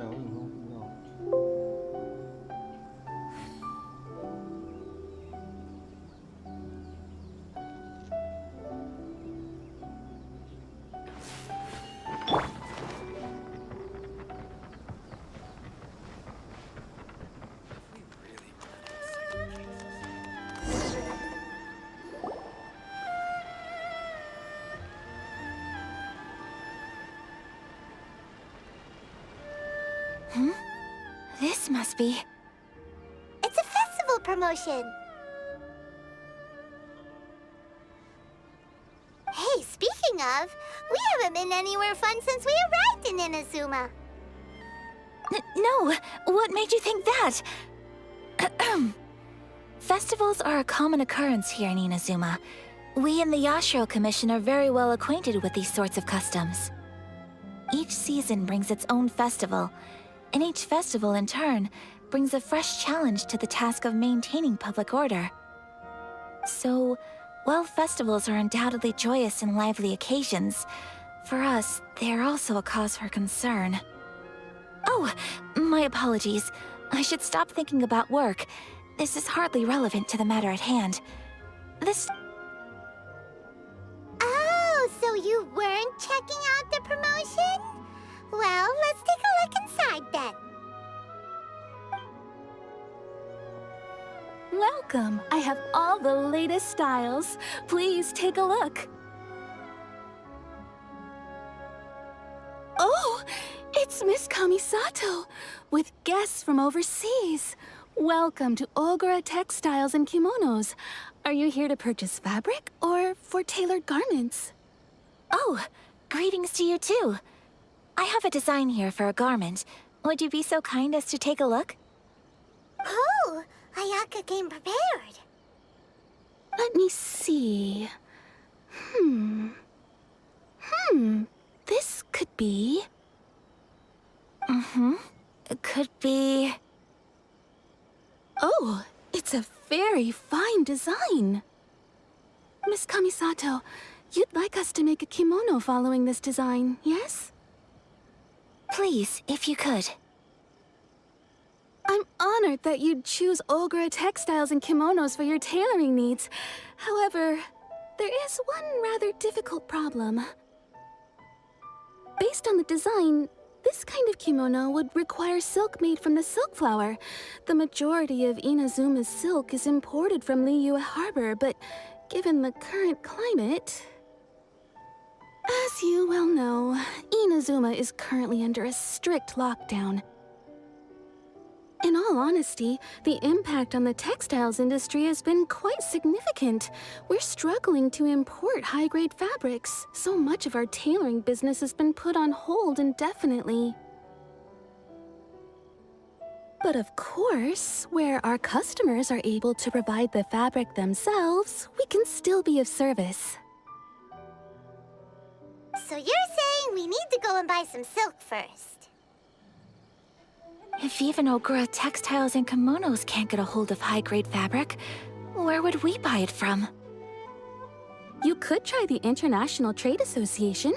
下，我怎么不知道？This must be... It's a festival promotion. Hey, speaking of, we haven't been anywhere fun since we arrived in Inazuma. No, what made you think that? Festivals are a common occurrence here in Inazuma. We in the Yashiro Commission are very well acquainted with these sorts of customs. Each season brings its own festival, and each festival, in turn, brings a fresh challenge to the task of maintaining public order. So, while festivals are undoubtedly joyous and lively occasions, for us, they are also a cause for concern. Oh, my apologies. I should stop thinking about work. This is hardly relevant to the matter at hand. Oh, so you weren't checking out the promotion? Well, let's take a look inside then. Welcome. I have all the latest styles. Please take a look. Oh, it's Miss Kamisato, with guests from overseas. Welcome to Ogura Textiles and Kimonos. Are you here to purchase fabric or for tailored garments? Oh, greetings to you too. I have a design here for a garment. Would you be so kind as to take a look? Oh, Ayaka came prepared. Let me see. This could be... It could be... Oh, it's a very fine design. Miss Kamisato, you'd like us to make a kimono following this design, yes? Please, if you could. I'm honored that you'd choose Ogura Textiles and Kimonos for your tailoring needs. However, there is one rather difficult problem. Based on the design, this kind of kimono would require silk made from the silk flower. The majority of Inazuma's silk is imported from Liyue Harbor, but given the current climate... As you well know, Inazuma is currently under a strict lockdown. In all honesty, the impact on the textiles industry has been quite significant. We're struggling to import high-grade fabrics. So much of our tailoring business has been put on hold indefinitely. But of course, where our customers are able to provide the fabric themselves, we can still be of service. So you're saying we need to go and buy some silk first? If even Ogura Textiles and Kimonos can't get a hold of high-grade fabric, where would we buy it from? You could try the International Trade Association.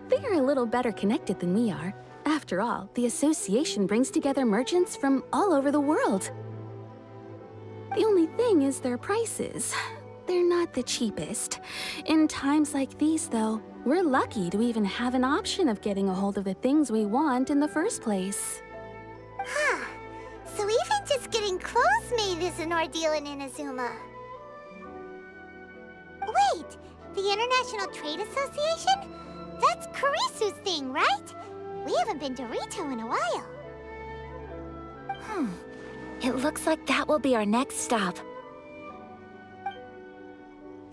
They are a little better connected than we are. After all, the association brings together merchants from all over the world. The only thing is their prices. They're not the cheapest. In times like these, though, we're lucky to even have an option of getting a hold of the things we want in the first place. Huh. So even just getting clothes made is an ordeal in Inazuma. Wait, the International Trade Association? That's Kurisu's thing, right? We haven't been to Rito in a while. It looks like that will be our next stop.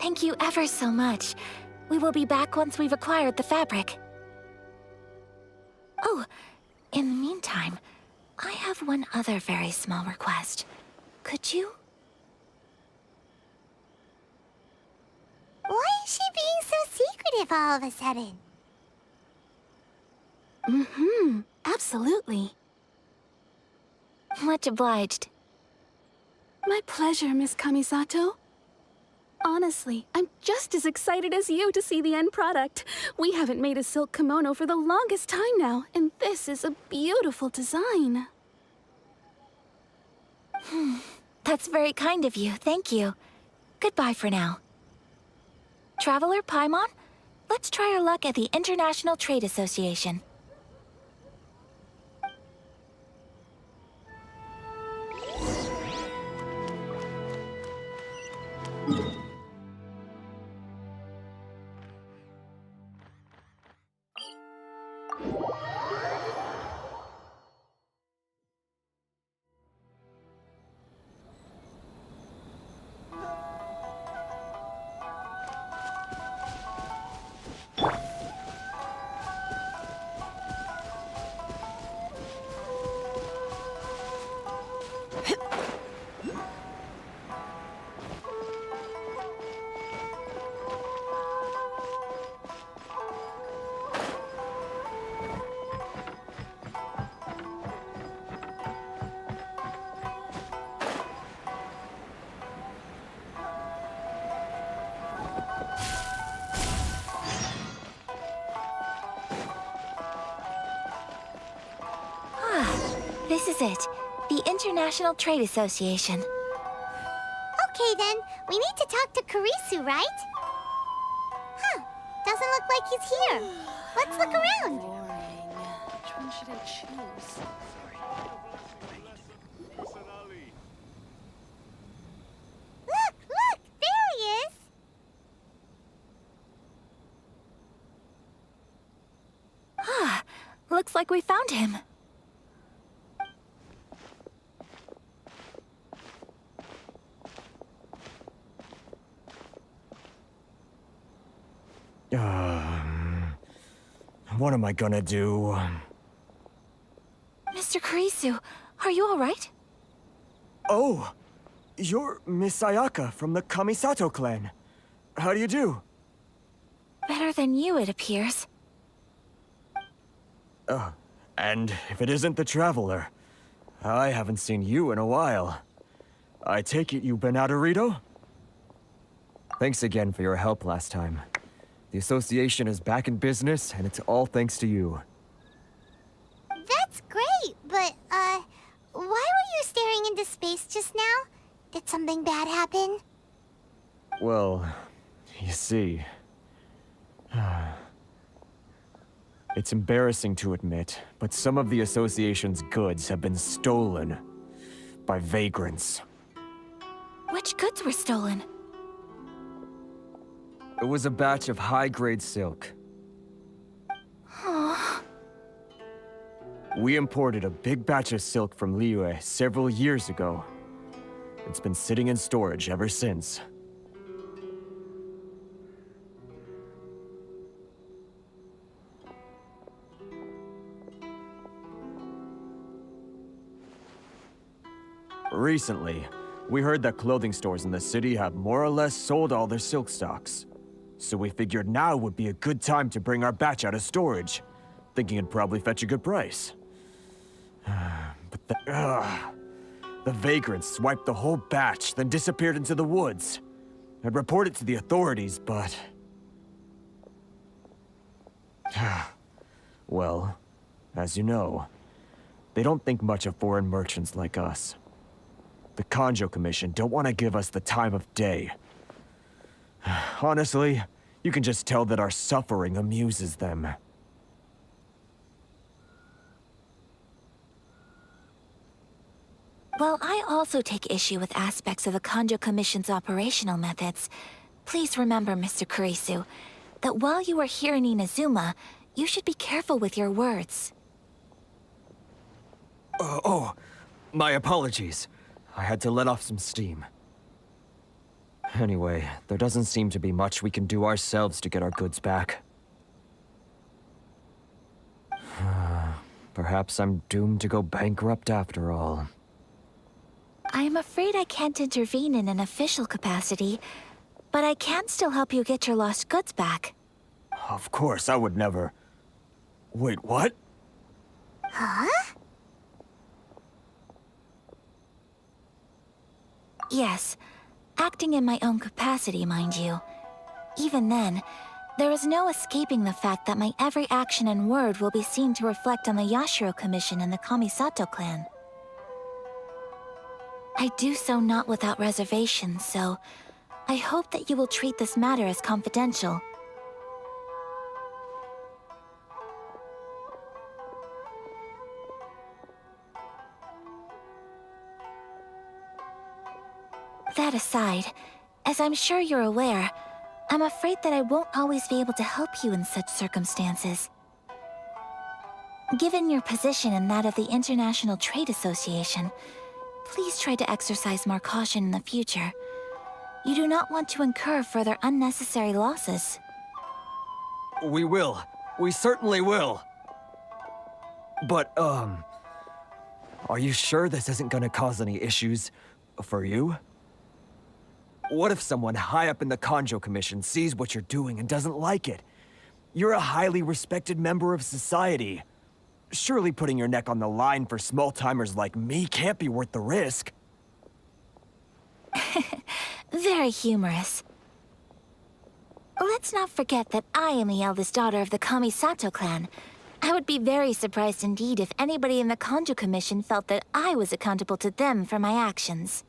Thank you ever so much. We will be back once we've acquired the fabric. Oh, in the meantime, I have one other very small request. Could you? Why is she being so secretive all of a sudden? Absolutely. Much obliged. My pleasure, Miss Kamisato. Honestly, I'm just as excited as you to see the end product. We haven't made a silk kimono for the longest time now, and this is a beautiful design. That's very kind of you, thank you. Goodbye for now. Traveler Paimon, let's try our luck at the International Trade Association. This is it. The International Trade Association. Okay then, we need to talk to Kurisu, right? Huh, doesn't look like he's here. Let's look around. Boring. Which one should I choose? Look, there he is. Looks like we found him. What am I gonna do? Mr. Kurisu, are you all right? Oh, you're Miss Sayaka from the Kamisato clan. How do you do? Better than you, it appears. And if it isn't the Traveler, I haven't seen you in a while. I take it you've been out of Rito? Thanks again for your help last time. The association is back in business, and it's all thanks to you. That's great, but, why were you staring into space just now? Did something bad happen? Well, you see... It's embarrassing to admit, but some of the association's goods have been stolen by vagrants. Which goods were stolen? It was a batch of high-grade silk. We imported a big batch of silk from Liyue several years ago. It's been sitting in storage ever since. Recently, we heard that clothing stores in the city have more or less sold all their silk stocks. So we figured now would be a good time to bring our batch out of storage, thinking it'd probably fetch a good price. But the vagrants swiped the whole batch, then disappeared into the woods. I'd reported to the authorities, but... Well, as you know, they don't think much of foreign merchants like us. The Kanjo Commission don't want to give us the time of day. Honestly, you can just tell that our suffering amuses them. Well, I also take issue with aspects of the Kanjo Commission's operational methods. Please remember, Mr. Kurisu, that while you are here in Inazuma, you should be careful with your words. My apologies. I had to let off some steam. Anyway, there doesn't seem to be much we can do ourselves to get our goods back. Perhaps I'm doomed to go bankrupt after all. I am afraid I can't intervene in an official capacity, but I can still help you get your lost goods back. Of course, I would never... Wait, what? Huh? Yes. Acting in my own capacity, mind you. Even then, there is no escaping the fact that my every action and word will be seen to reflect on the Yashiro Commission and the Kamisato clan. I do so not without reservation, so I hope that you will treat this matter as confidential. That aside, as I'm sure you're aware, I'm afraid that I won't always be able to help you in such circumstances. Given your position and that of the International Trade Association, please try to exercise more caution in the future. You do not want to incur further unnecessary losses. We will. We certainly will. But, are you sure this isn't gonna cause any issues for you? What if someone high up in the Kanjo Commission sees what you're doing and doesn't like it? You're a highly respected member of society. Surely putting your neck on the line for small-timers like me can't be worth the risk. Very humorous. Let's not forget that I am the eldest daughter of the Kamisato clan. I would be very surprised indeed if anybody in the Kanjo Commission felt that I was accountable to them for my actions.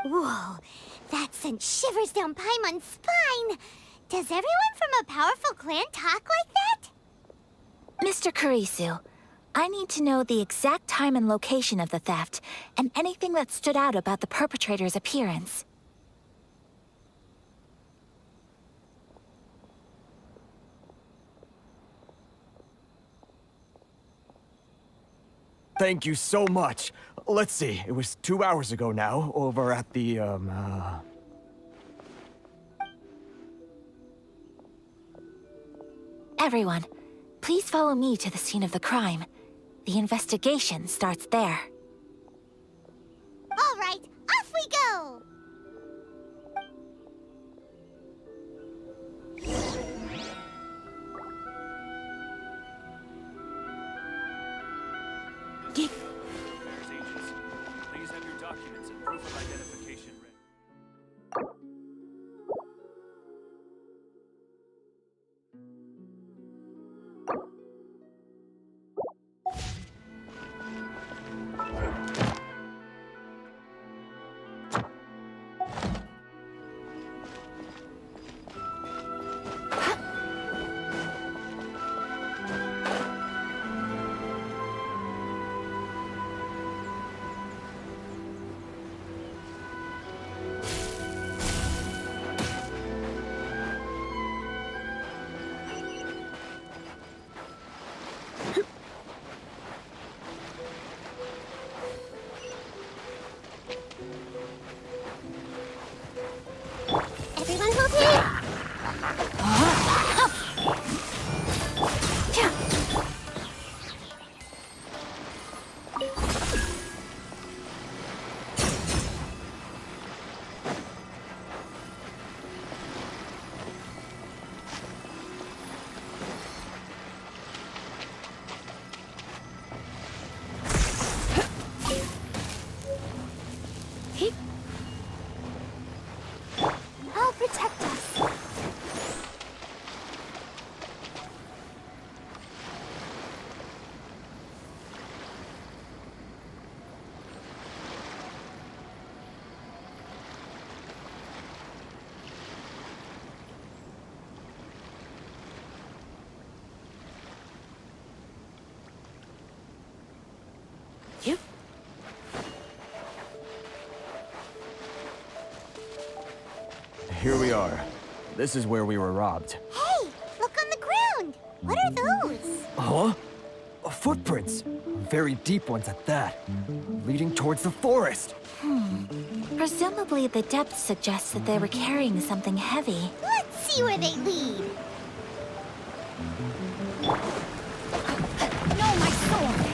Whoa, that sent shivers down Paimon's spine! Does everyone from a powerful clan talk like that? Mr. Kurisu, I need to know the exact time and location of the theft, and anything that stood out about the perpetrator's appearance. Thank you so much. Let's see, it was 2 hours ago now, over at the, Everyone, please follow me to the scene of the crime. The investigation starts there. All right, off we go! Agents, please have your documents and proof of identification ready. Everyone hold here! I'll protect us. Here we are. This is where we were robbed. Hey, look on the ground! What are those? Huh? Footprints. Very deep ones at that. Leading towards the forest. Presumably the depth suggests that they were carrying something heavy. Let's see where they lead. No, my sword!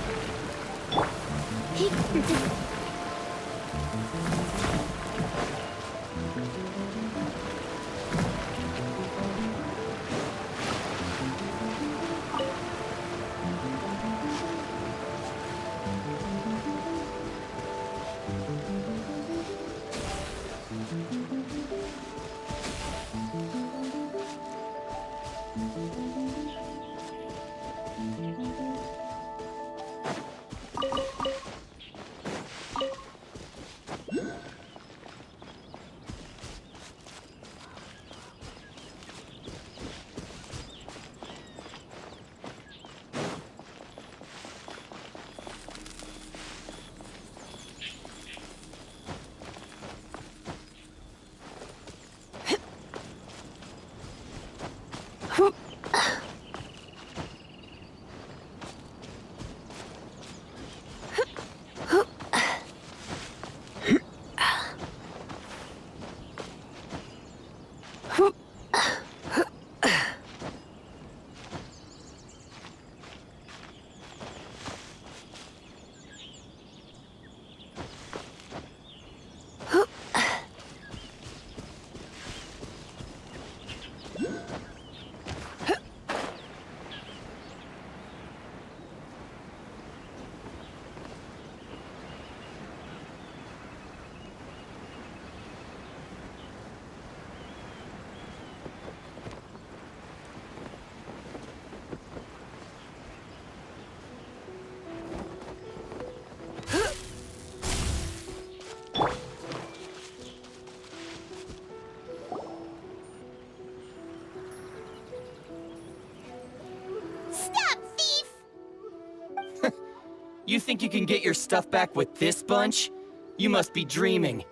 You think you can get your stuff back with this bunch? You must be dreaming.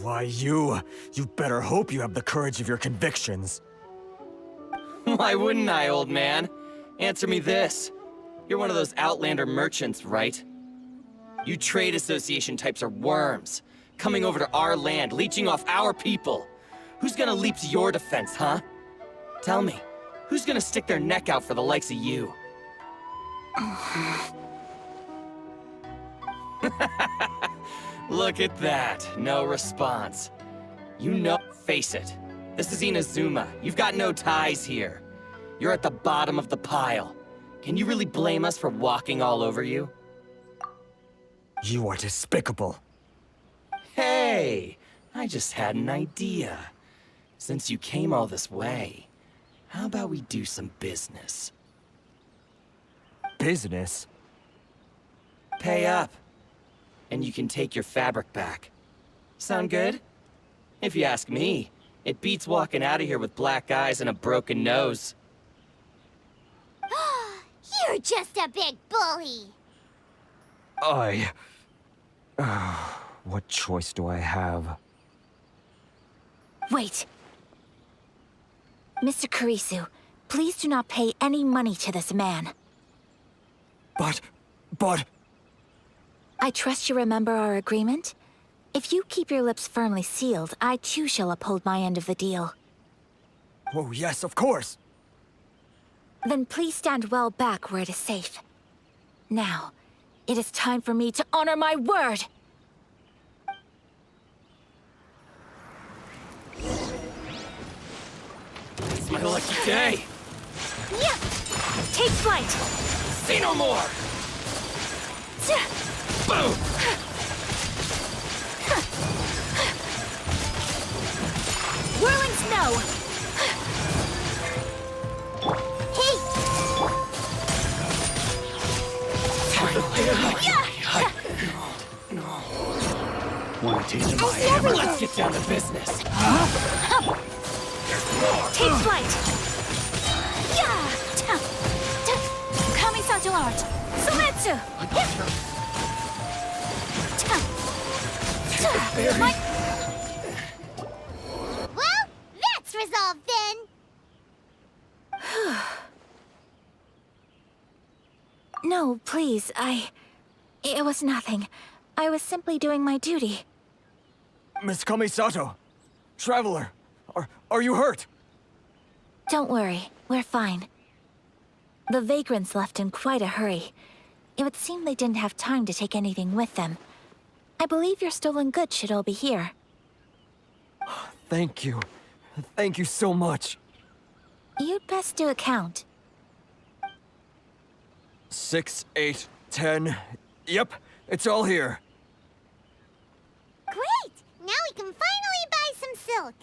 Why, you better hope you have the courage of your convictions. Why wouldn't I, old man? Answer me this. You're one of those Outlander merchants, right? You trade association types are worms, coming over to our land, leeching off our people. Who's gonna leap to your defense, huh? Tell me, who's gonna stick their neck out for the likes of you? Look at that, no response. You know, face it. This is Inazuma. You've got no ties here. You're at the bottom of the pile. Can you really blame us for walking all over you? You are despicable. Hey, I just had an idea. Since you came all this way, how about we do some business? Business? Pay up, and you can take your fabric back. Sound good? If you ask me, it beats walking out of here with black eyes and a broken nose. You're just a big bully. What choice do I have? Wait. Mr. Kurisu, please do not pay any money to this man. But... I trust you remember our agreement? If you keep your lips firmly sealed, I too shall uphold my end of the deal. Oh, yes, of course! Then please stand well back where it is safe. Now, it is time for me to honor my word! It's my lucky day! Yeah! Take flight! Say no more! Boom! Whirling snow! Hey! Want to taste of I my see hammer? everything. Let's get down to business. Take flight! Yeah! Kamisato art! Sumetsu! Well, that's resolved then. No, please, It was nothing. I was simply doing my duty. Miss Kamisato! Traveler! Are you hurt? Don't worry, we're fine. The vagrants left in quite a hurry. It would seem they didn't have time to take anything with them. I believe your stolen goods should all be here. Thank you. Thank you so much. You'd best do a count. 6, 8, 10... Yep, it's all here. Great! Now we can finally buy some silk.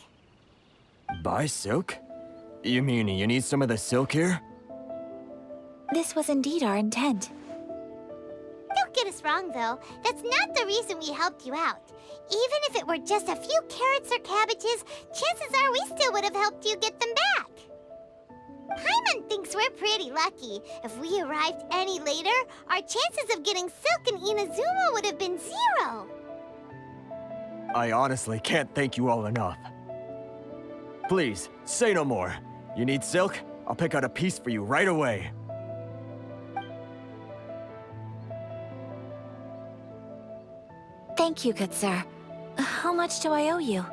Buy silk? You mean you need some of the silk here? This was indeed our intent. Don't get us wrong, though. That's not the reason we helped you out. Even if it were just a few carrots or cabbages, chances are we still would have helped you get them back. Paimon thinks we're pretty lucky. If we arrived any later, our chances of getting silk in Inazuma would have been 0. I honestly can't thank you all enough. Please, say no more. You need silk? I'll pick out a piece for you right away. Thank you, good sir. How much do I owe you?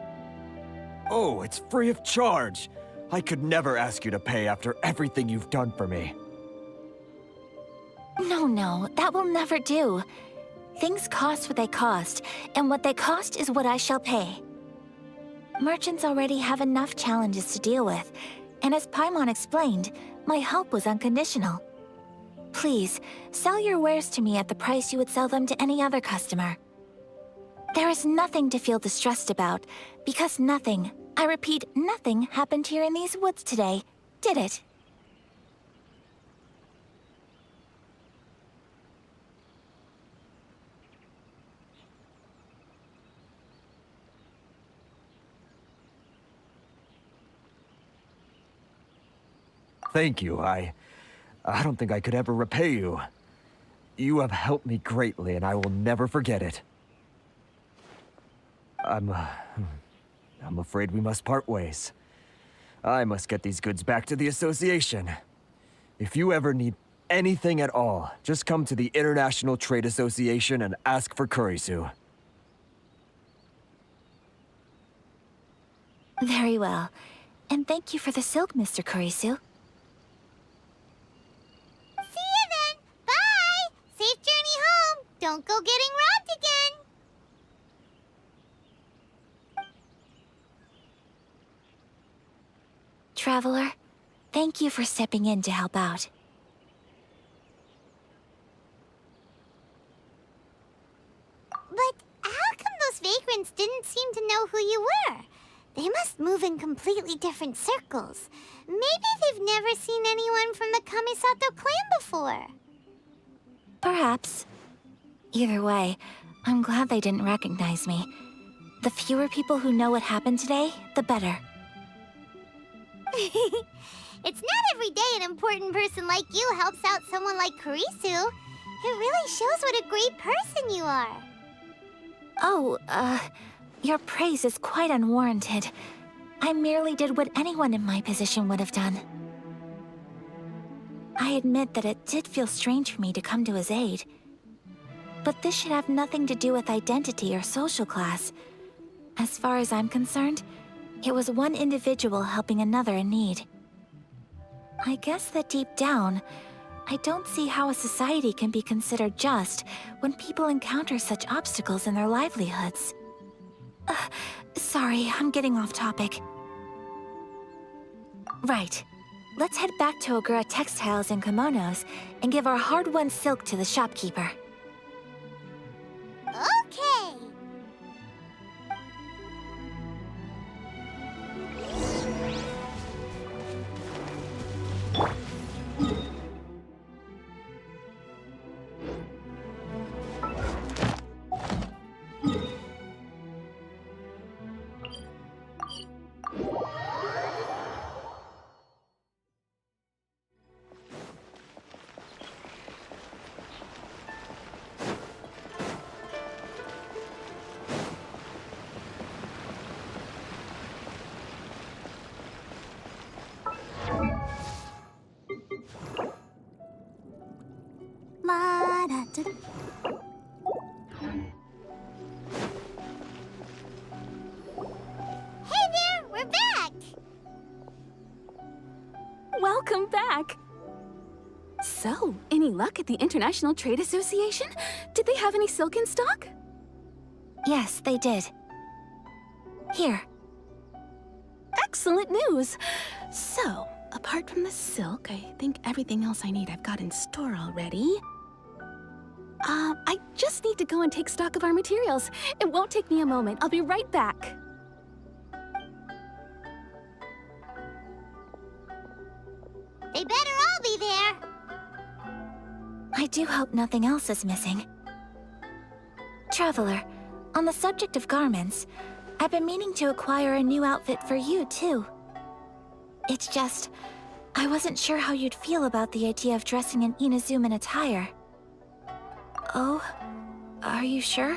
Oh, it's free of charge. I could never ask you to pay after everything you've done for me. No, that will never do. Things cost what they cost, and what they cost is what I shall pay. Merchants already have enough challenges to deal with, and as Paimon explained, my help was unconditional. Please, sell your wares to me at the price you would sell them to any other customer. There is nothing to feel distressed about, because nothing, I repeat, nothing happened here in these woods today, did it? Thank you. I don't think I could ever repay you. You have helped me greatly, and I will never forget it. I'm afraid we must part ways. I must get these goods back to the association. If you ever need anything at all, just come to the International Trade Association and ask for Kurisu. Very well. And thank you for the silk, Mr. Kurisu. See you then. Bye. Safe journey home. Don't go getting robbed again. Traveler, thank you for stepping in to help out. But how come those vagrants didn't seem to know who you were? They must move in completely different circles. Maybe they've never seen anyone from the Kamisato clan before. Perhaps. Either way, I'm glad they didn't recognize me. The fewer people who know what happened today, the better. It's not every day an important person like you helps out someone like Kurisu. It really shows what a great person you are. Oh, your praise is quite unwarranted. I merely did what anyone in my position would have done. I admit that it did feel strange for me to come to his aid. But this should have nothing to do with identity or social class. As far as I'm concerned, it was one individual helping another in need. I guess that deep down, I don't see how a society can be considered just when people encounter such obstacles in their livelihoods. Sorry, I'm getting off topic. Right. Let's head back to Ogura Textiles and Kimonos and give our hard-won silk to the shopkeeper. Okay. Hey there, we're back! Welcome back! So, any luck at the International Trade Association? Did they have any silk in stock? Yes, they did. Here. Excellent news! So, apart from the silk, I think everything else I need I've got in store already. I just need to go and take stock of our materials. It won't take me a moment. I'll be right back. They better all be there. I do hope nothing else is missing. Traveler, on the subject of garments, I've been meaning to acquire a new outfit for you, too. It's just, I wasn't sure how you'd feel about the idea of dressing in Inazuman attire. Oh, are you sure?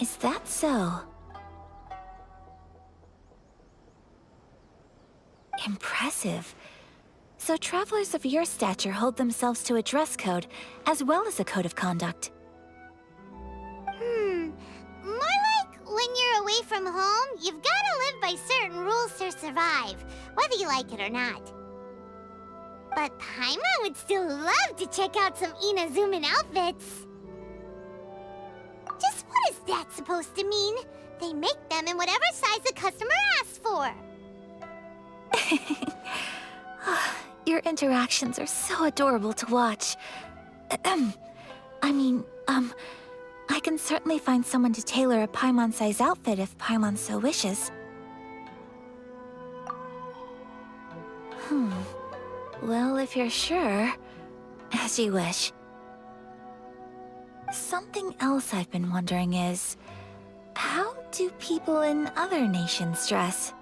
Is that so? Impressive. So travelers of your stature hold themselves to a dress code, as well as a code of conduct. More like when you're away from home, you've gotta live by certain rules to survive, whether you like it or not. But Paimon would still love to check out some Inazuman outfits. Just what is that supposed to mean? They make them in whatever size the customer asks for. Your interactions are so adorable to watch. I can certainly find someone to tailor a Paimon-size outfit if Paimon so wishes. Well, if you're sure, as you wish. Something else I've been wondering is, how do people in other nations dress?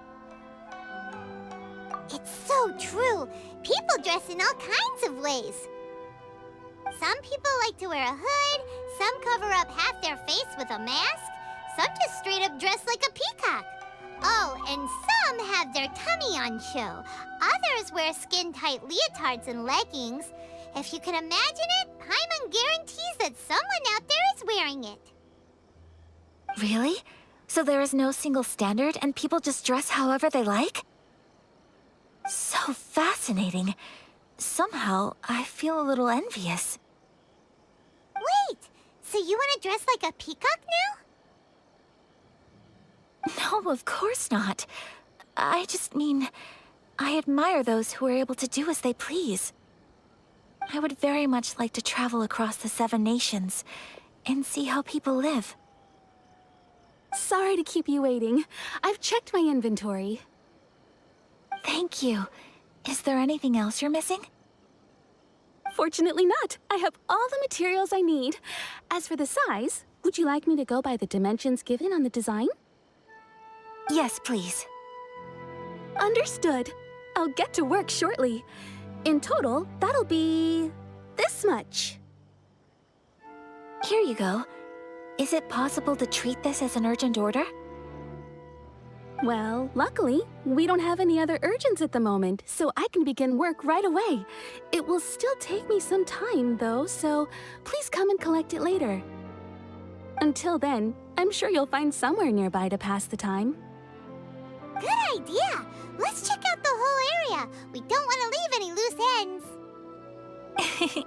It's so so true. People dress in all kinds of ways. Some people like to wear a hood, some cover up half their face with a mask, some just straight up dress like a peacock. Oh, and some have their tummy on show. Others wear skin-tight leotards and leggings. If you can imagine it, Paimon guarantees that someone out there is wearing it. Really? So there is no single standard and people just dress however they like? So fascinating. Somehow, I feel a little envious. Wait, so you want to dress like a peacock now? No, of course not. I just mean, I admire those who are able to do as they please. I would very much like to travel across the 7 nations and see how people live. Sorry to keep you waiting. I've checked my inventory. Thank you. Is there anything else you're missing? Fortunately not. I have all the materials I need. As for the size, would you like me to go by the dimensions given on the design? Yes, please. Understood. I'll get to work shortly. In total, that'll be this much. Here you go. Is it possible to treat this as an urgent order? Well, luckily, we don't have any other urgents at the moment, so I can begin work right away. It will still take me some time, though, so please come and collect it later. Until then, I'm sure you'll find somewhere nearby to pass the time. Good idea! Let's check out the whole area. We don't want to leave any loose ends.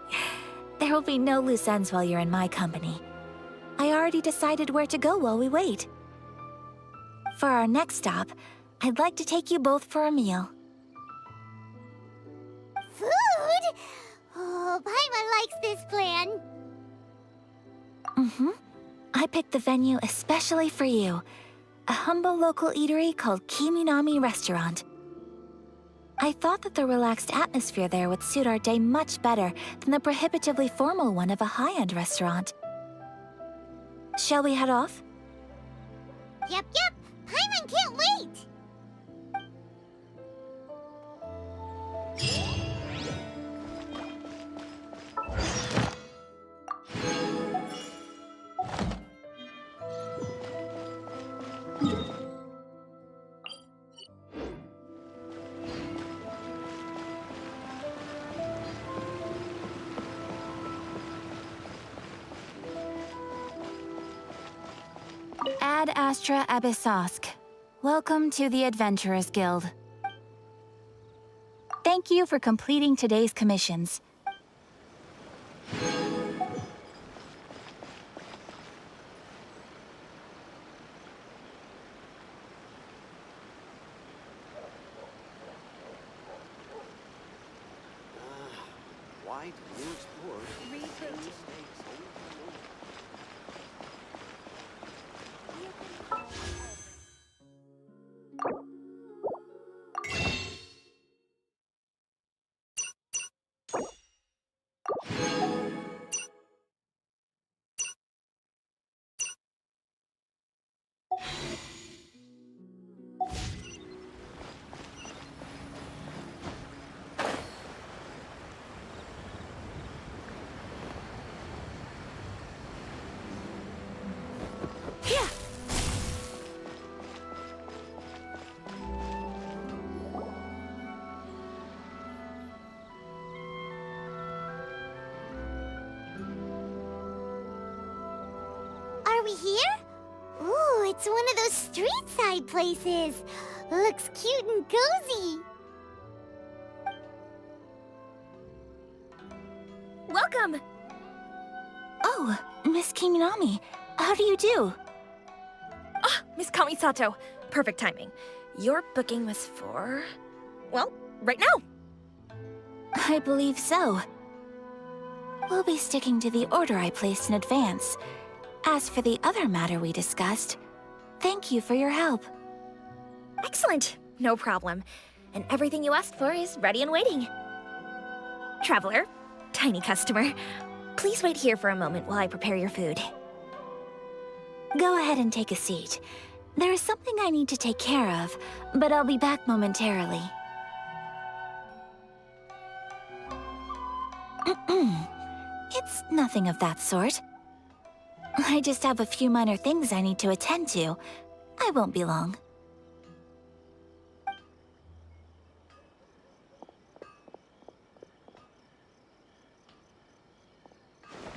There will be no loose ends while you're in my company. I already decided where to go while we wait. For our next stop, I'd like to take you both for a meal. Food? Oh, Paimon likes this plan. I picked the venue especially for you. A humble local eatery called Kiminami Restaurant. I thought that the relaxed atmosphere there would suit our day much better than the prohibitively formal one of a high-end restaurant. Shall we head off? Yep. Paimon can't wait. Ad Astra Abyssosk. Welcome to the Adventurers Guild. Thank you for completing today's commissions. Why do you explore? Are we here? Ooh, it's one of those street-side places. Looks cute and cozy. Welcome! Oh, Miss Kiminami, how do you do? Ah, Miss Kamisato. Perfect timing. Your booking was for... well, right now. I believe so. We'll be sticking to the order I placed in advance. As for the other matter we discussed, thank you for your help. Excellent. No problem. And everything you asked for is ready and waiting. Traveler, tiny customer, please wait here for a moment while I prepare your food. Go ahead and take a seat. There is something I need to take care of, but I'll be back momentarily. It's nothing of that sort. I just have a few minor things I need to attend to. I won't be long.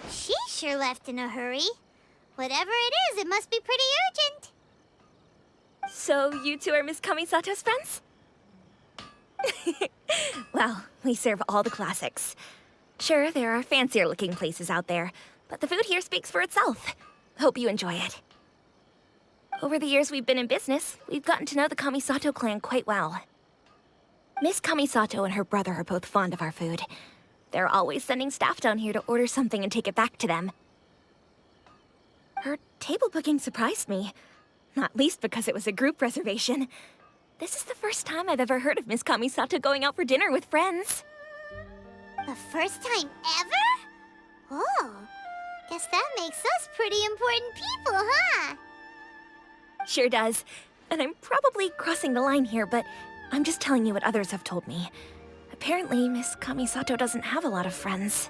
She sure left in a hurry. Whatever it is, it must be pretty urgent. So, you two are Miss Kamisato's friends? Well, we serve all the classics. Sure, there are fancier-looking places out there, but the food here speaks for itself. Hope you enjoy it. Over the years we've been in business, we've gotten to know the Kamisato clan quite well. Miss Kamisato and her brother are both fond of our food. They're always sending staff down here to order something and take it back to them. Her table booking surprised me, not least because it was a group reservation. This is the first time I've ever heard of Miss Kamisato going out for dinner with friends. The first time ever? Oh, guess that makes us pretty important people, huh? Sure does. And I'm probably crossing the line here, but I'm just telling you what others have told me. Apparently, Miss Kamisato doesn't have a lot of friends.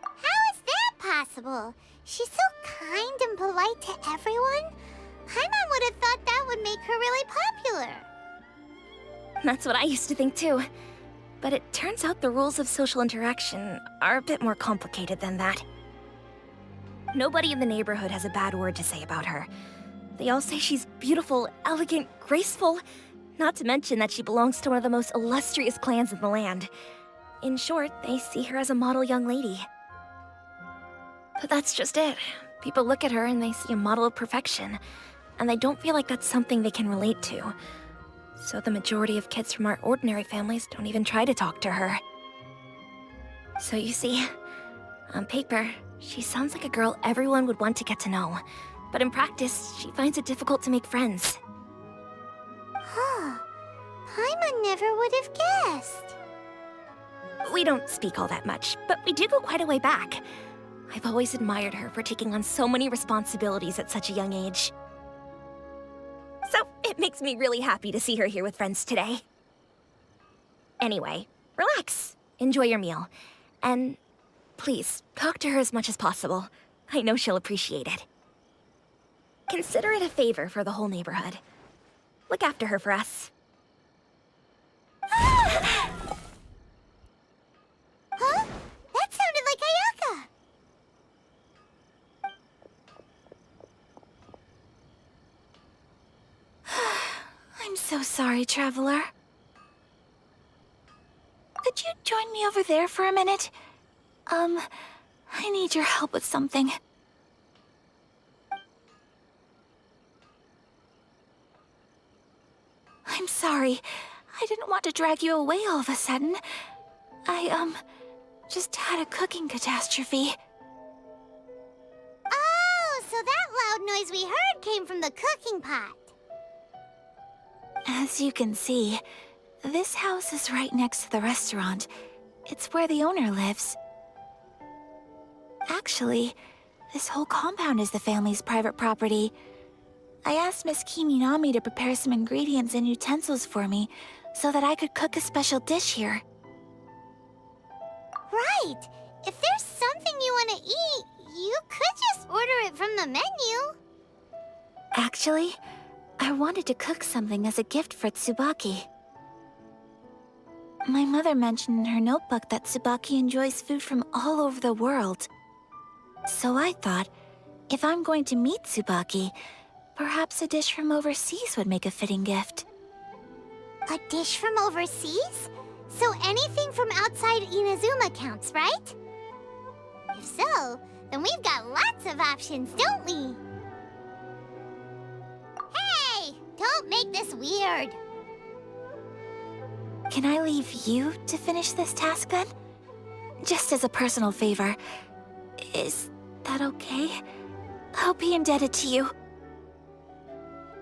How is that possible? She's so kind and polite to everyone. Paimon would have thought that would make her really popular. That's what I used to think too. But it turns out the rules of social interaction are a bit more complicated than that. Nobody in the neighborhood has a bad word to say about her. They all say she's beautiful, elegant, graceful, not to mention that she belongs to one of the most illustrious clans in the land. In short, they see her as a model young lady. But that's just it. People look at her and they see a model of perfection, and they don't feel like that's something they can relate to. So the majority of kids from our ordinary families don't even try to talk to her. So you see, on paper, she sounds like a girl everyone would want to get to know. But in practice, she finds it difficult to make friends. Huh. Paimon never would have guessed. We don't speak all that much, but we do go quite a way back. I've always admired her for taking on so many responsibilities at such a young age. So it makes me really happy to see her here with friends today. Anyway, relax, enjoy your meal, and please, talk to her as much as possible. I know she'll appreciate it. Consider it a favor for the whole neighborhood. Look after her for us. Huh? That sounded like Ayaka. I'm so sorry, Traveler. Could you join me over there for a minute? I need your help with something. I'm sorry. I didn't want to drag you away all of a sudden. I, just had a cooking catastrophe. Oh, so that loud noise we heard came from the cooking pot. As you can see, this house is right next to the restaurant. It's where the owner lives. Actually, this whole compound is the family's private property. I asked Miss Kiminami to prepare some ingredients and utensils for me so that I could cook a special dish here. Right. If there's something you want to eat, you could just order it from the menu. Actually, I wanted to cook something as a gift for Tsubaki. My mother mentioned in her notebook that Tsubaki enjoys food from all over the world. So I thought, if I'm going to meet Tsubaki, perhaps a dish from overseas would make a fitting gift. A dish from overseas? So anything from outside Inazuma counts, right? If so, then we've got lots of options, don't we? Hey! Don't make this weird. Can I leave you to finish this task then? Just as a personal favor. Is that okay? I'll be indebted to you.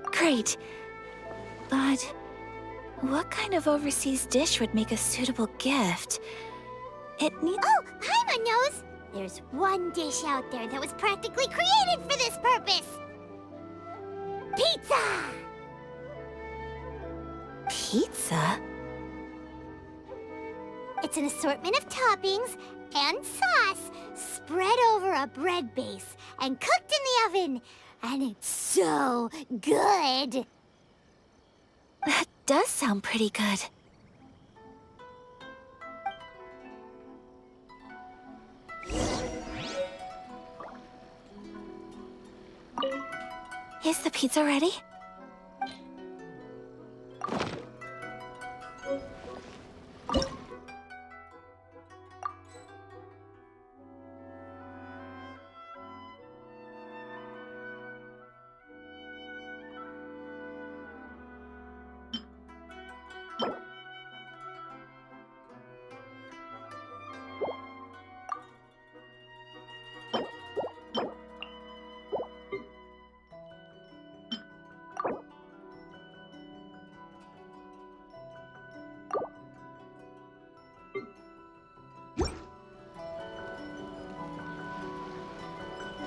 Great. But what kind of overseas dish would make a suitable gift? It needs... Oh, Paimon knows! There's one dish out there that was practically created for this purpose! Pizza! Pizza? It's an assortment of toppings and sauce spread over a bread base and cooked in the oven. And it's so good. That does sound pretty good. Is the pizza ready?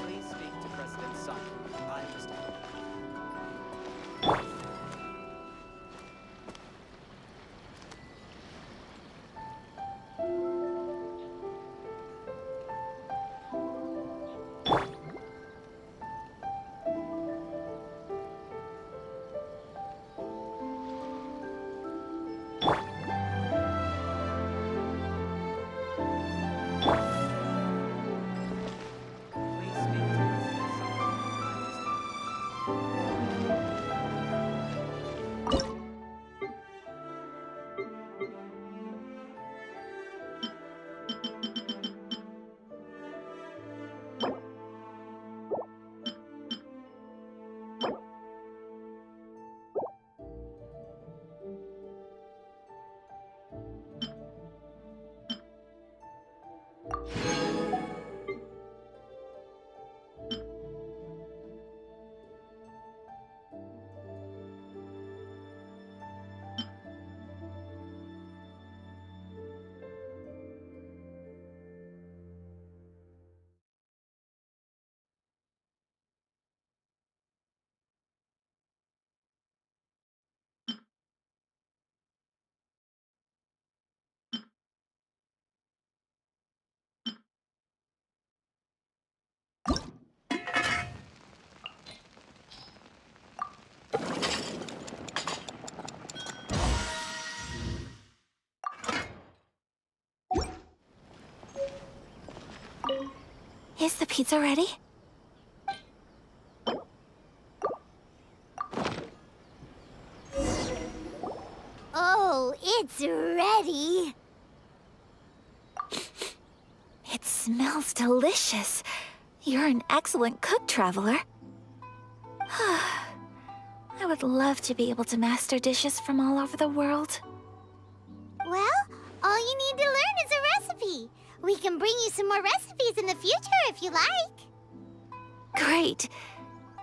Please speak to President Sun. I understand. Please speak to President Sun. I understand. Is the pizza ready? Oh, it's ready. It smells delicious. You're an excellent cook, Traveler. I would love to be able to master dishes from all over the world. Well, all you need to learn is a recipe. We can bring you some more recipes in the future if you like. Great.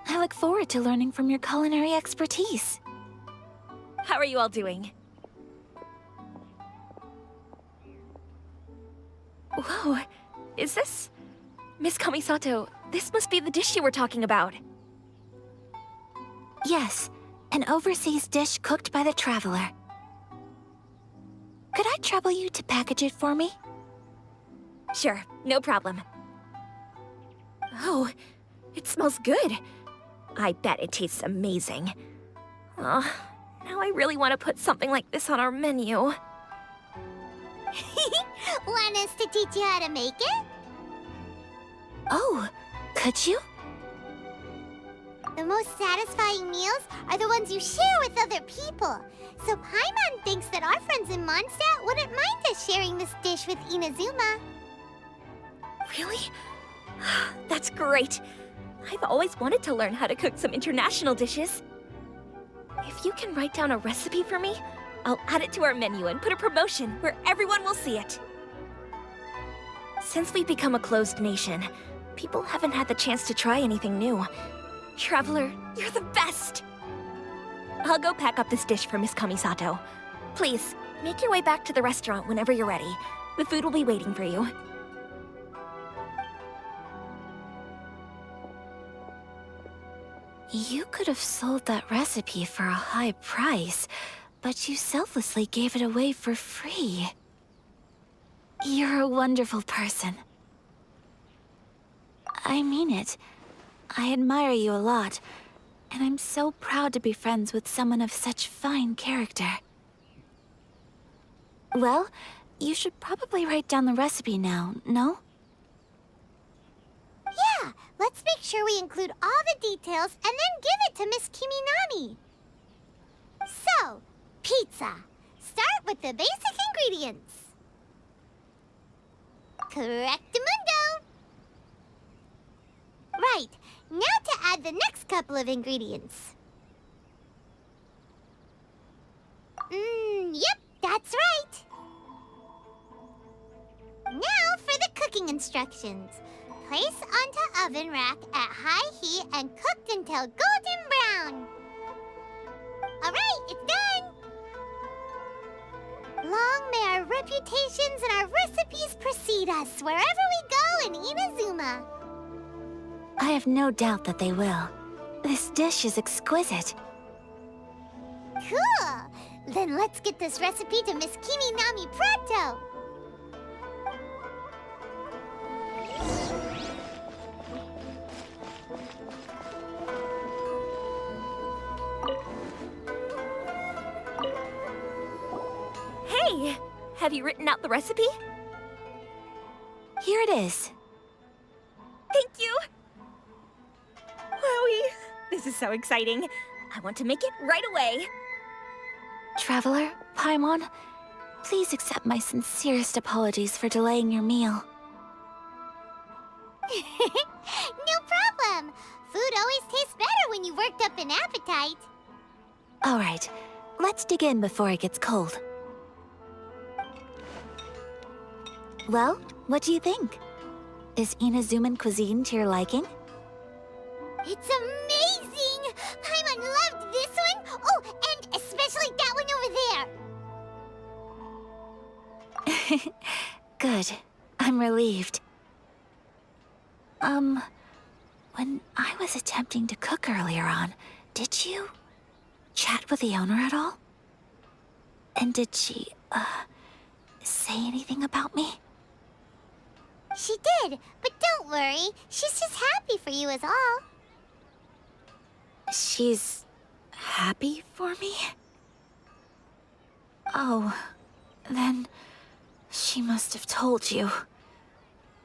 I look forward to learning from your culinary expertise. How are you all doing? Whoa, is this... Miss Kamisato, this must be the dish you were talking about. Yes, an overseas dish cooked by the Traveler. Could I trouble you to package it for me? Sure, no problem. Oh, it smells good. I bet it tastes amazing. Oh, now I really want to put something like this on our menu. Want us to teach you how to make it? Oh, could you? The most satisfying meals are the ones you share with other people. So Paimon thinks that our friends in Mondstadt wouldn't mind us sharing this dish with Inazuma. Really? That's great. I've always wanted to learn how to cook some international dishes. If you can write down a recipe for me, I'll add it to our menu and put a promotion where everyone will see it. Since we've become a closed nation, people haven't had the chance to try anything new. Traveler, you're the best! I'll go pack up this dish for Miss Kamisato. Please, make your way back to the restaurant whenever you're ready. The food will be waiting for you. You could have sold that recipe for a high price, but you selflessly gave it away for free. You're a wonderful person. I mean it. I admire you a lot, and I'm so proud to be friends with someone of such fine character. Well, you should probably write down the recipe now, no? Yeah, let's make sure we include all the details and then give it to Miss Kiminami. So, pizza. Start with the basic ingredients. Correctamundo! Right, now to add the next couple of ingredients. Yep, that's right. Now for the cooking instructions. Place onto oven rack at high heat and cooked until golden brown. Alright, it's done! Long may our reputations and our recipes precede us wherever we go in Inazuma. I have no doubt that they will. This dish is exquisite. Cool! Then let's get this recipe to Miss Kiminami pronto! Hey! Have you written out the recipe? Here it is. Thank you! Wowie! This is so exciting. I want to make it right away. Traveler, Paimon, please accept my sincerest apologies for delaying your meal. No problem! Food always tastes better when you've worked up an appetite. All right, let's dig in before it gets cold. Well, what do you think? Is Inazuman cuisine to your liking? It's amazing! Paimon loved this one! Oh, and especially that one over there! Good. I'm relieved. When I was attempting to cook earlier on, did you chat with the owner at all? And did she, say anything about me? She did, but don't worry. She's just happy for you is all. She's happy for me? Oh, then she must have told you.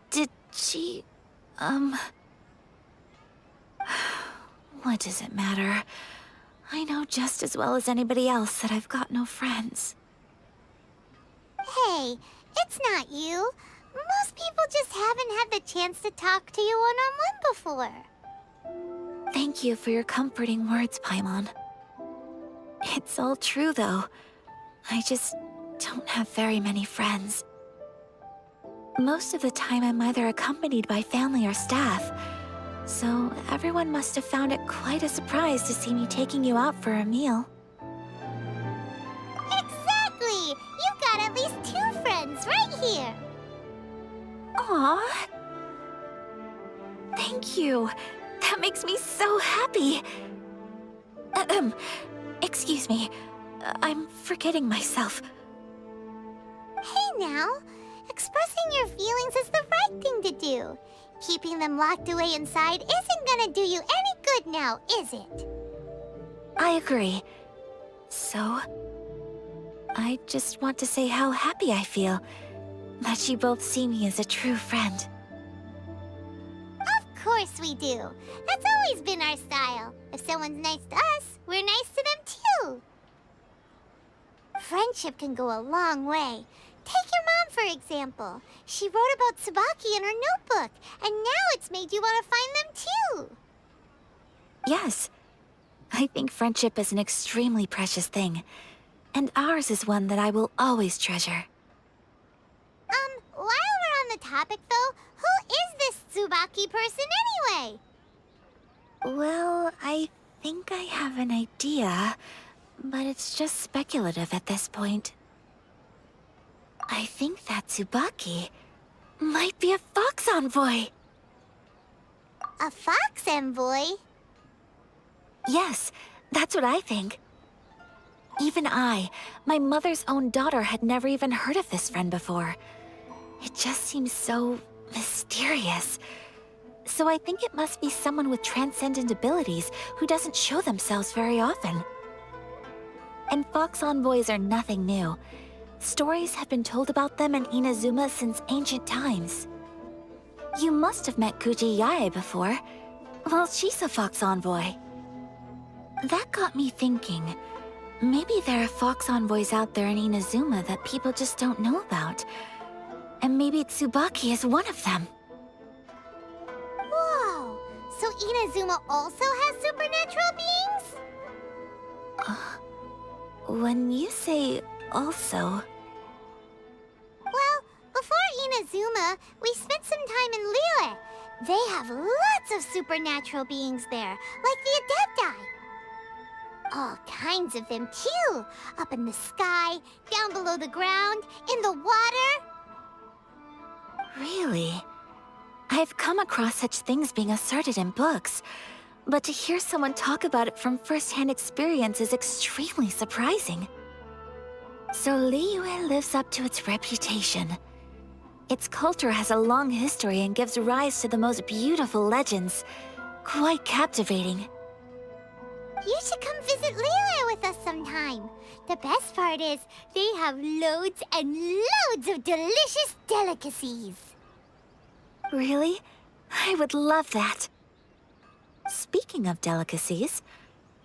Did she, What does it matter? I know just as well as anybody else that I've got no friends. Hey, it's not you. Most people just haven't had the chance to talk to you one-on-one before. Thank you for your comforting words, Paimon. It's all true, though. I just don't have very many friends. Most of the time, I'm either accompanied by family or staff, so everyone must have found it quite a surprise to see me taking you out for a meal. Exactly! You've got at least 2 friends right here. Aw. Thank you. That makes me so happy. Excuse me. I'm forgetting myself. Hey now, expressing your feelings is the right thing to do. Keeping them locked away inside isn't gonna do you any good now, is it? I agree. So, I just want to say how happy I feel that you both see me as a true friend. Of course we do. That's always been our style. If someone's nice to us, we're nice to them too. Friendship can go a long way. Take your mom, for example. She wrote about Tsubaki in her notebook, and now it's made you want to find them too. Yes. I think friendship is an extremely precious thing, and ours is one that I will always treasure. While we're on the topic though, who is this Tsubaki person anyway? Well, I think I have an idea, but it's just speculative at this point. I think that Tsubaki might be a fox envoy. A fox envoy? Yes, that's what I think. Even I, my mother's own daughter, had never even heard of this friend before. It just seems so mysterious. So I think it must be someone with transcendent abilities who doesn't show themselves very often. And Fox Envoys are nothing new. Stories have been told about them in Inazuma since ancient times. You must have met Kuji Yae before. Well, she's a Fox Envoy. That got me thinking. Maybe there are Fox Envoys out there in Inazuma that people just don't know about. And maybe Tsubaki is one of them. Whoa! So Inazuma also has supernatural beings? When you say also... Well, before Inazuma, we spent some time in Liyue. They have lots of supernatural beings there, like the Adepti. All kinds of them, too. Up in the sky, down below the ground, in the water. Really? I've come across such things being asserted in books, but to hear someone talk about it from first-hand experience is extremely surprising. So Liyue lives up to its reputation. Its culture has a long history and gives rise to the most beautiful legends. Quite captivating. You should come visit Liyue with us sometime. The best part is, they have loads and loads of delicious delicacies. Really? I would love that. Speaking of delicacies,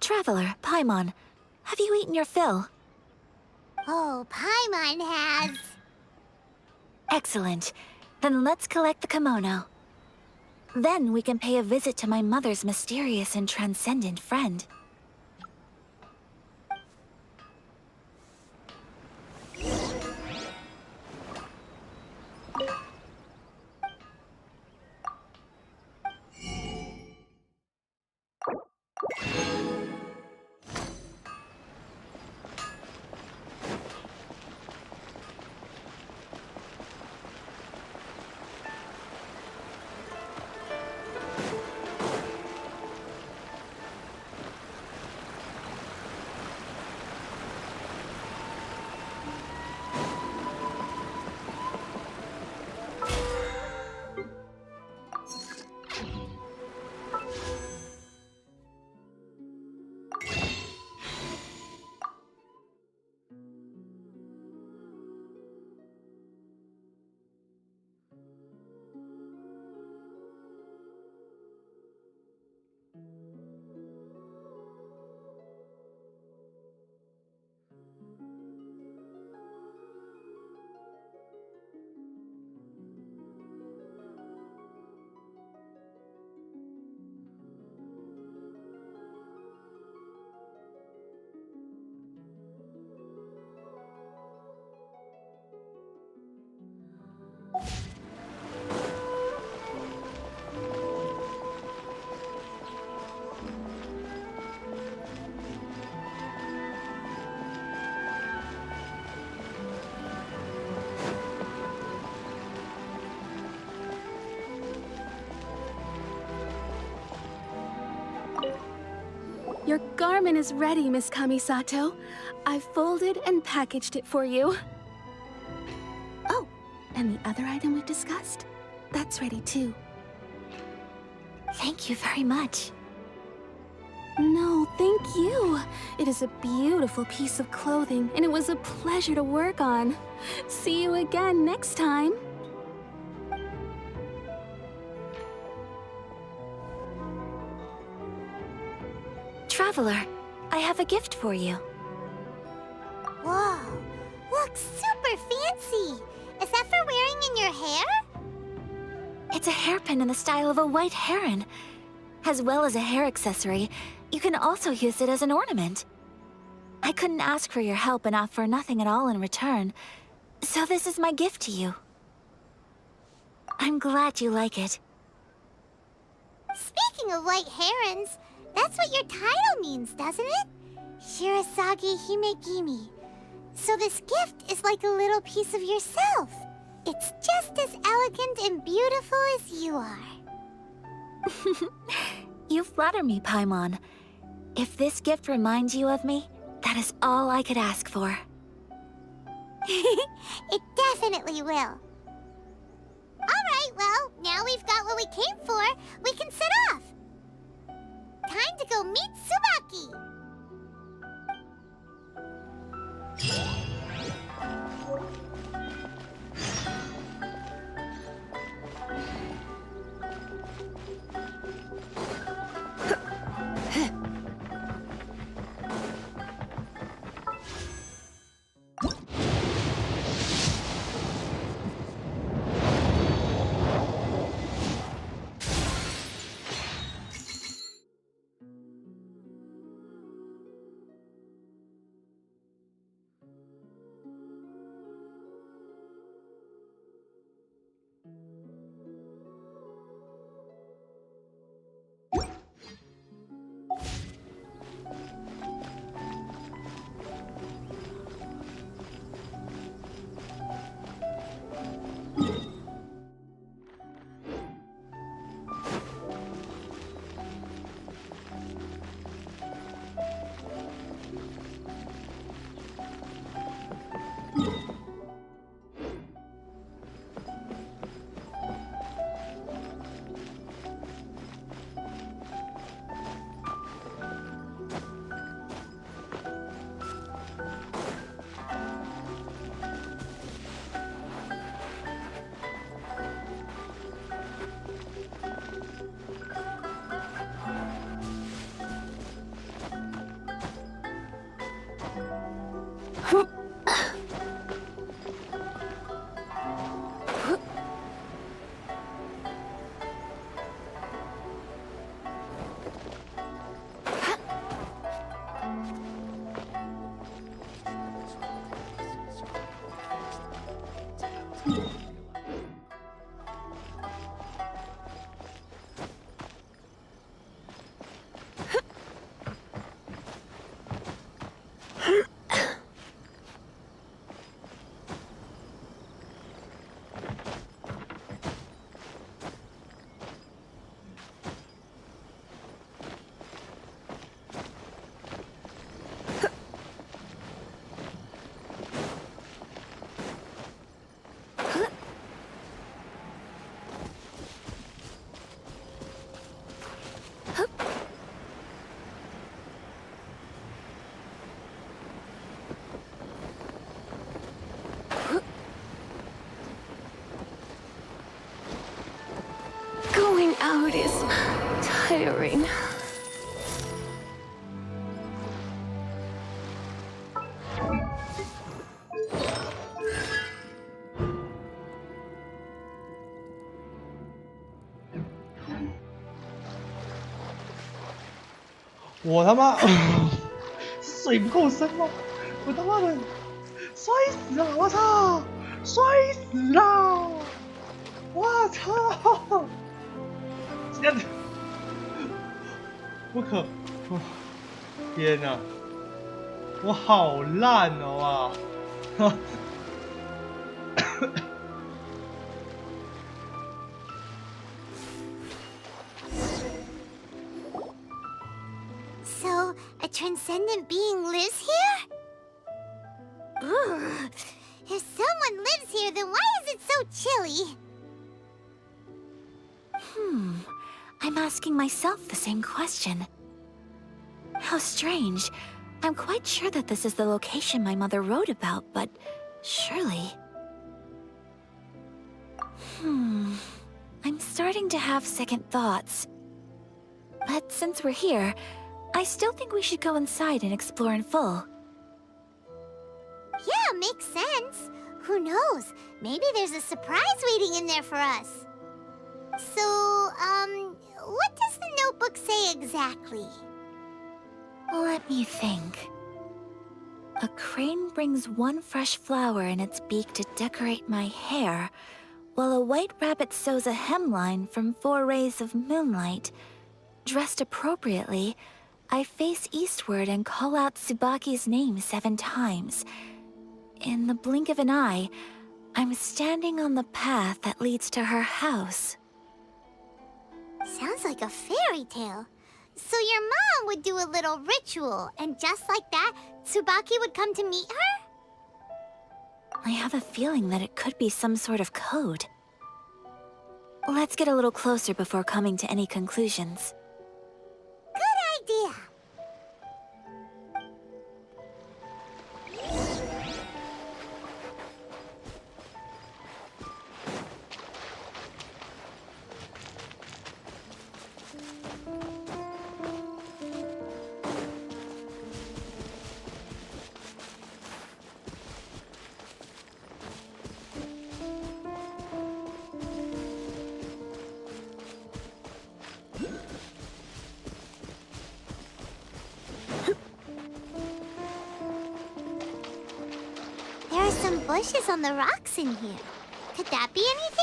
Traveler, Paimon, have you eaten your fill? Oh, Paimon has. Excellent. Then let's collect the kimono. Then we can pay a visit to my mother's mysterious and transcendent friend. Your garment is ready, Miss Kamisato. I've folded and packaged it for you. Oh, and the other item we discussed? That's ready too. Thank you very much. No, thank you. It is a beautiful piece of clothing, and it was a pleasure to work on. See you again next time. Traveler, I have a gift for you. Whoa, looks super fancy. Is that for wearing in your hair? It's a hairpin in the style of a white heron. As well as a hair accessory, you can also use it as an ornament. I couldn't ask for your help and offer nothing at all in return, so this is my gift to you. I'm glad you like it. Speaking of white herons, that's what your title means, doesn't it? Shirasagi Himegimi. So this gift is like a little piece of yourself. It's just as elegant and beautiful as you are. You flatter me, Paimon. If this gift reminds you of me, that is all I could ask for. It definitely will. well, now we've got what we came for. We can set off. Time to go meet Tsubaki. Going out is tiring.我他妈水不够深吗？我他妈的摔死了！我操，摔死了！我操！这样子不可，天哪，我好烂哦啊！So, a transcendent being lives here? Ugh. If someone lives here, then why is it so chilly? I'm asking myself the same question. How strange. I'm quite sure that this is the location my mother wrote about, but surely... I'm starting to have second thoughts. But since we're here, I still think we should go inside and explore in full. Yeah, makes sense. Who knows? Maybe there's a surprise waiting in there for us. So, what does the notebook say exactly? Let me think. A crane brings one fresh flower in its beak to decorate my hair, while a white rabbit sews a hemline from 4 rays of moonlight. Dressed appropriately, I face eastward and call out Tsubaki's name 7 times. In the blink of an eye, I'm standing on the path that leads to her house. Sounds like a fairy tale. So your mom would do a little ritual, and just like that, Tsubaki would come to meet her? I have a feeling that it could be some sort of code. Let's get a little closer before coming to any conclusions. Good idea. There are some bushes on the rocks in here. Could that be anything?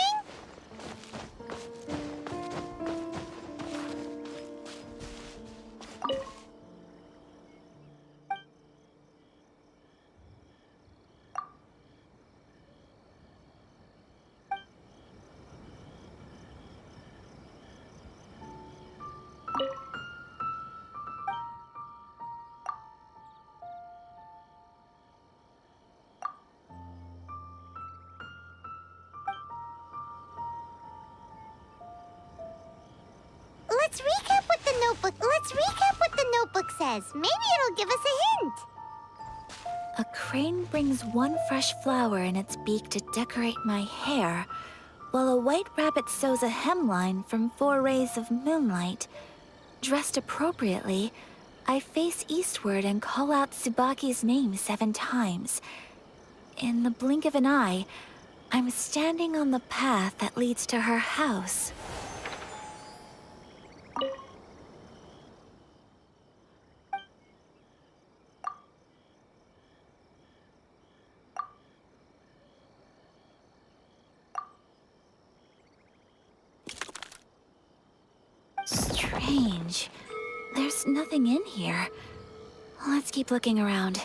Let's recap what the notebook says. Maybe it'll give us a hint. A crane brings one fresh flower in its beak to decorate my hair, while a white rabbit sews a hemline from 4 rays of moonlight. Dressed appropriately, I face eastward and call out Tsubaki's name 7 times. In the blink of an eye, I'm standing on the path that leads to her house. Strange. There's nothing in here. Let's keep looking around.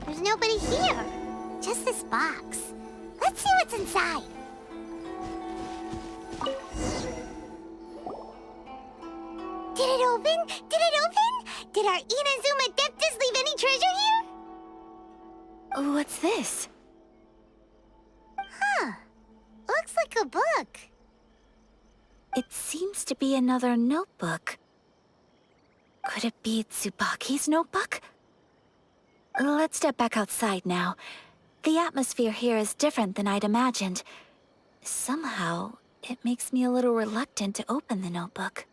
There's nobody here. Just this box. Let's see what's inside. Did it open? Did it open? Did our Inazuma Adeptus leave any treasure here? What's this? Huh. Looks like a book. It seems to be another notebook. Could it be Tsubaki's notebook? Let's step back outside now. The atmosphere here is different than I'd imagined. Somehow, it makes me a little reluctant to open the notebook.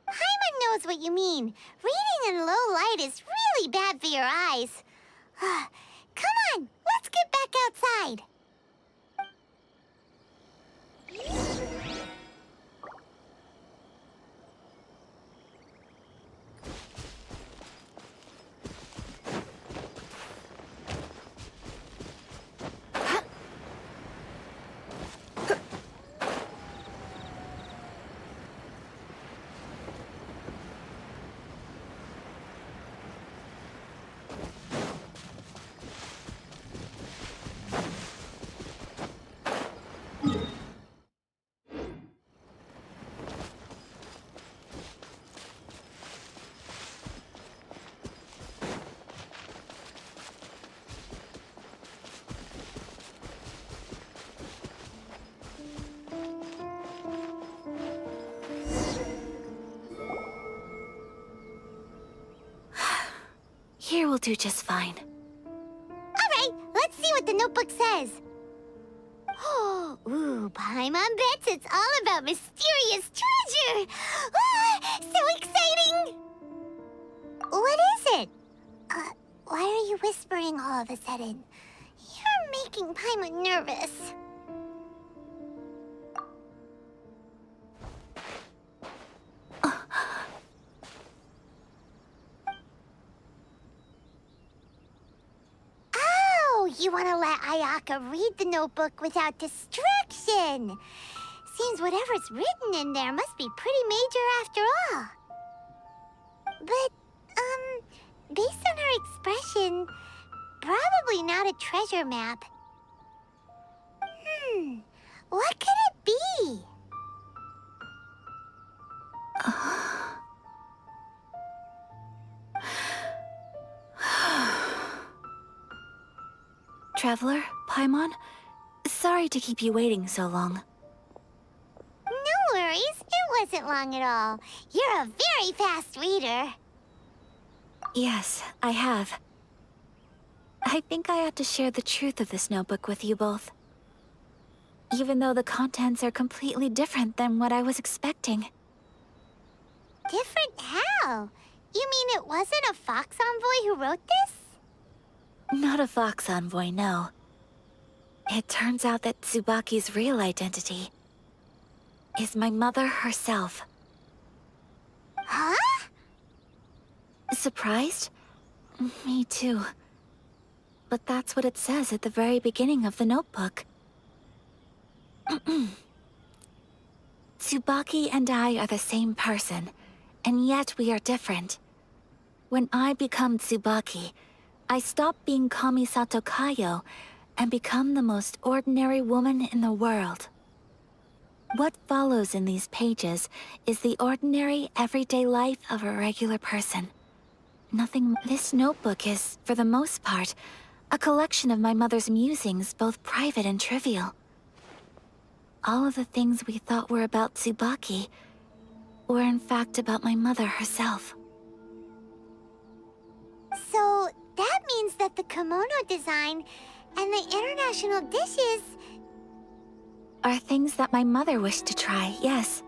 Paimon knows what you mean. Reading in low light is really bad for your eyes. Come on, let's get back outside. Here will do just fine. Alright, let's see what the notebook says. Oh, ooh, Paimon bets it's all about mysterious treasure! Ah, so exciting! What is it? Why are you whispering all of a sudden? You're making Paimon nervous. You want to let Ayaka read the notebook without distraction. Seems whatever's written in there must be pretty major after all. But, based on her expression, probably not a treasure map. What could it be? Traveler, Paimon, sorry to keep you waiting so long. No worries, it wasn't long at all. You're a very fast reader. Yes, I have. I think I ought to share the truth of this notebook with you both. Even though the contents are completely different than what I was expecting. Different how? You mean it wasn't a Fox Envoy who wrote this? Not a Fox Envoy, no. It turns out that Tsubaki's real identity is my mother herself. Huh? Surprised? Me too. But that's what it says at the very beginning of the notebook. Tsubaki and I are the same person, and yet we are different. When I become Tsubaki, I stop being Kamisato Kayo and become the most ordinary woman in the world. What follows in these pages is the ordinary, everyday life of a regular person. Nothing. This notebook is, for the most part, a collection of my mother's musings, both private and trivial. All of the things we thought were about Tsubaki were in fact about my mother herself. So, that means that the kimono design and the international dishes are things that my mother wished to try, yes.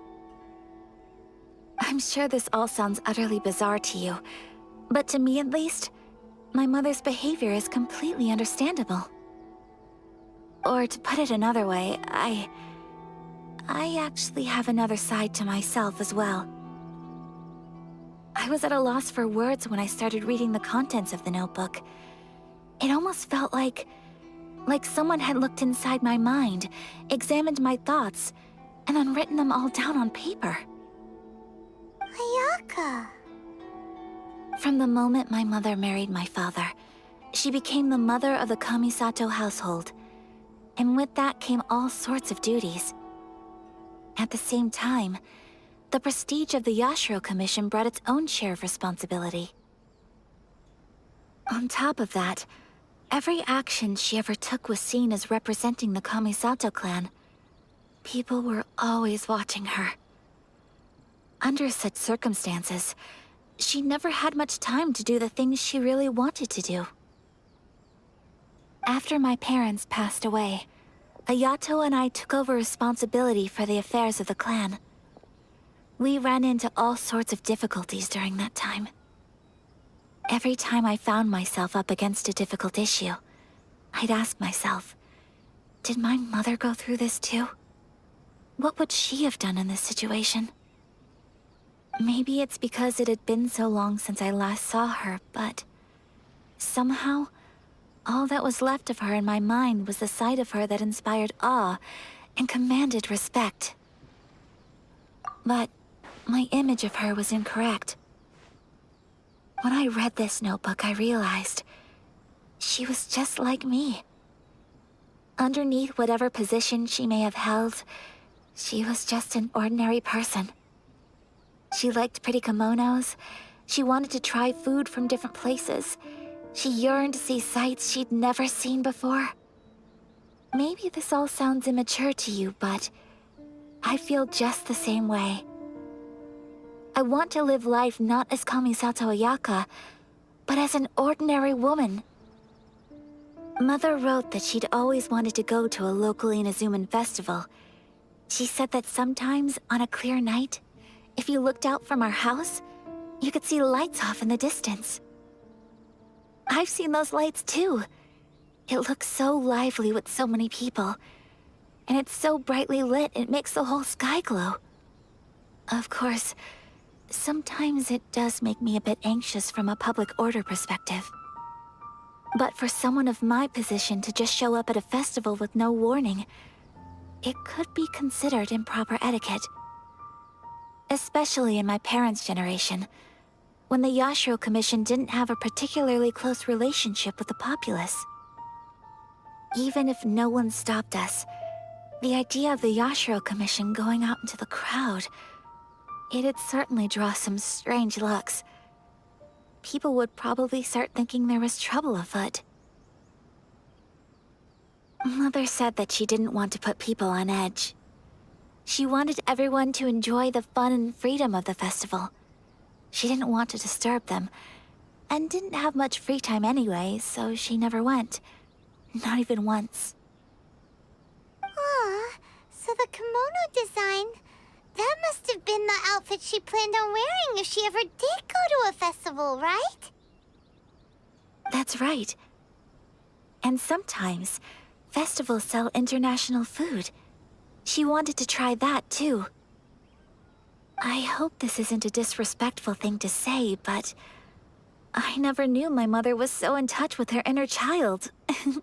I'm sure this all sounds utterly bizarre to you, but to me at least, my mother's behavior is completely understandable. Or to put it another way, I actually have another side to myself as well. I was at a loss for words when I started reading the contents of the notebook. It almost felt like someone had looked inside my mind, examined my thoughts, and then written them all down on paper. Ayaka. From the moment my mother married my father, she became the mother of the Kamisato household. And with that came all sorts of duties. At the same time, the prestige of the Yashiro Commission brought its own share of responsibility. On top of that, every action she ever took was seen as representing the Kamisato clan. People were always watching her. Under such circumstances, she never had much time to do the things she really wanted to do. After my parents passed away, Ayato and I took over responsibility for the affairs of the clan. We ran into all sorts of difficulties during that time. Every time I found myself up against a difficult issue, I'd ask myself, did my mother go through this too? What would she have done in this situation? Maybe it's because it had been so long since I last saw her, but somehow, all that was left of her in my mind was the side of her that inspired awe and commanded respect. But my image of her was incorrect. When I read this notebook, I realized she was just like me. Underneath whatever position she may have held, she was just an ordinary person. She liked pretty kimonos. She wanted to try food from different places. She yearned to see sights she'd never seen before. Maybe this all sounds immature to you, but I feel just the same way. I want to live life not as Kamisato Ayaka, but as an ordinary woman. Mother wrote that she'd always wanted to go to a local Inazuman festival. She said that sometimes, on a clear night, if you looked out from our house, you could see lights off in the distance. I've seen those lights too. It looks so lively with so many people. And it's so brightly lit, it makes the whole sky glow. Of course, sometimes it does make me a bit anxious from a public order perspective. But for someone of my position to just show up at a festival with no warning, it could be considered improper etiquette. Especially in my parents' generation, when the Yashiro Commission didn't have a particularly close relationship with the populace. Even if no one stopped us, the idea of the Yashiro Commission going out into the crowd, it'd certainly draw some strange looks. People would probably start thinking there was trouble afoot. Mother said that she didn't want to put people on edge. She wanted everyone to enjoy the fun and freedom of the festival. She didn't want to disturb them, and didn't have much free time anyway, so she never went. Not even once. Aw, so the kimono design, that must have been the outfit she planned on wearing if she ever did go to a festival, right? That's right. And sometimes, festivals sell international food. She wanted to try that too. I hope this isn't a disrespectful thing to say, but I never knew my mother was so in touch with her inner child. Well,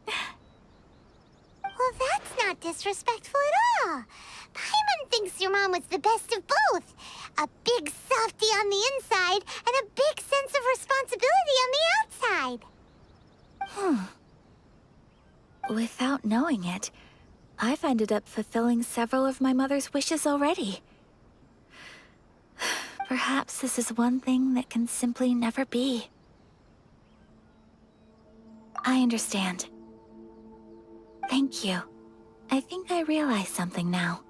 that's not disrespectful at all. Paimon thinks your mom was the best of both. A big softie on the inside and a big sense of responsibility on the outside. Without knowing it, I've ended up fulfilling several of my mother's wishes already. Perhaps this is one thing that can simply never be. I understand. Thank you. I think I realize something now.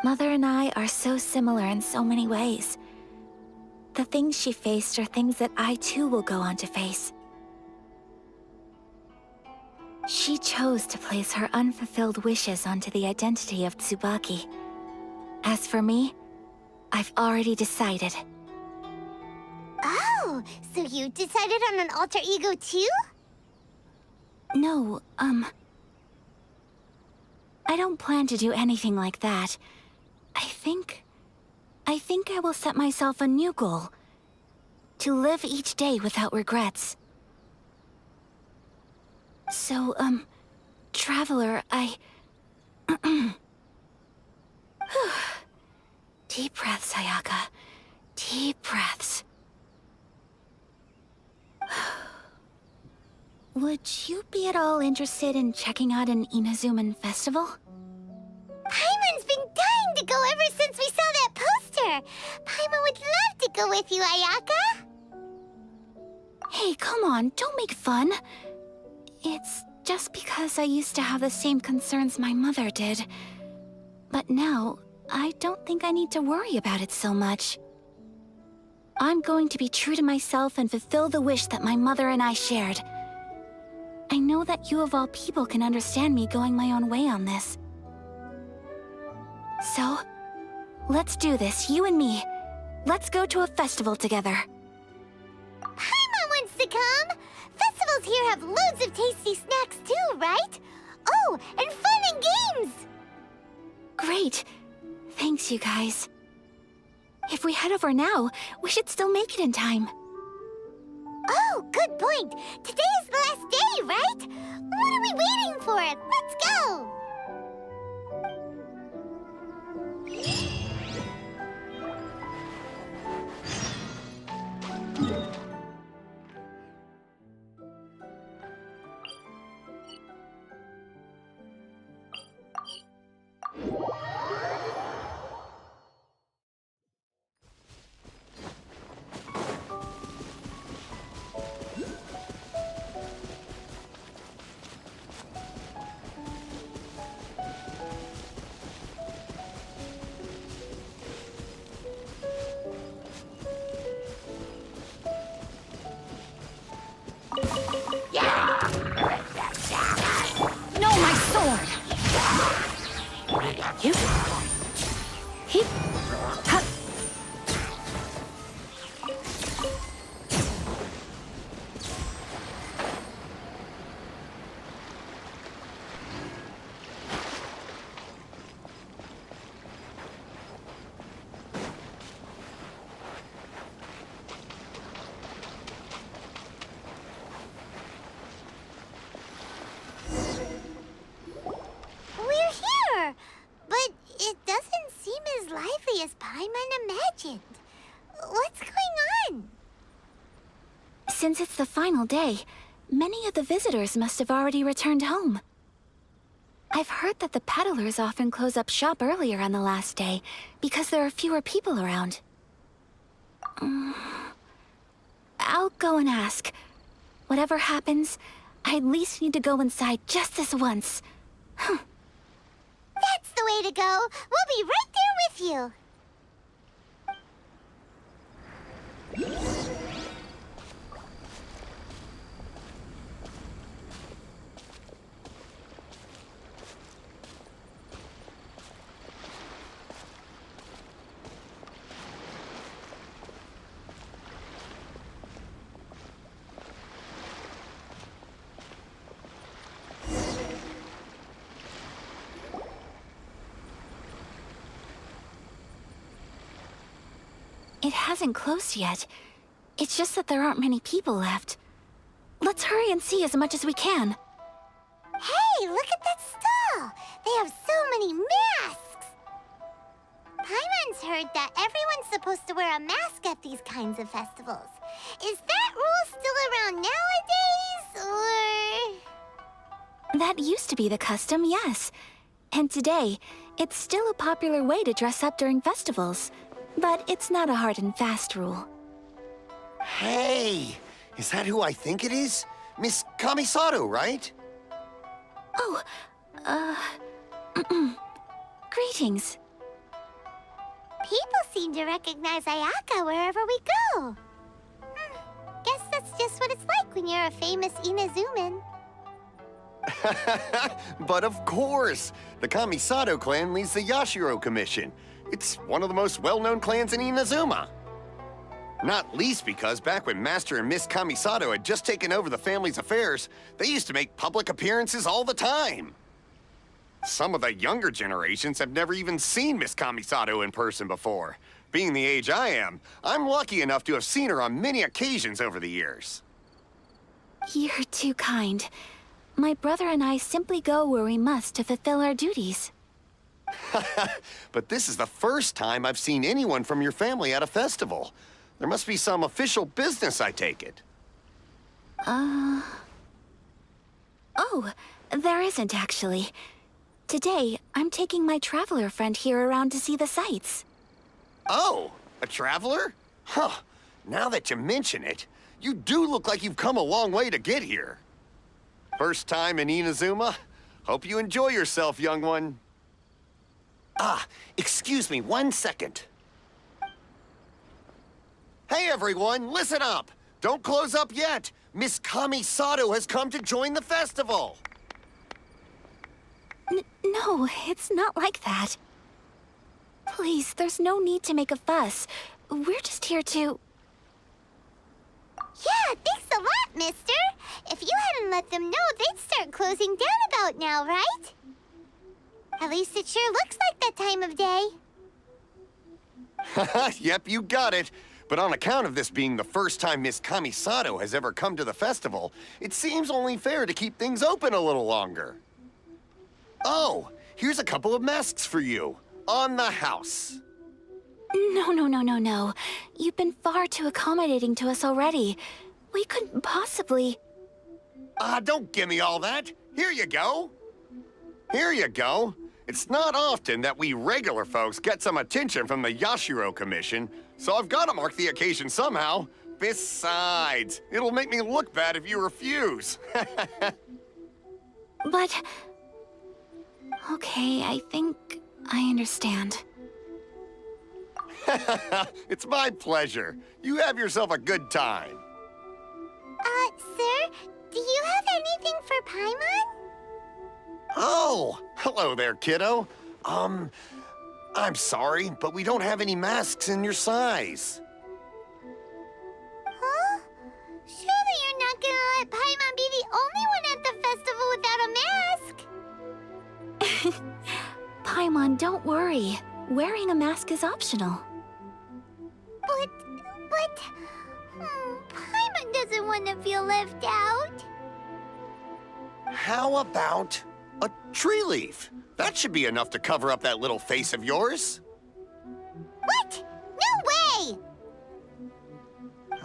Mother and I are so similar in so many ways. The things she faced are things that I too will go on to face. She chose to place her unfulfilled wishes onto the identity of Tsubaki. As for me, I've already decided. Oh, so you decided on an alter ego too? No, I don't plan to do anything like that. I think I will set myself a new goal. To live each day without regrets. So, Traveler, Deep breaths, Sayaka. Deep breaths. Would you be at all interested in checking out an Inazuman festival? Paimon's been dying to go ever since we saw that poster. Paimon would love to go with you, Ayaka. Hey, come on, don't make fun. It's just because I used to have the same concerns my mother did. But now, I don't think I need to worry about it so much. I'm going to be true to myself and fulfill the wish that my mother and I shared. I know that you of all people can understand me going my own way on this. So, let's do this, you and me. Let's go to a festival together. Paimon wants to come! Festivals here have loads of tasty snacks too, right? Oh, and fun and games! Great. Thanks, you guys. If we head over now, we should still make it in time. Oh, good point. Today is the last day, right? What are we waiting for? Let's go! Hip. Hip. Ha. We're here! But it doesn't seem as lively as Paimon imagined. What's going on? Since it's the final day, many of the visitors must have already returned home. I've heard that the peddlers often close up shop earlier on the last day because there are fewer people around. I'll go and ask. Whatever happens, I at least need to go inside just this once. That's the way to go. We'll be right there with you. It hasn't closed yet. It's just that there aren't many people left. Let's hurry and see as much as we can. Hey, look at that stall! They have so many masks! Paimon's heard that everyone's supposed to wear a mask at these kinds of festivals. Is that rule still around nowadays, or...? That used to be the custom, yes. And today, it's still a popular way to dress up during festivals. But it's not a hard and fast rule. Hey! Is that who I think it is? Miss Kamisato, right? Oh, greetings. People seem to recognize Ayaka wherever we go. Guess that's just what it's like when you're a famous Inazuman. But of course! The Kamisato clan leads the Yashiro Commission. It's one of the most well-known clans in Inazuma. Not least because back when Master and Miss Kamisato had just taken over the family's affairs, they used to make public appearances all the time. Some of the younger generations have never even seen Miss Kamisato in person before. Being the age I am, I'm lucky enough to have seen her on many occasions over the years. You're too kind. My brother and I simply go where we must to fulfill our duties. But this is the first time I've seen anyone from your family at a festival. There must be some official business, I take it. Oh, there isn't actually. Today, I'm taking my traveler friend here around to see the sights. Oh, a traveler? Huh. Now that you mention it, you do look like you've come a long way to get here. First time in Inazuma? Hope you enjoy yourself, young one. Ah, excuse me 1 second. Hey everyone, listen up! Don't close up yet! Miss Kamisato has come to join the festival! No, it's not like that. Please, there's no need to make a fuss. We're just here to... Yeah, thanks a lot, mister. If you hadn't let them know, they'd start closing down about now, right? At least it sure looks like that time of day. Yep, you got it. But on account of this being the first time Miss Kamisato has ever come to the festival, it seems only fair to keep things open a little longer. Oh, here's a couple of masks for you. On the house. No. You've been far too accommodating to us already. We couldn't possibly... Don't give me all that. Here you go. Here you go. It's not often that we regular folks get some attention from the Yashiro Commission, so I've got to mark the occasion somehow. Besides, it'll make me look bad if you refuse. But... Okay, I think I understand. It's my pleasure. You have yourself a good time. Sir, do you have anything for Paimon? Oh, hello there, kiddo. I'm sorry, but we don't have any masks in your size. Huh? Surely you're not gonna let Paimon be the only one at the festival without a mask? Paimon, don't worry. Wearing a mask is optional. But... Paimon doesn't want to feel left out. How about a tree leaf? That should be enough to cover up that little face of yours. What? No way!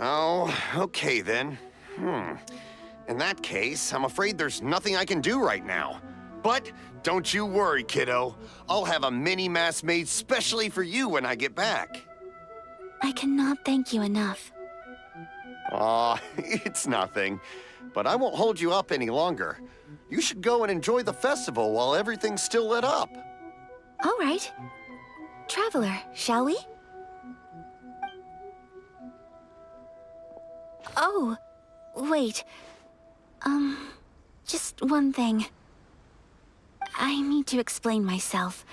Oh, okay then. In that case, I'm afraid there's nothing I can do right now. But don't you worry, kiddo. I'll have a mini mask made specially for you when I get back. I cannot thank you enough. Aw, it's nothing. But I won't hold you up any longer. You should go and enjoy the festival while everything's still lit up. All right. Traveler, shall we? Oh, wait. Just one thing. I need to explain myself.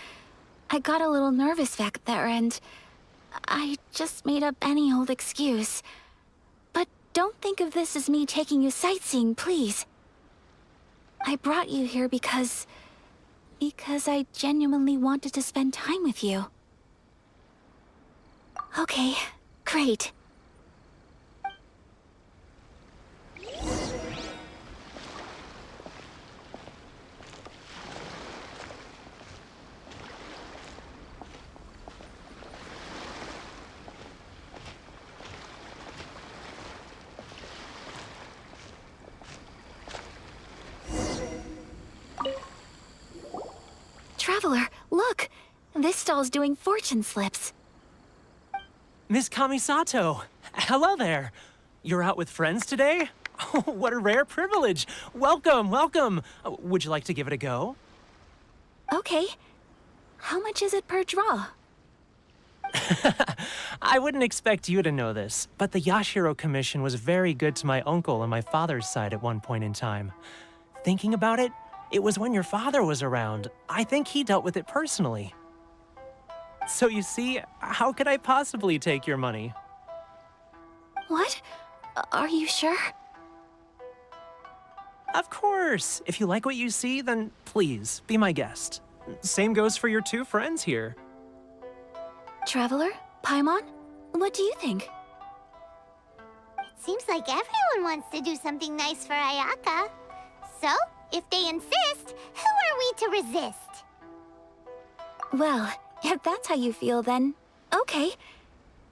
I got a little nervous back there and I just made up any old excuse. But don't think of this as me taking you sightseeing, please. I brought you here because I genuinely wanted to spend time with you. Okay, great. Traveler, look! This stall's doing fortune slips. Miss Kamisato, hello there. You're out with friends today? Oh, what a rare privilege. Welcome, welcome. Would you like to give it a go? Okay. How much is it per draw? I wouldn't expect you to know this, but the Yashiro Commission was very good to my uncle on my father's side at one point in time. Thinking about it, it was when your father was around. I think he dealt with it personally. So you see, how could I possibly take your money? What? Are you sure? Of course. If you like what you see, then please, be my guest. Same goes for your two friends here. Traveler? Paimon? What do you think? It seems like everyone wants to do something nice for Ayaka. So, if they insist, who are we to resist? Well, if that's how you feel, then okay.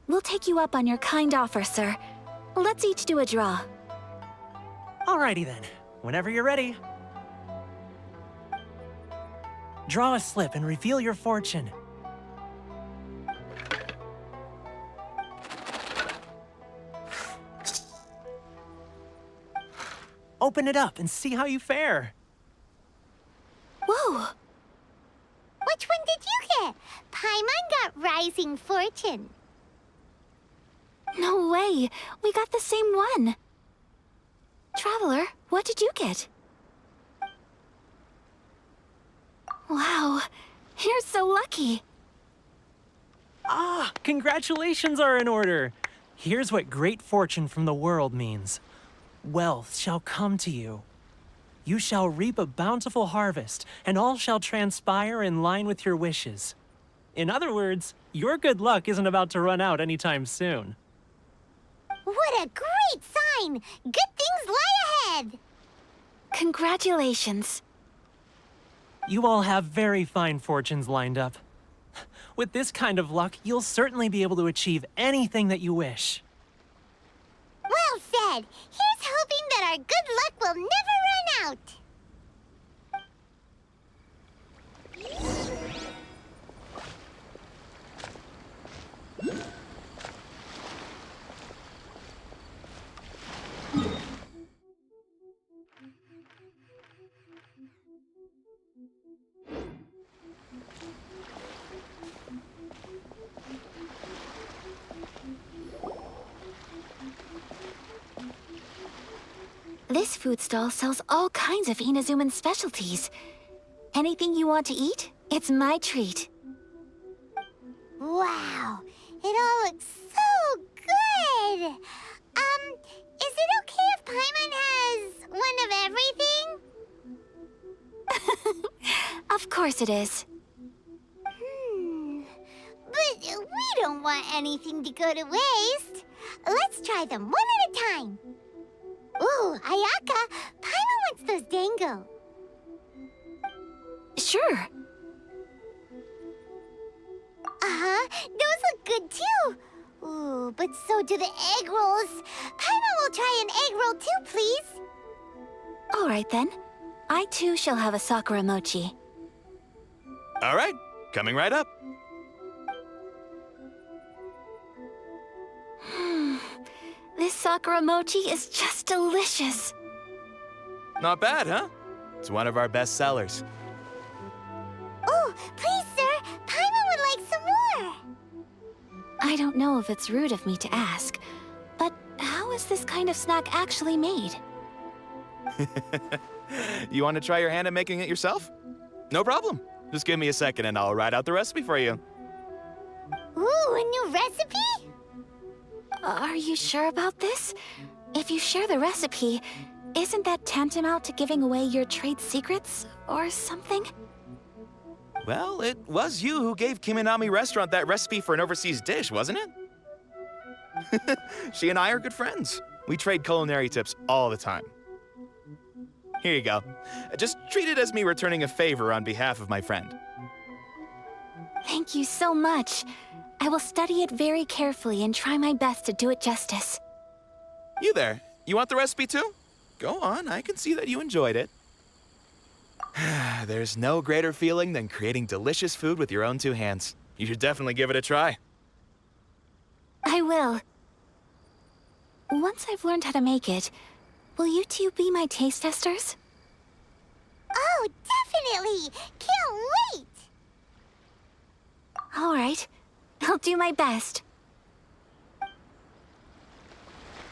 We'll take you up on your kind offer, sir. Let's each do a draw. Alrighty then. Whenever you're ready. Draw a slip and reveal your fortune. Open it up and see how you fare. Whoa! Which one did you get? Paimon got Rising Fortune. No way! We got the same one! Traveler, what did you get? Wow, you're so lucky! Ah, congratulations are in order. Here's what great fortune from the world means. Wealth shall come to you. You shall reap a bountiful harvest, and all shall transpire in line with your wishes. In other words, your good luck isn't about to run out anytime soon. What a great sign! Good things lie ahead! Congratulations. You all have very fine fortunes lined up. With this kind of luck, you'll certainly be able to achieve anything that you wish. Well said! Here's hoping that our good luck will never run out! This food stall sells all kinds of Inazuman specialties. Anything you want to eat? It's my treat. Wow, it all looks so good! Is it okay if Paimon has one of everything? Of course it is. But we don't want anything to go to waste. Let's try them one at a time. Ooh, Ayaka, Paimon wants those dango. Sure. Those look good too. Ooh, but so do the egg rolls. Paimon will try an egg roll too, please. All right then. I too shall have a sakura mochi. All right, coming right up. This sakura mochi is just delicious. Not bad, huh? It's one of our best sellers. Oh, please, sir. Paimon would like some more. I don't know if it's rude of me to ask, but how is this kind of snack actually made? You want to try your hand at making it yourself? No problem. Just give me a second and I'll write out the recipe for you. Ooh, a new recipe? Are you sure about this? If you share the recipe, isn't that tantamount to giving away your trade secrets or something? Well, it was you who gave Kiminami Restaurant that recipe for an overseas dish, wasn't it? She and I are good friends. We trade culinary tips all the time. Here you go. Just treat it as me returning a favor on behalf of my friend. Thank you so much. I will study it very carefully and try my best to do it justice. You there, you want the recipe too? Go on, I can see that you enjoyed it. There's no greater feeling than creating delicious food with your own two hands. You should definitely give it a try. I will. Once I've learned how to make it, will you two be my taste testers? Oh, definitely! Can't wait! All right. I'll do my best.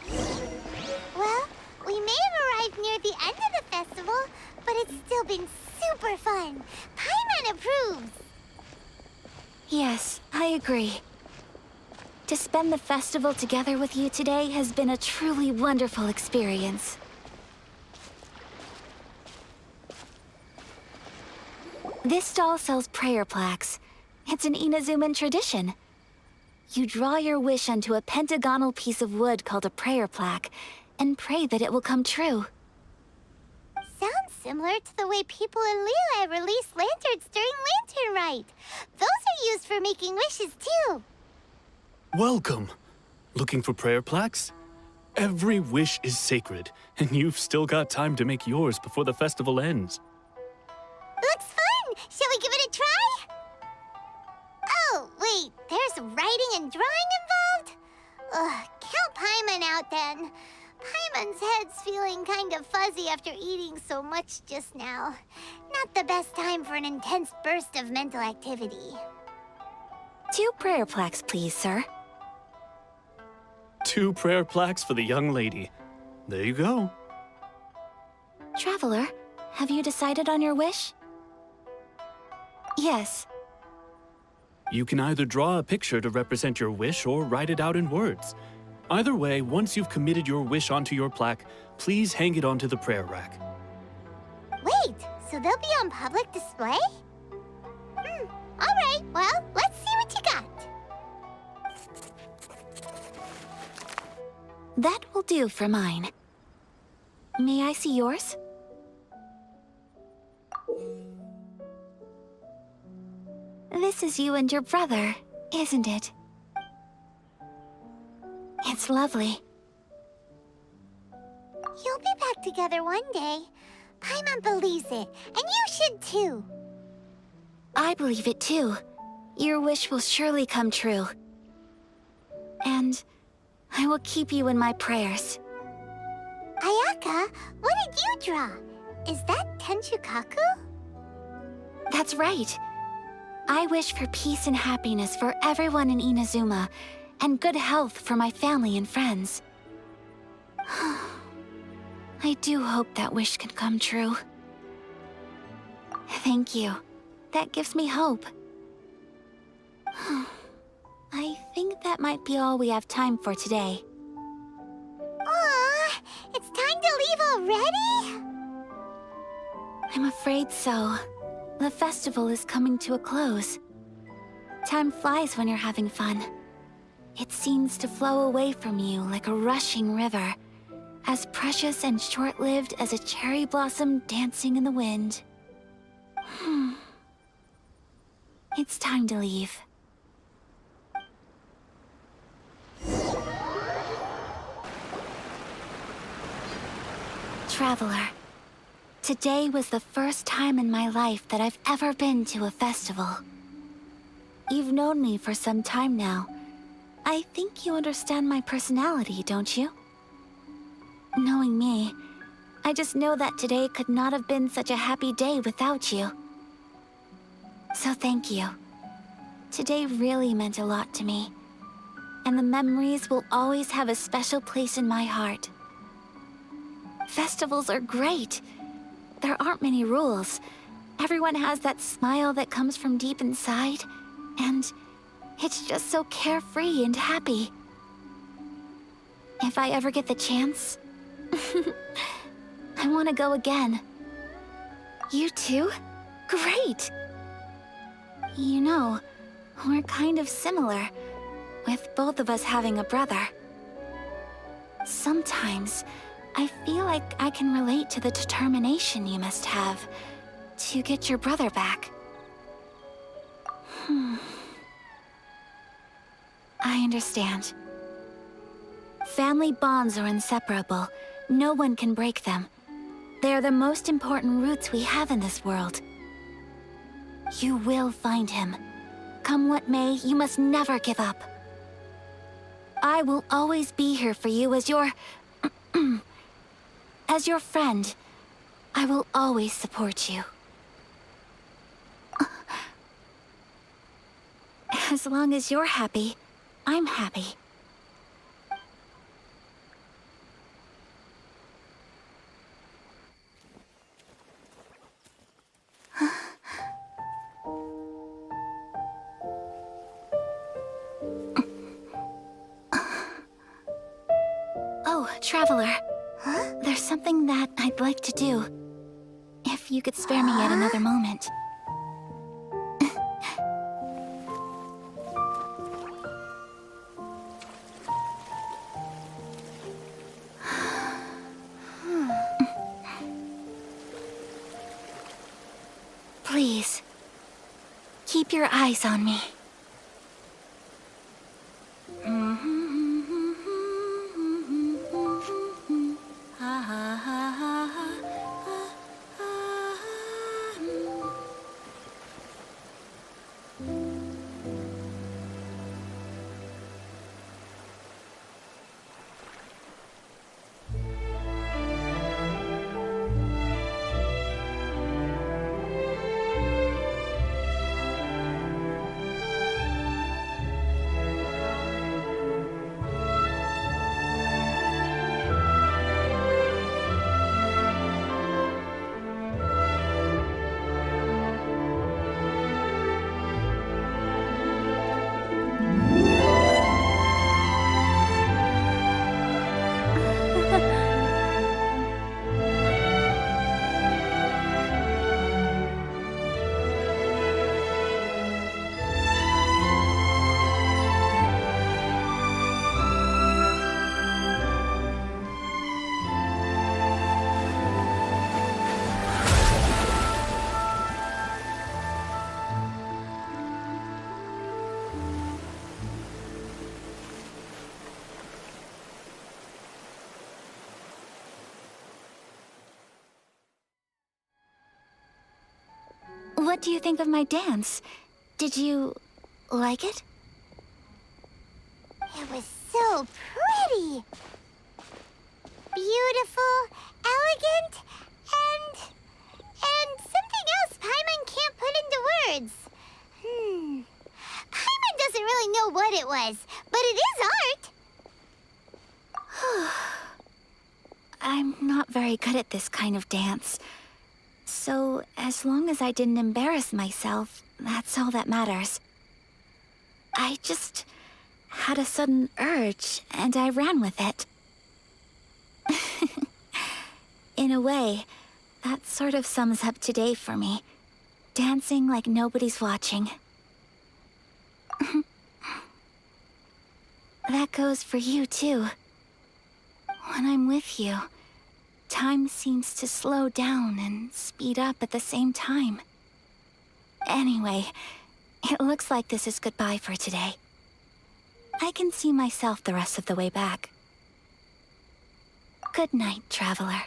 Well, we may have arrived near the end of the festival, but it's still been super fun. Paimon approves. Yes, I agree. To spend the festival together with you today has been a truly wonderful experience. This stall sells prayer plaques. It's an Inazuman tradition. You draw your wish onto a pentagonal piece of wood called a prayer plaque, and pray that it will come true. Sounds similar to the way people in Liyue release lanterns during Lantern Rite. Those are used for making wishes too. Welcome. Looking for prayer plaques? Every wish is sacred, and you've still got time to make yours before the festival ends. Looks fun! Shall we give it a try? Oh, wait, there's writing and drawing involved? Ugh, count Paimon out then. Paimon's head's feeling kind of fuzzy after eating so much just now. Not the best time for an intense burst of mental activity. 2 prayer plaques, please, sir. 2 prayer plaques for the young lady. There you go. Traveler, have you decided on your wish? Yes. You can either draw a picture to represent your wish or write it out in words. Either way, once you've committed your wish onto your plaque, please hang it onto the prayer rack. Wait, so they'll be on public display? Alright, well, let's see what you got. That will do for mine. May I see yours? This is you and your brother, isn't it? It's lovely. You'll be back together one day. Paimon believes it, and you should too. I believe it too. Your wish will surely come true. And I will keep you in my prayers. Ayaka, what did you draw? Is that Tenchukaku? That's right. I wish for peace and happiness for everyone in Inazuma, and good health for my family and friends. I do hope that wish can come true. Thank you. that gives me hope. I think that might be all we have time for today. Aw, it's time to leave already? I'm afraid so. The festival is coming to a close. Time flies when you're having fun. It seems to flow away from you like a rushing river, as precious and short-lived as a cherry blossom dancing in the wind. It's time to leave. Traveler, today was the first time in my life that I've ever been to a festival. You've known me for some time now. I think you understand my personality, don't you? Knowing me, I just know that today could not have been such a happy day without you. So thank you. Today really meant a lot to me, and the memories will always have a special place in my heart. Festivals are great. There aren't many rules. Everyone has that smile that comes from deep inside, and it's just so carefree and happy. If I ever get the chance, I want to go again. You too? Great! You know, we're kind of similar, with both of us having a brother. Sometimes, I feel like I can relate to the determination you must have to get your brother back. I understand. Family bonds are inseparable. No one can break them. They are the most important roots we have in this world. You will find him. Come what may, you must never give up. I will always be here for you as your... as your friend. I will always support you. As long as you're happy, I'm happy. Oh, Traveler. Huh? There's something that I'd like to do. If you could spare me yet another moment. Please, keep your eyes on me. What do you think of my dance? Did you like it? It was so pretty. Beautiful, elegant, and something else Paimon can't put into words. Paimon doesn't really know what it was, but it is art. I'm not very good at this kind of dance. So, as long as I didn't embarrass myself, that's all that matters. I just had a sudden urge, and I ran with it. In a way, that sort of sums up today for me. Dancing like nobody's watching. That goes for you, too. When I'm with you, time seems to slow down and speed up at the same time. Anyway, it looks like this is goodbye for today. I can see myself the rest of the way back. Good night, traveler.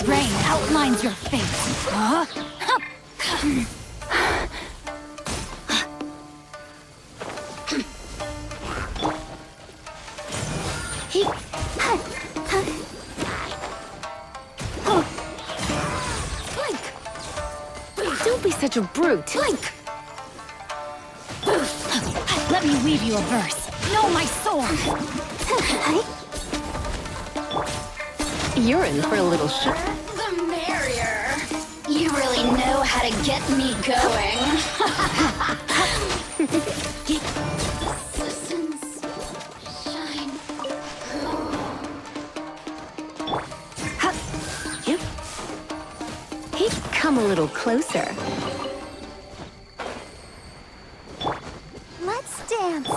Rain outlines your face. Huh? Don't be such a brute. Link! Let me weave you a verse. Know my sword! You're in for a little shock. The merrier. You really know how to get me going. Citizens, shine. Come a little closer. Let's dance.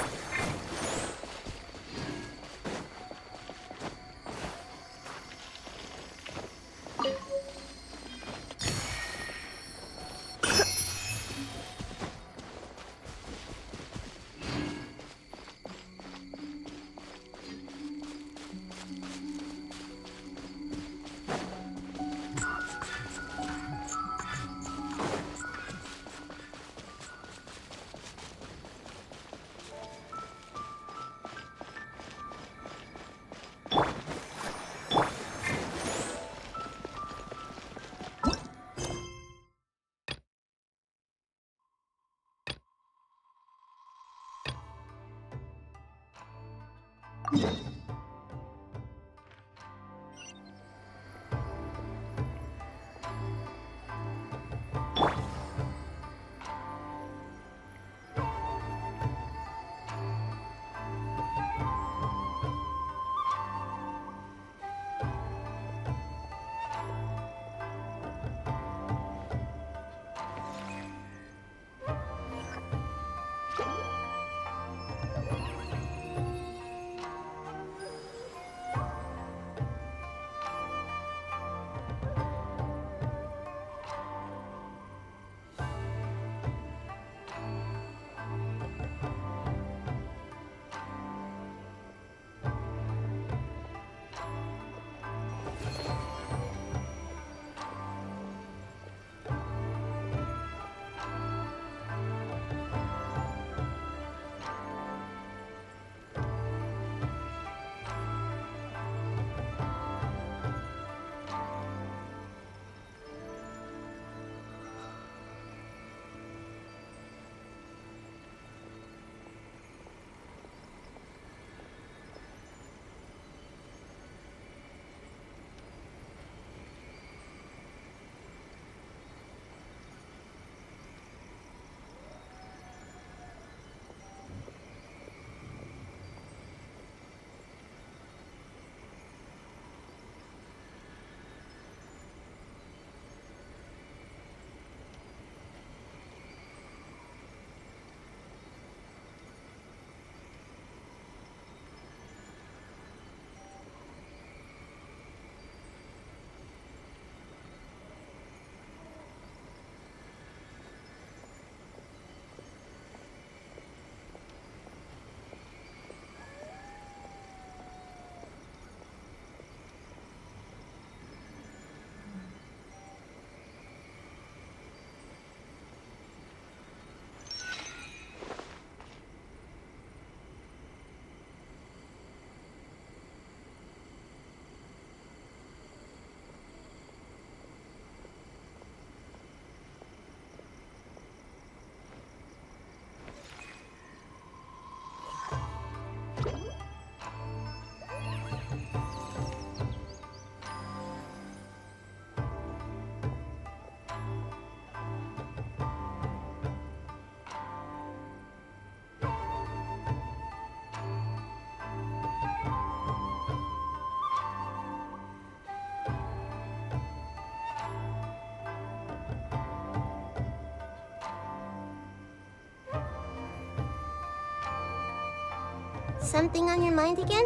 Something on your mind again?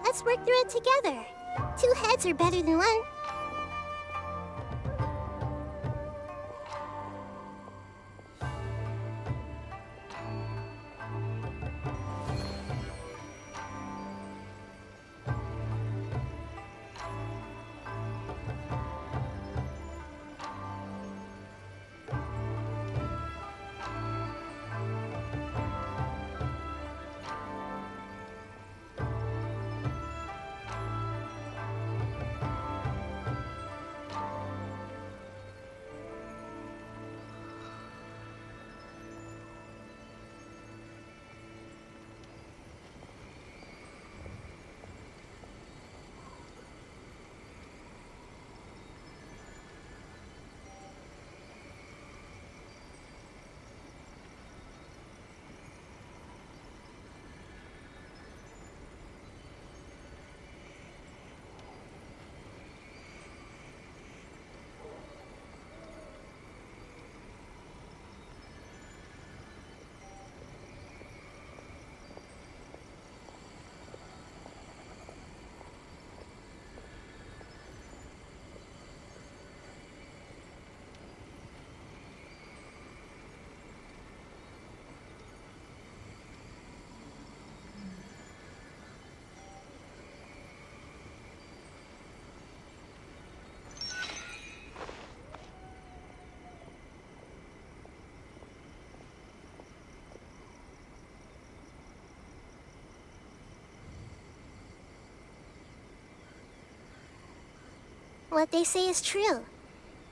Let's work through it together. 2 heads are better than 1. What they say is true.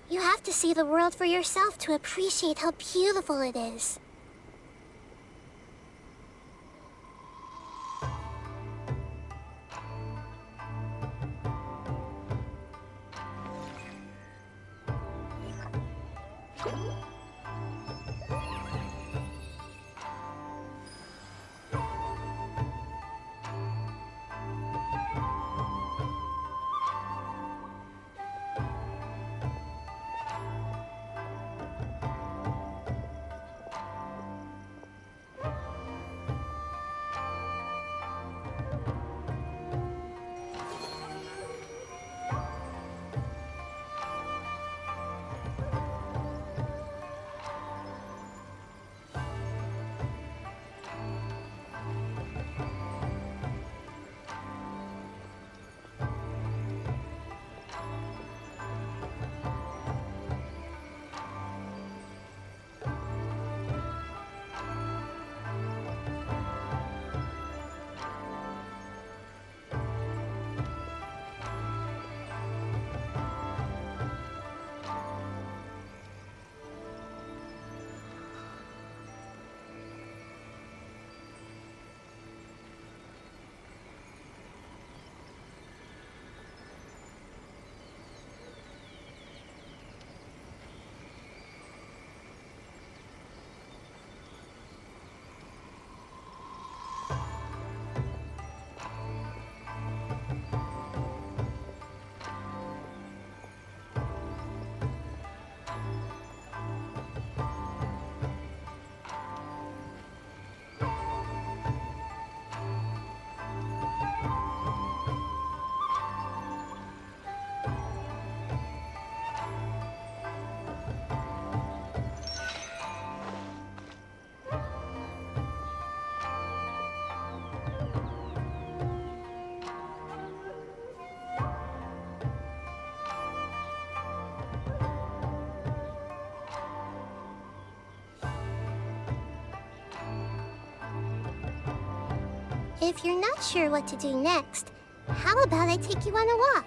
You have to see the world for yourself to appreciate how beautiful it is. If you're not sure what to do next, how about I take you on a walk?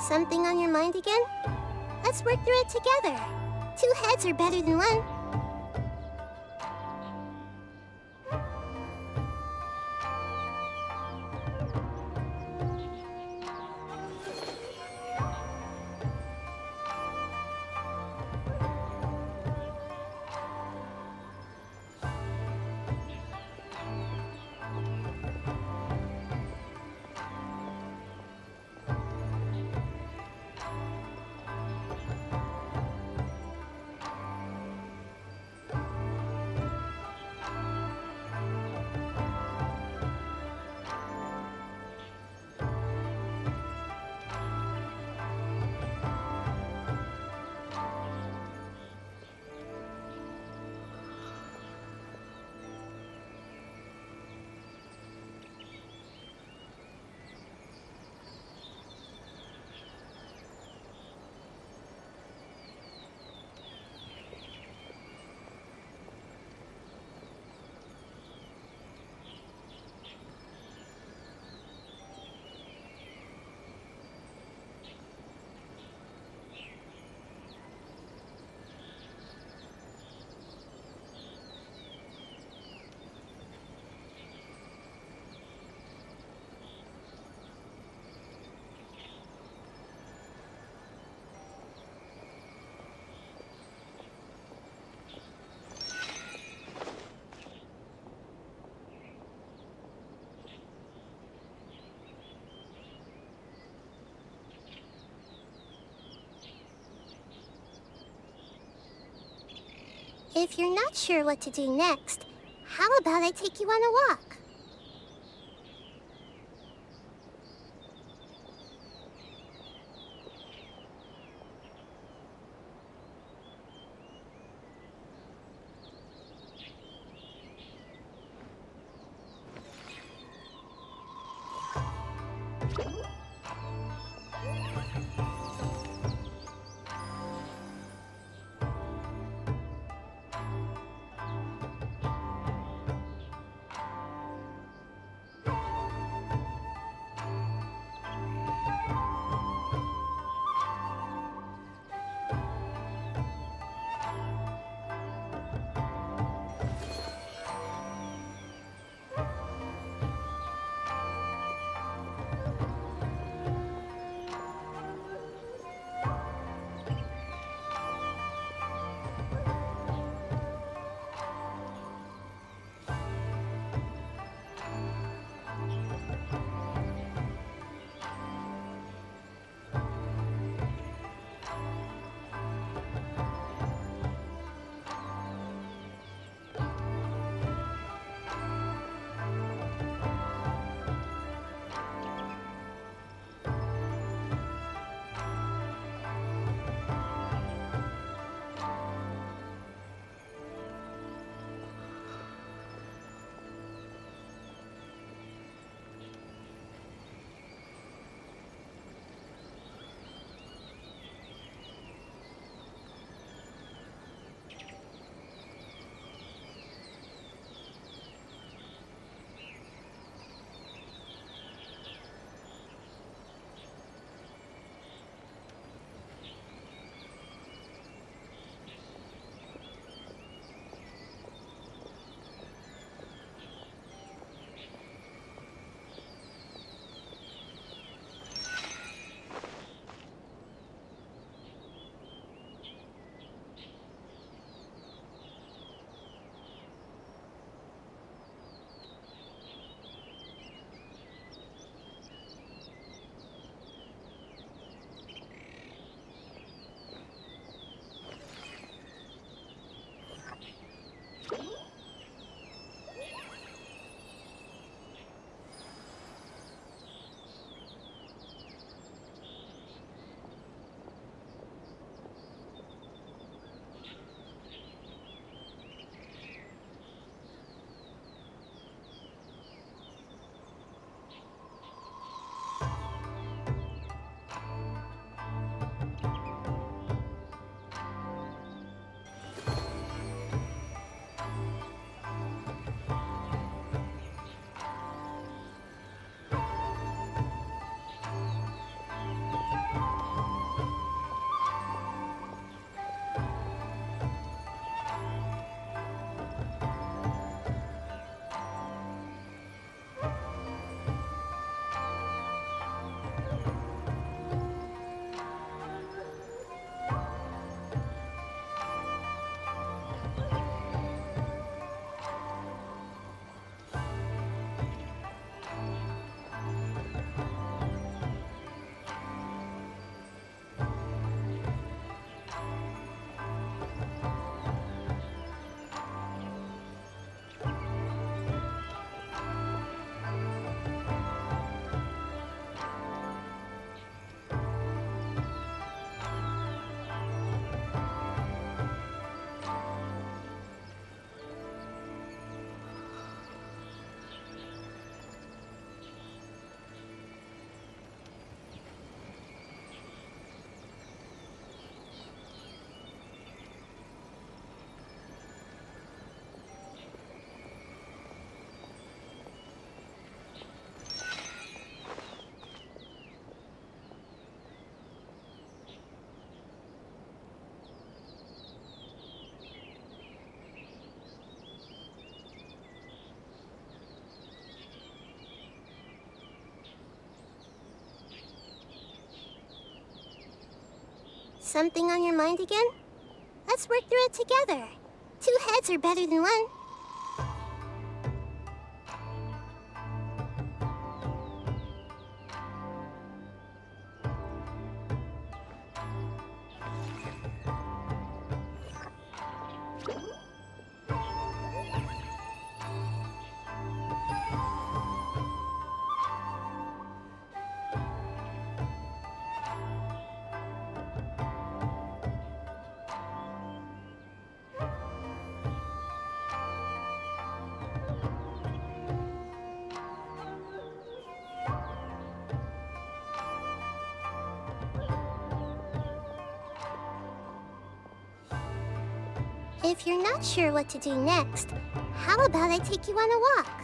Something on your mind again? Let's work through it together. 2 heads are better than 1. If you're not sure what to do next, how about I take you on a walk? Something on your mind again? Let's work through it together. 2 heads are better than 1. If you're not sure what to do next, how about I take you on a walk?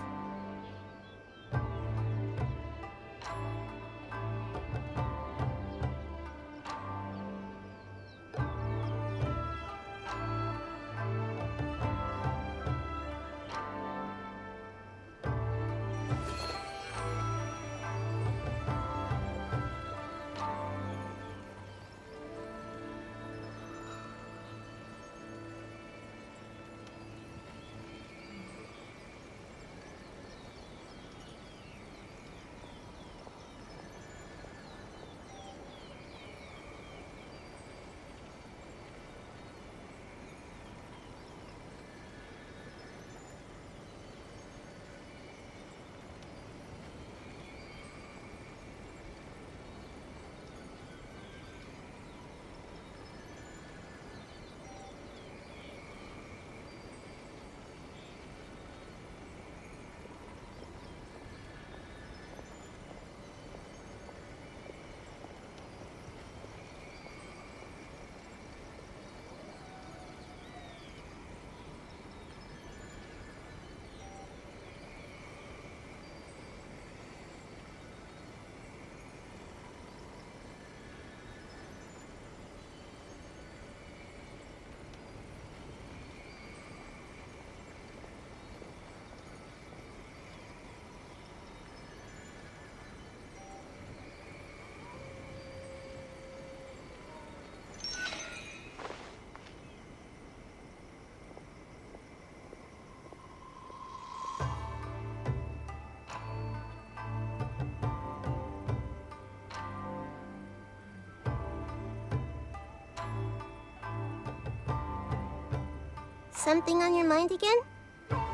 Something on your mind again?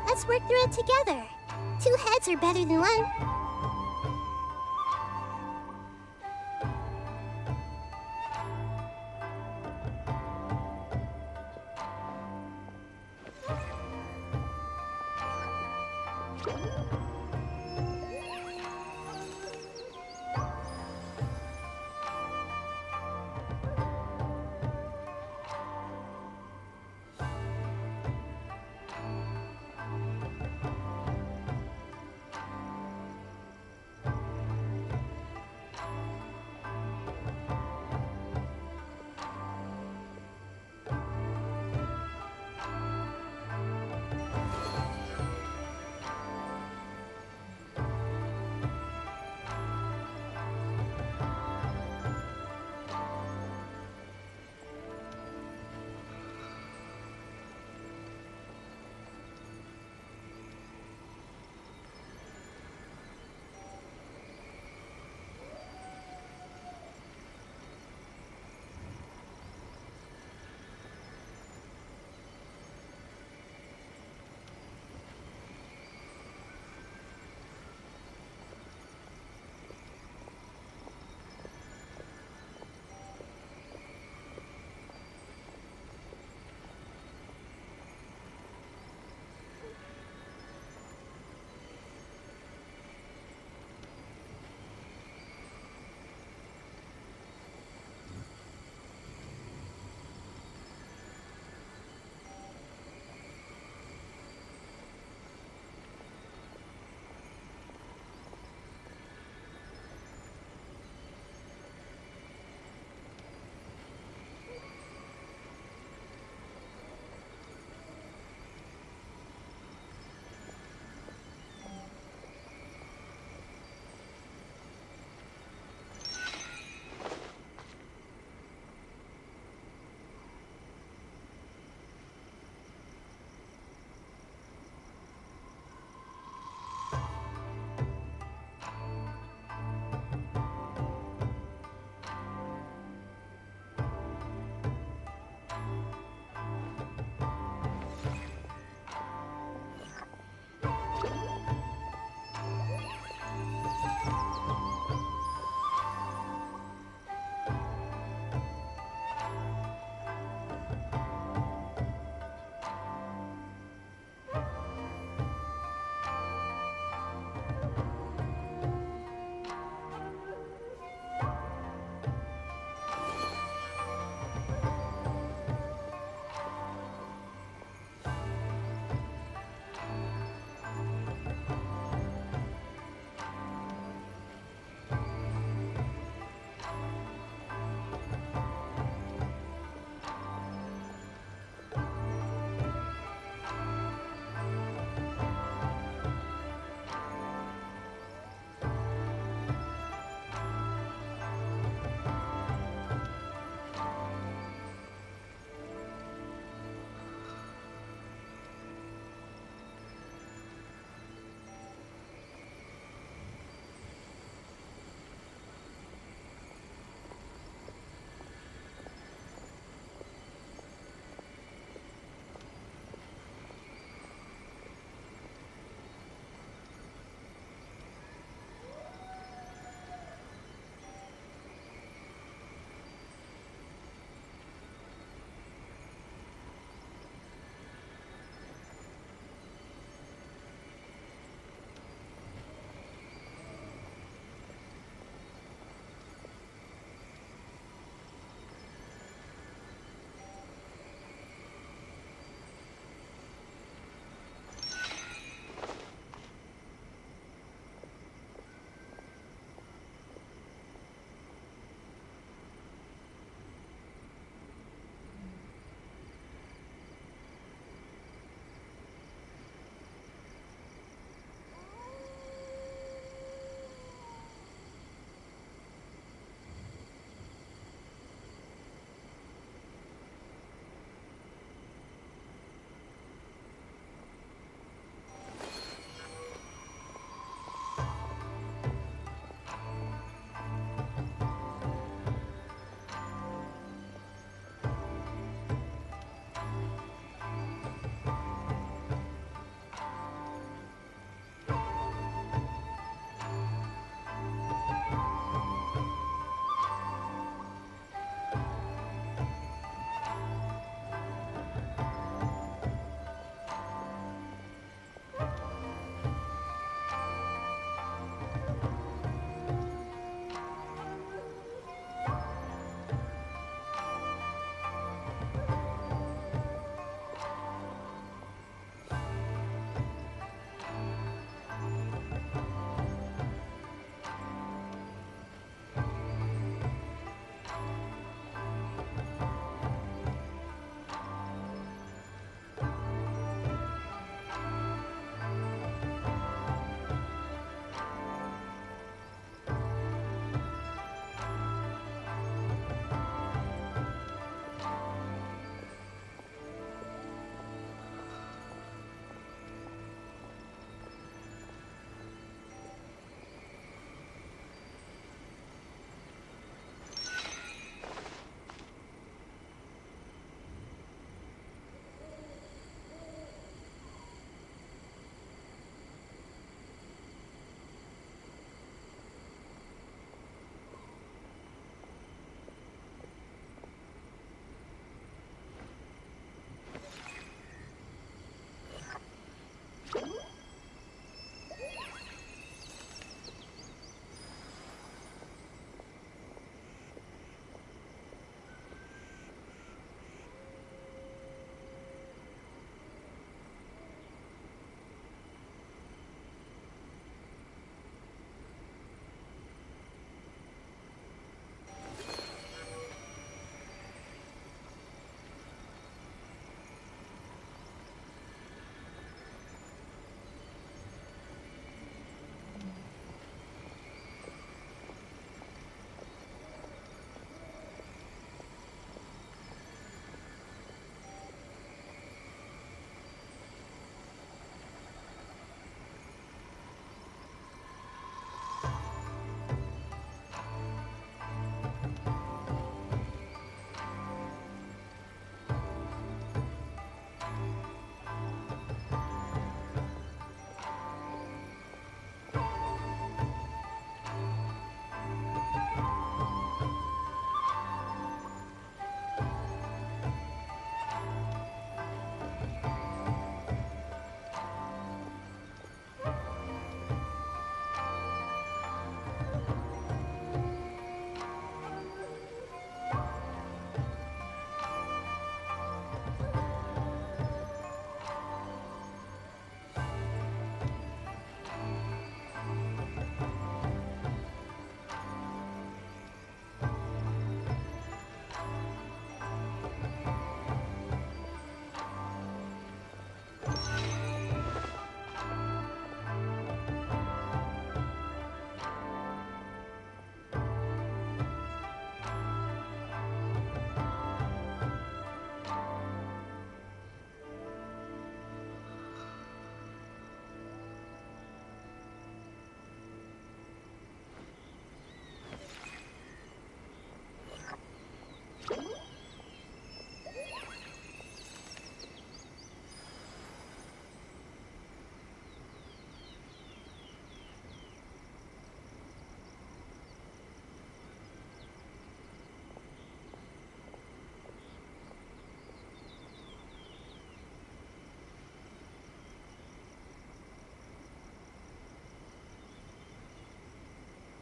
Let's work through it together. 2 heads are better than 1.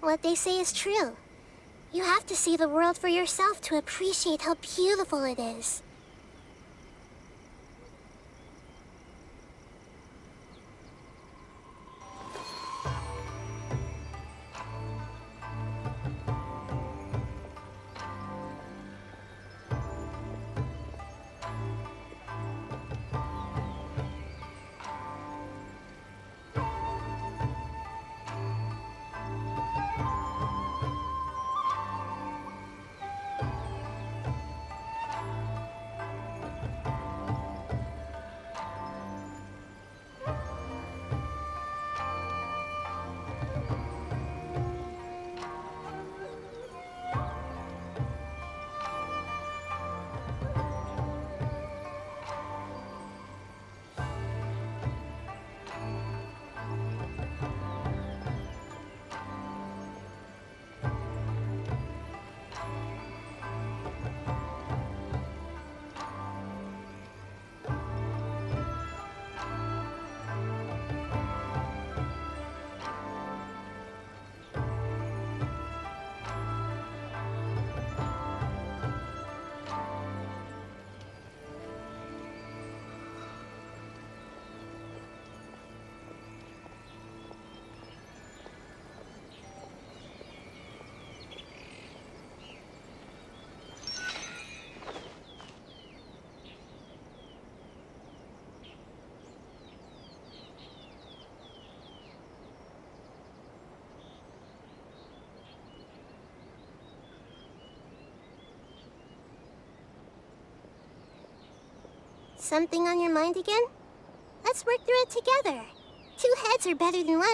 What they say is true. You have to see the world for yourself to appreciate how beautiful it is. Something on your mind again? Let's work through it together. 2 heads are better than 1.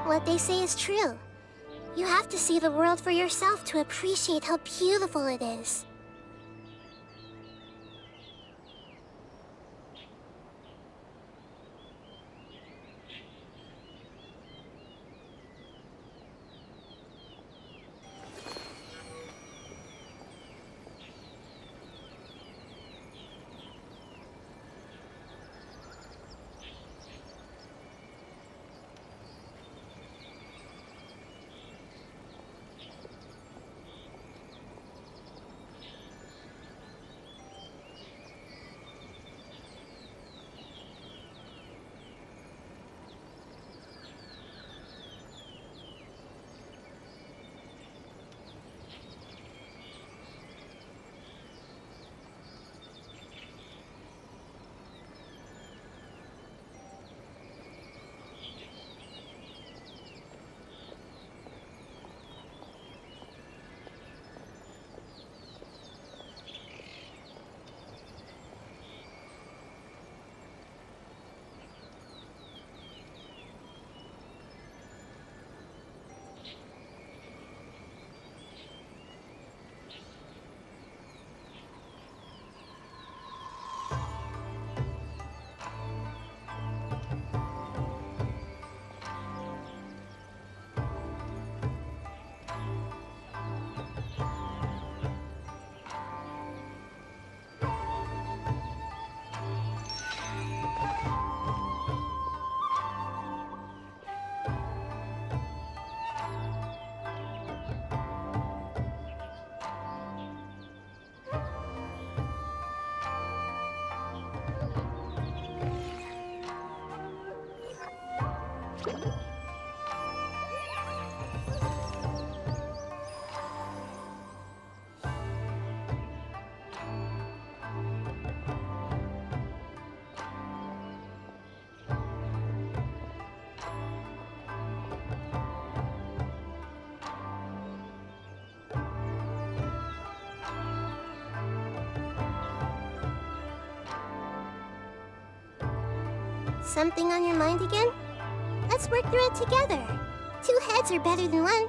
What they say is true. You have to see the world for yourself to appreciate how beautiful it is. Something on your mind again? Let's work through it together. 2 heads are better than 1.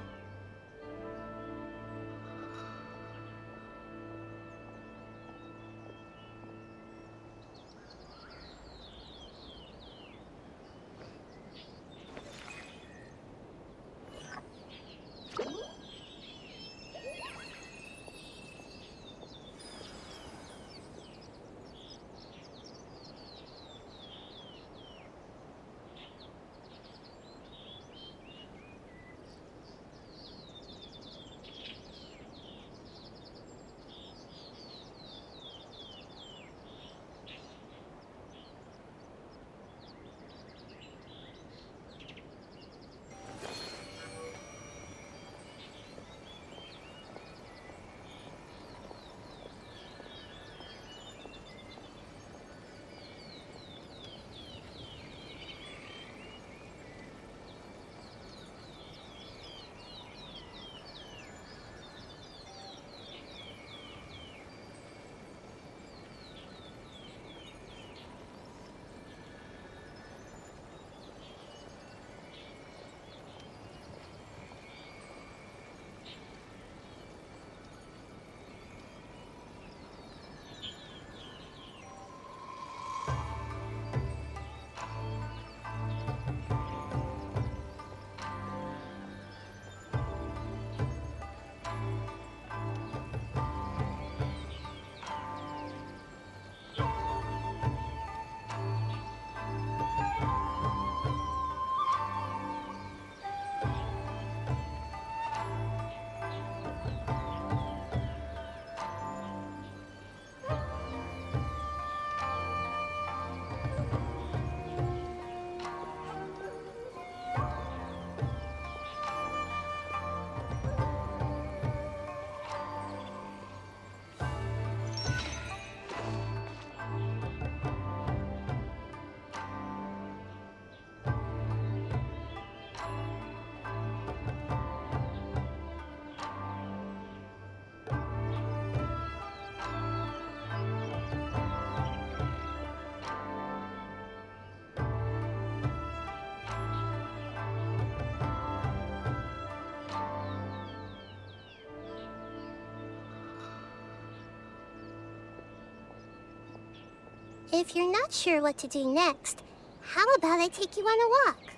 If you're not sure what to do next, how about I take you on a walk?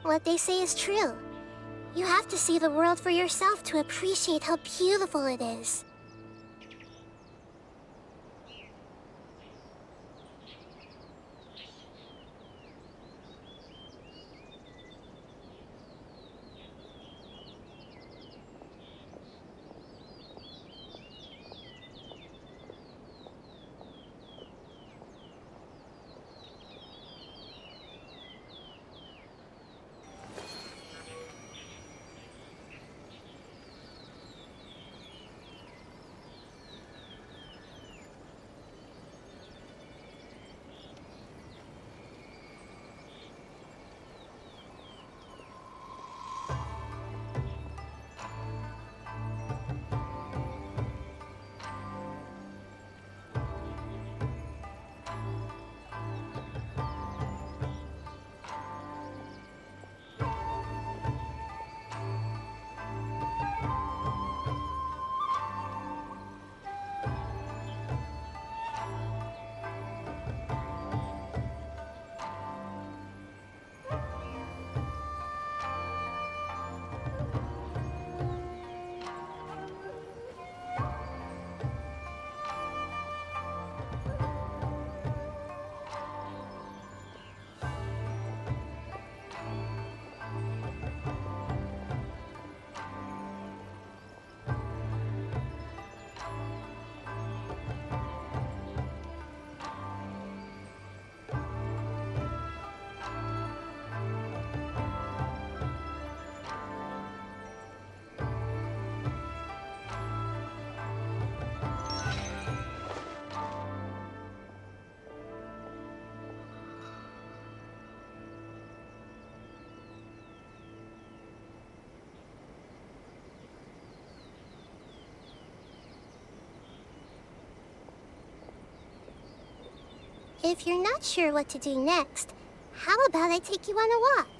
What they say is true. You have to see the world for yourself to appreciate how beautiful it is. If you're not sure what to do next, how about I take you on a walk?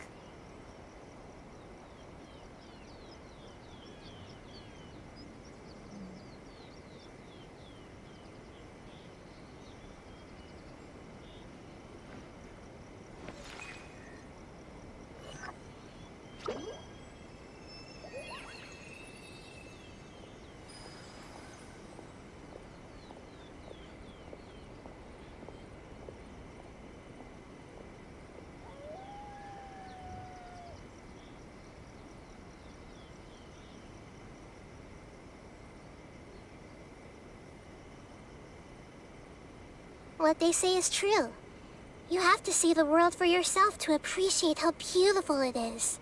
What they say is true. You have to see the world for yourself to appreciate how beautiful it is.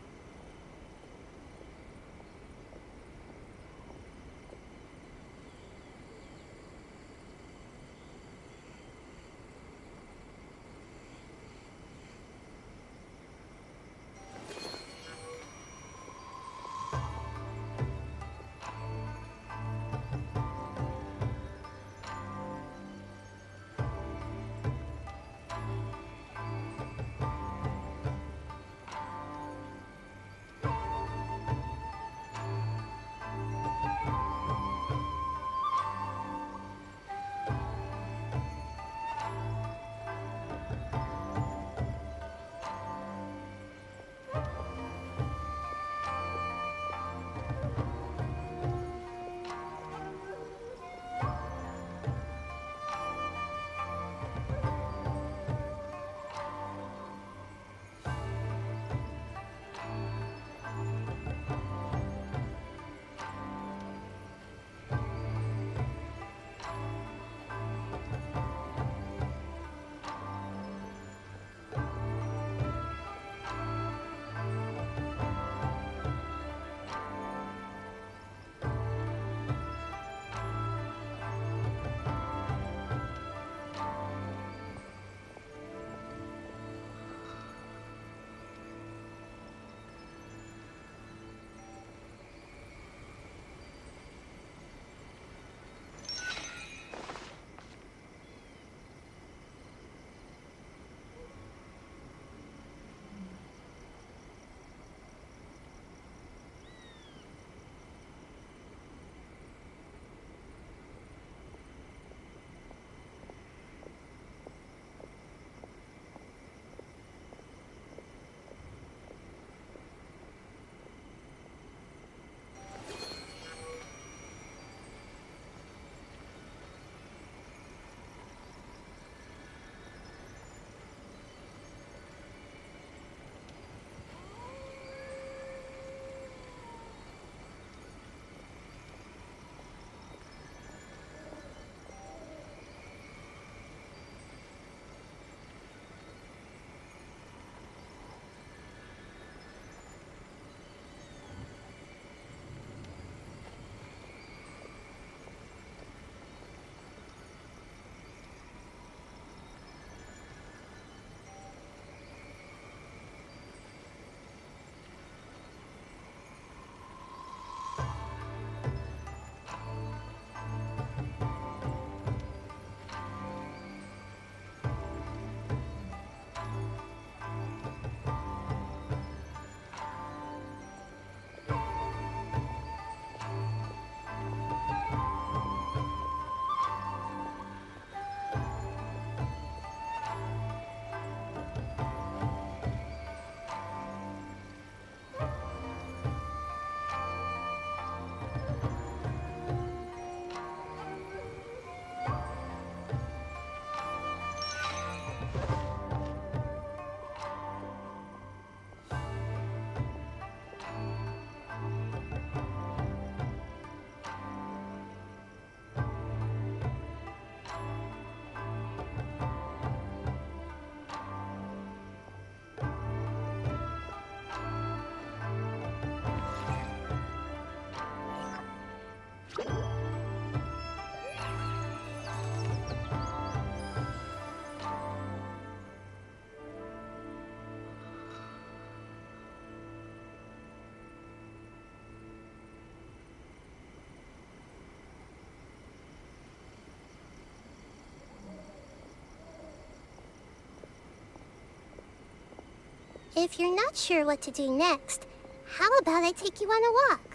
If you're not sure what to do next, how about I take you on a walk?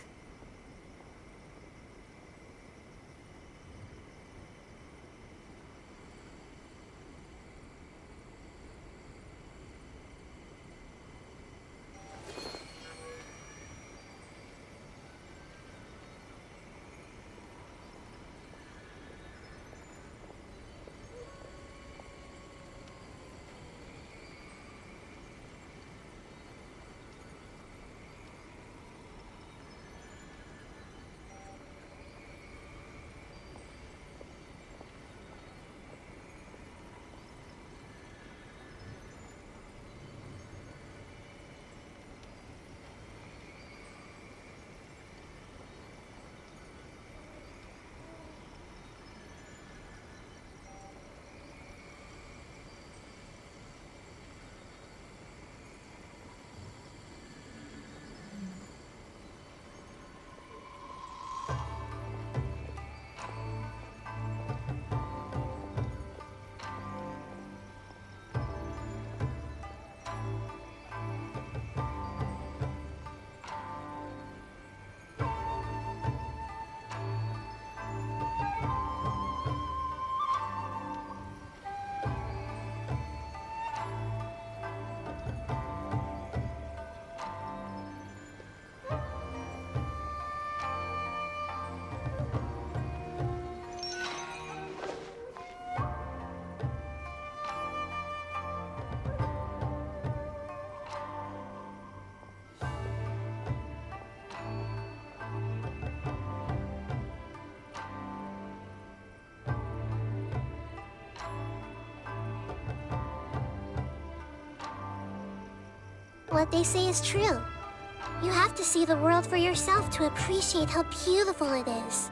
What they say is true. You have to see the world for yourself to appreciate how beautiful it is.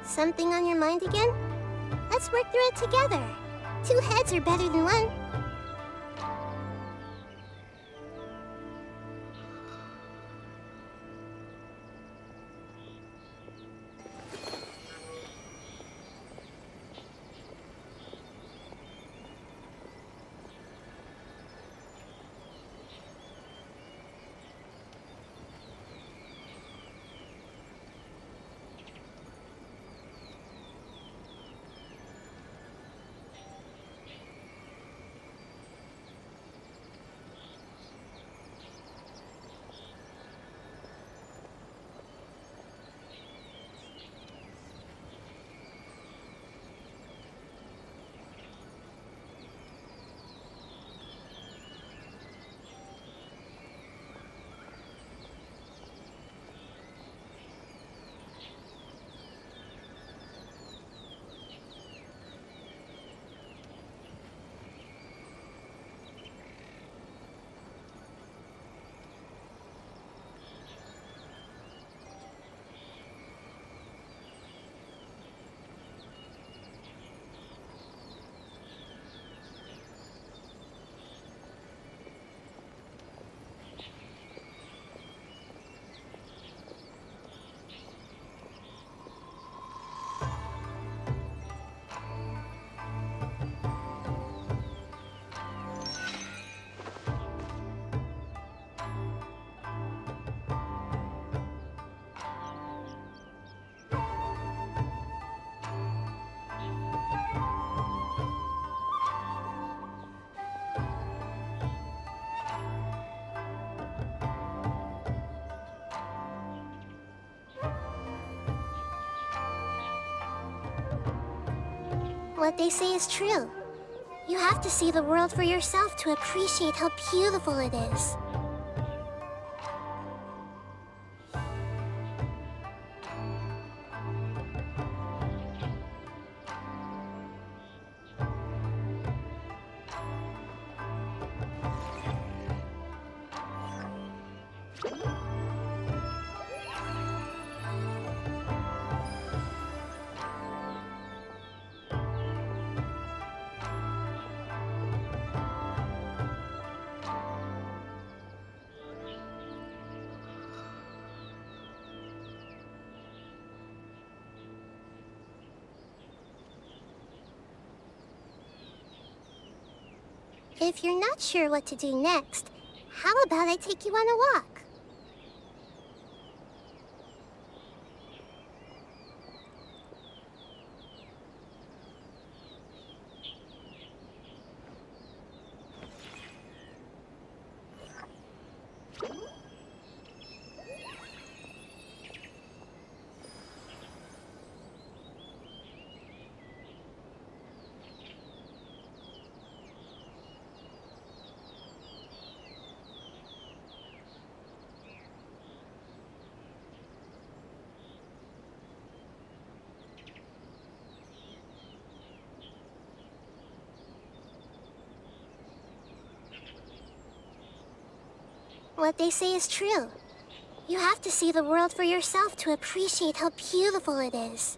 Something on your mind again? Let's work through it together. 2 heads are better than 1. What they say is true. You have to see the world for yourself to appreciate how beautiful it is. If you're not sure what to do next, how about I take you on a walk? What they say is true. You have to see the world for yourself to appreciate how beautiful it is.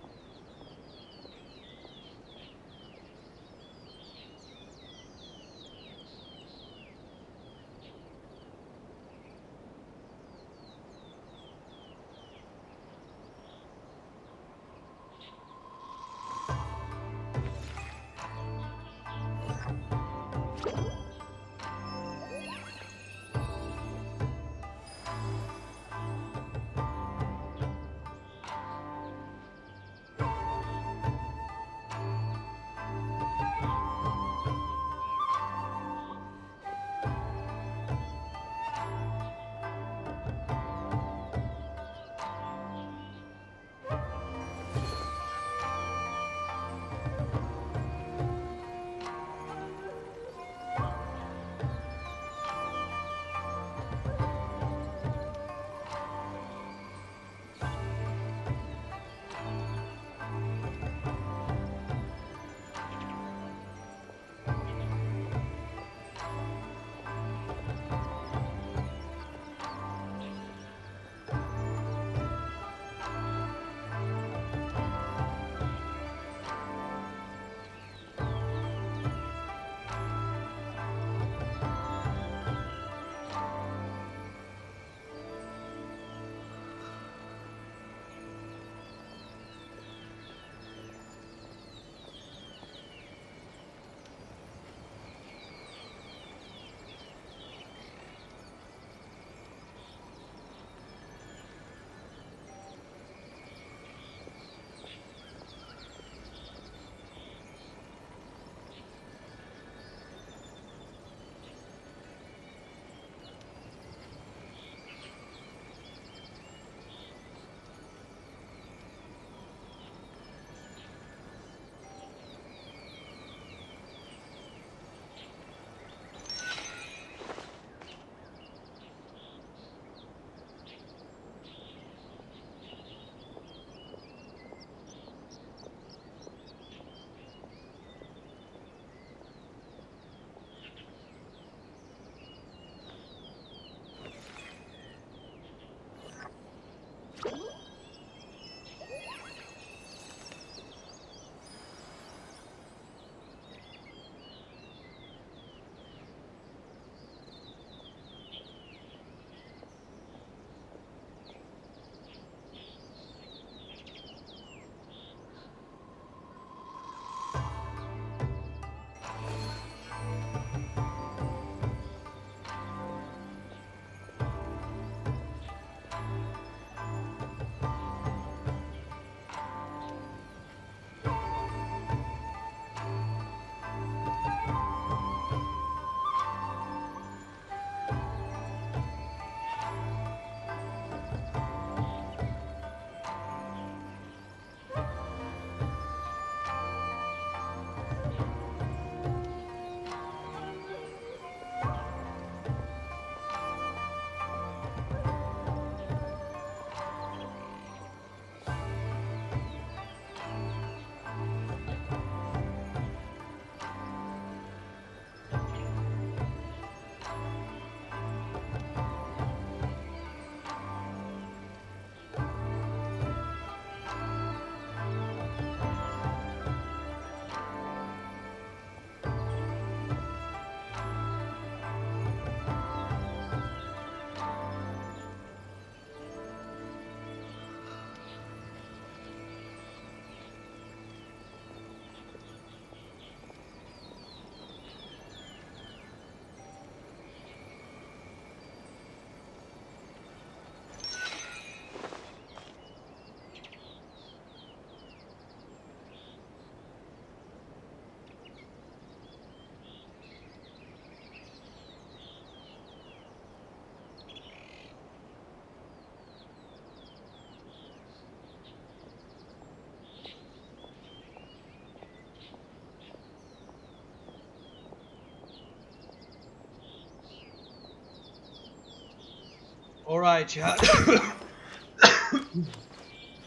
Alright, chat.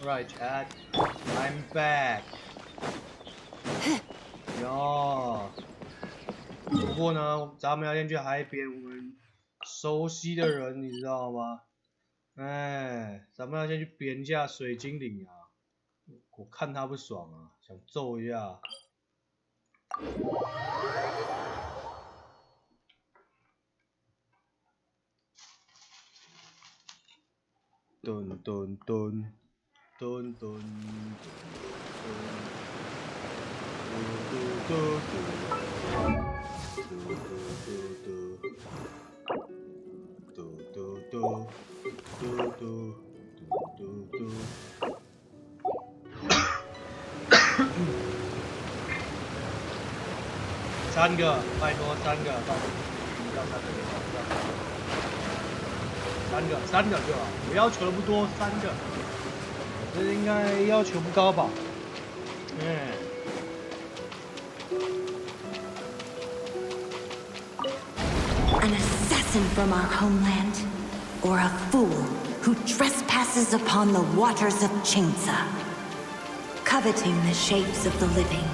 Alright, chat. I'm back. 哟。不过呢，咱们要先去海边，我们熟悉的人，你知道吗？哎，咱们要先去扁一下水精灵啊！我看他不爽啊，想揍一下。咚咚咚咚咚咚咚3个，拜托3个，拜托，不要3个，不要3个就好，我要求的不多，3个，这应该要求不高吧？An assassin from our homeland, or a fool who trespasses upon the waters of Chainsa. Coveting the shapes of the living,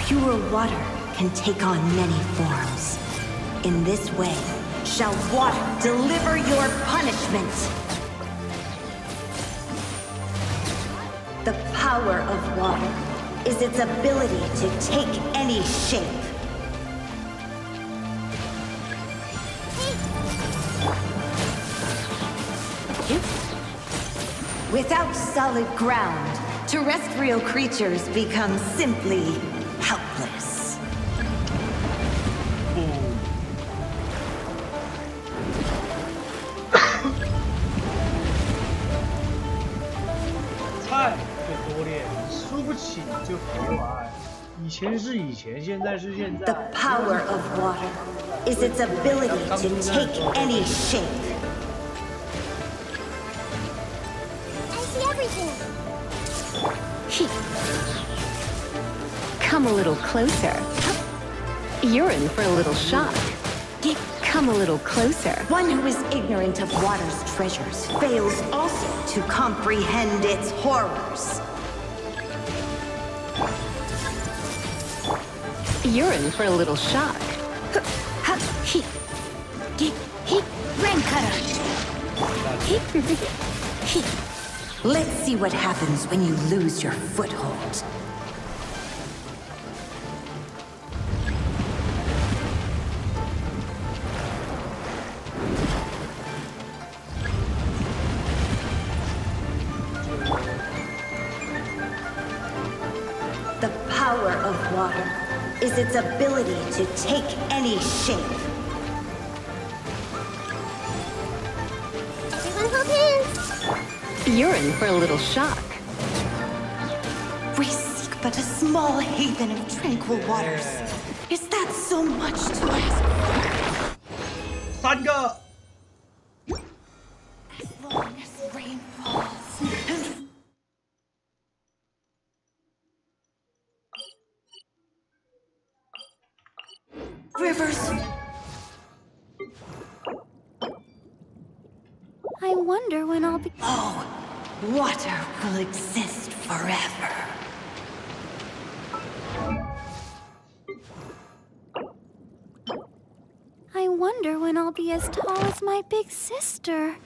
pure water can take on many forms. In this way, shall water deliver your punishment. The power of water is its ability to take any shape. Without solid ground, terrestrial creatures become simply helpless.菜最多练，输不起就别玩。以前是以前，现在是现在。 The power of water is its ability to take any shape. Come a little closer. You're in for a little shock. Come a little closer. One who is ignorant of water's treasures fails also to comprehend its horrors. You're in for a little shock. Rain cutter. Let's see what happens when you lose your foothold. The power of water is its ability to take any shape. Everyone hold hands. You're in for a little shock. We seek but a small haven of tranquil waters. Is that so much to ask? 3个。 As long as rain falls. Rivers. I wonder when I'll be. Oh, water will exist forever. I wonder when I'll be as tall as my big sister.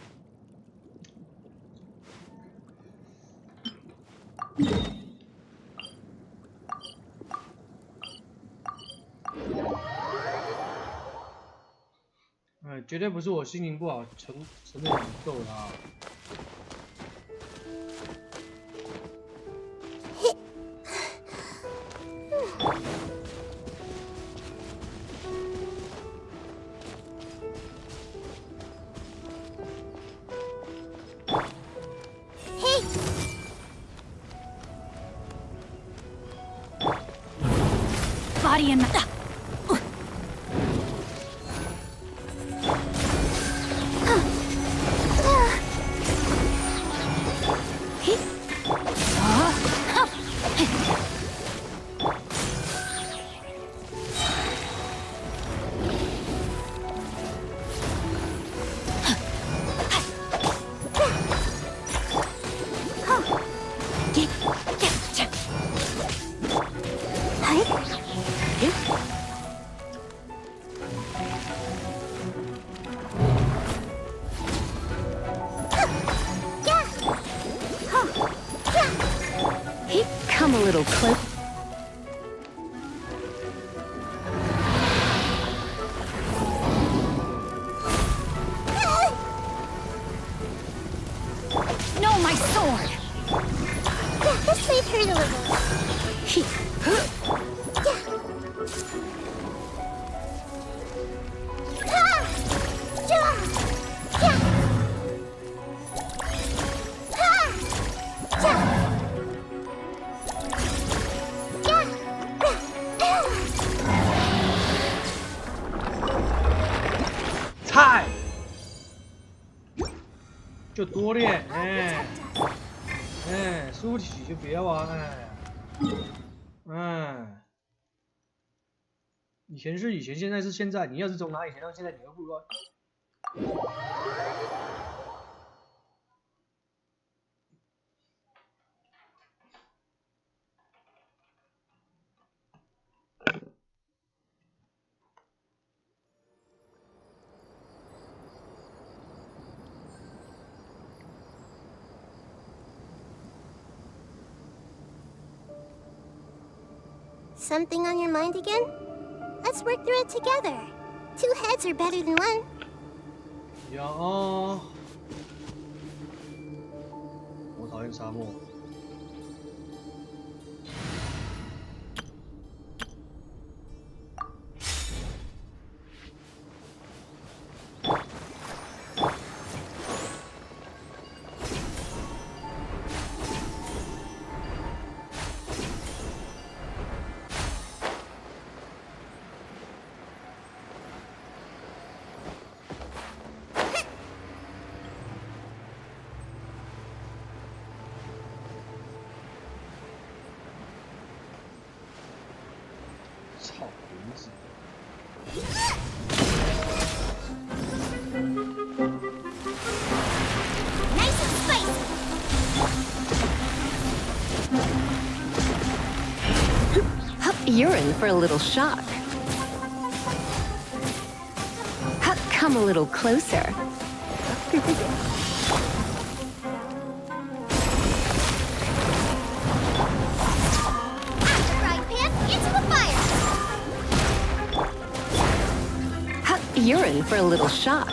绝对不是我心情不好，承认你揍他。Hey! Body and... come a little close. No, my sword! Yeah, this might hurt a little.菜就多练，哎，输不起就别玩，以前是以前，现在是现在。你要是从拿以前到现在，你会不会？Something on your mind again? Let's work through it together. 2 heads are better than 1. 呀哦，我讨厌沙漠。操犊子！ Nice and spicy. You're in for a little shock. Come a little closer. You're in for a little shock.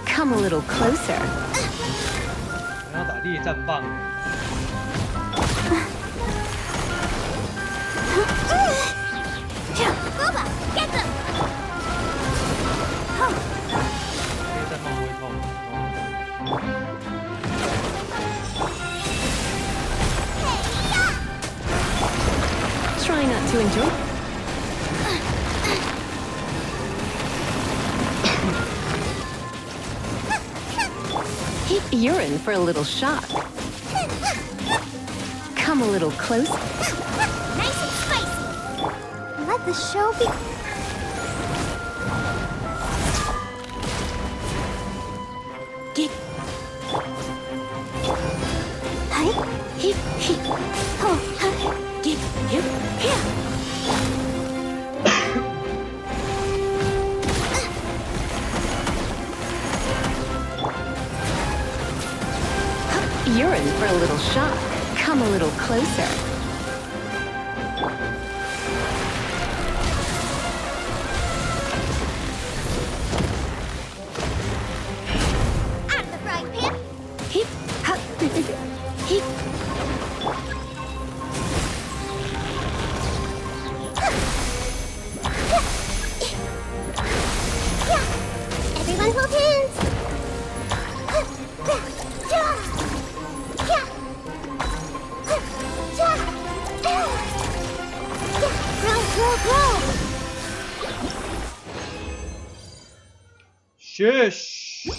Come a little closer. 要打猎战棒。 Boba, get them! Try not to enjoy. You're in for a little shock. Come a little closer. Nice and spicy. Let the show be. Get. Hi. He. Oh. Get. Here. You're in for a little shock. Come a little closer. Out of the frying pan. Hip, hop, hip. Everyone hold hands. Grow. 谢谢。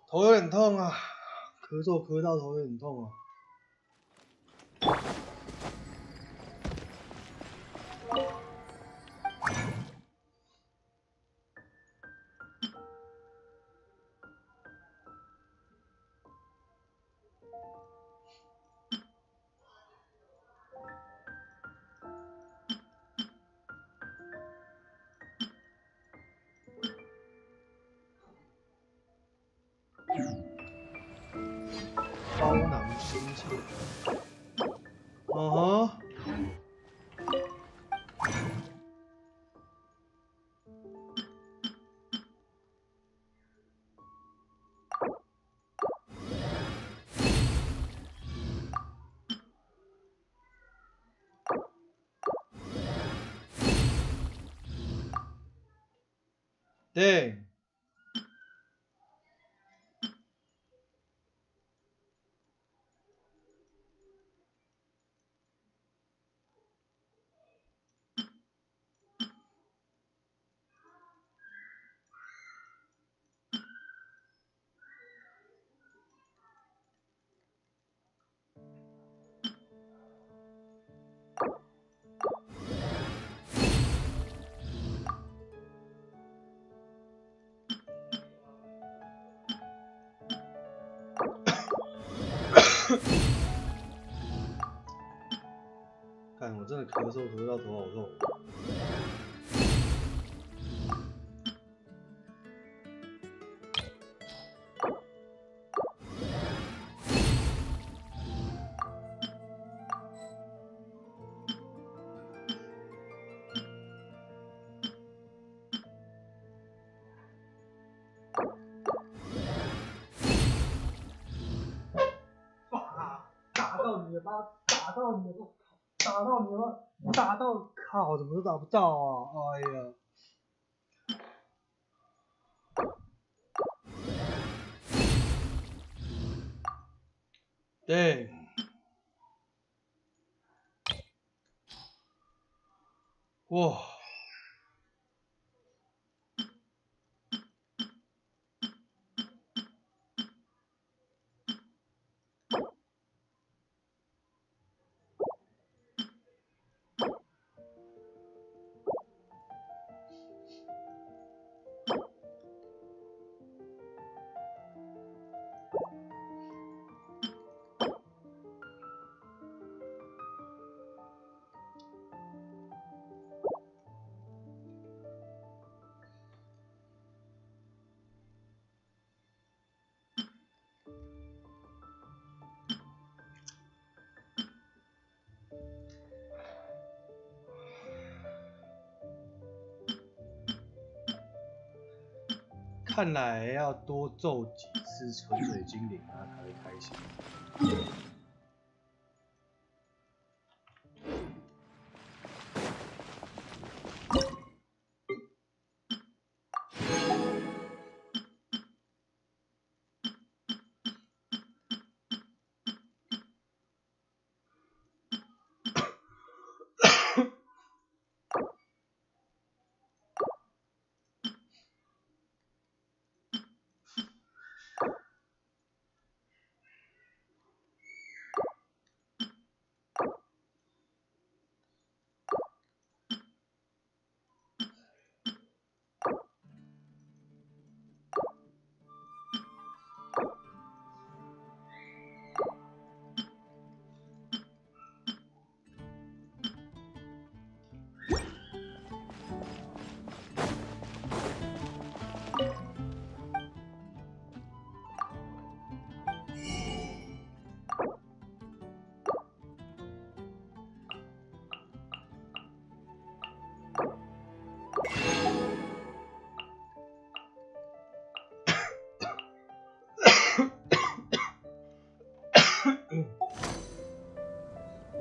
头有点痛啊，咳嗽咳到头有点痛啊。包囊心切。嗯哼。对。看，我真的咳嗽到头好痛。打到你了吧！打到你了！打到你了！打到！靠，怎么都打不到啊！哎呀！对。哇！看来要多揍几次纯水精灵啊，才会开心。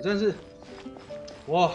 我真是，哇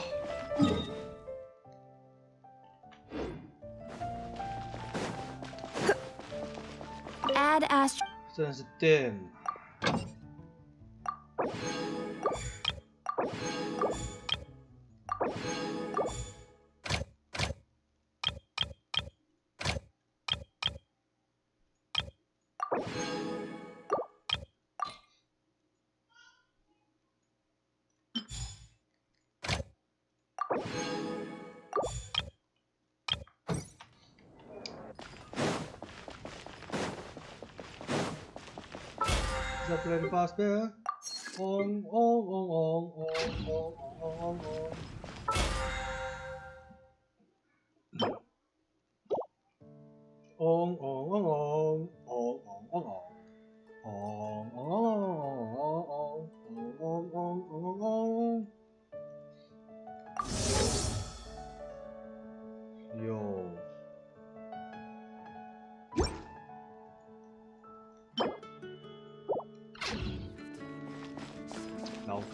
！Add Astro。真的是 damn。Is that really faster? On. On.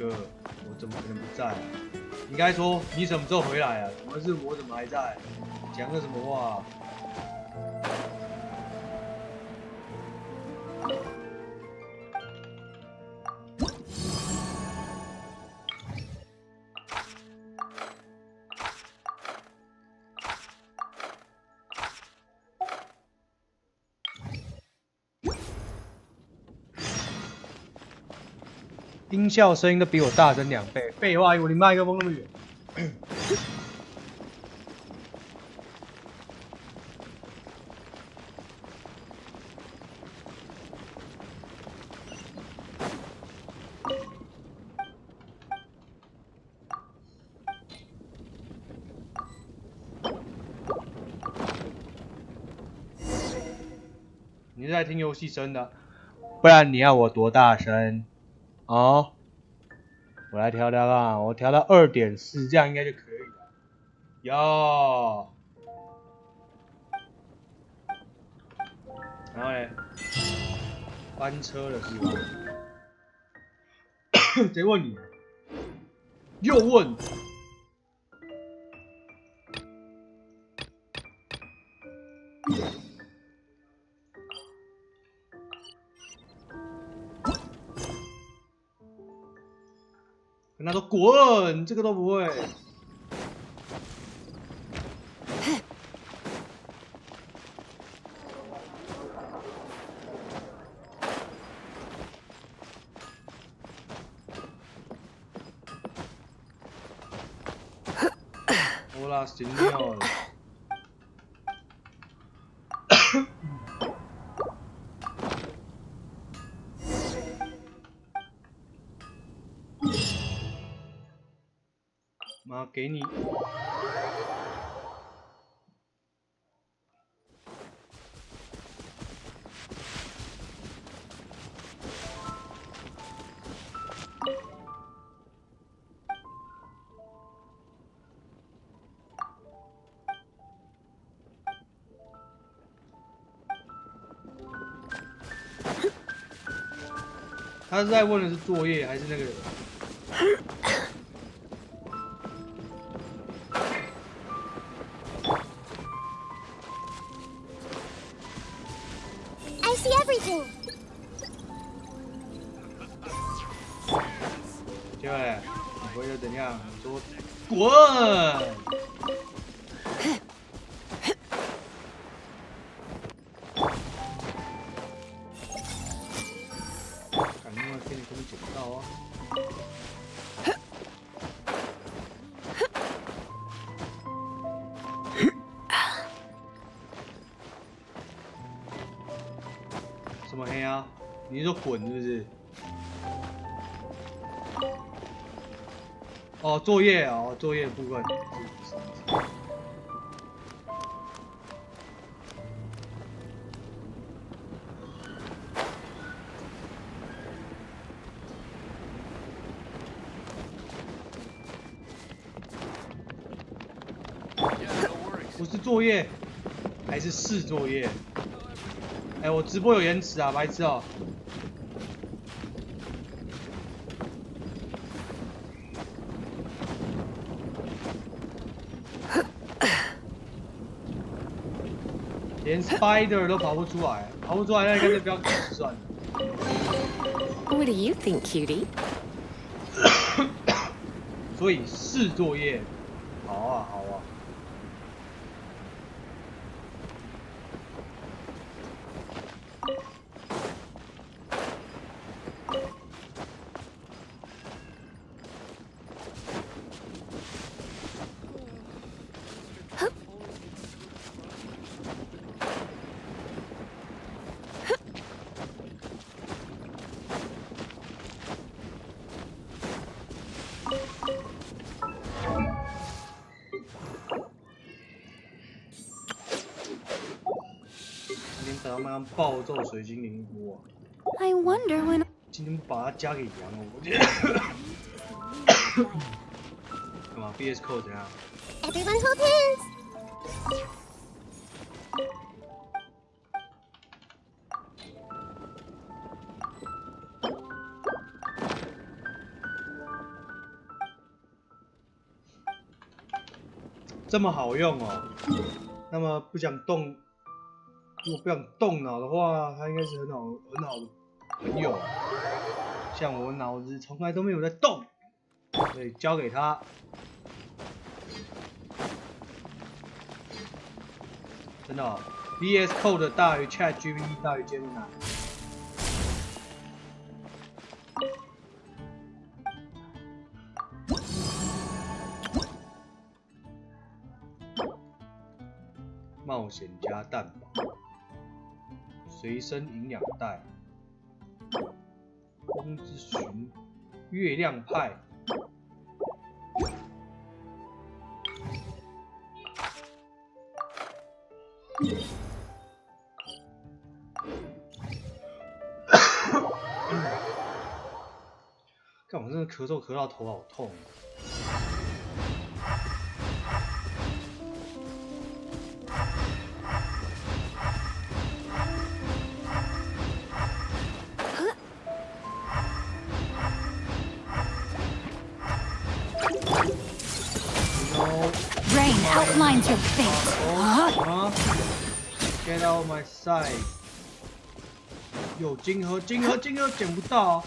哥，我怎么可能不在啊？应该说你什么时候回来啊？怎么是我怎么还在？讲个什么话啊？音效声音都比我大声2倍，废话，我离麦克风那么远。你是在听游戏声的，不然你要我多大声？哦，我来调调看，我调到2.4，这样应该就可以了。哟，然后呢？翻车了是吧？谁问你？又问？跟他说滚，这个都不会。我啦，醒尿了。妈，给你。他是在问的是作业还是那个？接下来你回了怎样？你说滚！感觉给你捡不到啊！什么黑啊？你是说滚是不是？哦，作业哦，作业部分。不是作业，还是作业？哎，我直播有延迟啊，白痴哦！连 Spider 都跑不出来，跑不出来那干脆不要搞算了。What do you think, cutie? 所以是作业，好啊好啊。打到那样暴揍水精灵锅、啊。I wonder when. 今天不把它加给羊了，我觉得。干嘛 ？BS Code 怎样 Everyone hold hands. 这么好用哦。那么不想动，如果不想动脑的话，它应该是很好的朋友啊。像我脑子从来都没有在动，所以交给他。真的、哦、，VS Code 大于 ChatGPT 大于 Gemini。冒险家蛋堡，随身营养袋，风之寻，月亮派。干我真的咳嗽咳到头好痛。Rain outlines your fate. Get out of my sight！ 有金盒，捡不到。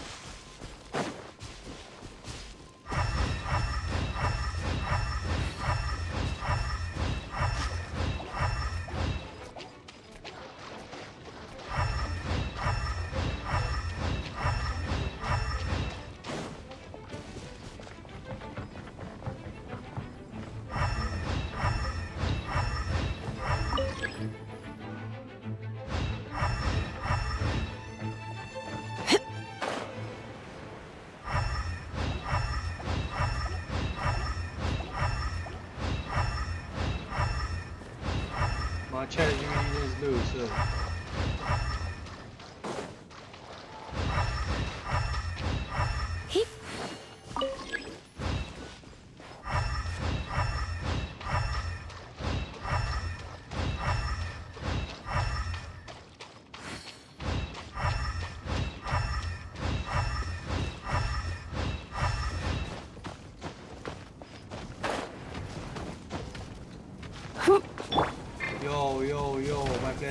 妈 ，ChatGPT 真是垃圾。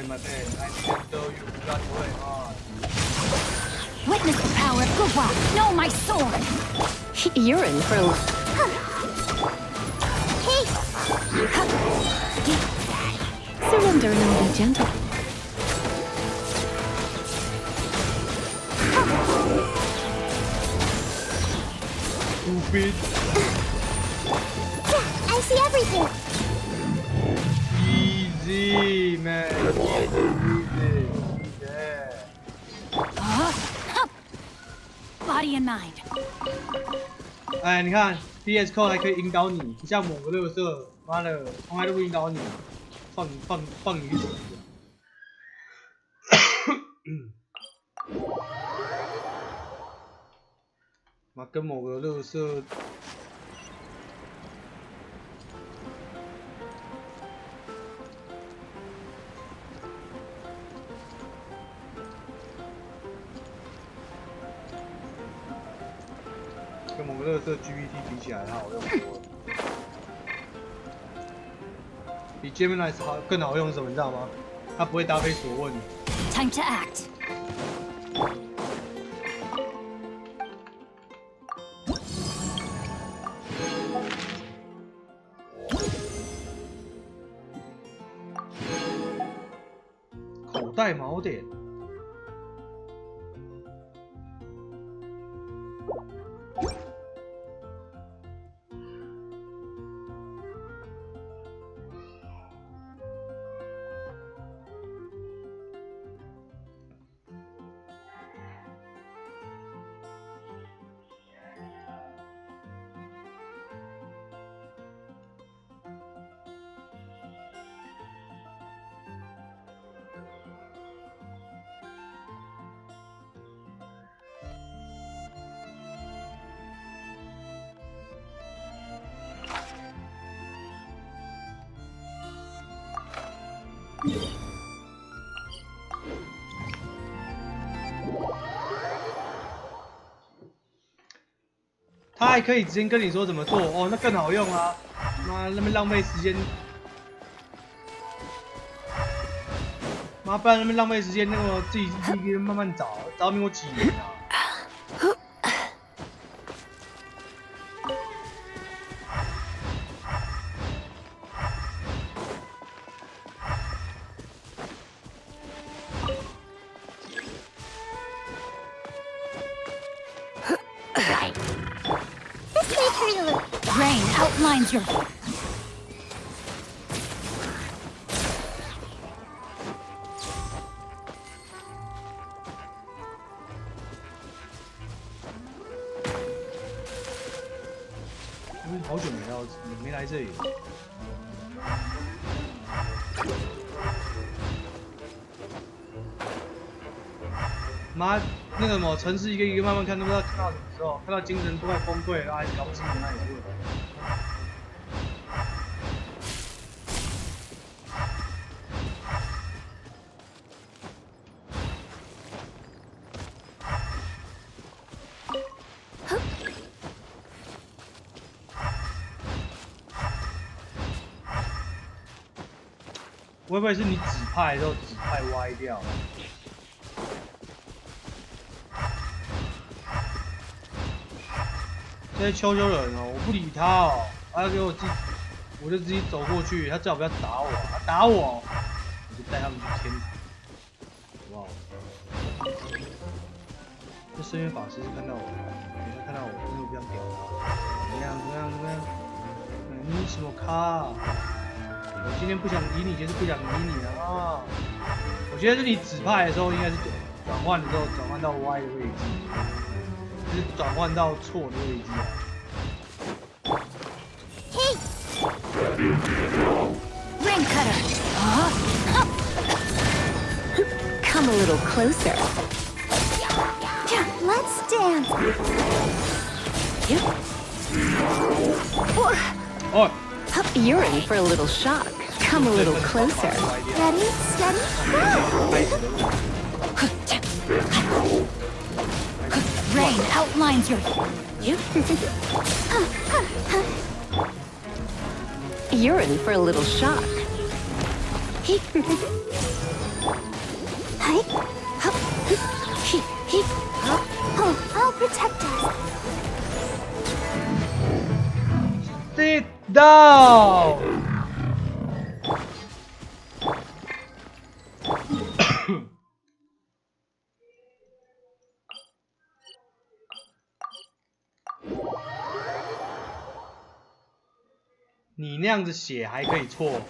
My bad. I didn't know you got away hard. Witness the power of Gugwa. Know my sword. You're in for a... Hey! Surrender and I'll be gentle. Stupid. I see everything. Easy, man. Easy. Yeah. Body and mind. 哎，你看 VS Code 还可以引导你，不像某个垃圾，妈的，从来都不引导你，放你去死！妈跟某个垃圾。跟某个垃圾 GPT 比起来，它好用多了。比 Gemini 更好用是什么？你知道吗？它不会答非所问。Time to act. 口袋锚点。他还可以直接跟你说怎么做哦，那更好用啊！妈，那么浪费时间，妈，不然那么浪费时间，那个自己一个人慢慢找，找你我几年啊！Rain outlines your... 好久没来这里。妈，那个什么城市一个一个慢慢看，都不知道看到什么时候，看到精神都快崩溃了，还是搞不清楚哪里出问题。会不会是你指派的时候指派歪掉了？这些秋人哦，我不理他哦，他要给我我就自己走过去，他最好不要打我，他打我，我就带他们去天堂，好不好？这深渊法师是看到我，他看到我，因为我不想屌他，怎么样？你什么咖？我今天不想理你，就是不想理你了啊！我觉得是你指派的时候，应该是转换的时候转换到 Y 的位置，就是转换到错的位置啊。Hey! Ring cutter! Come a little closer. Let's dance! Oh! You're in for a little shock. Come a little closer. Ready, steady, go! Rain outlines your... You're in for a little shock. I'll protect us. Sit down. 你那样子写还可以错，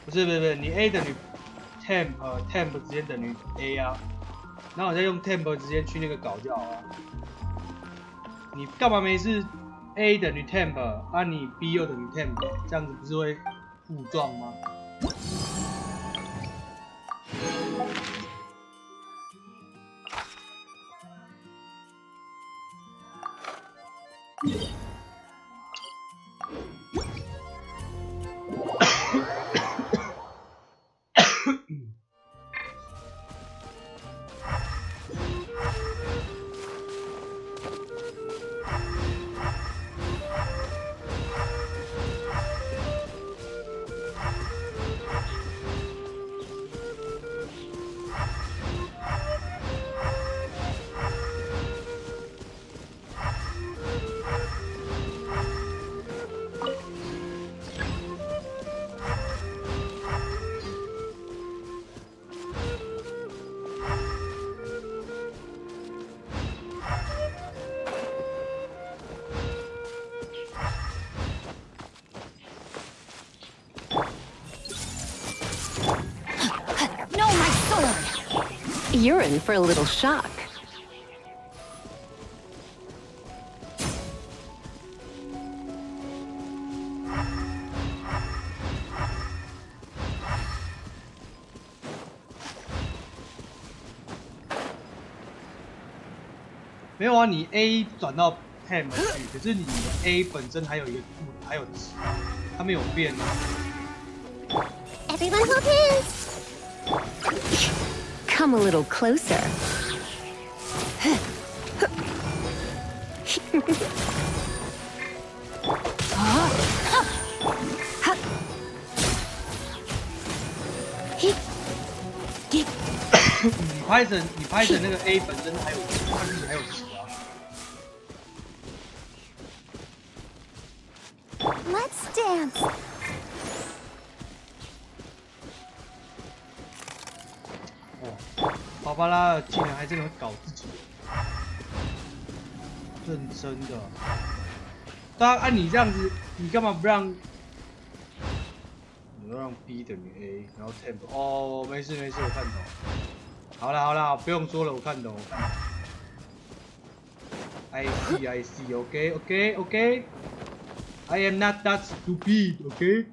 不是，你 A 等于 temp 直接等于 A 啊，然后我再用 temp 直接去那个搞就好了。你干嘛没事 A 等于 temp 啊，你 B 又等于 temp， 这样子不是会互撞吗？You're in for a little shock.没有啊，你 A 转到 temp 去，可是你的 A 本身还有一个还有值啊，它没有变啊。Everyone hold hands. Come a little closer. 你拍成那个 A 本身还有它自己还有词啊。Let's dance. 哦，芭芭拉竟然还真的会搞自己，认真的。当然按你这样子，你干嘛不让？你要让 B 等于 A， 然后 temp。哦，没事没事，我看懂。好啦，不用说了，我看懂。I see. Okay. I am not that stupid. Okay.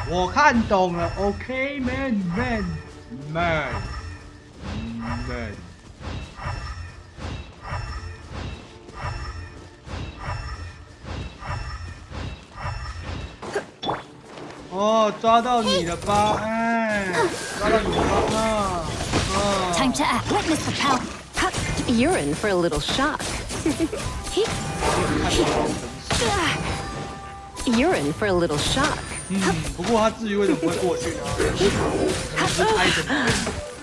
我看懂了 ，OK man。哦，抓到你了吧？哎，抓到你了吧？Time to act. Witness the power. You're in for a little shock. You're in for a little shock. 不过他至于为什么不会过去呢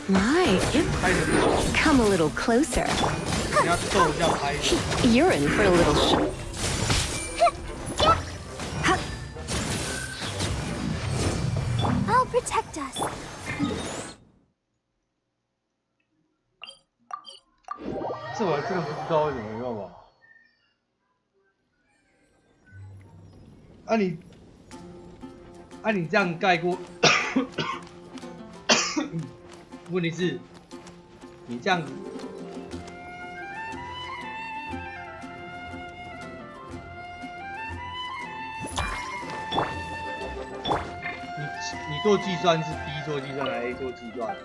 ？My, come a little closer. 你要揍一下拍。You're in for a little shock. I'll protect us. 这我真的不知道为什么，你知道吗？你这样盖过，问题是，你这样子，你做计算是 B 做计算还是 A 做计算？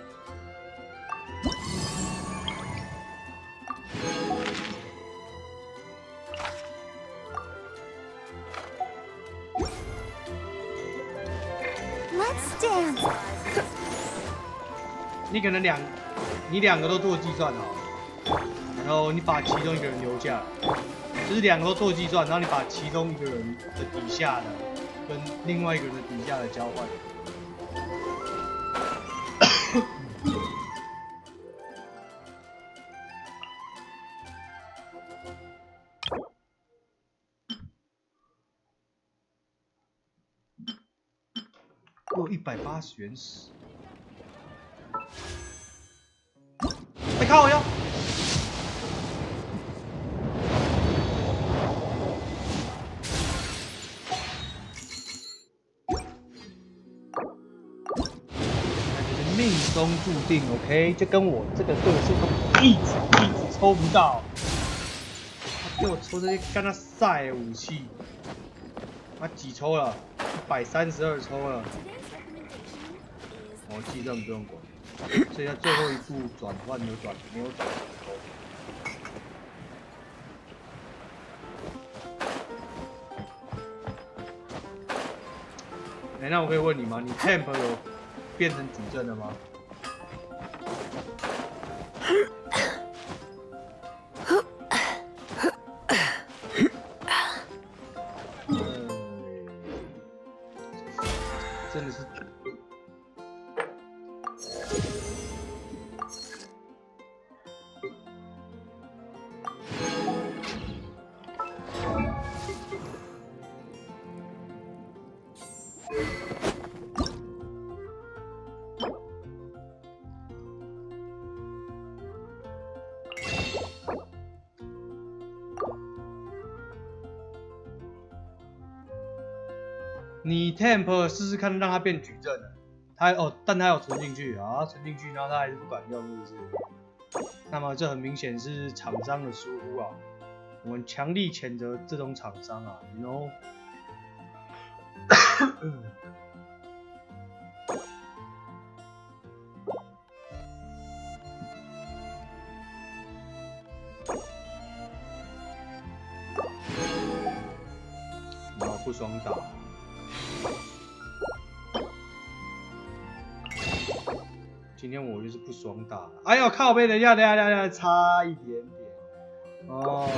你可能你两个都做计算好，然后你把其中一个人留下来，就是两个都做计算，然后你把其中一个人的底下的跟另外一个人的底下的交换。我有180原石。哎，靠我哟！那就是命中注定 ，OK？ 就跟我这个个性一直抽不到，他给我抽这些干他晒的武器，他几抽了？132抽了。我计算不用管。所以他最后一步转换没有转成功。那我可以问你吗？你 temp 有变成主阵了吗？真的是。你 temp 试试看，让它变矩阵了。但它有存进去啊，存进去，然后它还是不敢用，是不是？那么这很明显是厂商的疏忽啊！我们强力谴责这种厂商啊 ，you know 然后不爽打。今天我就是不爽打了。哎呦靠背，等一下，差一点点。哦，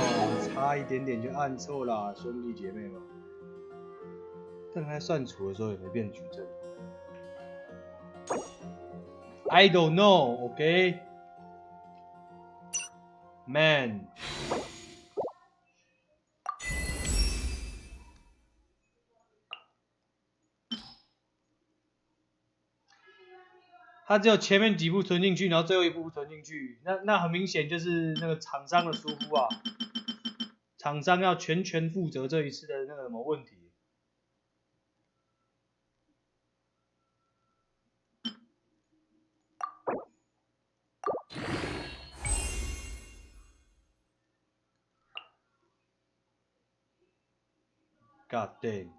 差一点点就按错了，兄弟姐妹们。但他算处的时候也没变矩阵。I don't know, OK? Man. 它只有前面几步存进去，然后最后一步存进去，那很明显就是那个厂商的疏忽啊！厂商要全权负责这一次的那个什么问题。God damn！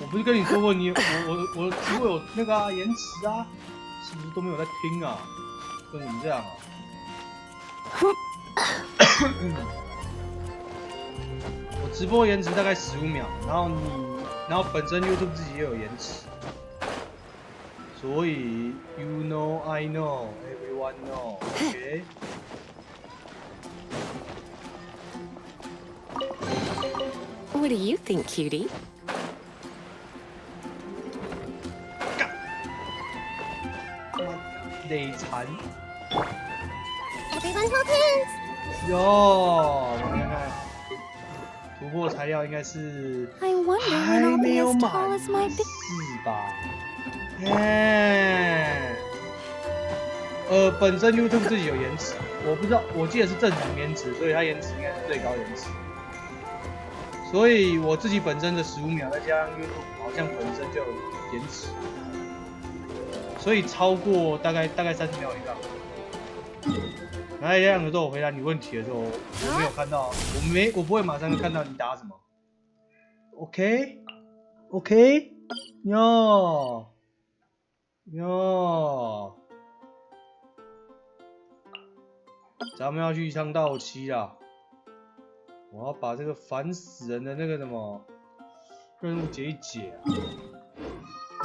我不是跟你说过我直播有那个延迟啊，是不是都没有在听啊？为什么这样啊？我直播延迟大概15秒，然后本身 YouTube 自己也有延迟，所以 You know, I know, everyone know, OK？ What do you think, cutie? 累残。Everyone hold hands. 哟，我们看看，突破材料应该是还没有满4吧？本身 YouTube 自己有延迟，我不知道，我记得是正常延迟，所以它延迟应该是最高延迟。所以我自己本身的15秒，再加上 YouTube 好像本身就有延迟，所以超过大概30秒以上。然后这样的时候，我回答你问题的时候，我没有看到，我不会马上就看到你答什么。OK， 哟，咱们要去一趟到期啦。我要把这个烦死人的那个什么任务解一解啊！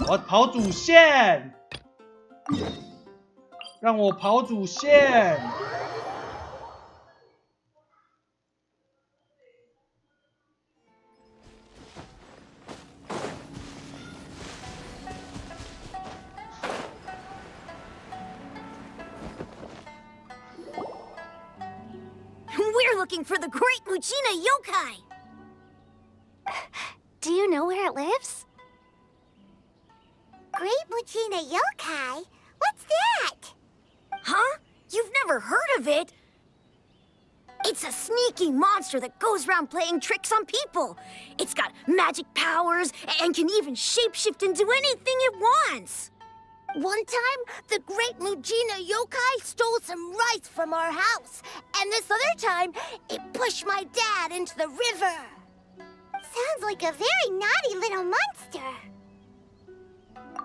我要跑主线，让我跑主线。We're looking for the Great Mugina Yokai! Do you know where it lives? Great Mugina Yokai? What's that? Huh? You've never heard of it? It's a sneaky monster that goes around playing tricks on people. It's got magic powers and can even shapeshift into anything it wants. One time, the Great Mugina Yokai stole some rice from our house. And this other time, it pushed my dad into the river. Sounds like a very naughty little monster.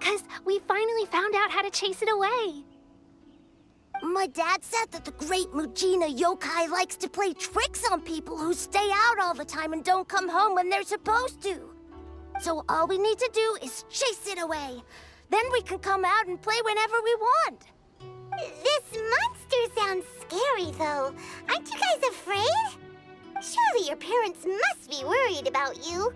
'Cause we finally found out how to chase it away. My dad said that the Great Mugina Yokai likes to play tricks on people who stay out all the time and don't come home when they're supposed to. So all we need to do is chase it away. Then we can come out and play whenever we want. This monster sounds scary, though. Aren't you guys afraid? Surely your parents must be worried about you.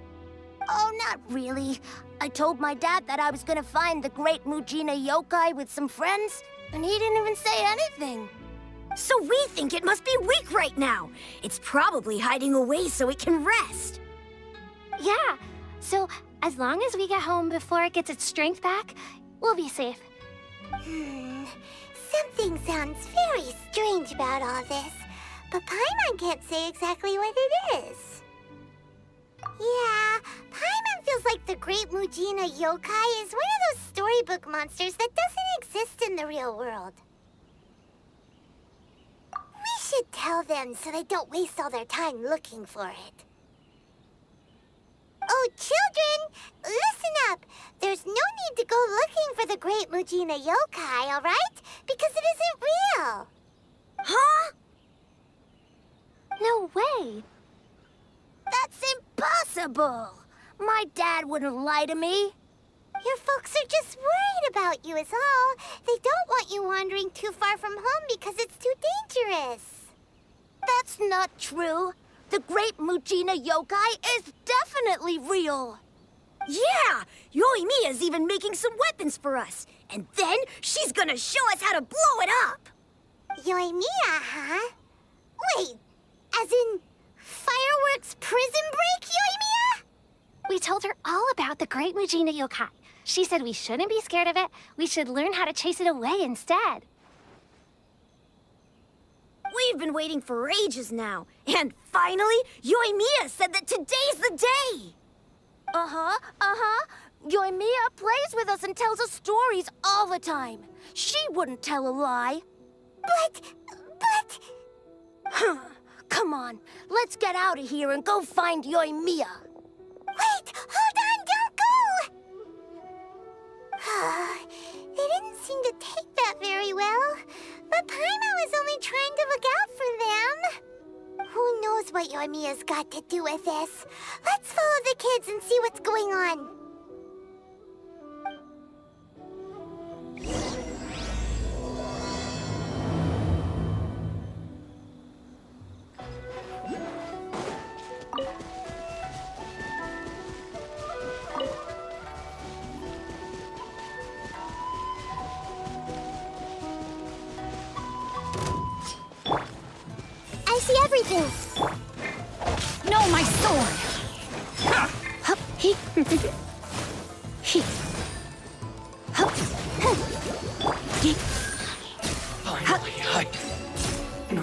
Oh, not really. I told my dad that I was gonna find the Great Mugina Yokai with some friends, and he didn't even say anything. So we think it must be weak right now. It's probably hiding away so it can rest. Yeah, so as long as we get home before it gets its strength back, we'll be safe. Something sounds very strange about all this, but Paimon can't say exactly what it is. Yeah, Paimon feels like the Great Mugina Yokai is one of those storybook monsters that doesn't exist in the real world. We should tell them so they don't waste all their time looking for it. Oh, Chu There's no need to go looking for the great Mujina yokai, alright? Because it isn't real. Huh? No way. That's impossible! My dad wouldn't lie to me. Your folks are just worried about you is all. They don't want you wandering too far from home because it's too dangerous. That's not true. The great Mujina yokai is definitely real. Yeah! Yoimiya's even making some weapons for us. And then she's gonna show us how to blow it up! Yoimiya, huh? Wait, as in fireworks prison break, Yoimiya? We told her all about the great Mujina yokai. She said we shouldn't be scared of it. We should learn how to chase it away instead. We've been waiting for ages now. And finally, Yoimiya said that today's the day! Yoimiya plays with us and tells us stories all the time. She wouldn't tell a lie. But... Come on, let's get out of here and go find Yoimiya. Wait, hold on, don't go! They didn't seem to take that very well. But Paimon was only trying to look out for them. Who knows what Yoimiya's got to do with this? Let's follow the kids and see what's going on. I see everything. No, my sword! Finally, No.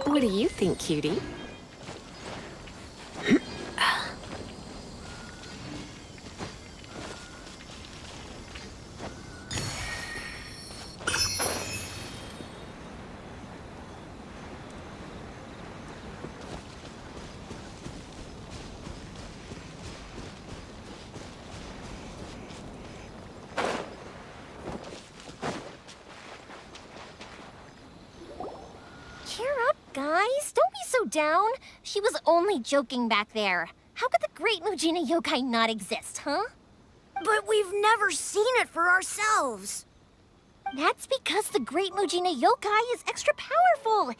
What do you think, cutie? Cheer up, guys. Don't be so down. She was only joking back there. How could the great Mujina yokai not exist, huh? But we've never seen it for ourselves. That's because the great Mujina yokai is extra powerful.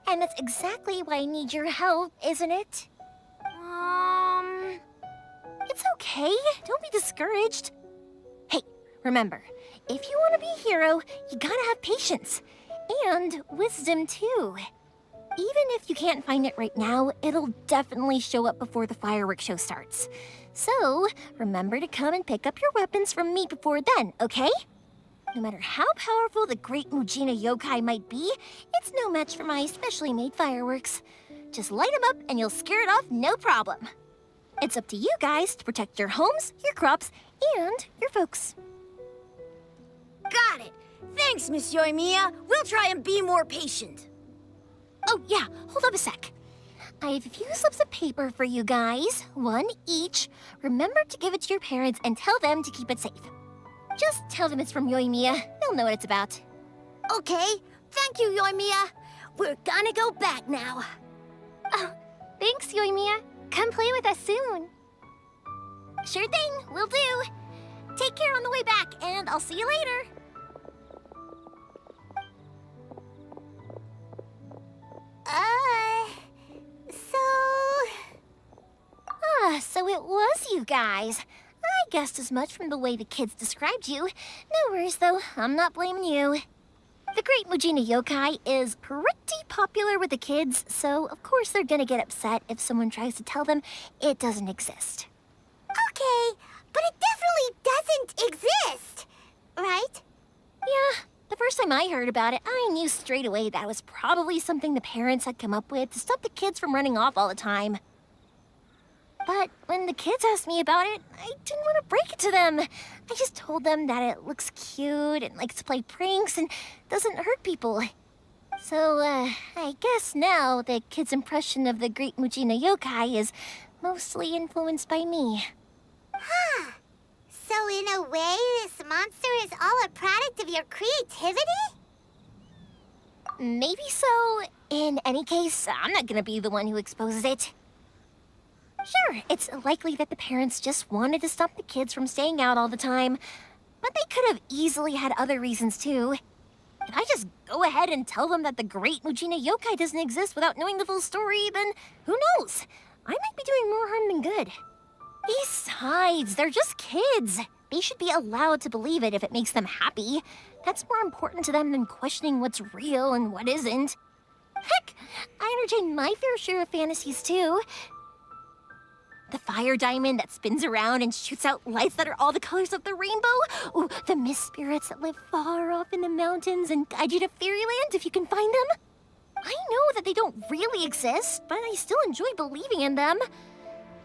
And that's exactly why I need your help, isn't it? It's okay. Don't be discouraged. Hey, remember, if you want to be a hero, you gotta have patience. And wisdom, too. Even if you can't find it right now, it'll definitely show up before the fireworks show starts. So, remember to come and pick up your weapons from me before then, okay? No matter how powerful the great Mujina yokai might be, it's no match for my specially made fireworks. Just light them up and you'll scare it off no problem. It's up to you guys to protect your homes, your crops, and your folks. Got it! Thanks, Miss Yoimiya. We'll try and be more patient. Oh, yeah, hold up a sec. I have a few slips of paper for you guys, one each. Remember to give it to your parents and tell them to keep it safe. Just tell them it's from Yoimiya. They'll know what it's about. Okay, thank you, Yoimiya. We're gonna go back now. Oh, thanks, Yoimiya. Come play with us soon. Sure thing, will do. Take care on the way back, and I'll see you later. So it was you guys. I guessed as much from the way the kids described you. No worries, though. I'm not blaming you. The great Mujina yokai is pretty popular with the kids, so of course they're gonna get upset if someone tries to tell them it doesn't exist. Okay, but it definitely doesn't exist, right? Yeah, the first time I heard about it, I knew straight away that was probably something the parents had come up with to stop the kids from running off all the time. But when the kids asked me about it, I didn't want to break it to them. I just told them that it looks cute and likes to play pranks and doesn't hurt people. So, I guess now the kid's impression of the great Mujina yokai is mostly influenced by me. Huh. So in a way, this monster is all a product of your creativity? Maybe so. In any case, I'm not gonna be the one who exposes it. Sure, it's likely that the parents just wanted to stop the kids from staying out all the time, but they could have easily had other reasons too. If I just go ahead and tell them that the great Mujina yokai doesn't exist without knowing the full story, then who knows? I might be doing more harm than good. Besides, they're just kids. They should be allowed to believe it if it makes them happy. That's more important to them than questioning what's real and what isn't. Heck, I entertain my fair share of fantasies too. The fire diamond that spins around and shoots out lights that are all the colors of the rainbow. Ooh, the mist spirits that live far off in the mountains and guide you to fairyland if you can find them. I know that they don't really exist, but I still enjoy believing in them.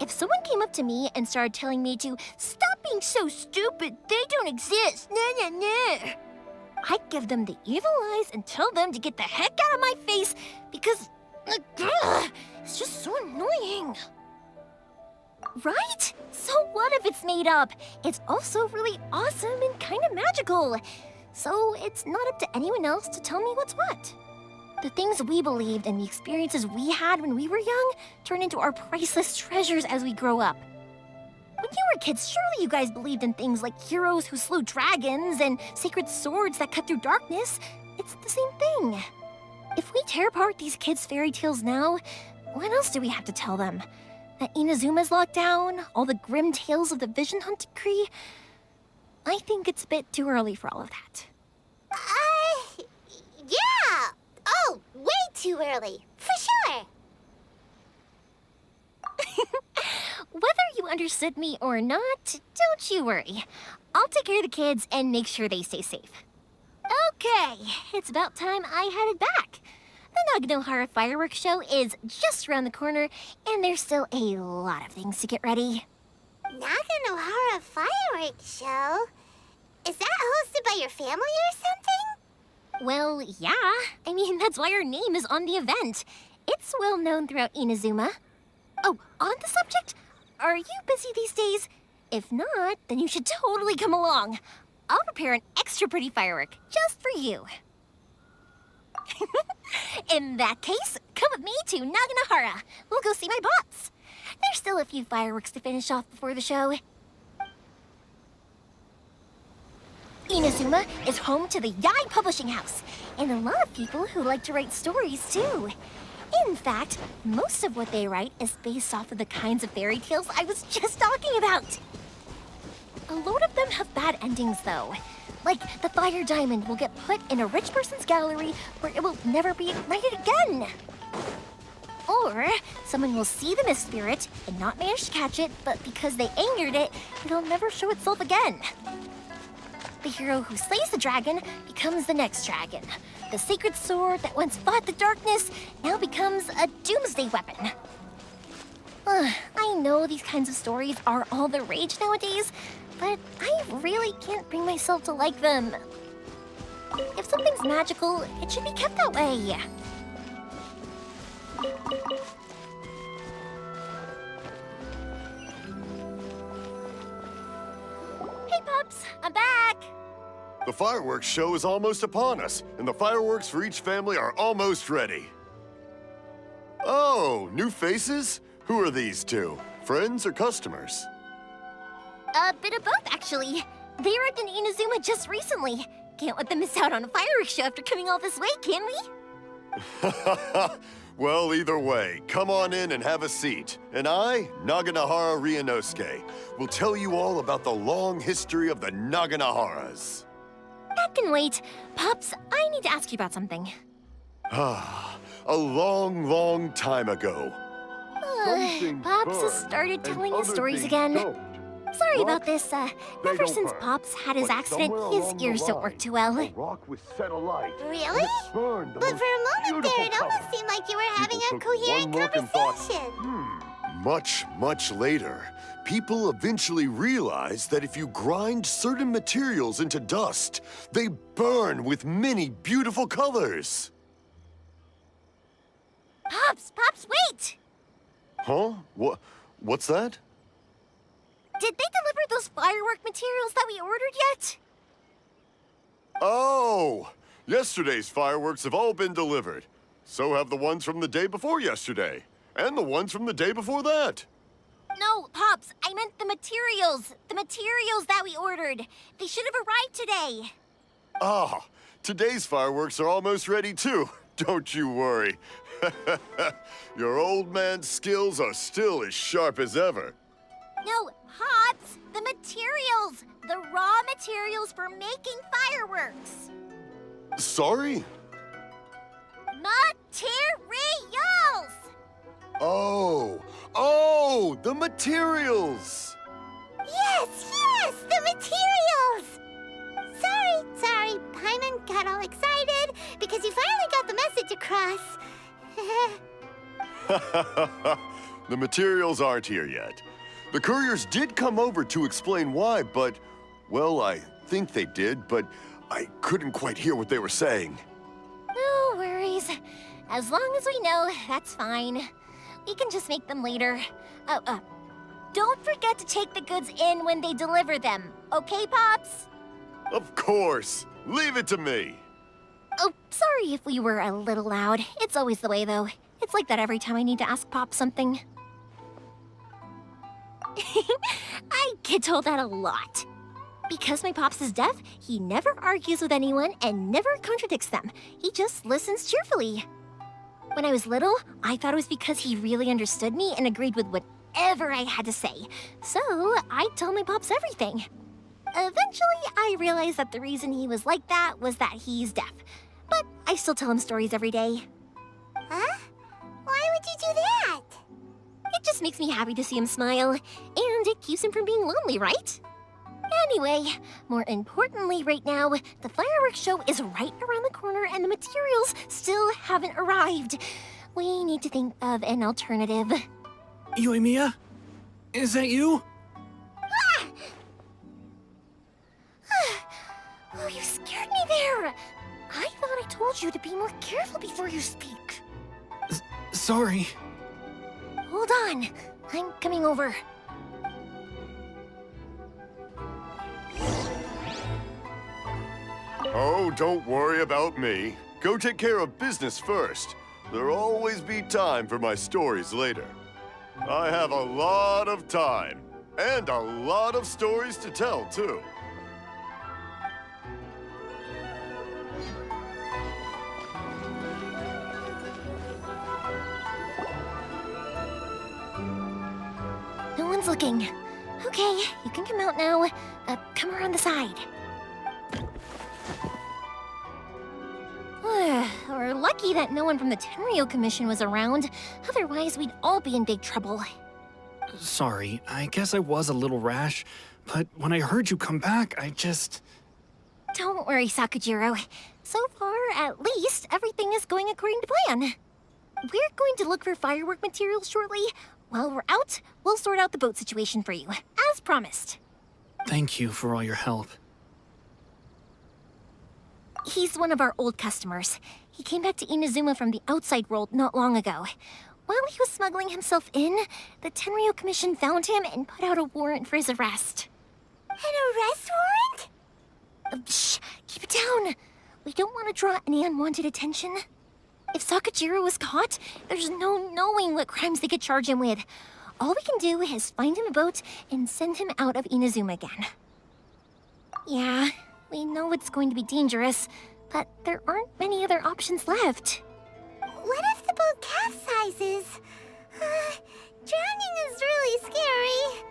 If someone came up to me and started telling me to stop being so stupid, they don't exist, I'd give them the evil eyes and tell them to get the heck out of my face because it's just so annoying. Right? So what if it's made up? It's also really awesome and kind of magical. So it's not up to anyone else to tell me what's what. The things we believed and the experiences we had when we were young turn into our priceless treasures as we grow up. When you were kids, surely you guys believed in things like heroes who slew dragons and sacred swords that cut through darkness. It's the same thing. If we tear apart these kids' fairy tales now, what else do we have to tell them? That Inazuma's locked down, all the grim tales of the Vision Hunt decree? I think it's a bit too early for all of that. Yeah! Oh, way too early, for sure! Whether you understood me or not, don't you worry. I'll take care of the kids and make sure they stay safe. Okay, it's about time I headed back. The Naganohara fireworks show is just around the corner, and there's still a lot of things to get ready. Naganohara fireworks show? Is that hosted by your family or something? Well, yeah. I mean, that's why our name is on the event. It's well known throughout Inazuma. Oh, on the subject, are you busy these days? If not, then you should totally come along. I'll prepare an extra pretty firework just for you. In that case, come with me to Naganohara. We'll go see my bots. There's still a few fireworks to finish off before the show. Inazuma is home to the Yai Publishing House, and a lot of people who like to write stories too. In fact, most of what they write is based off of the kinds of fairy tales I was just talking about. A load of them have bad endings though. Like, the fire diamond will get put in a rich person's gallery where it will never be ignited again. Or, someone will see the mist spirit and not manage to catch it, but because they angered it, it'll never show itself again. The hero who slays the dragon becomes the next dragon. The sacred sword that once fought the darkness now becomes a doomsday weapon. I know these kinds of stories are all the rage nowadays, but I really can't bring myself to like them. If something's magical, it should be kept that way. Hey, pups, I'm back. The fireworks show is almost upon us, and the fireworks for each family are almost ready. Oh, new faces? Who are these two? Friends or customers? A bit of both, actually. They arrived in Inazuma just recently. Can't let them miss out on a fireworks show after coming all this way, can we? Well, either way, come on in and have a seat. And I, Naganohara Ryunosuke, will tell you all about the long history of the Naganoharas. That can wait. Pops, I need to ask you about something. A long, long time ago. Pops has started telling his stories again. Sorry about this. Ever since Pops had his accident, his ears don't work too well. Really? But for a moment there, it almost seemed like you were having a coherent conversation. Much, much later, people eventually realized that if you grind certain materials into dust, they burn with many beautiful colors. Pops! Pops, wait! Huh? What's that? Did they deliver those firework materials that we ordered yet? Oh! Yesterday's fireworks have all been delivered. So have the ones from the day before yesterday. And the ones from the day before that. No, Pops, I meant the materials. The materials that we ordered. They should have arrived today. Ah, today's fireworks are almost ready too. Don't you worry. Your old man's skills are still as sharp as ever. No, Pops, the materials. The raw materials for making fireworks. Sorry? Materials! Oh, the materials! Yes, the materials! Sorry, Paimon got all excited because you finally got the message across. The materials aren't here yet. The couriers did come over to explain why, but, well, I think they did, but I couldn't quite hear what they were saying. No worries. As long as we know, that's fine. We can just make them later. Don't forget to take the goods in when they deliver them, okay, Pops? Of course. Leave it to me. Oh, sorry if we were a little loud. It's always the way, though. It's like that every time I need to ask Pop something. I get told that a lot. Because my Pops is deaf, he never argues with anyone and never contradicts them. He just listens cheerfully. When I was little, I thought it was because he really understood me and agreed with whatever I had to say. So I told my Pops everything. Eventually, I realized that the reason he was like that was that he's deaf. But I still tell him stories every day. Huh? Why would you do that? It just makes me happy to see him smile, and it keeps him from being lonely, right? Anyway, more importantly right now, the fireworks show is right around the corner and the materials still haven't arrived. We need to think of an alternative. Yoimiya? Is that you? Oh, you scared me there! I thought I told you to be more careful before you speak. Sorry. Hold on, I'm coming over. Oh, don't worry about me. Go take care of business first. There'll always be time for my stories later. I have a lot of time, and a lot of stories to tell, too. No one's looking. Okay, you can come out now. Come around the side. We're lucky that no one from the Tenryo Commission was around. Otherwise, we'd all be in big trouble. Sorry, I guess I was a little rash, but when I heard you come back, I just... Don't worry, Sakujiro. So far, at least, everything is going according to plan. We're going to look for firework materials shortly. While we're out, we'll sort out the boat situation for you, as promised. Thank you for all your help. He's one of our old customers. He came back to Inazuma from the outside world not long ago. While he was smuggling himself in, the Tenryo Commission found him and put out a warrant for his arrest. An arrest warrant? Shh! Keep it down! We don't want to draw any unwanted attention. If Sakujiro was caught, there's no knowing what crimes they could charge him with. All we can do is find him a boat and send him out of Inazuma again. Yeah, we know it's going to be dangerous, but there aren't many other options left. What if the boat capsizes? Drowning is really scary.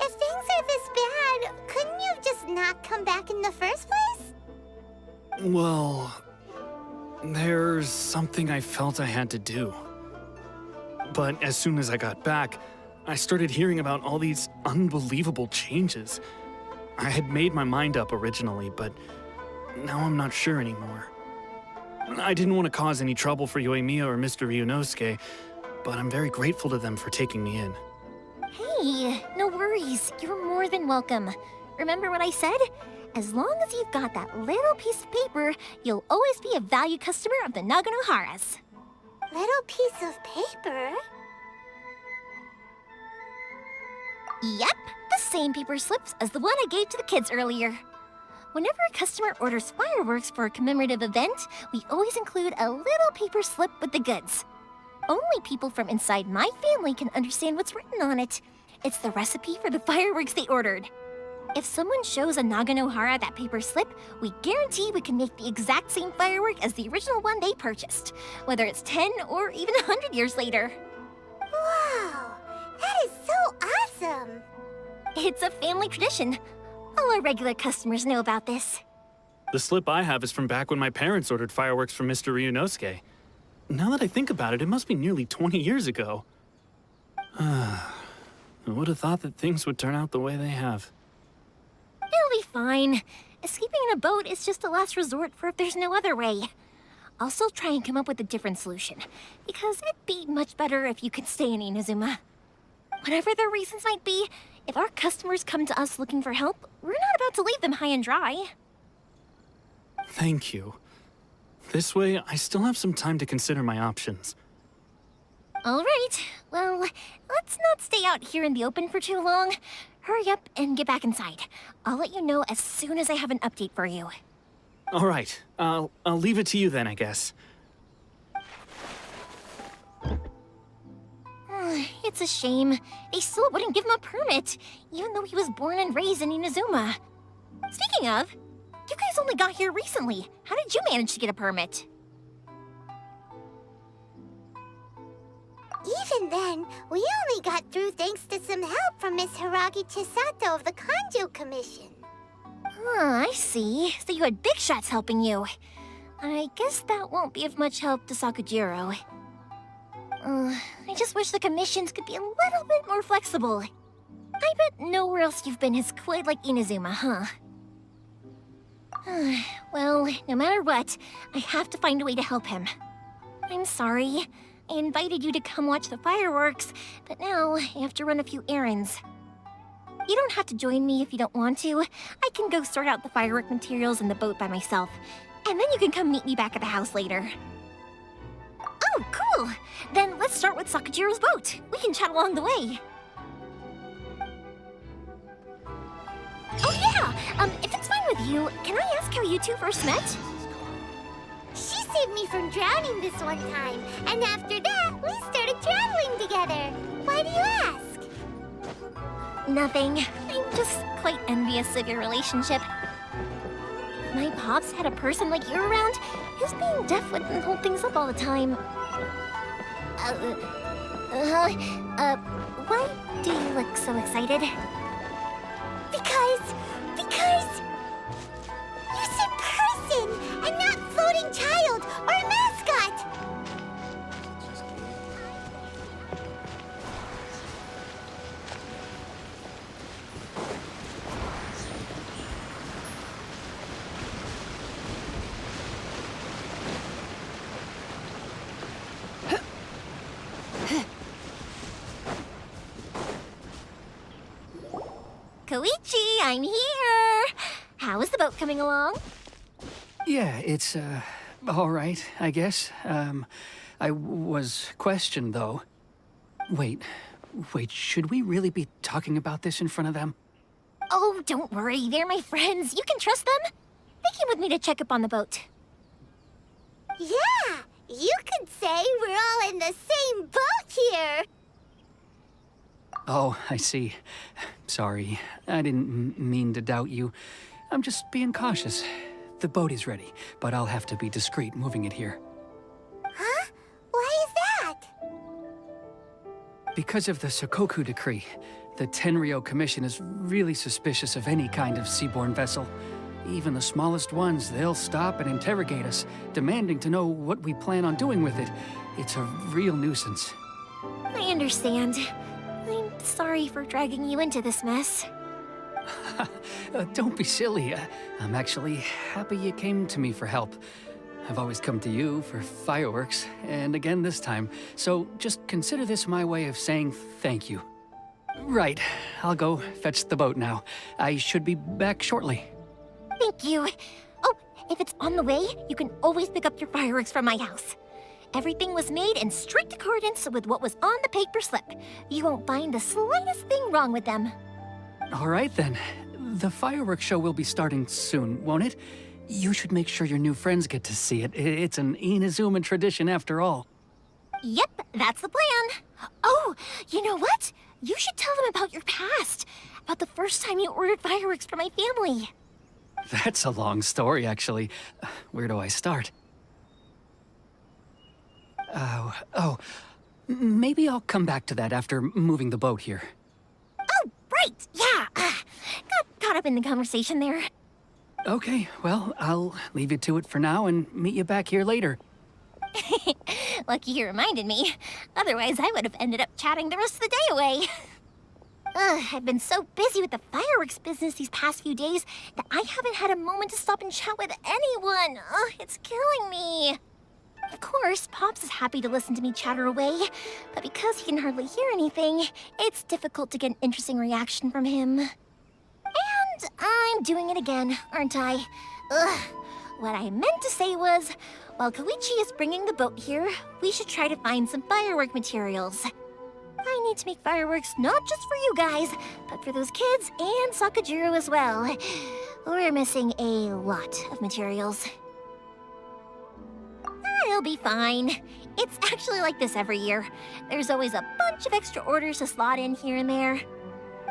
If things are this bad, couldn't you just not come back in the first place? Well, there's something I felt I had to do. But as soon as I got back, I started hearing about all these unbelievable changes. I had made my mind up originally, but now I'm not sure anymore. I didn't want to cause any trouble for Yoimiya or Mr. Ryunosuke, but I'm very grateful to them for taking me in. Hey, no worries. You're more than welcome. Remember what I said? As long as you've got that little piece of paper, you'll always be a valued customer of the Naganohara's. Little piece of paper? Yep, the same paper slips as the one I gave to the kids earlier. Whenever a customer orders fireworks for a commemorative event, we always include a little paper slip with the goods. Only people from inside my family can understand what's written on it. It's the recipe for the fireworks they ordered. If someone shows a Naganohara that paper slip, we guarantee we can make the exact same firework as the original one they purchased, whether it's 10 or even 100 years later. Wow, that is so awesome! It's a family tradition. All our regular customers know about this. The slip I have is from back when my parents ordered fireworks from Mr. Ryunosuke. Now that I think about it, it must be nearly 20 years ago. I would have thought that things would turn out the way they have. It'll be fine. Escaping in a boat is just a last resort for if there's no other way. I'll still try and come up with a different solution, because it'd be much better if you could stay in Inazuma. Whatever their reasons might be, if our customers come to us looking for help, we're not about to leave them high and dry. Thank you. This way, I still have some time to consider my options. All right. Well, let's not stay out here in the open for too long. Hurry up and get back inside. I'll let you know as soon as I have an update for you. All right. I'll leave it to you then, I guess. It's a shame. They still wouldn't give him a permit, even though he was born and raised in Inazuma. Speaking of, you guys only got here recently. How did you manage to get a permit? Even then, we only got through thanks to some help from Miss Hiragi Chisato of the Kanjo Commission. I see. So you had big shots helping you. I guess that won't be of much help to Sakujiro. I just wish the commissions could be a little bit more flexible. I bet nowhere else you've been has quite like Inazuma, huh? Well, no matter what, I have to find a way to help him. I'm sorry. I invited you to come watch the fireworks, but now I have to run a few errands. You don't have to join me if you don't want to. I can go sort out the firework materials in the boat by myself, and then you can come meet me back at the house later. Oh, cool! Then let's start with Sakujiro's boat. We can chat along the way. Oh yeah! If it's fine with you, can I ask how you two first met? She saved me from drowning this one time, and after that, we started traveling together. Why do you ask? Nothing. I'm just quite envious of your relationship. If my pops had a person like you around, his being deaf wouldn't hold things up all the time. Why do you look so excited? Because... You said person, and not floating child, or mascot! Koichi, I'm here! How is the boat coming along? Yeah, it's, all right, I guess. I was questioned, though. Wait, should we really be talking about this in front of them? Oh, don't worry, they're my friends. You can trust them. They came with me to check up on the boat. Yeah, you could say we're all in the same boat here. Oh, I see. Sorry, I didn't mean to doubt you. I'm just being cautious. The boat is ready, but I'll have to be discreet moving it here. Huh? Why is that? Because of the Sokoku Decree, the Tenryo Commission is really suspicious of any kind of seaborne vessel. Even the smallest ones, they'll stop and interrogate us, demanding to know what we plan on doing with it. It's a real nuisance. I understand. I'm sorry for dragging you into this mess. Don't be silly. I'm actually happy you came to me for help. I've always come to you for fireworks, and again this time, so just consider this my way of saying thank you. Right, I'll go fetch the boat now. I should be back shortly. Thank you. Oh, if it's on the way, you can always pick up your fireworks from my house. Everything was made in strict accordance with what was on the paper slip. You won't find the slightest thing wrong with them. All right, then. The fireworks show will be starting soon, won't it? You should make sure your new friends get to see it. It's an Inazuma tradition after all. Yep, that's the plan. Oh, you know what? You should tell them about your past. About the first time you ordered fireworks for my family. That's a long story, actually. Where do I start? Maybe I'll come back to that after moving the boat here. Oh, right, yeah. Got caught up in the conversation there. Okay, well, I'll leave you to it for now and meet you back here later. Lucky you reminded me. Otherwise, I would have ended up chatting the rest of the day away. I've been so busy with the fireworks business these past few days that I haven't had a moment to stop and chat with anyone. It's killing me. Of course, Pops is happy to listen to me chatter away, but because he can hardly hear anything, it's difficult to get an interesting reaction from him. And I'm doing it again, aren't I? What I meant to say was, while Koichi is bringing the boat here, we should try to find some firework materials. I need to make fireworks not just for you guys, but for those kids and Sakajiro as well. We're missing a lot of materials. It'll be fine. It's actually like this every year. There's always a bunch of extra orders to slot in here and there.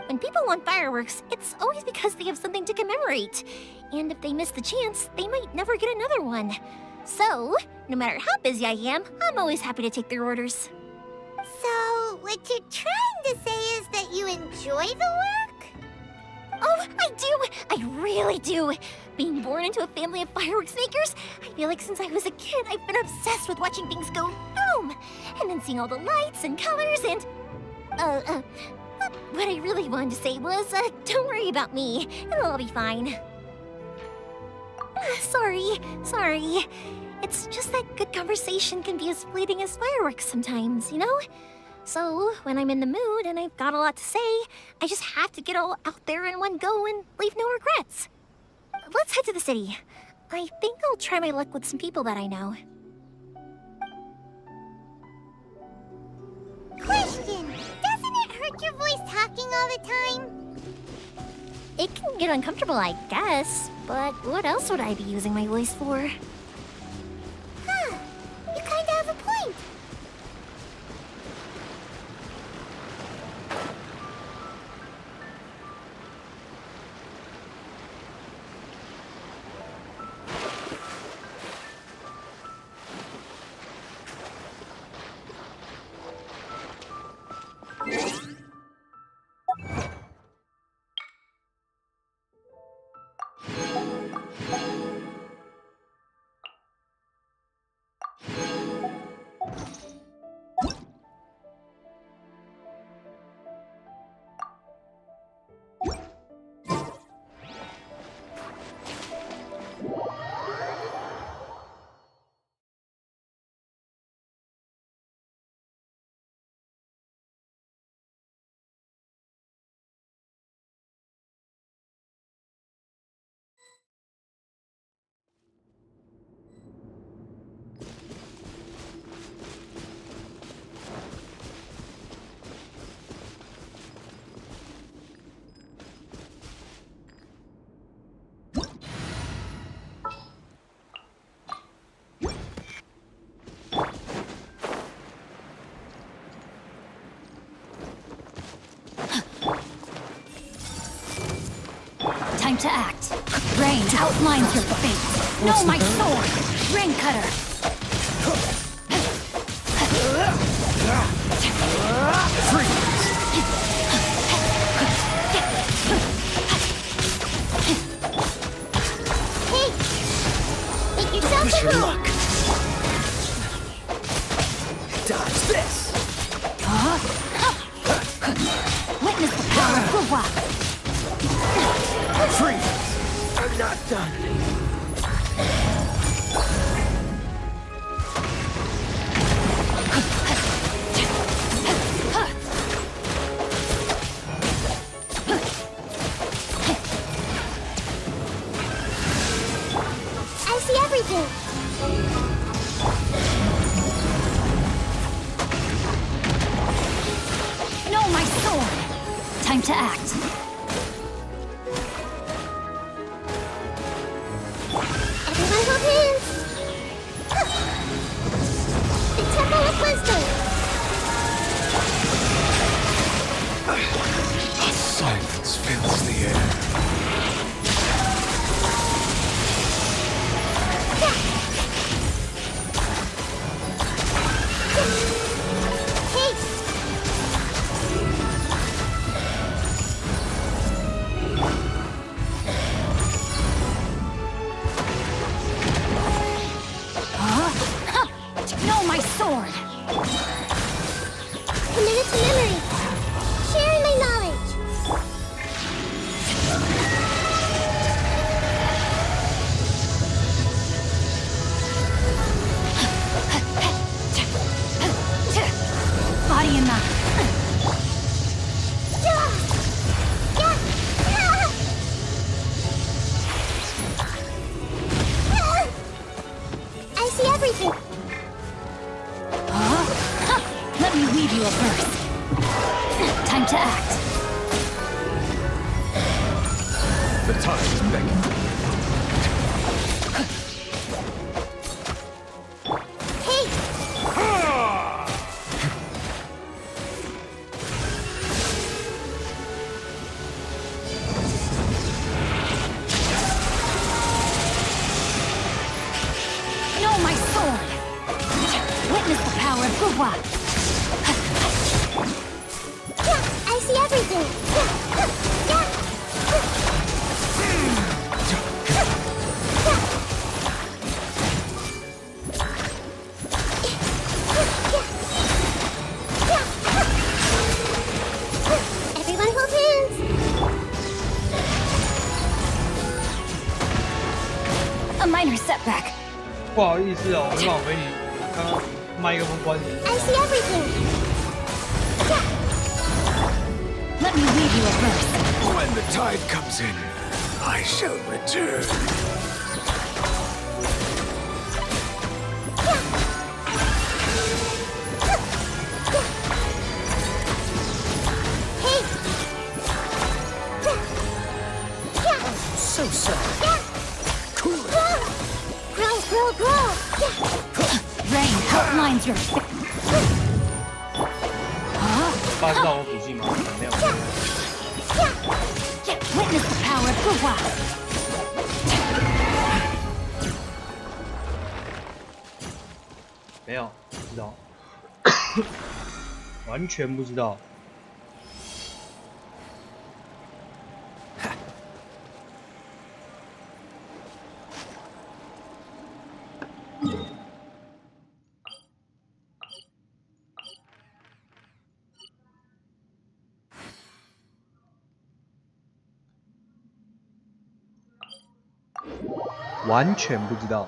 When people want fireworks, it's always because they have something to commemorate. And if they miss the chance, they might never get another one. So, no matter how busy I am, I'm always happy to take their orders. So, what you're trying to say is that you enjoy the work? Oh, I do! I really do! Being born into a family of fireworks makers, I feel like since I was a kid, I've been obsessed with watching things go boom! And then seeing all the lights and colors and... What I really wanted to say was, don't worry about me. It'll all be fine. Sorry. It's just that good conversation can be as fleeting as fireworks sometimes, you know? So, when I'm in the mood and I've got a lot to say, I just have to get all out there in one go and leave no regrets. Let's head to the city. I think I'll try my luck with some people that I know. Question! Doesn't it hurt your voice talking all the time? It can get uncomfortable, I guess, but what else would I be using my voice for? Huh, you kinda have a point. Time to act. Rain outlines your fate. Know my sword! Rain cutter! Hey! Make yourself Wish a your move! luck. Dodge this. Witness the power of the rock! Freeze! I'm not done. I see everything! Time to act. Everyone hold hands! The Temple of Wisdom! A silence fills the air. No, my sword! Committed to memory! Sharing my knowledge! Body and mind. I see everything! Let me weave you a verse. Time to act. The time is beckoning. No, my sword! Witness the power of Gugwa! I see everything! Everyone hold hands! A minor setback. 不好意思哦，我没办法回你，刚刚麦克风关着。 I see everything! Let me weave you a verse. When the tide comes in, I shall return. So sorry. Cool. Grow. Rain outlines your face. 大家知道我属性吗？没有。Witness the power of Gugwa. 没有，不知道，完全不知道。完全不知道。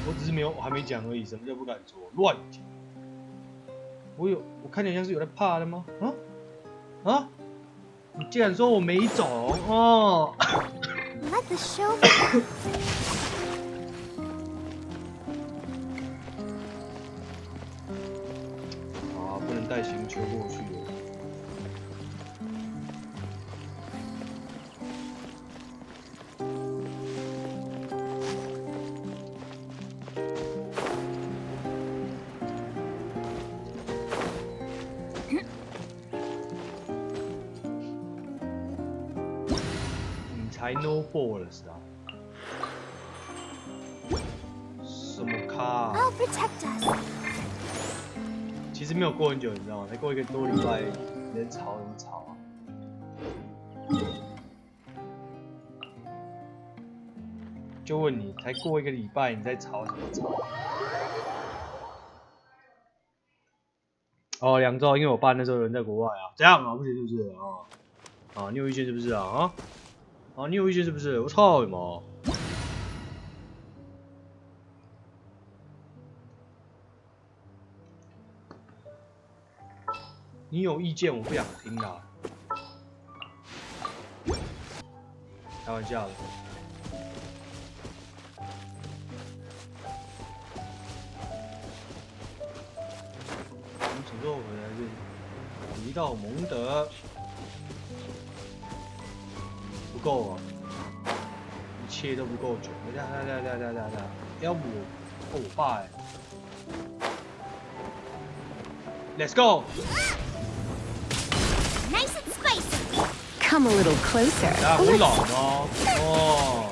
我只是没有，我还没讲而已。什么叫不敢说？乱讲！我看起来像是有在怕的吗？啊！你竟然说我没种哦！ Let the show 啊，不能带星球过去了。才 no balls 啊！什么卡、I'll protect us. 其实没有过很久，你知道吗？才过1个多礼拜，你在吵什么吵啊？就问你，才过1个礼拜，你在吵什么吵？哦，2周，因为我爸那时候人在国外啊，这样啊，不行是不是啊？啊，你有意见是不是啊？啊，你有意见是不是？我操你妈！你有意见我不想听啦，开玩笑的。我们拯救回来就回到蒙德，不够啊，一切都不够久。等，要不我爸哎。 Let's go. Nice and spicy. Come a little closer. 好冷哦！哦。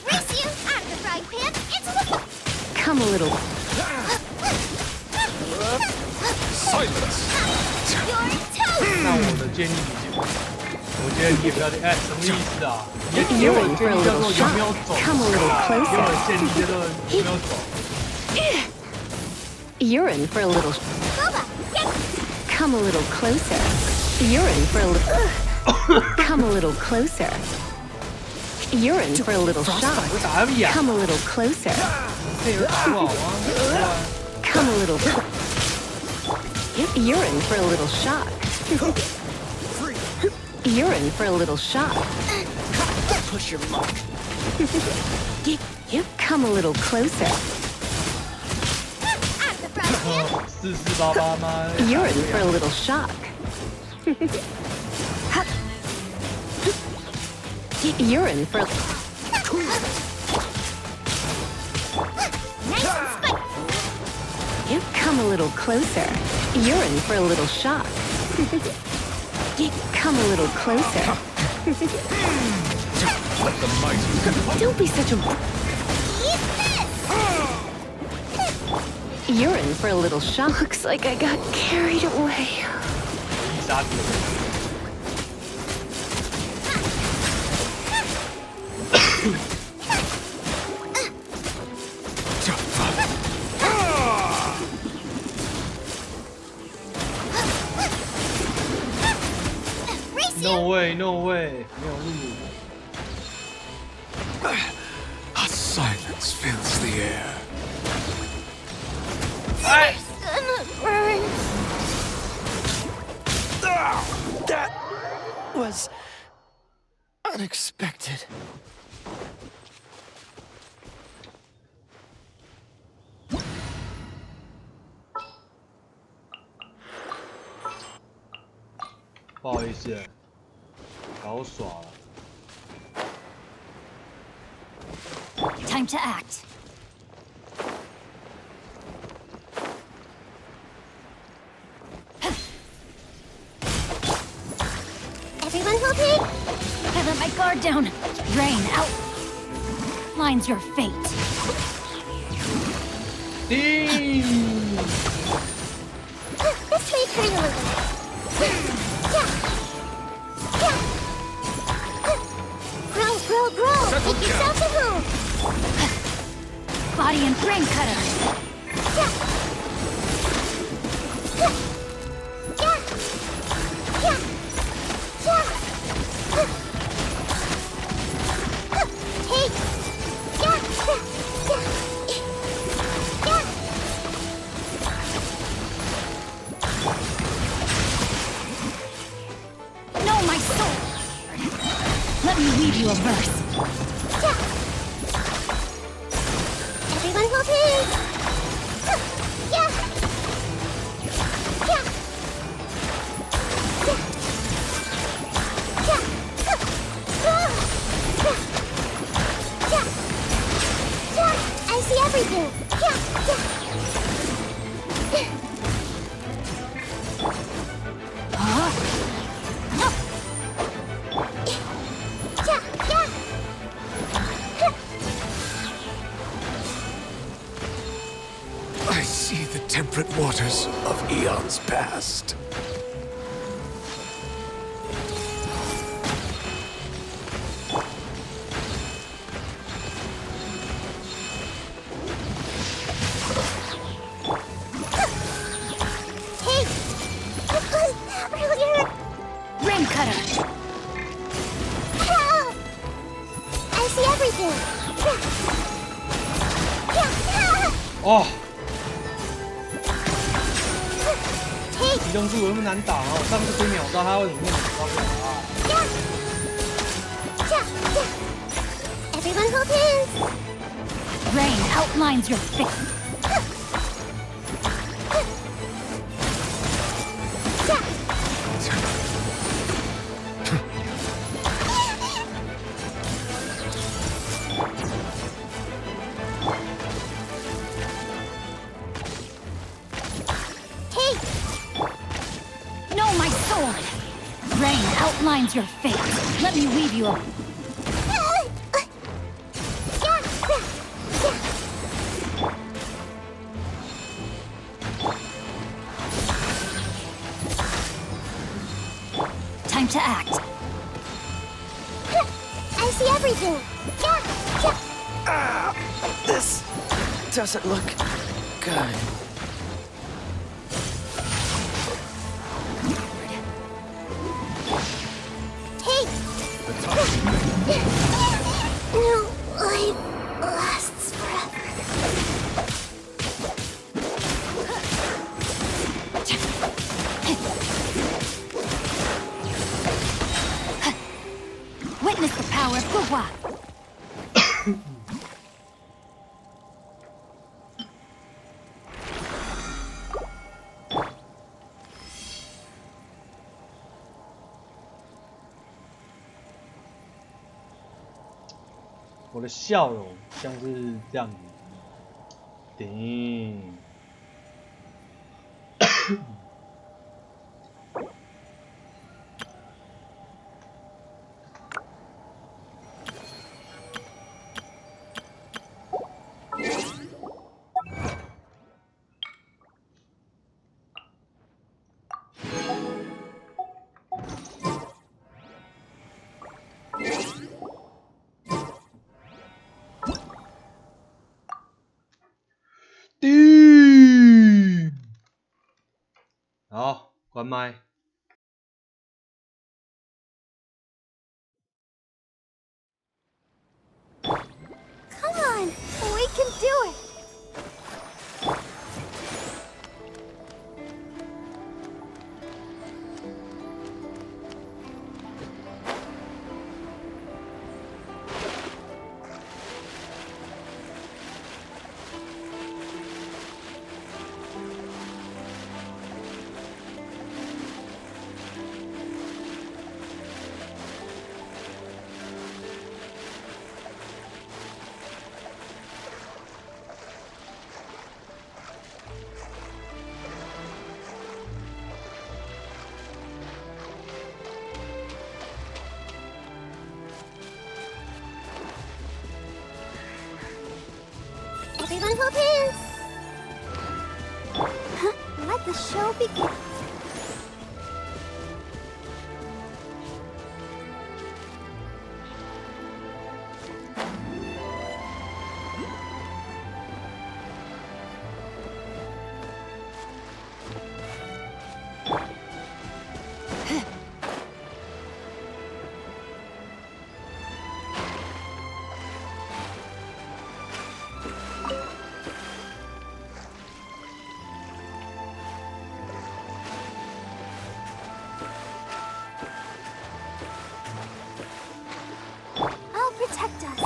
Race you out of the frying pan into the. Come a little. Silence. You're toast. 那我的建议已经，我觉得你也不要什么意思啊？你给You're 我 in 的 for 建 a 议叫 little 做有没有 shock. 走？ Come a little 给我 closer. 的建议叫做有没有走？ You're in for a little. Boba, get. Come a little closer. You're in for a little. Come a little closer. You're in for a little shock. 我打他们眼。 Come a little closer. 这有打不好吗？ Come a little. You're in for a little shock. You're in for a little shock. Push your luck. Come a little closer. Out of the frying pan. 4488吗？ You're in for a little shock. You're in for. Nice and spicy. Come a little closer. You're in for a little shock. Come a little closer. Don't be such a. Eat this. You're in for a little shock. Looks like I got carried away. 必杀技。 No way, no way， 没有路。 A silence fills the air. 哎， That was unexpected. 不好意思，搞耍了。 Time to act. Everyone hold me. I let my guard down. Rain out. Line's your fate. This way, Colonel. Grow. Make yourself a home. Body and brain cutter. Know my soul. Let me read you a verse. Everyone hold hands. I see everything. I see the temperate waters of eons past. Rain cutter. I see everything. 哦，移动速度那么难打哦，上次可以秒到他，为什么会秒到不了啊？ Everyone hold hands. Rain outlines your face. No, my sword! Rain outlines your fate. Let me weave you a... Time to act. I see everything. This doesn't look good. No life lasts forever. Witness the power of Guhua. 我的笑容像是这样子。顶。好，关麦。Come on, we can do it. Everyone hold hands. Let the show begin. I'll protect us.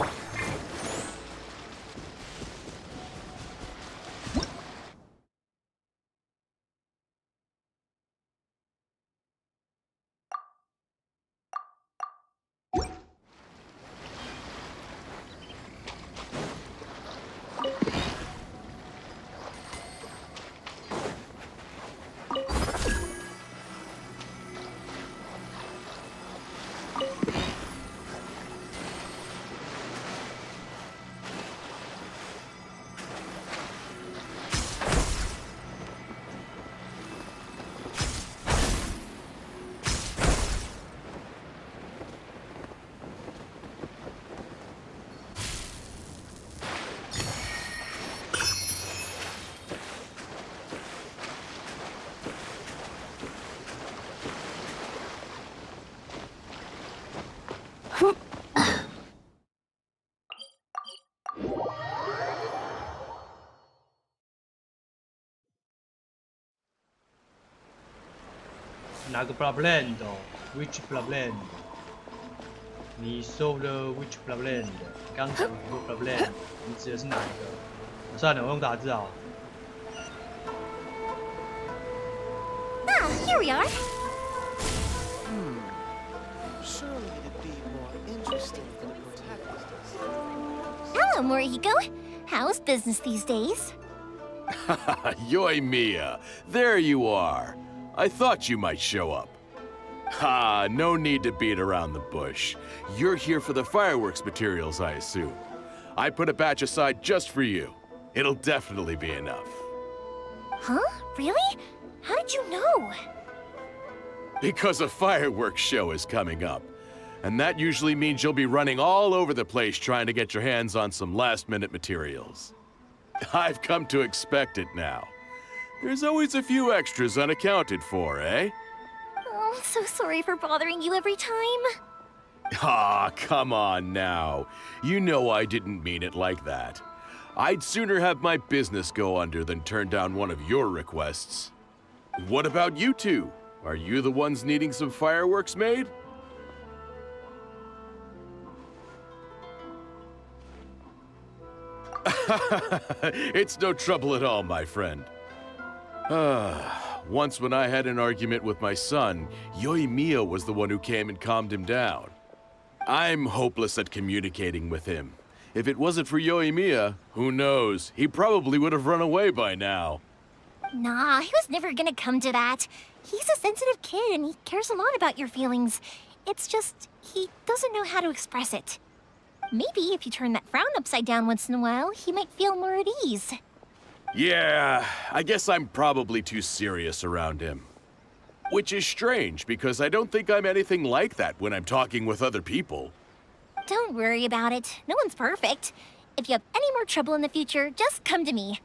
哪个 problem 的 ？Which problem？ 你 solve 了 which problem？ 刚讲很多 problem， 你指的是哪一个？算了，我用打字啊。Ah, here we are. Surely it'd be more interesting for the protagonist. Hello, Morihiko. How's business these days? Yoimiya, there you are. I thought you might show up. Ha, no need to beat around the bush. You're here for the fireworks materials, I assume. I put a batch aside just for you. It'll definitely be enough. Huh? Really? How did you know? Because a fireworks show is coming up. And that usually means you'll be running all over the place trying to get your hands on some last-minute materials. I've come to expect it now. There's always a few extras unaccounted for, eh? Oh, I'm so sorry for bothering you every time. Ah, come on now. You know I didn't mean it like that. I'd sooner have my business go under than turn down one of your requests. What about you two? Are you the ones needing some fireworks made? It's no trouble at all, my friend. Once when I had an argument with my son, Yoimiya was the one who came and calmed him down. I'm hopeless at communicating with him. If it wasn't for Yoimiya, who knows, he probably would have run away by now. Nah, he was never gonna come to that. He's a sensitive kid and he cares a lot about your feelings. It's just, he doesn't know how to express it. Maybe if you turn that frown upside down once in a while, he might feel more at ease. Yeah, I guess I'm probably too serious around him. Which is strange, because I don't think I'm anything like that when I'm talking with other people. Don't worry about it. No one's perfect. If you have any more trouble in the future, just come to me.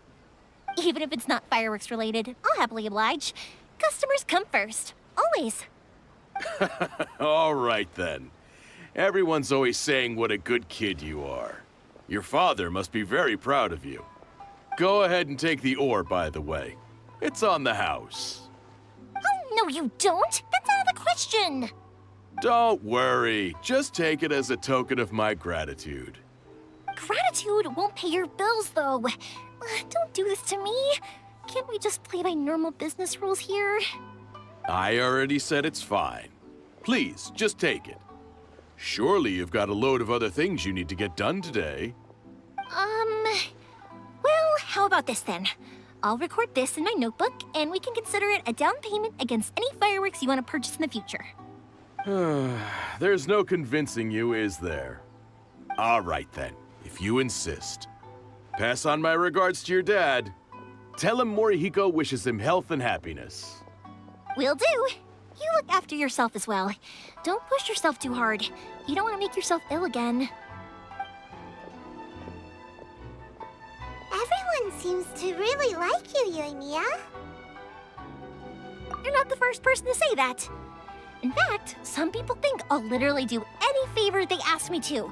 Even if it's not fireworks related, I'll happily oblige. Customers come first. Always. All right, then. Everyone's always saying what a good kid you are. Your father must be very proud of you. Go ahead and take the ore, by the way. It's on the house. Oh, no you don't! That's out of the question! Don't worry. Just take it as a token of my gratitude. Gratitude won't pay your bills, though. Don't do this to me. Can't we just play by normal business rules here? I already said it's fine. Please, just take it. Surely you've got a load of other things you need to get done today. Well, how about this then? I'll record this in my notebook, and we can consider it a down payment against any fireworks you want to purchase in the future. There's no convincing you, is there? All right then, if you insist. Pass on my regards to your dad. Tell him Morihiko wishes him health and happiness. Will do. You look after yourself as well. Don't push yourself too hard. You don't want to make yourself ill again. Everyone seems to really like you, Yoimiya. You're not the first person to say that. In fact, some people think I'll literally do any favor they ask me to.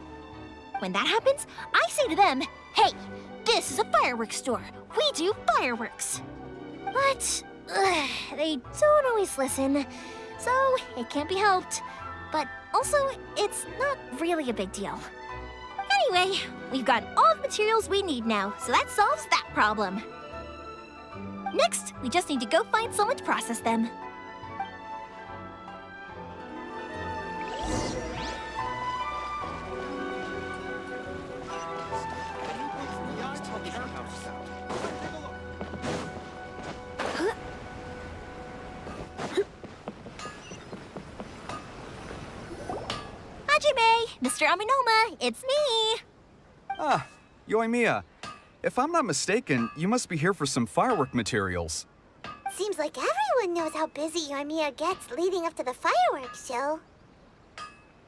When that happens, I say to them, hey, this is a fireworks store. We do fireworks. But they don't always listen, so it can't be helped. But also, it's not really a big deal. Anyway, we've got all the materials we need now, so that solves that problem. Next, we just need to go find someone to process them. Mr. Aminoma, it's me! Ah, Yoimiya. If I'm not mistaken, you must be here for some firework materials. Seems like everyone knows how busy Yoimiya gets leading up to the fireworks show.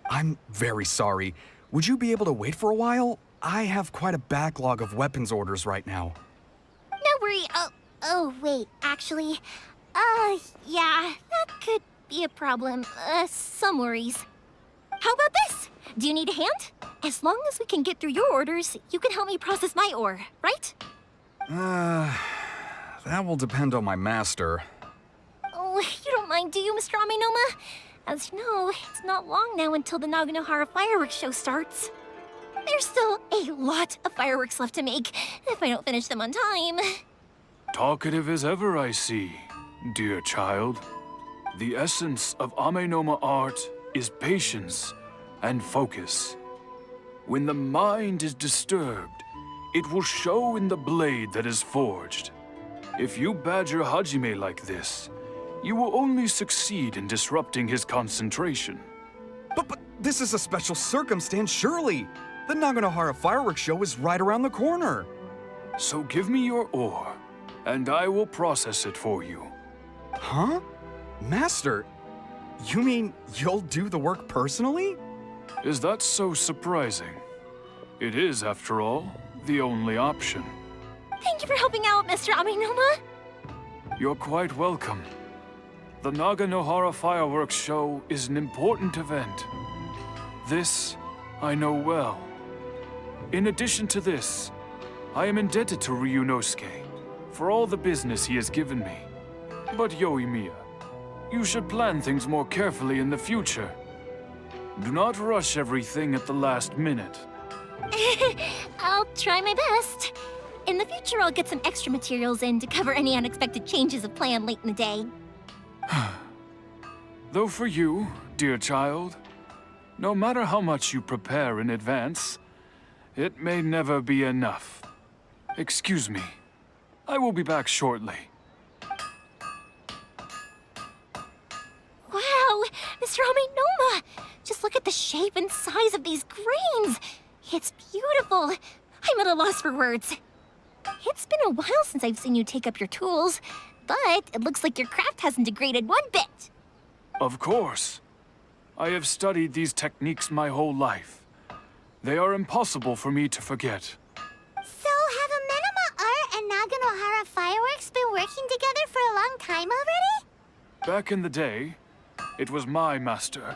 I'm very sorry. Would you be able to wait for a while? I have quite a backlog of weapons orders right now. No worry. Oh, wait, actually. Yeah, that could be a problem. Some worries. How about this? Do you need a hand? As long as we can get through your orders, you can help me process my ore, right? That will depend on my master. Oh, you don't mind, do you, Mr. Amenoma? As you know, it's not long now until the Naganohara fireworks show starts. There's still a lot of fireworks left to make, if I don't finish them on time. Talkative as ever, I see, dear child. The essence of Amenoma art is patience and focus. When the mind is disturbed, it will show in the blade that is forged. If you badger Hajime like this, you will only succeed in disrupting his concentration. But this is a special circumstance, surely. The Naganohara fireworks show is right around the corner. So give me your ore, and I will process it for you. Huh? Master, you mean you'll do the work personally? Is that so surprising? It is, after all, the only option. Thank you for helping out, Mr. Amenoma. You're quite welcome. The Naganohara fireworks show is an important event. This I know well. In addition to this, I am indebted to Ryunosuke for all the business he has given me. But Yoimiya, you should plan things more carefully in the future. Do not rush everything at the last minute. I'll try my best. In the future, I'll get some extra materials in to cover any unexpected changes of plan late in the day. Though for you, dear child, no matter how much you prepare in advance, it may never be enough. Excuse me. I will be back shortly. Wow, Mr. Amenoma! Just look at the shape and size of these grains! It's beautiful! I'm at a loss for words. It's been a while since I've seen you take up your tools, but it looks like your craft hasn't degraded one bit. Of course. I have studied these techniques my whole life. They are impossible for me to forget. So, have Amenoma Art and Naganohara Fireworks been working together for a long time already? Back in the day, it was my master,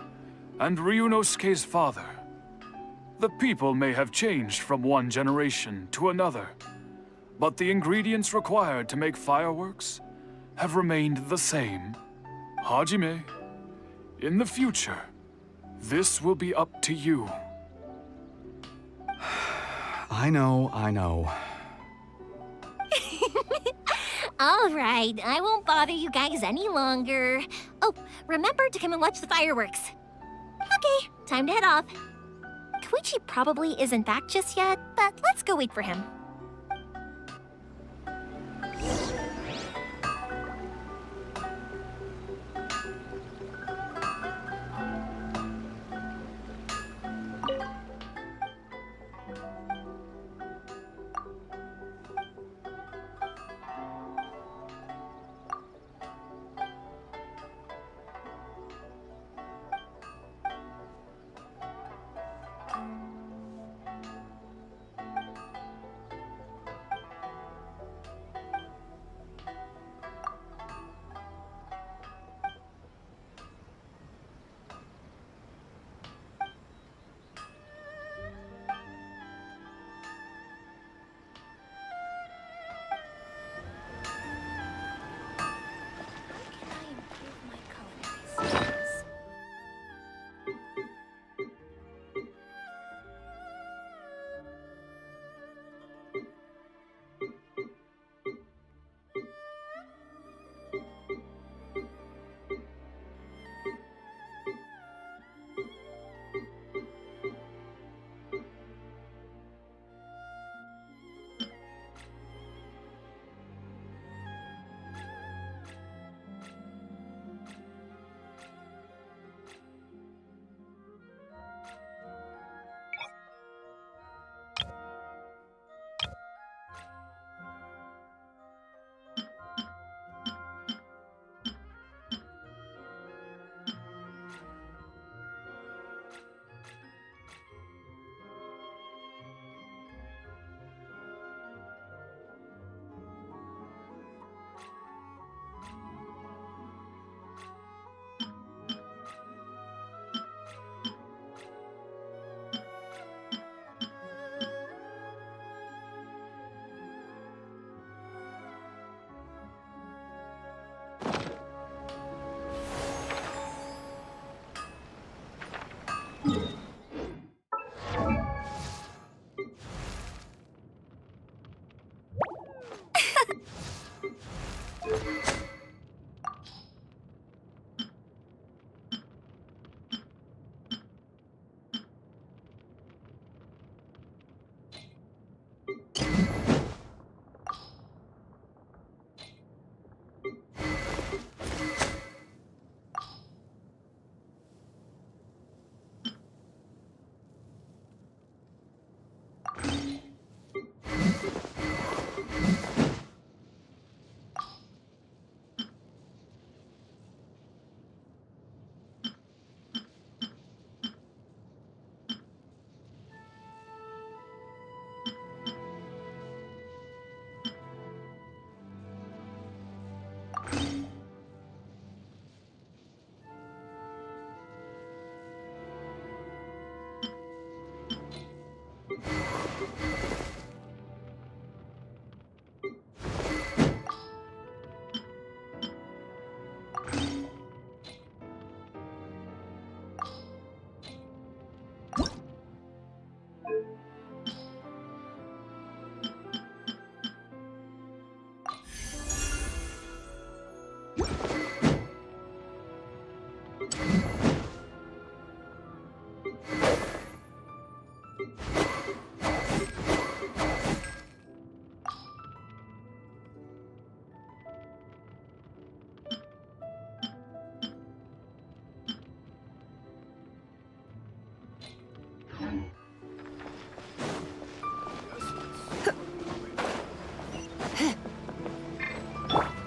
and Ryunosuke's father. The people may have changed from one generation to another, but the ingredients required to make fireworks have remained the same. Hajime, in the future, this will be up to you. I know. All right, I won't bother you guys any longer. Oh, remember to come and watch the fireworks. Okay, time to head off. Koichi probably isn't back just yet, but let's go wait for him.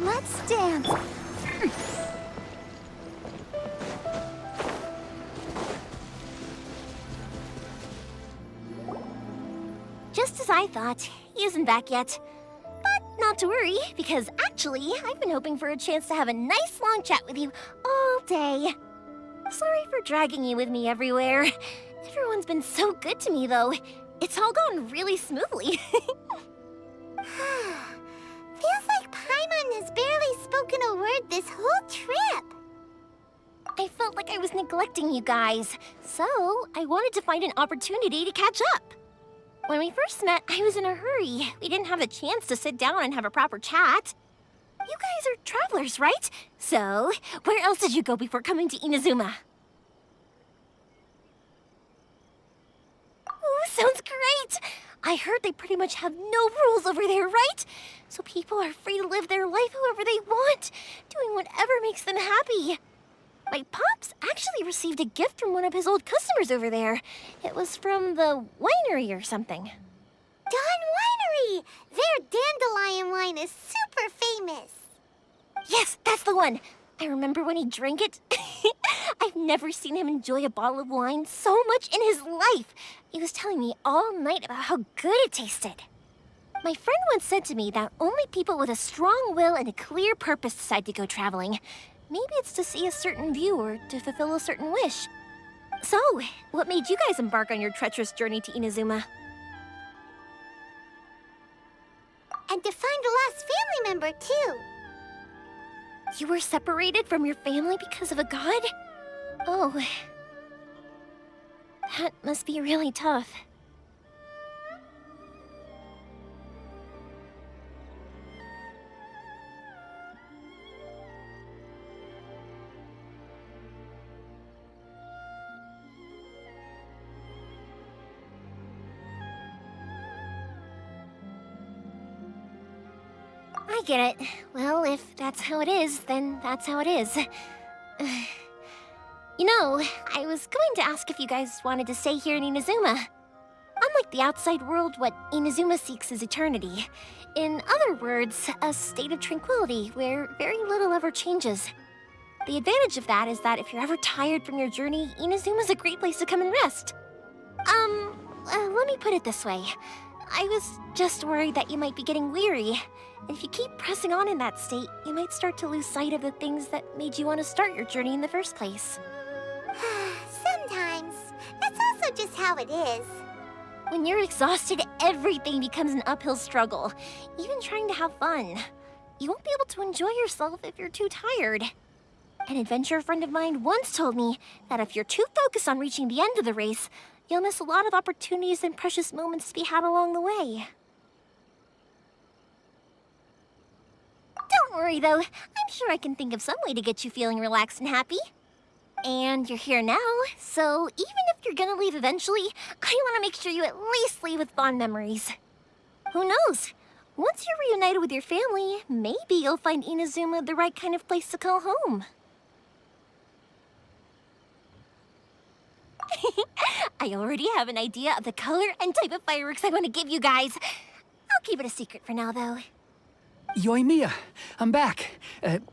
Let's dance. Just as I thought, he isn't back yet. But not to worry, because actually, I've been hoping for a chance to have a nice long chat with you all day. Sorry for dragging you with me everywhere. Everyone's been so good to me, though. It's all gone really smoothly. Feels like Paimon has barely spoken a word this whole trip. I felt like I was neglecting you guys, so I wanted to find an opportunity to catch up. When we first met, I was in a hurry. We didn't have a chance to sit down and have a proper chat. You guys are travelers, right? So, where else did you go before coming to Inazuma? Ooh, sounds great! I heard they pretty much have no rules over there, right? So people are free to live their life however they want, doing whatever makes them happy. My pops actually received a gift from one of his old customers over there. It was from the winery or something. Dawn Winery! Their dandelion wine is super famous. Yes, that's the one. I remember when he drank it. I've never seen him enjoy a bottle of wine so much in his life. He was telling me all night about how good it tasted. My friend once said to me that only people with a strong will and a clear purpose decide to go traveling. Maybe it's to see a certain view or to fulfill a certain wish. So, what made you guys embark on your treacherous journey to Inazuma? And to find a lost family member, too. You were separated from your family because of a god? Oh. That must be really tough. I get it. Well, if that's how it is, then that's how it is. You know, I was going to ask if you guys wanted to stay here in Inazuma. Unlike the outside world, what Inazuma seeks is eternity. In other words, a state of tranquility where very little ever changes. The advantage of that is that if you're ever tired from your journey, Inazuma's a great place to come and rest. Let me put it this way. I was just worried that you might be getting weary. And if you keep pressing on in that state, you might start to lose sight of the things that made you want to start your journey in the first place. Sometimes. That's also just how it is. When you're exhausted, everything becomes an uphill struggle. Even trying to have fun. You won't be able to enjoy yourself if you're too tired. An adventurer friend of mine once told me that if you're too focused on reaching the end of the race, you'll miss a lot of opportunities and precious moments to be had along the way. Don't worry, though. I'm sure I can think of some way to get you feeling relaxed and happy. And you're here now, so even if you're gonna leave eventually, I want to make sure you at least leave with fond memories. Who knows? Once you're reunited with your family, maybe you'll find Inazuma the right kind of place to call home. I already have an idea of the color and type of fireworks I want to give you guys. I'll keep it a secret for now, though. Yoimiya, I'm back.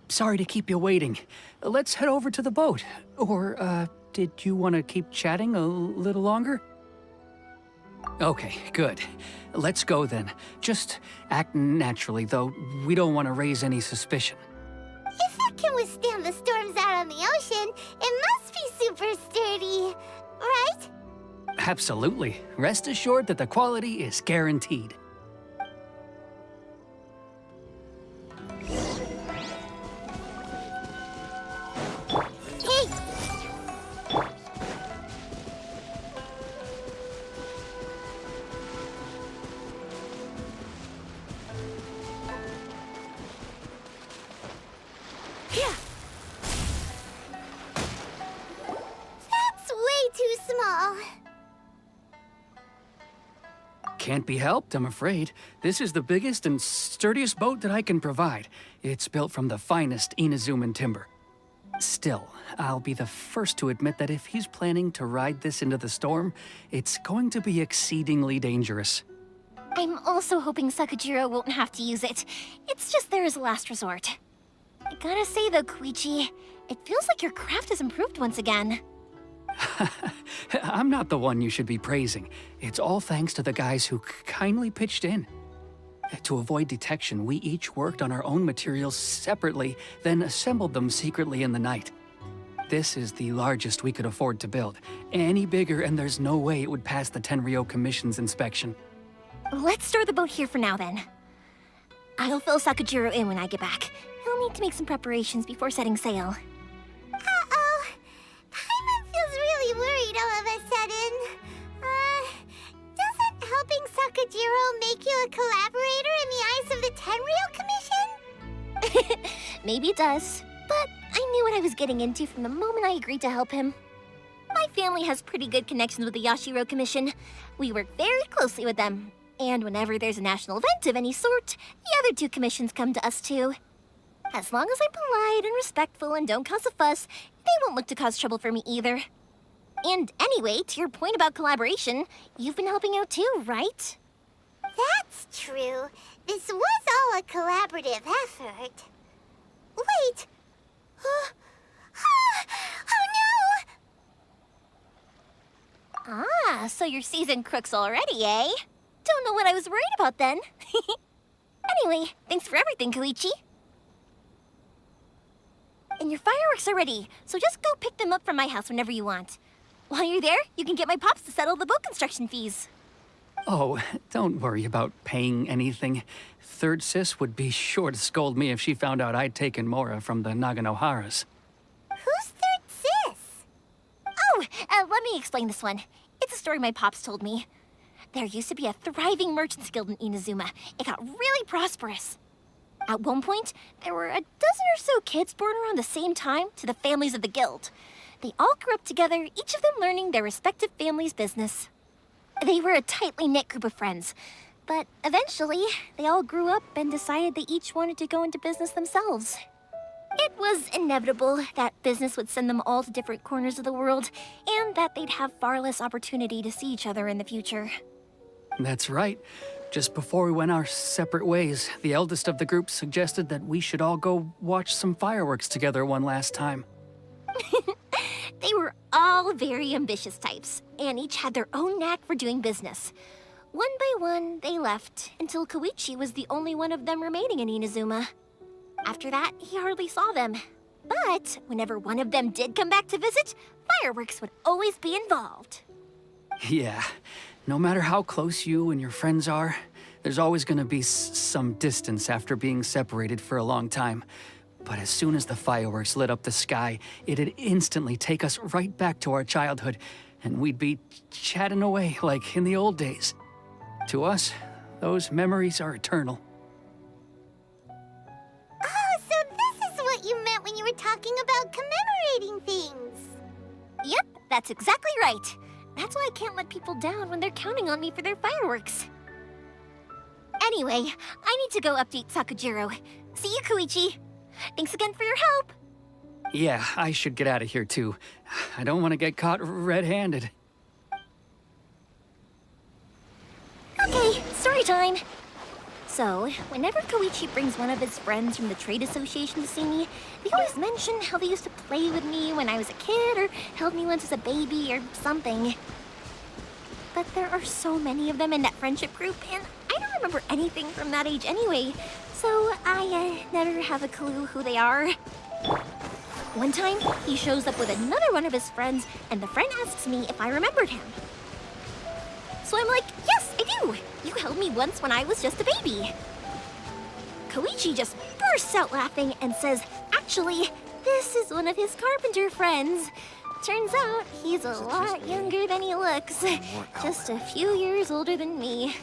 Sorry to keep you waiting. Let's head over to the boat. Or, did you want to keep chatting a little longer? Okay, good. Let's go then. Just act naturally, though we don't want to raise any suspicion. If it can withstand the storms out on the ocean, it must be super sturdy, right? Absolutely. Rest assured that the quality is guaranteed. Can't be helped, I'm afraid. This is the biggest and sturdiest boat that I can provide. It's built from the finest Inazuman timber. Still, I'll be the first to admit that if he's planning to ride this into the storm, it's going to be exceedingly dangerous. I'm also hoping Sakajiro won't have to use it. It's just there as a last resort. I gotta say though, Koichi, it feels like your craft has improved once again. I'm not the one you should be praising. It's all thanks to the guys who kindly pitched in. To avoid detection, we each worked on our own materials separately, then assembled them secretly in the night. This is the largest we could afford to build. Any bigger and there's no way it would pass the Tenryou Commission's inspection. Let's store the boat here for now then. I'll fill Sakajiro in when I get back. He'll need to make some preparations before setting sail. Uh-oh. Paimon feels really worried all of a sudden. Doesn't helping Sakajiro make you a collaborator in the eyes of the Tenryou Commission? Maybe it does, but I knew what I was getting into from the moment I agreed to help him. My family has pretty good connections with the Yashiro Commission. We work very closely with them. And whenever there's a national event of any sort, the other two commissions come to us too. As long as I'm polite and respectful and don't cause a fuss, they won't look to cause trouble for me either. And anyway, to your point about collaboration, you've been helping out too, right? That's true. This was all a collaborative effort. Wait! Oh no! Ah, so you're seasoned crooks already, eh? Don't know what I was worried about then. Anyway, thanks for everything, Koichi. And your fireworks are ready, so just go pick them up from my house whenever you want. While you're there, you can get my pops to settle the boat construction fees. Oh, don't worry about paying anything. Third Sis would be sure to scold me if she found out I'd taken Mora from the Naganoharas. Who's Third Sis? Oh, let me explain this one. It's a story my pops told me. There used to be a thriving merchants guild in Inazuma. It got really prosperous. At one point, there were a dozen or so kids born around the same time to the families of the guild. They all grew up together, each of them learning their respective family's business. They were a tightly knit group of friends, but eventually, they all grew up and decided they each wanted to go into business themselves. It was inevitable that business would send them all to different corners of the world, and that they'd have far less opportunity to see each other in the future. That's right. Just before we went our separate ways, the eldest of the group suggested that we should all go watch some fireworks together one last time. They were all very ambitious types, and each had their own knack for doing business. One by one, they left, until Koichi was the only one of them remaining in Inazuma. After that, he hardly saw them. But whenever one of them did come back to visit, fireworks would always be involved. Yeah, no matter how close you and your friends are, there's always gonna be some distance after being separated for a long time. But as soon as the fireworks lit up the sky, it'd instantly take us right back to our childhood, and we'd be chatting away like in the old days. To us, those memories are eternal. Oh, so this is what you meant when you were talking about commemorating things. Yep, that's exactly right. That's why I can't let people down when they're counting on me for their fireworks. Anyway, I need to go update Sakajiro. See you, Koichi. Thanks again for your help. Yeah, I should get out of here too. I don't want to get caught red-handed. Okay, story time. So, whenever Koichi brings one of his friends from the trade association to see me, they always mention how they used to play with me when I was a kid or held me once as a baby or something. But there are so many of them in that friendship group, and I don't remember anything from that age anyway, so I never have a clue who they are. One time, he shows up with another one of his friends, and the friend asks me if I remembered him. So I'm like, yes, I do! You held me once when I was just a baby. Koichi just bursts out laughing and says, actually, this is one of his carpenter friends. Turns out he's a lot younger than he looks. Just a few years older than me.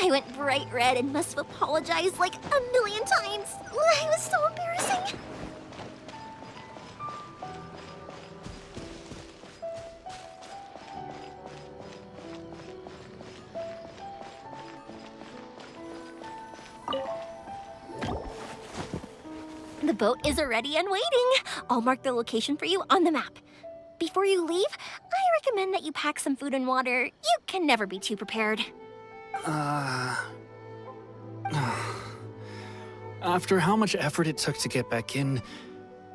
I went bright red and must have apologized like a million times. It was so embarrassing. The boat is ready and waiting. I'll mark the location for you on the map. Before you leave, I recommend that you pack some food and water. You can never be too prepared. After how much effort it took to get back in,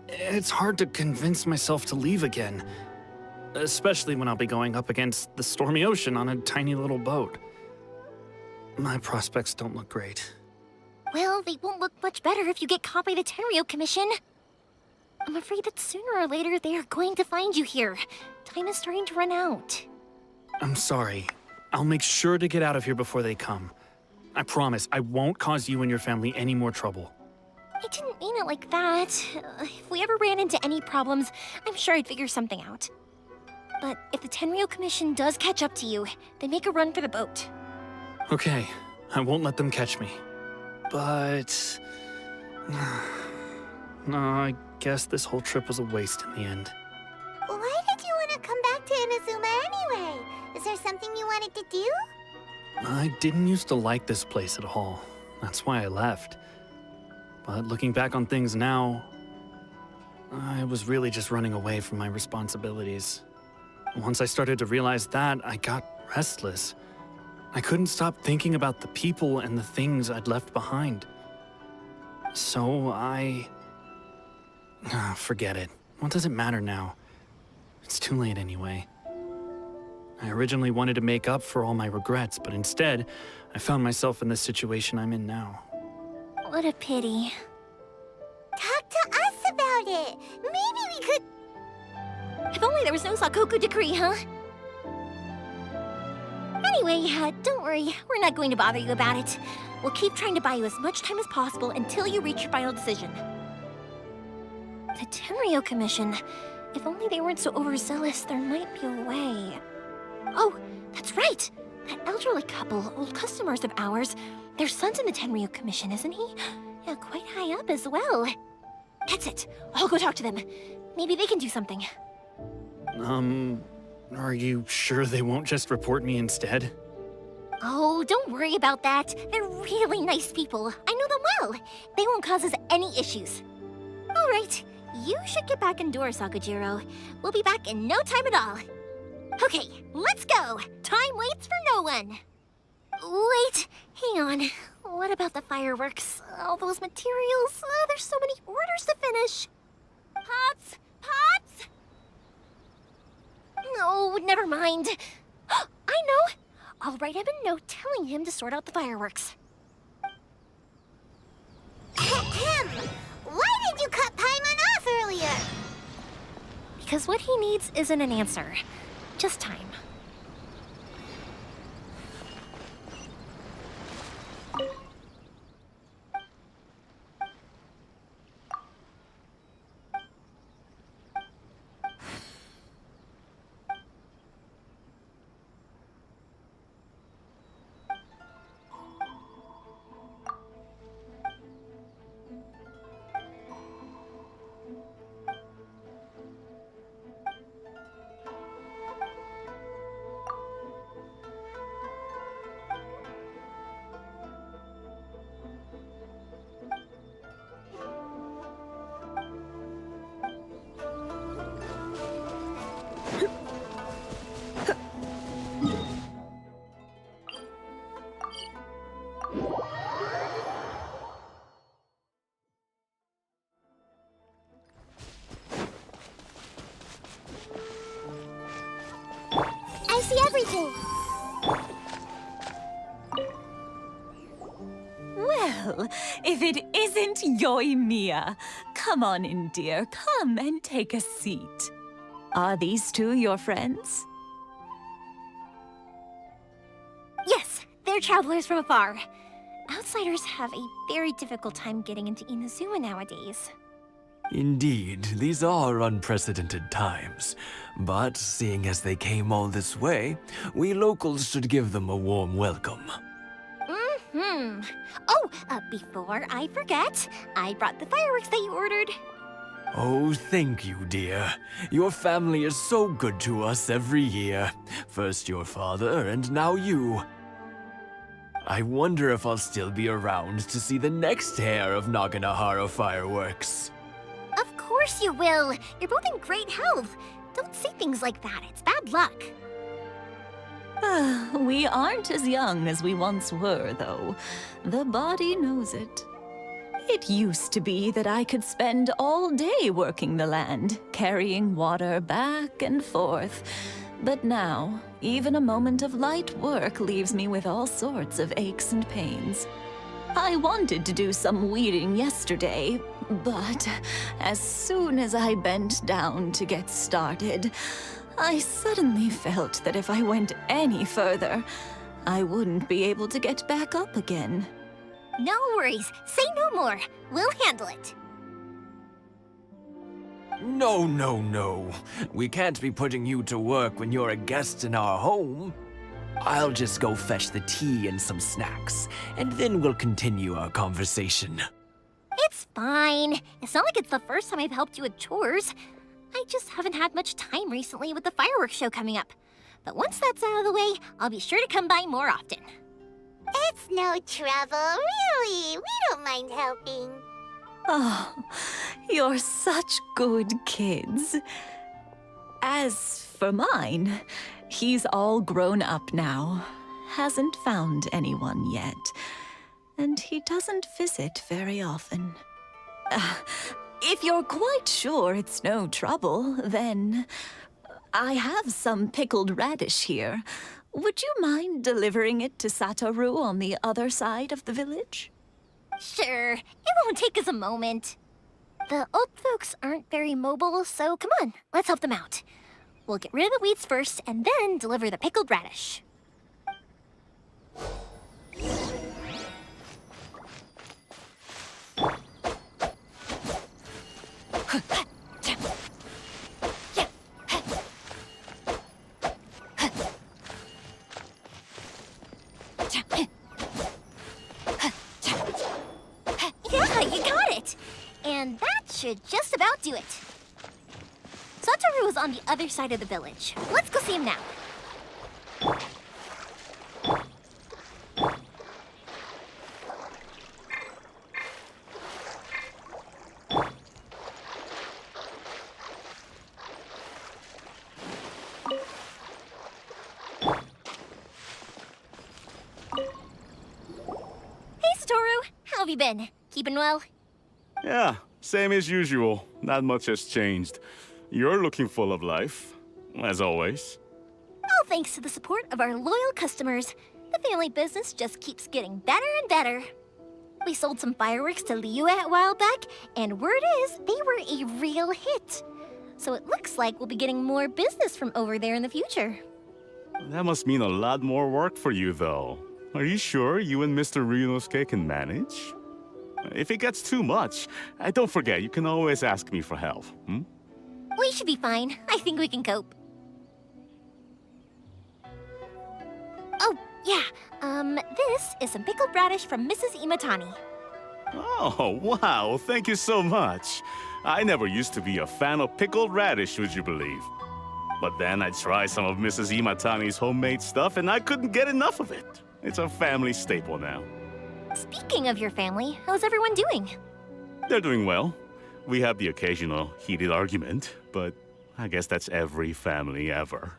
it's hard to convince myself to leave again. Especially when I'll be going up against the stormy ocean on a tiny little boat. My prospects don't look great. Well, they won't look much better if you get caught by the Tenryou Commission. I'm afraid that sooner or later they are going to find you here. Time is starting to run out. I'm sorry. I'll make sure to get out of here before they come. I promise I won't cause you and your family any more trouble. I didn't mean it like that. If we ever ran into any problems, I'm sure I'd figure something out. But if the Tenryou Commission does catch up to you, then make a run for the boat. Okay, I won't let them catch me. But... no, I guess this whole trip was a waste in the end. Why did you want to come back to Inazuma anyway? Is there something you wanted to do? I didn't used to like this place at all. That's why I left. But looking back on things now, I was really just running away from my responsibilities. Once I started to realize that, I got restless. I couldn't stop thinking about the people and the things I'd left behind. So forget it. What does it matter now? It's too late anyway. I originally wanted to make up for all my regrets, but instead, I found myself in the situation I'm in now. What a pity. Talk to us about it. Maybe we could... If only there was no Sakoku decree, huh? Anyway, don't worry. We're not going to bother you about it. We'll keep trying to buy you as much time as possible until you reach your final decision. The Tenryou Commission. If only they weren't so overzealous, there might be a way. Oh, that's right! That elderly couple, old customers of ours, their son's in the Tenryou Commission, isn't he? Yeah, quite high up as well. That's it. I'll go talk to them. Maybe they can do something. Are you sure they won't just report me instead? Oh, don't worry about that. They're really nice people. I know them well. They won't cause us any issues. All right, you should get back indoors, Sakujiro. We'll be back in no time at all. Okay, let's go. Time waits for no one. Wait, hang on. What about the fireworks? All those materials? There's so many orders to finish. Pops! Pops! No, never mind. I know. I'll write him a note telling him to sort out the fireworks. Ahem! Why did you cut Paimon off earlier? Because what he needs isn't an answer, just time. I see everything. Well, if it isn't Yoimiya, come on in, dear. Come and take a seat. Are these two your friends? Yes, they're travelers from afar. Outsiders have a very difficult time getting into Inazuma nowadays. Indeed, these are unprecedented times. But seeing as they came all this way, we locals should give them a warm welcome. Mm-hmm. Oh, before I forget, I brought the fireworks that you ordered. Oh, thank you, dear. Your family is so good to us every year. First your father, and now you. I wonder if I'll still be around to see the next hair of Naganahara fireworks. Of course you will. You're both in great health. Don't say things like that. It's bad luck. We aren't as young as we once were, though. The body knows it. It used to be that I could spend all day working the land, carrying water back and forth. But now, even a moment of light work leaves me with all sorts of aches and pains. I wanted to do some weeding yesterday, but as soon as I bent down to get started, I suddenly felt that if I went any further, I wouldn't be able to get back up again. No worries. Say no more. We'll handle it. No, no, no. We can't be putting you to work when you're a guest in our home. I'll just go fetch the tea and some snacks, and then we'll continue our conversation. It's fine. It's not like it's the first time I've helped you with chores. I just haven't had much time recently with the fireworks show coming up. But once that's out of the way, I'll be sure to come by more often. It's no trouble, really. We don't mind helping. Oh, you're such good kids. As for mine, he's all grown up now. Hasn't found anyone yet. And he doesn't visit very often. If you're quite sure it's no trouble, then I have some pickled radish here. Would you mind delivering it to Satoru on the other side of the village? Sure. It won't take us a moment. The old folks aren't very mobile, so come on, let's help them out. We'll get rid of the weeds first, and then deliver the pickled radish. Yeah, you got it! And that should just about do it. Satoru is on the other side of the village. Let's go see him now. Hey, Satoru! How have you been? Keeping well? Yeah, same as usual. Not much has changed. You're looking full of life, as always. All thanks to the support of our loyal customers, the family business just keeps getting better and better. We sold some fireworks to Liyue a while back, and word is they were a real hit. So it looks like we'll be getting more business from over there in the future. That must mean a lot more work for you, though. Are you sure you and Mr. Ryunosuke can manage? If it gets too much, don't forget, you can always ask me for help, hmm? We should be fine. I think we can cope. Oh, yeah. This is some pickled radish from Mrs. Imatani. Oh, wow, thank you so much. I never used to be a fan of pickled radish, would you believe? But then I tried some of Mrs. Imatani's homemade stuff and I couldn't get enough of it. It's a family staple now. Speaking of your family, how's everyone doing? They're doing well. We have the occasional heated argument, but I guess that's every family ever.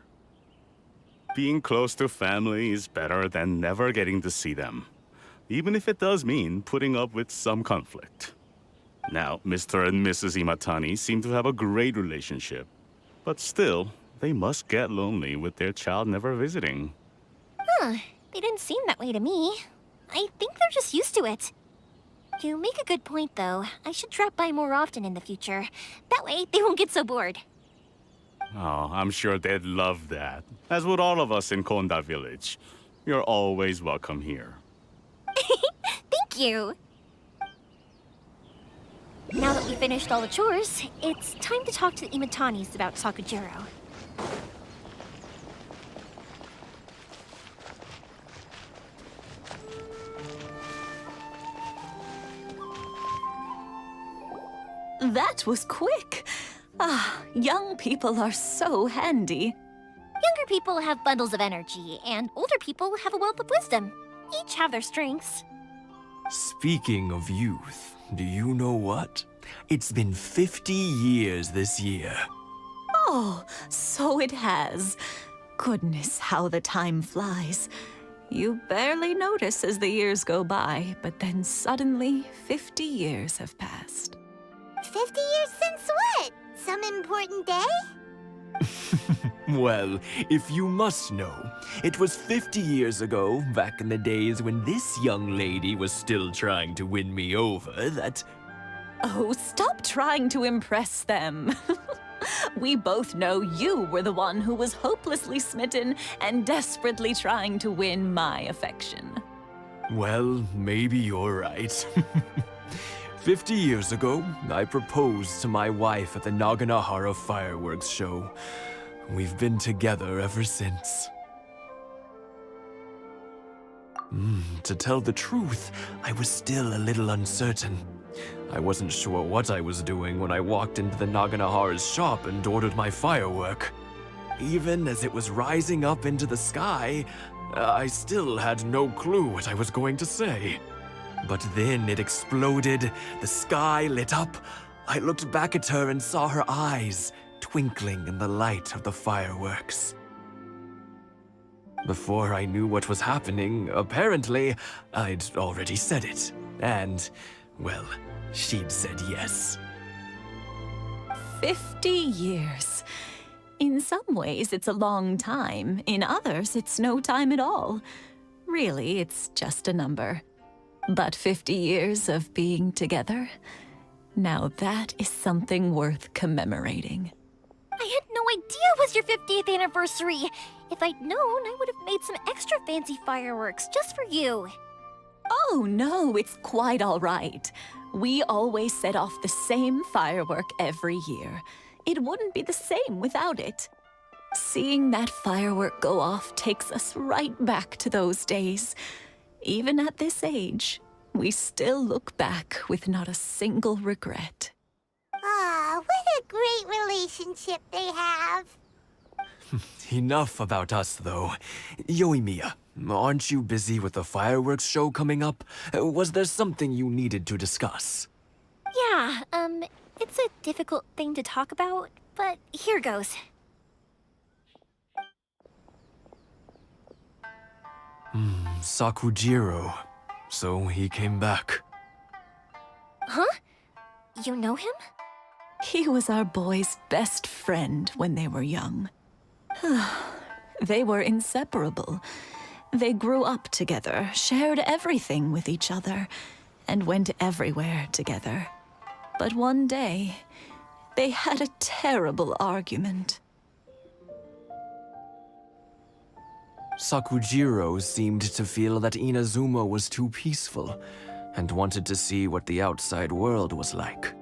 Being close to family is better than never getting to see them, even if it does mean putting up with some conflict. Now, Mr. and Mrs. Imatani seem to have a great relationship, but still, they must get lonely with their child never visiting. Huh, they didn't seem that way to me. I think they're just used to it. You make a good point, though. I should drop by more often in the future. That way, they won't get so bored. Oh, I'm sure they'd love that, as would all of us in Konda Village. You're always welcome here. Thank you! Now that we finished all the chores, it's time to talk to the Imatanis about Sakujiro. That was quick. Ah, young people are so handy. Younger people have bundles of energy, and older people have a wealth of wisdom. each have their strengths. Speaking of youth, do you know what? It's been 50 years this year. Oh, so it has. Goodness, how the time flies. You barely notice as the years go by, but then suddenly 50 years have passed. 50 years since what? Some important day? Well, if you must know, it was 50 years ago, back in the days when this young lady was still trying to win me over, that... Oh, stop trying to impress them. We both know you were the one who was hopelessly smitten and desperately trying to win my affection. Well, maybe you're right. 50 years ago, I proposed to my wife at the Naganahara fireworks show. We've been together ever since. To tell the truth, I was still a little uncertain. I wasn't sure what I was doing when I walked into the Naganahara's shop and ordered my firework. Even as it was rising up into the sky, I still had no clue what I was going to say. But then it exploded, the sky lit up. I looked back at her and saw her eyes twinkling in the light of the fireworks. Before I knew what was happening, apparently, I'd already said it. And, well, she'd said yes. 50 years. In some ways, it's a long time. In others, it's no time at all. Really, it's just a number. But 50 years of being together? Now that is something worth commemorating. I had no idea it was your 50th anniversary. If I'd known, I would have made some extra fancy fireworks just for you. Oh, no, it's quite all right. We always set off the same firework every year. It wouldn't be the same without it. Seeing that firework go off takes us right back to those days. Even at this age, we still look back with not a single regret. Ah, what a great relationship they have. Enough about us, though. Yoimiya, aren't you busy with the fireworks show coming up? Was there something you needed to discuss? Yeah, it's a difficult thing to talk about, but here goes. Sakujiro. So he came back. Huh? You know him? He was our boys' best friend when they were young. They were inseparable. They grew up together, shared everything with each other, and went everywhere together. But one day, they had a terrible argument. Sakujiro seemed to feel that Inazuma was too peaceful, and wanted to see what the outside world was like.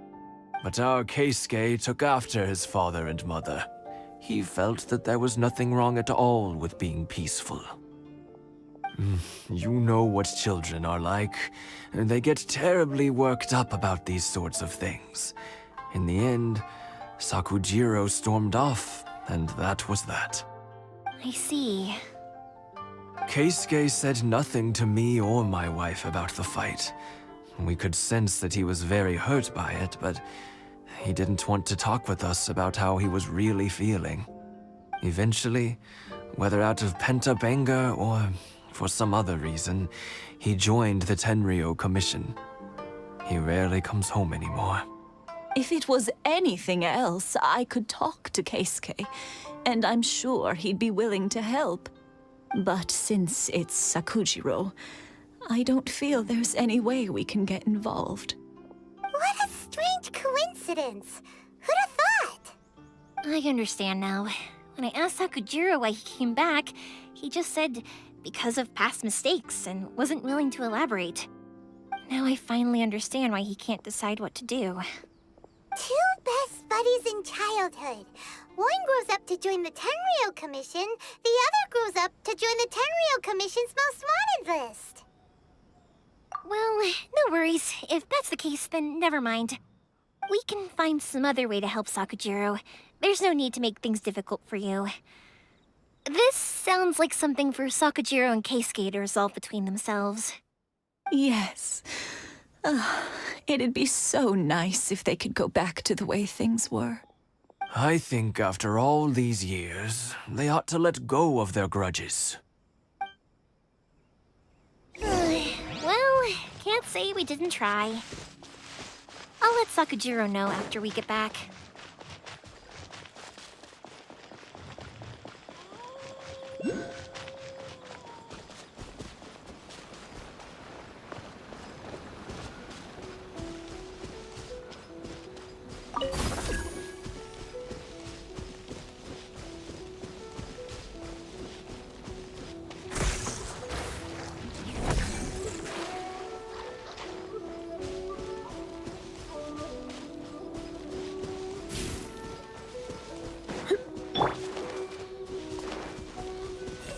But our Keisuke took after his father and mother. He felt that there was nothing wrong at all with being peaceful. You know what children are like. They get terribly worked up about these sorts of things. In the end, Sakujiro stormed off, and that was that. I see. Keisuke said nothing to me or my wife about the fight. We could sense that he was very hurt by it, but he didn't want to talk with us about how he was really feeling. Eventually, whether out of pent-up anger or for some other reason, he joined the Tenryou Commission. He rarely comes home anymore. If it was anything else, I could talk to Keisuke, and I'm sure he'd be willing to help. But since it's Sakujiro, I don't feel there's any way we can get involved. What a strange coincidence. Who'd have thought? I understand now. When I asked Sakujiro why he came back, he just said because of past mistakes and wasn't willing to elaborate. Now I finally understand why he can't decide what to do. Two best buddies in childhood. One grows up to join the Tenryou Commission, the other grows up to join the Tenryou Commission's most wanted list. Well, no worries. If that's the case, then never mind. We can find some other way to help Sakujiro. There's no need to make things difficult for you. This Sounds like something for Sakujiro and Keisuke to resolve between themselves. Yes. It'd be so nice if they could go back to the way things were. I think after all these years, they ought to let go of their grudges. Well, can't say we didn't try. I'll let Sakujiro know after we get back.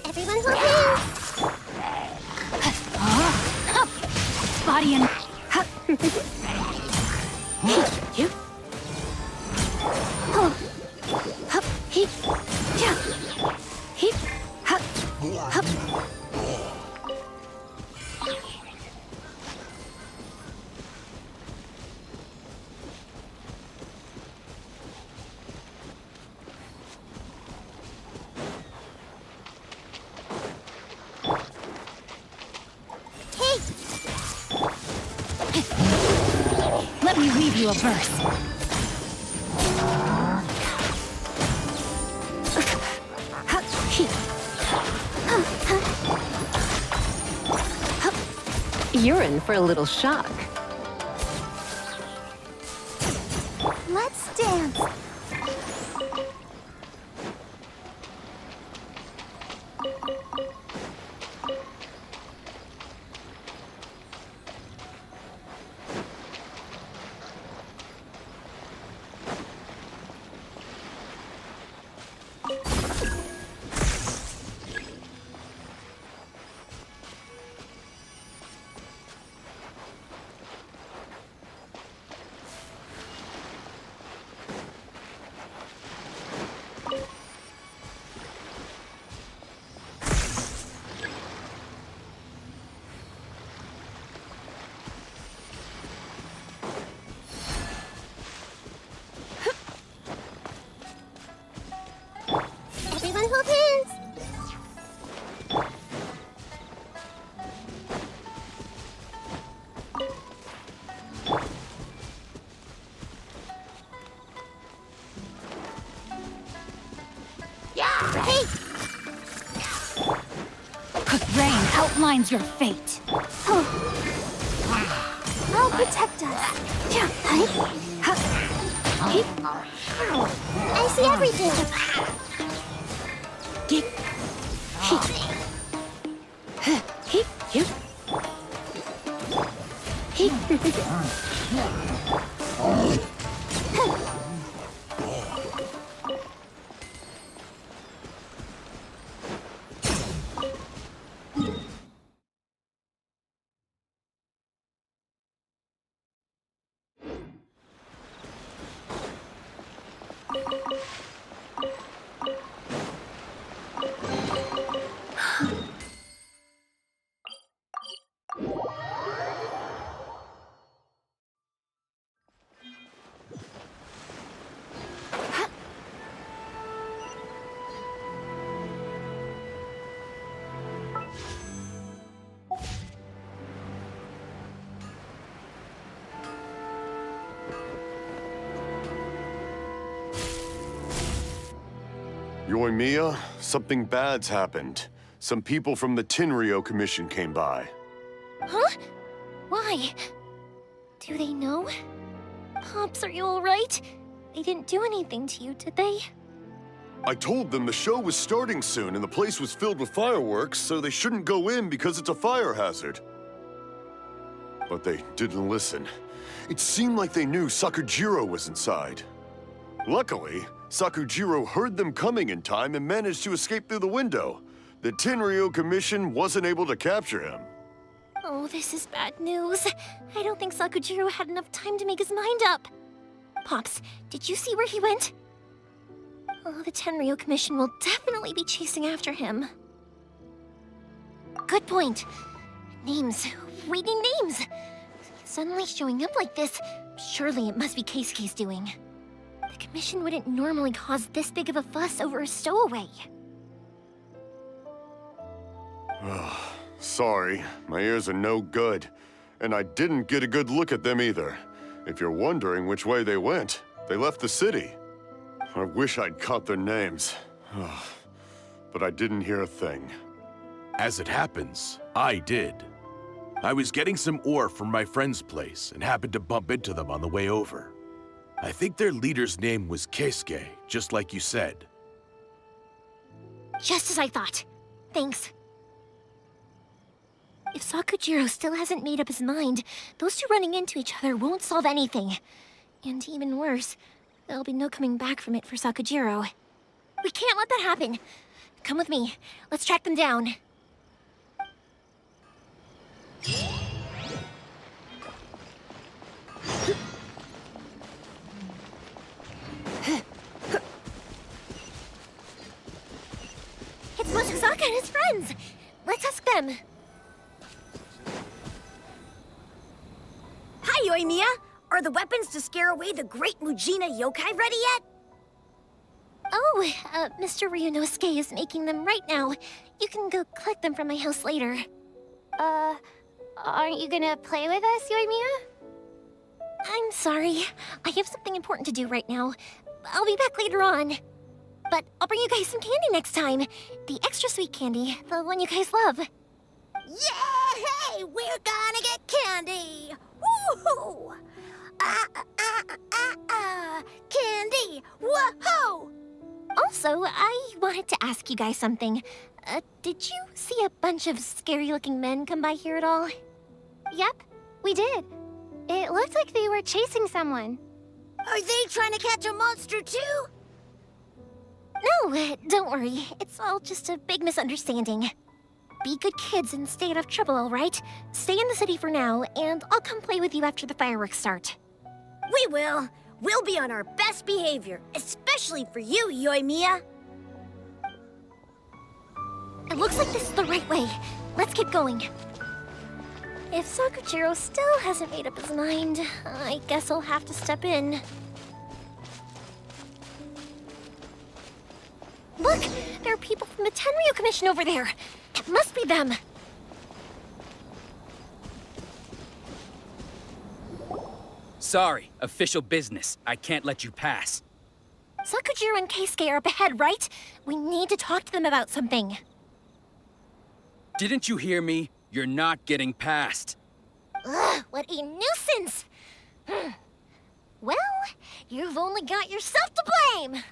Everyone hold hands! Body and... You? Hup, heap, yeah. Heap, hup, hup. Let me weave you a verse. You're in for a little shock. Let's dance! Everyone hold hands! Hey! Rain outlines your fate. I'll protect us. I see everything. Yoimiya, something bad's happened. Some people from the Tenryou Commission came by. Huh? Why? Do they know? Pops, are you alright? They didn't do anything to you, did they? I told them the show was starting soon and the place was filled with fireworks, so they shouldn't go in because it's a fire hazard. But they didn't listen. It seemed like they knew Sakujiro was inside. Luckily, Sakujiro heard them coming in time and managed to escape through the window. The Tenryou Commission wasn't able to capture him. Oh, this is bad news. I don't think Sakujiro had enough time to make his mind up. Pops, did you see where he went? Oh, the Tenryo Commission will definitely be chasing after him. Good point. Names. We need names. Suddenly showing up like this, surely it must be Keisuke's doing. The Commission wouldn't normally cause this big of a fuss over a stowaway. Sorry, my ears are no good. And I didn't get a good look at them either. If you're wondering which way they went, they left the city. I wish I'd caught their names. But I didn't hear a thing. As it happens, I did. I was getting some ore from my friend's place and happened to bump into them on the way over. I think their leader's name was Keisuke, just like you said. Just as I thought. Thanks. If Sakujiro still hasn't made up his mind, those two running into each other won't solve anything. And even worse, there'll be no coming back from it for Sakujiro. We can't let that happen. Come with me. Let's track them down. It's Mochizaka and his friends! Let's ask them. Hi, Yoimiya! Are the weapons to scare away the great Mujina yokai ready yet? Oh, Mr. Ryunosuke is making them right now. You can go collect them from my house later. Aren't you gonna play with us, Yoimiya? I'm sorry. I have something important to do right now. I'll be back later on. But I'll bring you guys some candy next time. The extra sweet candy, the one you guys love. Yay! We're gonna get candy! Woohoo! Candy! Woohoo! Also, I wanted to ask you guys something. Did you see a bunch of scary-looking men come by here at all? Yep, we did. It looked like they were chasing someone. Are they trying to catch a monster too? No, don't worry. It's all just a big misunderstanding. Be good kids and stay out of trouble, all right? Stay in the city for now, and I'll come play with you after the fireworks start. We will. We'll be on our best behavior, especially for you, Yoimiya. It looks like this is the right way. Let's keep going. If Sakujiro still hasn't made up his mind, I guess I'll have to step in. Look! There are people from the Tenryo Commission over there! It must be them! Sorry, official business. I can't let you pass. Sakujiro and Keisuke are up ahead, right? We need to talk to them about something. Didn't you hear me? You're not getting past. Ugh, what a nuisance! Well, you've only got yourself to blame!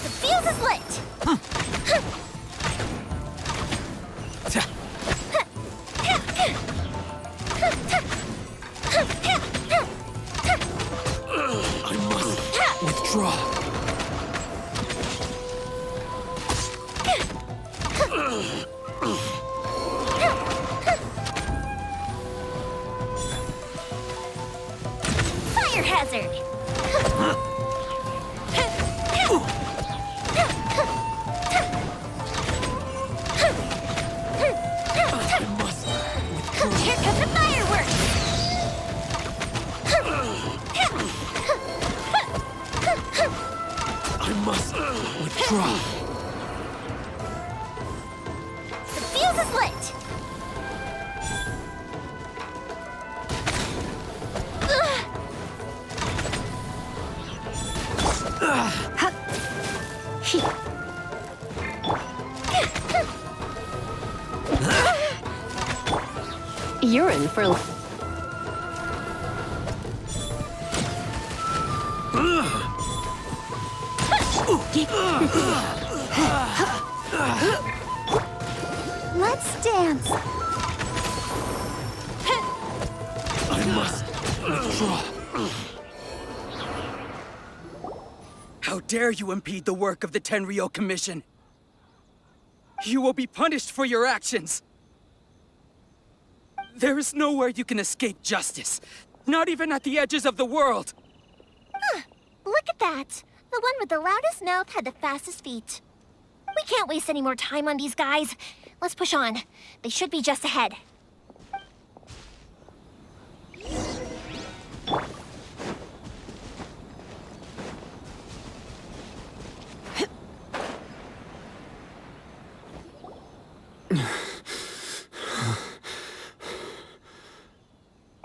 The fuse is lit! I must withdraw. Fire hazard! Here come the fireworks! I must withdraw. The fuse is lit! You're in for... Let's dance. I must withdraw. How dare you impede the work of the Tenryo Commission? You will be punished for your actions. There is nowhere you can escape justice. Not even at the edges of the world. Look at that. The one with the loudest mouth had the fastest feet. We can't waste any more time on these guys. Let's push on. They should be just ahead.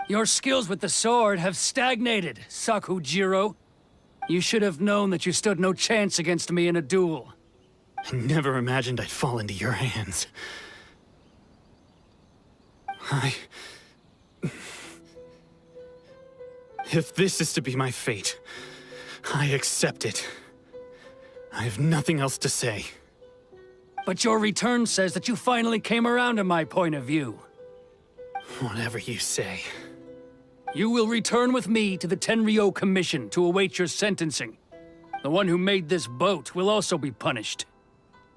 Your skills with the sword have stagnated, Sakujiro. You should have known that you stood no chance against me in a duel. I never imagined I'd fall into your hands. If this is to be my fate, I accept it. I have nothing else to say. But your return says that you finally came around to my point of view. Whatever you say. You will return with me to the Tenryo Commission to await your sentencing. The one who made this boat will also be punished.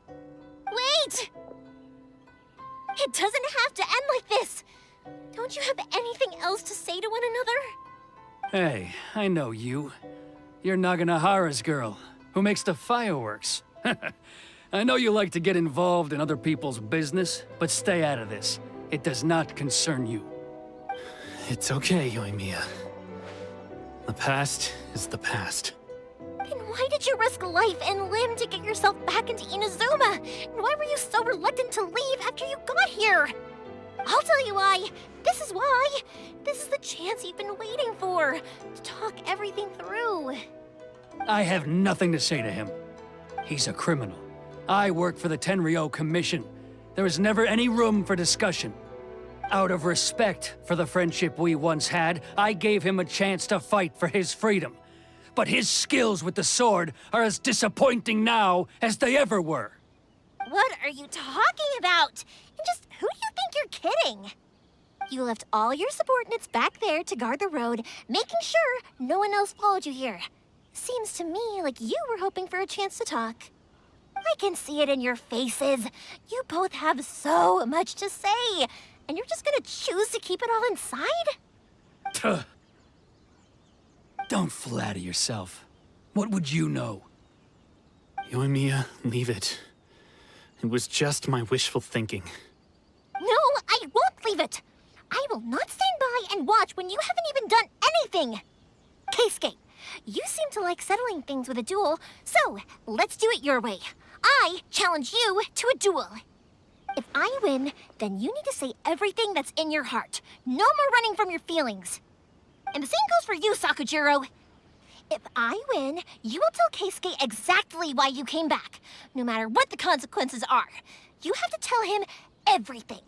Wait! It doesn't have to end like this! Don't you have anything else to say to one another? Hey, I know you. You're Naganahara's girl, who makes the fireworks. I know you like to get involved in other people's business, but stay out of this. It does not concern you. It's okay, Yoimiya. The past is the past. Then why did you risk life and limb to get yourself back into Inazuma? And why were you so reluctant to leave after you got here? I'll tell you why. This is why. This is the chance you've been waiting for, to talk everything through. I have nothing to say to him. He's a criminal. I work for the Tenryo Commission. There is never any room for discussion. Out of respect for the friendship we once had, I gave him a chance to fight for his freedom. But his skills with the sword are as disappointing now as they ever were. What are you talking about? And just who do you think you're kidding? You left all your subordinates back there to guard the road, making sure no one else followed you here. Seems to me like you were hoping for a chance to talk. I can see it in your faces. You both have so much to say. And you're just gonna choose to keep it all inside? Don't flatter yourself. What would you know? Yoimiya, leave it. It was just my wishful thinking. No, I won't leave it. I will not stand by and watch when you haven't even done anything. Keisuke, you seem to like settling things with a duel, so let's do it your way. I challenge you to a duel. If I win, then you need to say everything that's in your heart. No more running from your feelings. And the same goes for you, Sakujiro. If I win, you will tell Keisuke exactly why you came back, no matter what the consequences are. You have to tell him everything.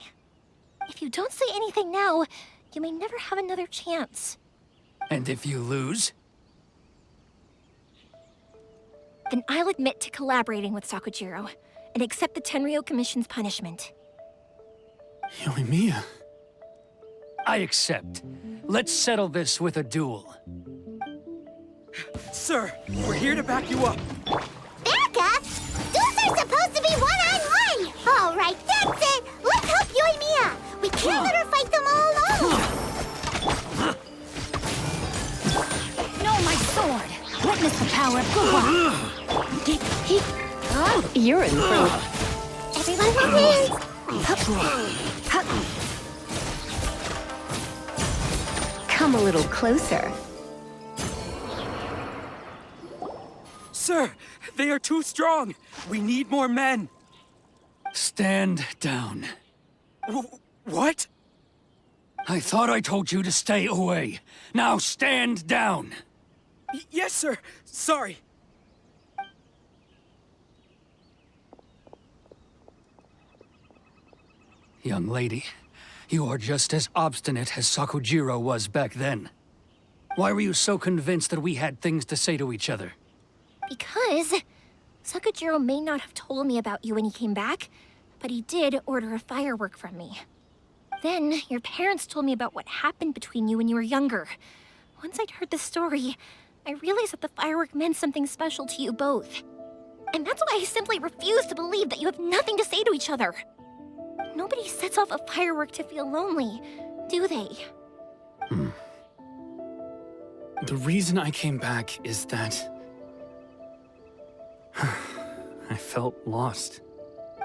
If you don't say anything now, you may never have another chance. And if you lose? Then I'll admit to collaborating with Sakujiro and accept the Tenryo Commission's punishment. Yoimiya. I accept. Let's settle this with a duel. Sir, we're here to back you up. Back up? Duels are supposed to be one-on-one! All right, that's it! Let's help Yoimiya! We can't let her fight them all alone! No, my sword! Witness the power of Guwa! You're in for... Everyone wins! Come a little closer. Sir, they are too strong. We need more men. Stand down. What? I thought I told you to stay away. Now stand down. Yes, sir. Sorry. Young lady, you are just as obstinate as Sakujiro was back then. Why were you so convinced that we had things to say to each other? Because Sakujiro may not have told me about you when he came back, but he did order a firework from me. Then your parents told me about what happened between you when you were younger. Once I'd heard the story, I realized that the firework meant something special to you both. And that's why I simply refuse to believe that you have nothing to say to each other. Nobody sets off a firework to feel lonely, do they? The reason I came back is that I felt lost.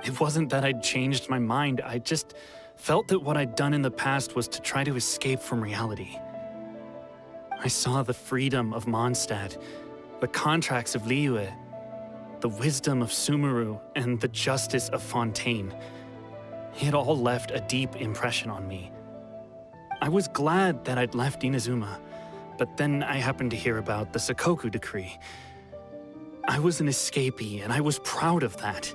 It wasn't that I'd changed my mind, I just felt that what I'd done in the past was to try to escape from reality. I saw the freedom of Mondstadt, the contracts of Liyue, the wisdom of Sumeru, and the justice of Fontaine. It all left a deep impression on me. I was glad that I'd left Inazuma, but then I happened to hear about the Sakoku decree. I was an escapee, and I was proud of that.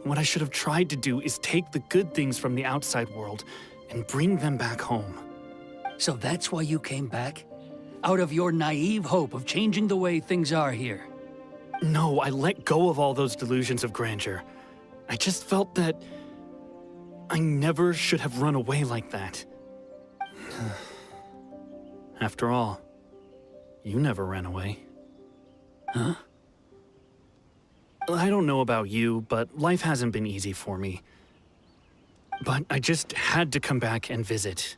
What I should have tried to do is take the good things from the outside world and bring them back home. So that's why you came back? Out of your naive hope of changing the way things are here? No, I let go of all those delusions of grandeur. I just felt that I never should have run away like that. After all, you never ran away. Huh? I don't know about you, but life hasn't been easy for me. But I just had to come back and visit.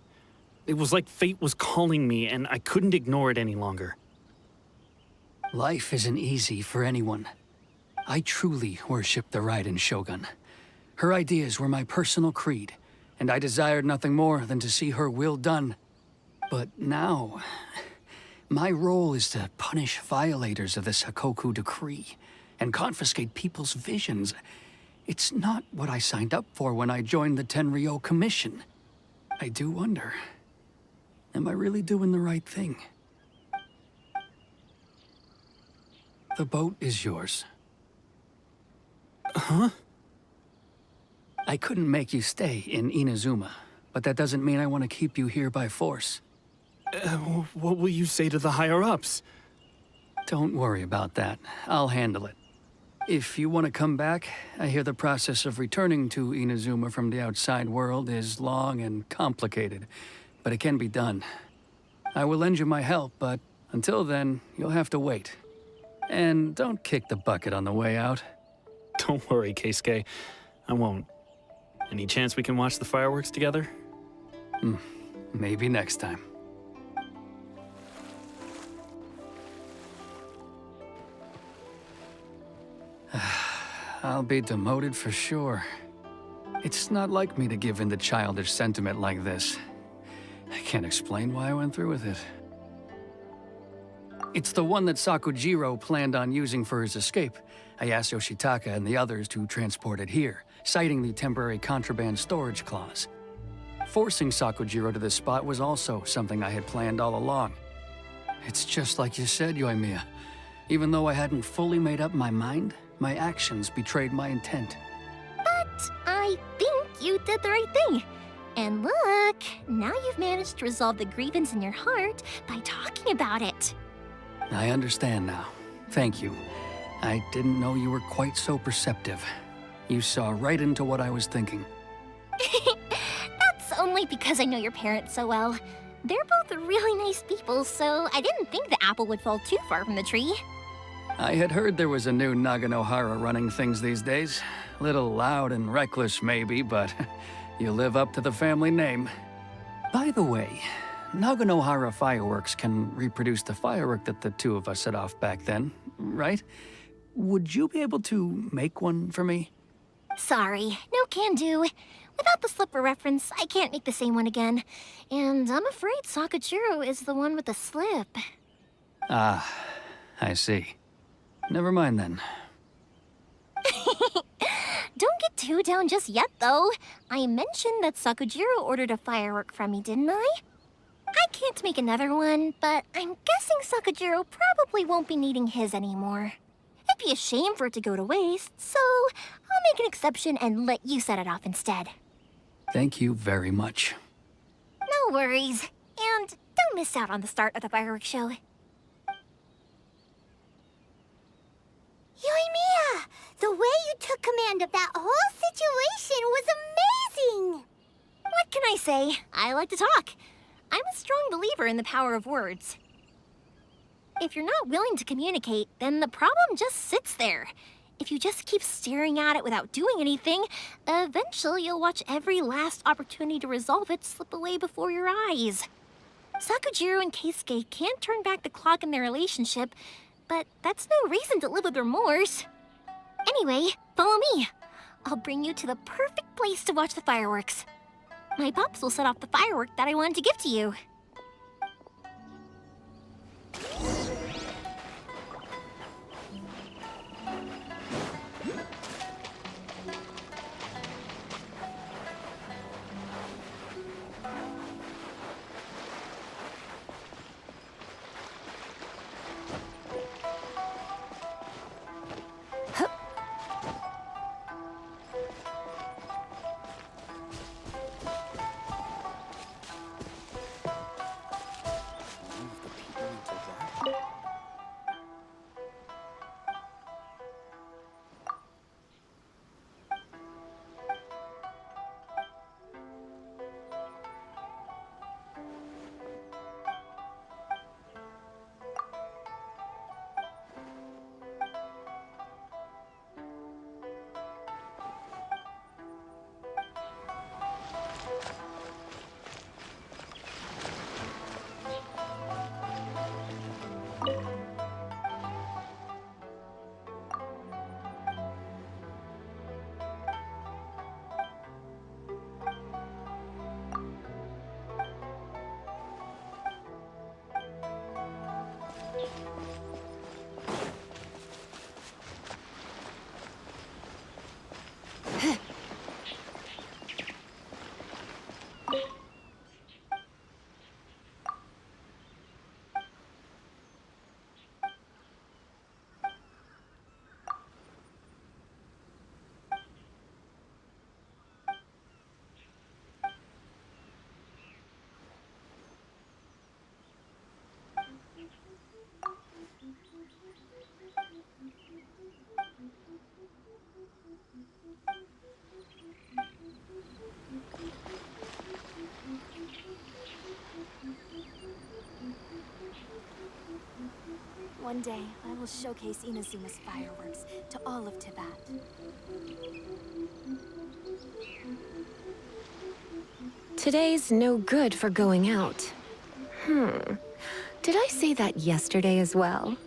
It was like fate was calling me, and I couldn't ignore it any longer. Life isn't easy for anyone. I truly worship the Raiden Shogun. Her ideas were my personal creed, and I desired nothing more than to see her will done. But now, my role is to punish violators of the Sakoku decree and confiscate people's visions. It's not what I signed up for when I joined the Tenryo Commission. I do wonder, am I really doing the right thing? The boat is yours. Huh? I couldn't make you stay in Inazuma, but that doesn't mean I want to keep you here by force. What will you say to the higher-ups? Don't worry about that. I'll handle it. If you want to come back, I hear the process of returning to Inazuma from the outside world is long and complicated, but it can be done. I will lend you my help, but until then, you'll have to wait. And don't kick the bucket on the way out. Don't worry, Keisuke. I won't. Any chance we can watch the fireworks together? Maybe next time. I'll be demoted for sure. It's not like me to give in to childish sentiment like this. I can't explain why I went through with it. It's the one that Sakujiro planned on using for his escape. I asked Yoshitaka and the others to transport it here, citing the temporary contraband storage clause. Forcing Sakujiro to this spot was also something I had planned all along. It's just like you said, Yoimiya. Even though I hadn't fully made up my mind, my actions betrayed my intent. But I think you did the right thing. And look, now you've managed to resolve the grievance in your heart by talking about it. I understand now. Thank you. I didn't know you were quite so perceptive. You saw right into what I was thinking. That's only because I know your parents so well. They're both really nice people, so I didn't think the apple would fall too far from the tree. I had heard there was a new Naganohara running things these days. Little loud and reckless, maybe, but you live up to the family name. By the way, Naganohara fireworks can reproduce the firework that the two of us set off back then, right? Would you be able to make one for me? Sorry, no can do. Without the slipper reference, I can't make the same one again. And I'm afraid Sakujiro is the one with the slip. Ah, I see. Never mind then. Don't get too down just yet, though. I mentioned that Sakujiro ordered a firework from me, didn't I? I can't make another one, but I'm guessing Sakujiro probably won't be needing his anymore. It'd be a shame for it to go to waste, so I'll make an exception and let you set it off instead. Thank you very much. No worries. And don't miss out on the start of the fireworks show. Yoimiya! The way you took command of that whole situation was amazing! What can I say? I like to talk. I'm a strong believer in the power of words. If you're not willing to communicate, then the problem just sits there. If you just keep staring at it without doing anything, eventually you'll watch every last opportunity to resolve it slip away before your eyes. Sakujiro and Keisuke can't turn back the clock in their relationship, but that's no reason to live with remorse. Anyway, follow me. I'll bring you to the perfect place to watch the fireworks. My pops will set off the firework that I wanted to give to you. One day, I will showcase Inazuma's fireworks to all of Tibet. Today's no good for going out. Did I say that yesterday as well?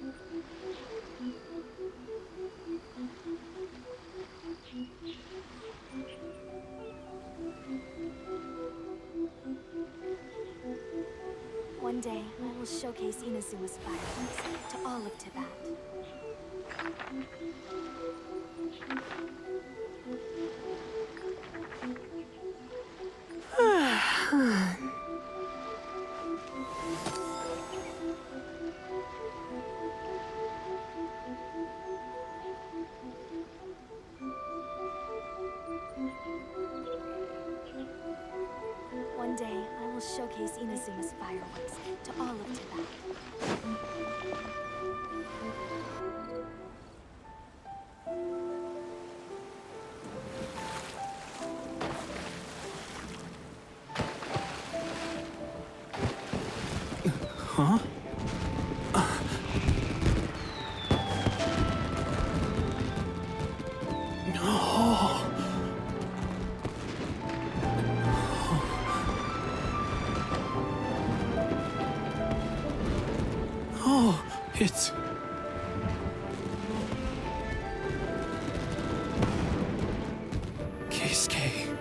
One day, I will showcase Inazuma's fireworks to all of Tibet. One day, I will showcase Inazuma's fireworks to all of Tibet. Huh? No. Oh, it's... Keisuke.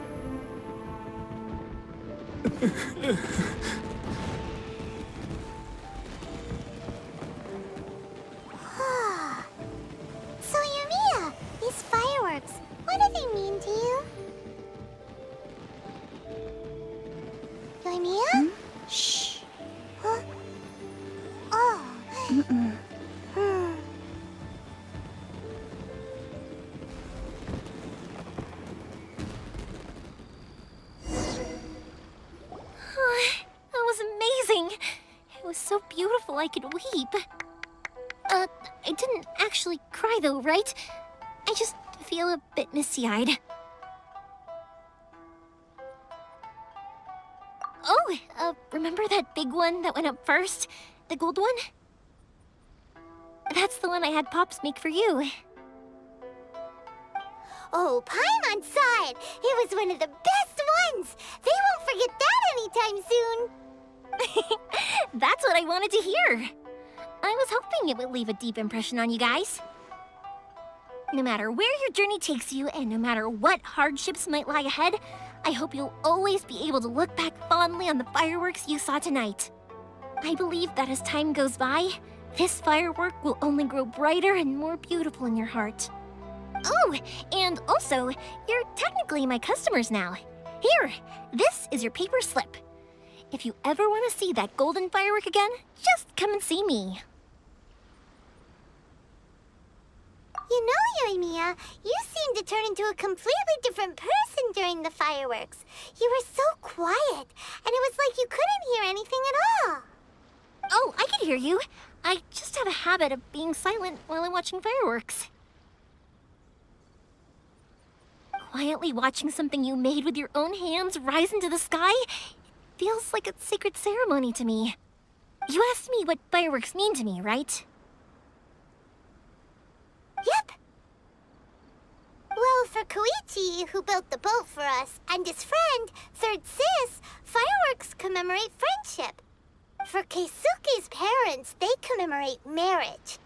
So, Yumiya, these fireworks, what do they mean to you? Yumiya? Shh. Huh? Oh. That was amazing! It was so beautiful I could weep. I didn't actually cry though, right? I just feel a bit misty-eyed. Oh, remember that big one that went up first? The gold one? That's the one I had Pops make for you. Oh, Paimon saw it! It was one of the best ones! They won't forget that anytime soon! That's what I wanted to hear. I was hoping it would leave a deep impression on you guys. No matter where your journey takes you, and no matter what hardships might lie ahead, I hope you'll always be able to look back fondly on the fireworks you saw tonight. I believe that as time goes by, this firework will only grow brighter and more beautiful in your heart. Oh, and also, you're technically my customers now. Here, this is your paper slip. If you ever want to see that golden firework again, just come and see me. You know, Yoimiya, you seemed to turn into a completely different person during the fireworks. You were so quiet, and it was like you couldn't hear anything at all. Oh, I can hear you. I just have a habit of being silent while I'm watching fireworks. Quietly watching something you made with your own hands rise into the sky feels like a sacred ceremony to me. You asked me what fireworks mean to me, right? Yep. Well, for Koichi, who built the boat for us, and his friend, Third Sis, fireworks commemorate friendship. For Keisuke's parents, they commemorate marriage.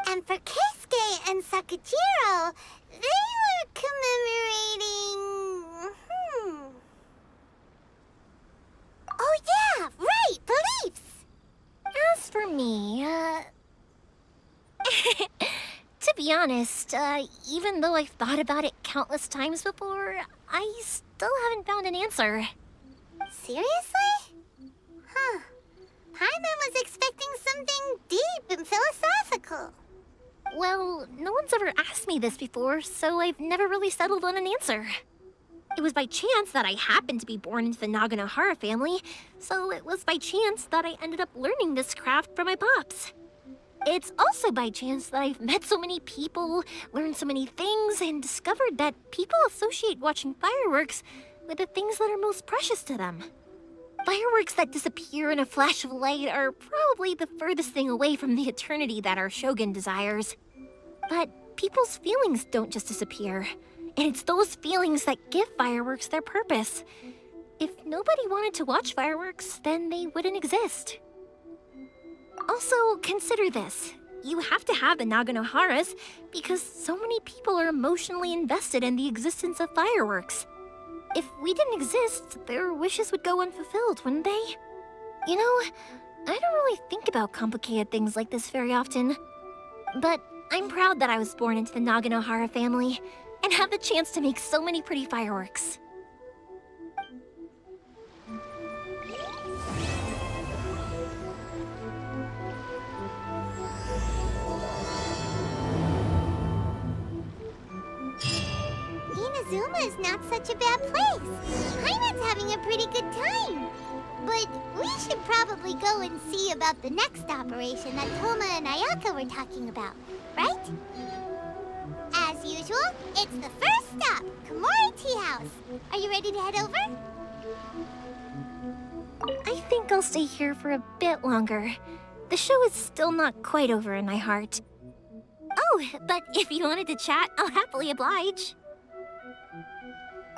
And for Keisuke and Sakajiro, they were commemorating... Oh yeah, right, beliefs! As for me, to be honest, even though I've thought about it countless times before, I still haven't found an answer. Seriously? Huh. Paimon was expecting something deep and philosophical. Well, no one's ever asked me this before, so I've never really settled on an answer. It was by chance that I happened to be born into the Naganohara family, so it was by chance that I ended up learning this craft from my pops. It's also by chance that I've met so many people, learned so many things, and discovered that people associate watching fireworks with the things that are most precious to them. Fireworks that disappear in a flash of light are probably the furthest thing away from the eternity that our shogun desires. But people's feelings don't just disappear, and it's those feelings that give fireworks their purpose. If nobody wanted to watch fireworks, then they wouldn't exist. Also, consider this. You have to have the Naganoharas because so many people are emotionally invested in the existence of fireworks. If we didn't exist, their wishes would go unfulfilled, wouldn't they? You know, I don't really think about complicated things like this very often. But I'm proud that I was born into the Naganohara family and have the chance to make so many pretty fireworks. Inazuma is not such a bad place. Paimon's having a pretty good time. But we should probably go and see about the next operation that Toma and Ayaka were talking about, right? As usual, it's the first stop, Komori Tea House. Are you ready to head over? I think I'll stay here for a bit longer. The show is still not quite over in my heart. Oh, but if you wanted to chat, I'll happily oblige.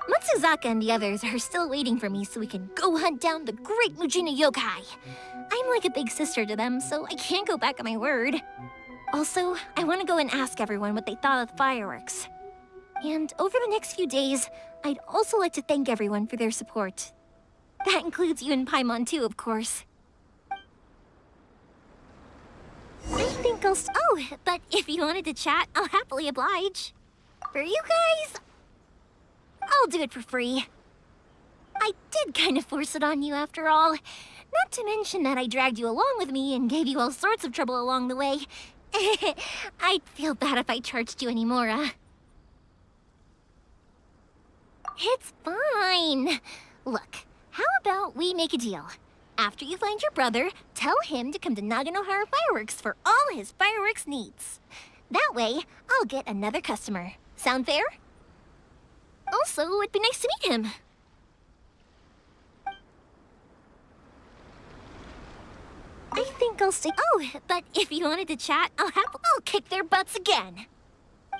Matsuzaka and the others are still waiting for me so we can go hunt down the great Mujina yokai. I'm like a big sister to them, so I can't go back on my word. Also, I want to go and ask everyone what they thought of the fireworks. And over the next few days, I'd also like to thank everyone for their support. That includes you and Paimon too, of course. I think I'll oh, but if you wanted to chat, I'll happily oblige. For you guys, I'll do it for free. I did kind of force it on you after all. Not to mention that I dragged you along with me and gave you all sorts of trouble along the way. I'd feel bad if I charged you anymore, It's fine. Look, how about we make a deal? After you find your brother, tell him to come to Naganohara Fireworks for all his fireworks needs. That way, I'll get another customer. Sound fair? Also, it'd be nice to meet him. I think I'll stay. Oh, but if you wanted to chat, I'll kick their butts again.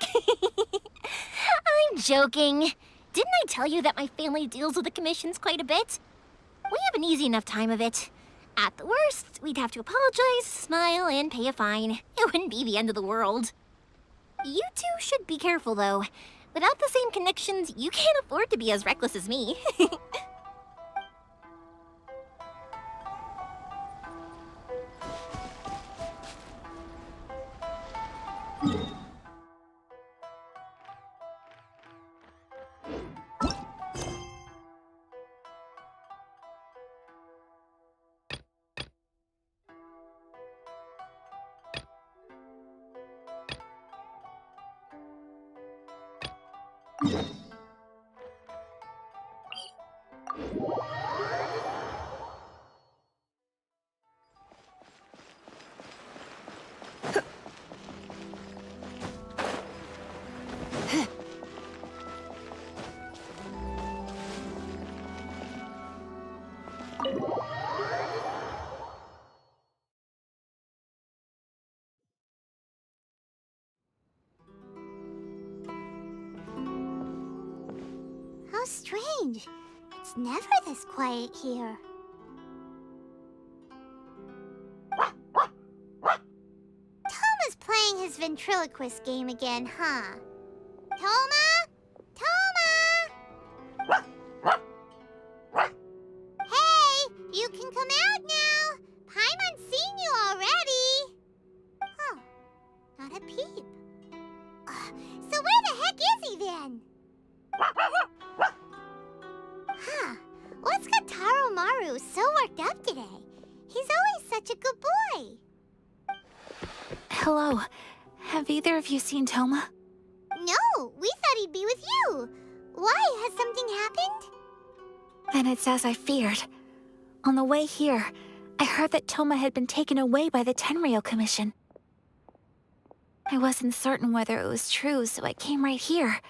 I'm joking. Didn't I tell you that my family deals with the commissions quite a bit? We have an easy enough time of it. At the worst, we'd have to apologize, smile, and pay a fine. It wouldn't be the end of the world. You two should be careful, though. Without the same connections, you can't afford to be as reckless as me. How strange. It's never this quiet here. Toma's playing his ventriloquist game again, huh? Toma? Toma! Hey, you can come out now. Paimon's seen you already. Huh, not a peep. So where the heck is he then? Huh, what's got Taro Maru so worked up today? He's always such a good boy. Hello. Have either of you seen Toma? No, we thought he'd be with you. Why? Has something happened? Then it's as I feared. On the way here, I heard that Toma had been taken away by the Tenryou Commission. I wasn't certain whether it was true, so I came right here.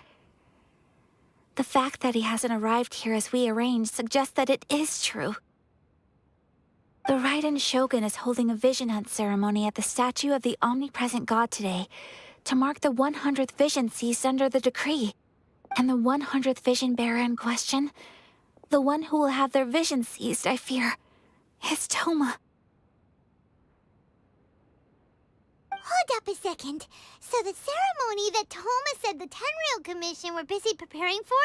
The fact that he hasn't arrived here as we arranged suggests that it is true. The Raiden Shogun is holding a vision hunt ceremony at the statue of the omnipresent god today to mark the 100th vision seized under the decree. And the 100th vision bearer in question, the one who will have their vision seized, I fear, is Toma. Hold up a second. So the ceremony that Toma said the Tenryou Commission were busy preparing for,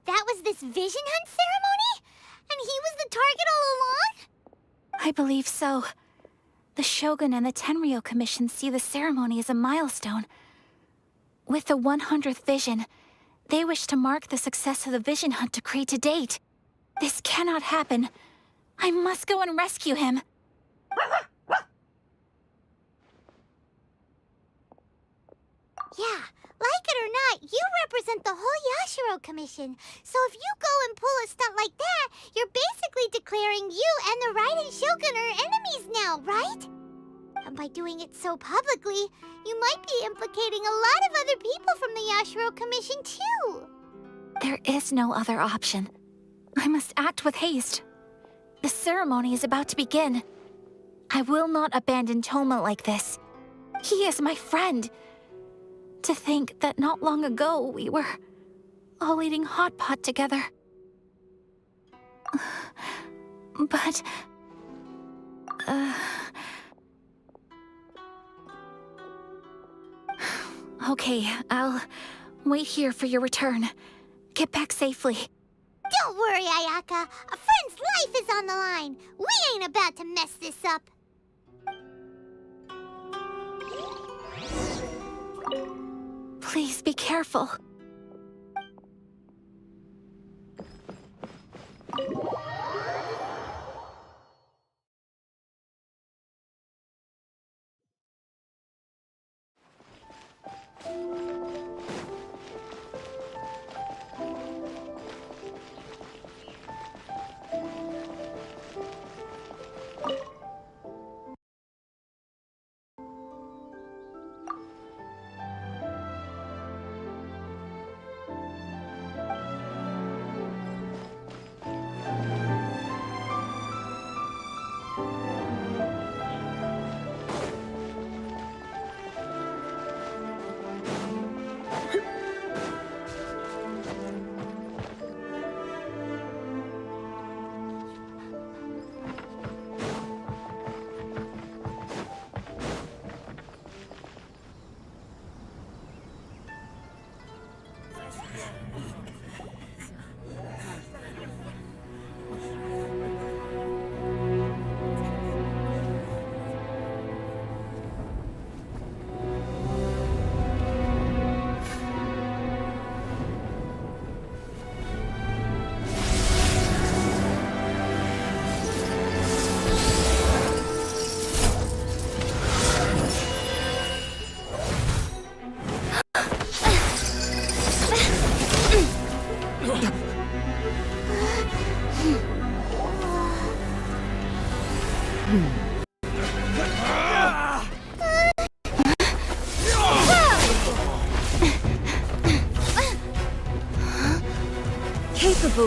that was this vision hunt ceremony? And he was the target all along? I believe so. The Shogun and the Tenryou Commission see the ceremony as a milestone. With the 100th vision, they wish to mark the success of the vision hunt decree to date. This cannot happen. I must go and rescue him. Yeah, like it or not, you represent the whole Yashiro Commission. So if you go and pull a stunt like that, you're basically declaring you and the Raiden Shogun are enemies now, right? And by doing it so publicly, you might be implicating a lot of other people from the Yashiro Commission too. There is no other option. I must act with haste. The ceremony is about to begin. I will not abandon Toma like this. He is my friend. To think that not long ago we were all eating hot pot together. But... Okay, I'll wait here for your return. Get back safely. Don't worry, Ayaka. A friend's life is on the line. We ain't about to mess this up. Please be careful.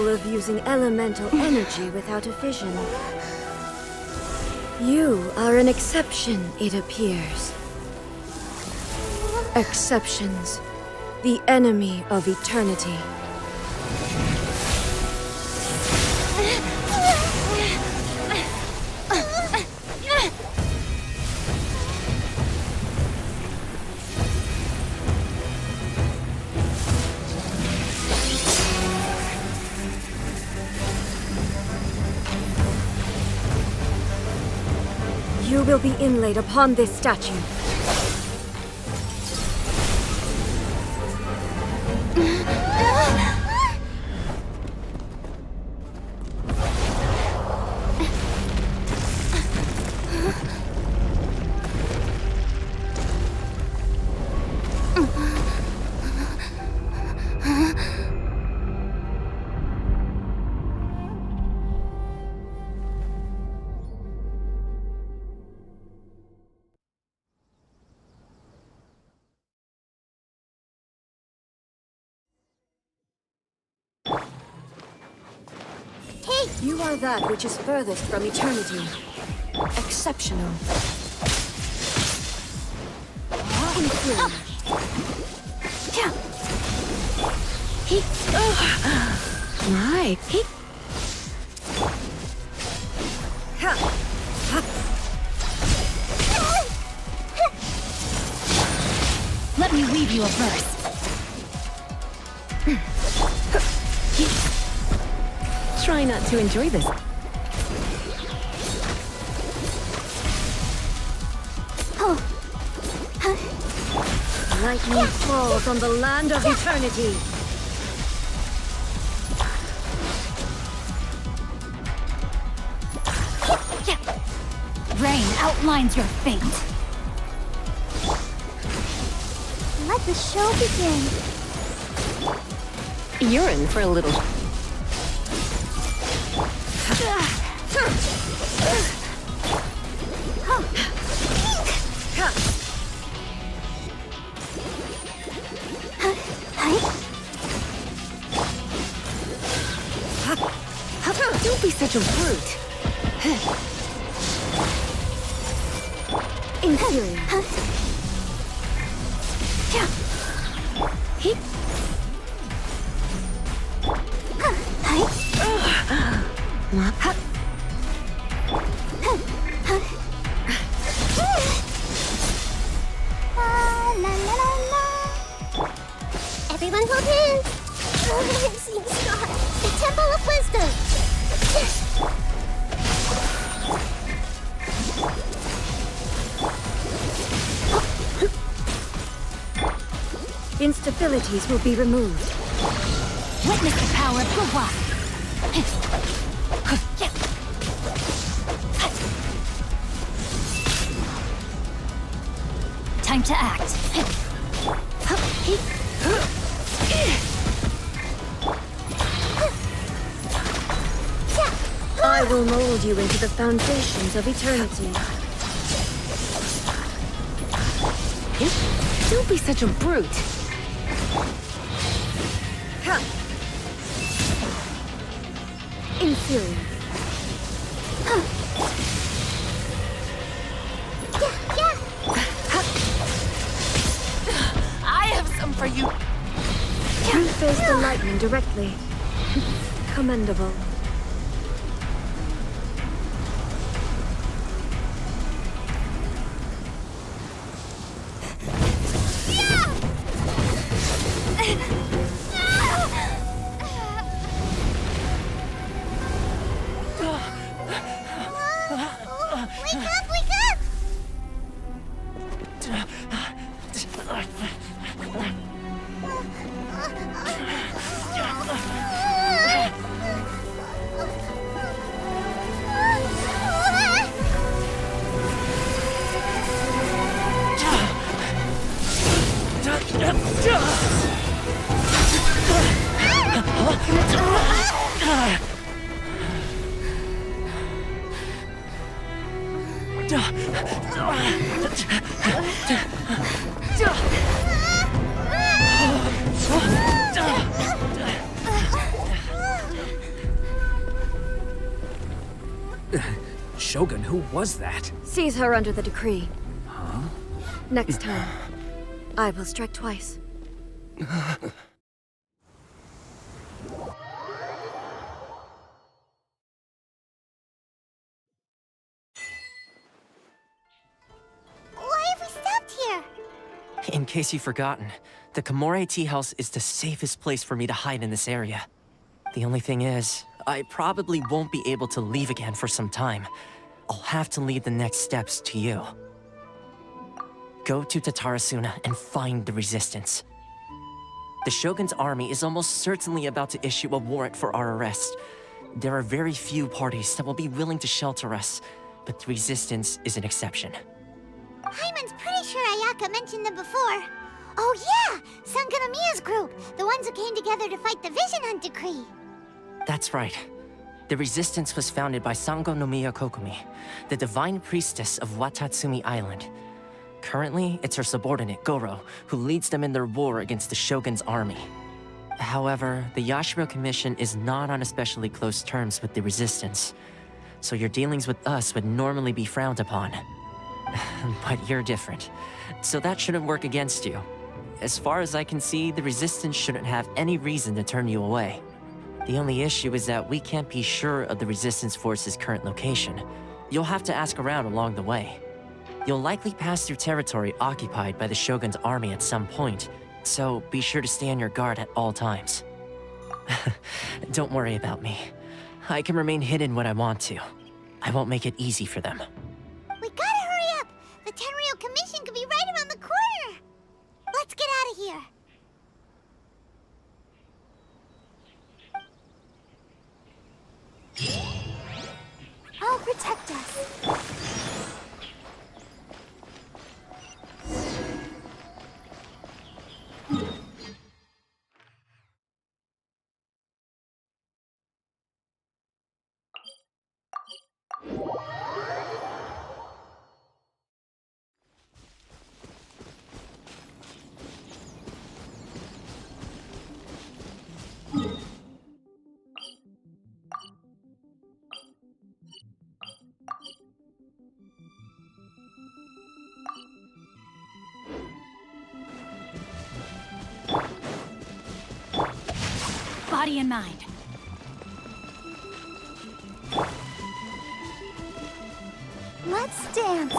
of using elemental energy without a fission. You are an exception, it appears. Exceptions. The enemy of eternity. You will be inlaid upon this statue. You are that which is furthest from eternity. Exceptional. Inferior. My. Let me weave you a verse. Try not to enjoy this. Lightning falls on the land of eternity. Rain outlines your fate. Let the show begin. You're in for a little... Don't be such a brute. Inferior. Everyone hold hands. Seeing star. The Temple of Wisdom. Instabilities will be removed. Witness the power of Gua. Time to act. I will mold you into the foundations of eternity. Don't be such a brute. Inferior. I have some for you. You face the lightning directly. Commendable. Wake up, wake up! Shogun, who was that? Seize her under the decree. Huh? Next time, I will strike twice. Why have we stopped here? In case you've forgotten, the Komore Tea House is the safest place for me to hide in this area. The only thing is, I probably won't be able to leave again for some time. I'll have to leave the next steps to you. Go to Tatarasuna and find the resistance. The Shogun's army is almost certainly about to issue a warrant for our arrest. There are very few parties that will be willing to shelter us, but the resistance is an exception. Paimon's pretty sure Ayaka mentioned them before. Oh yeah! Sangonomiya's group! The ones who came together to fight the Vision Hunt Decree! That's right. The resistance was founded by Sangonomiya Kokumi, the divine priestess of Watatsumi Island. Currently, it's her subordinate, Goro, who leads them in their war against the Shogun's army. However, the Yashiro Commission is not on especially close terms with the resistance, so your dealings with us would normally be frowned upon. But you're different, so that shouldn't work against you. As far as I can see, the resistance shouldn't have any reason to turn you away. The only issue is that we can't be sure of the resistance force's current location. You'll have to ask around along the way. You'll likely pass through territory occupied by the Shogun's army at some point, so be sure to stay on your guard at all times. Don't worry about me. I can remain hidden when I want to. I won't make it easy for them. We gotta hurry up! The Tenryou Commission could be right around the corner! Let's get out of here! Oh, protect us! Body and mind. Let's dance!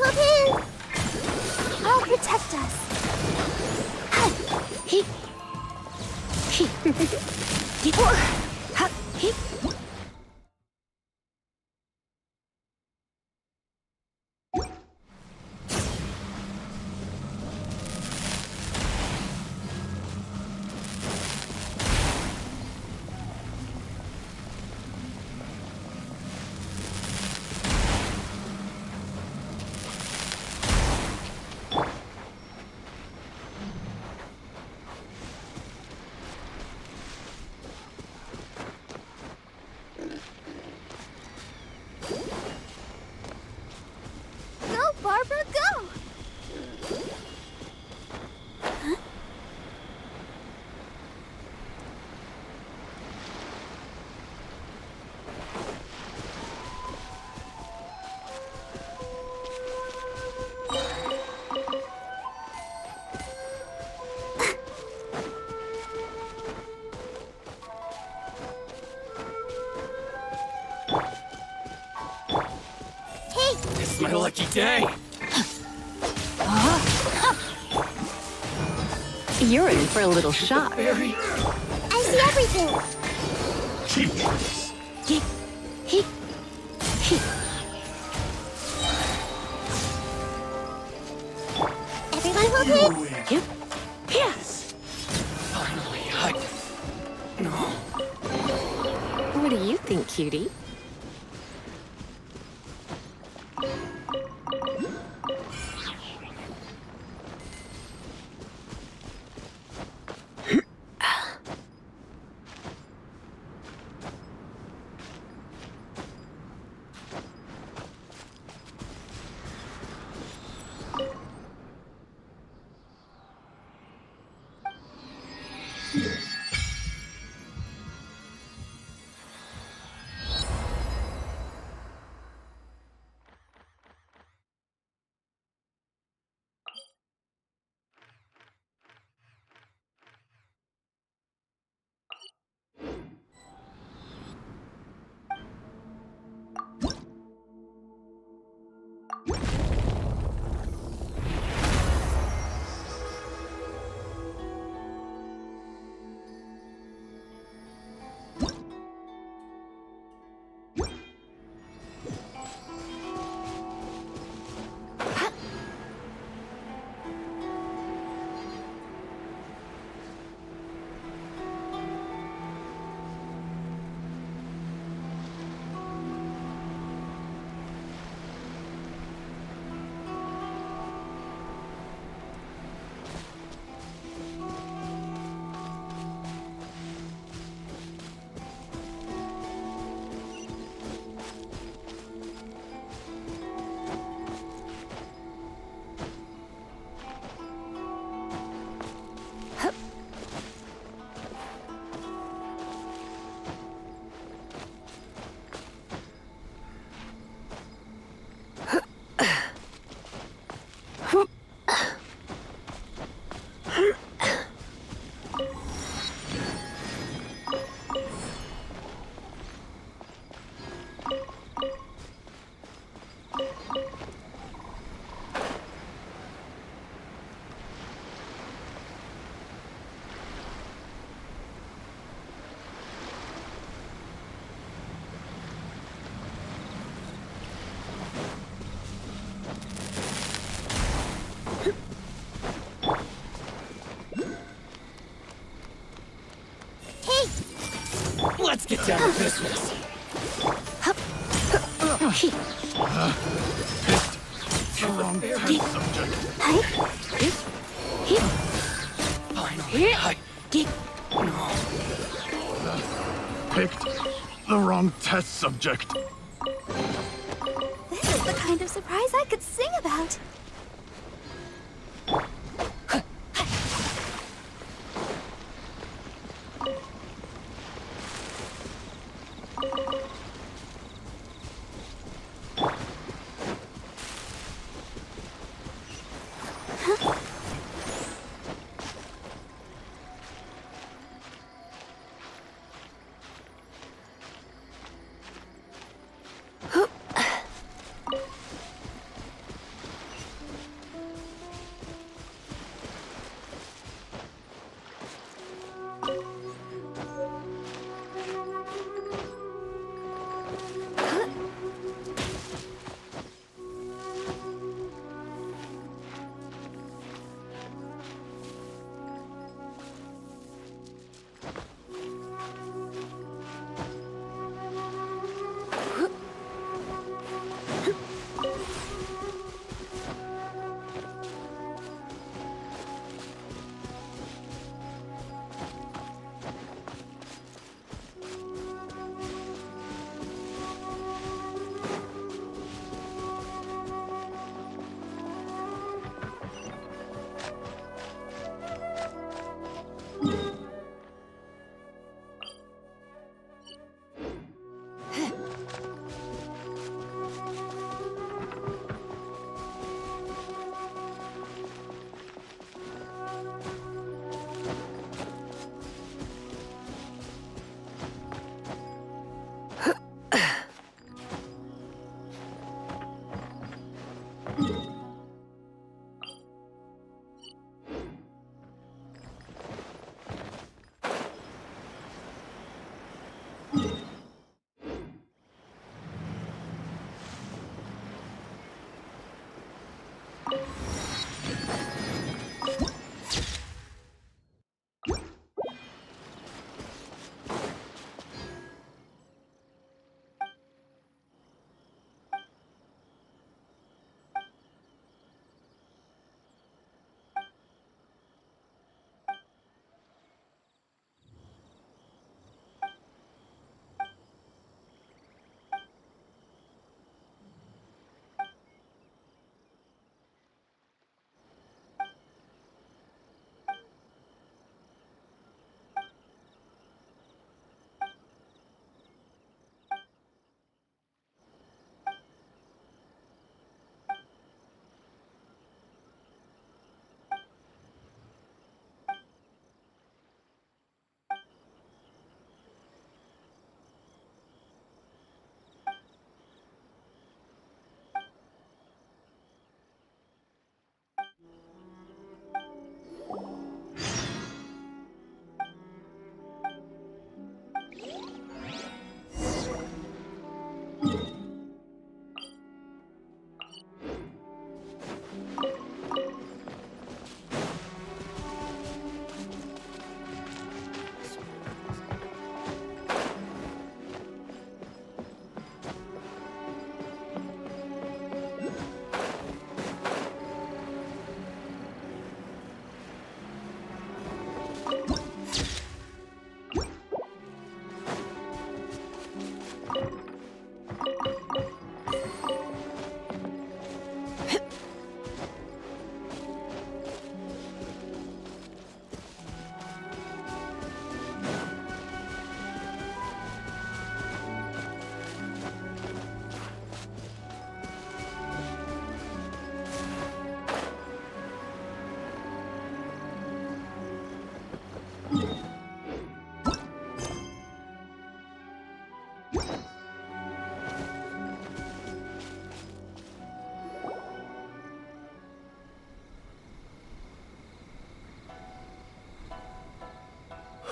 hold hands. I'll protect us. Go, Barbara, go! It's my lucky day. You're in for a little shock. I see everything. Everyone hold hands. Yes. Finally, No. What do you think, cutie? Let's get down to business. Picked the wrong test subject. This is the kind of surprise I could sing about.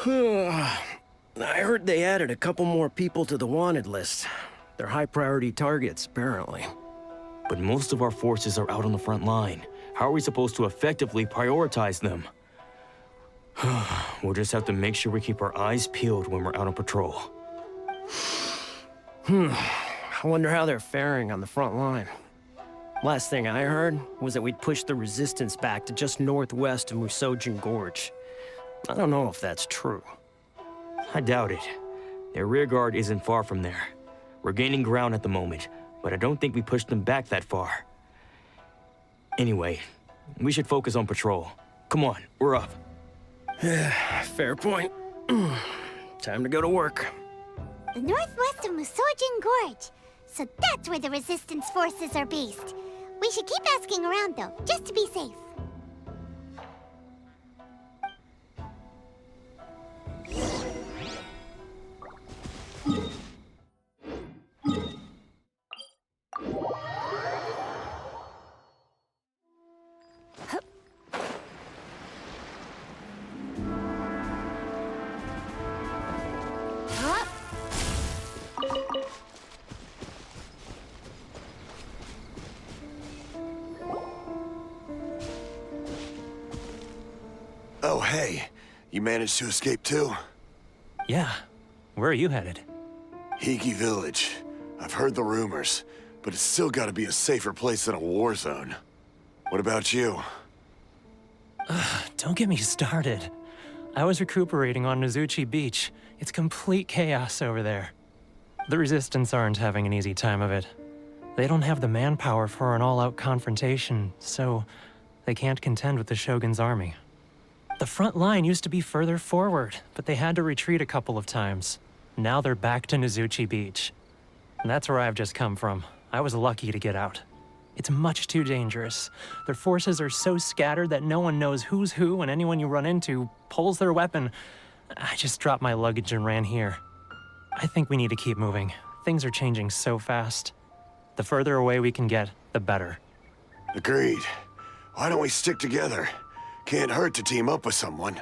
I heard they added a couple more people to the wanted list. They're high-priority targets, apparently. But most of our forces are out on the front line. How are we supposed to effectively prioritize them? We'll just have to make sure we keep our eyes peeled when we're out on patrol. I wonder how they're faring on the front line. Last thing I heard was that we'd pushed the resistance back to just northwest of Musojin Gorge. I don't know if that's true. I doubt it. Their rear guard isn't far from there. We're gaining ground at the moment, but I don't think we pushed them back that far. Anyway, we should focus on patrol. Come on, we're up. Fair point. Time to go to work. The northwest of Musojin Gorge. So that's where the resistance forces are based. We should keep asking around, though, just to be safe. Oh, hey. You managed to escape too? Yeah. Where are you headed? Hiki Village. I've heard the rumors, but it's still gotta be a safer place than a war zone. What about you? Don't get me started. I was recuperating on Nozuchi Beach. It's complete chaos over there. The Resistance aren't having an easy time of it. They don't have the manpower for an all-out confrontation, so they can't contend with the Shogun's army. The front line used to be further forward, but they had to retreat a couple of times. Now they're back to Nozuchi Beach. And that's where I've just come from. I was lucky to get out. It's much too dangerous. Their forces are so scattered that no one knows who's who, and anyone you run into pulls their weapon. I just dropped my luggage and ran here. I think we need to keep moving. Things are changing so fast. The further away we can get, the better. Agreed. Why don't we stick together? Can't hurt to team up with someone.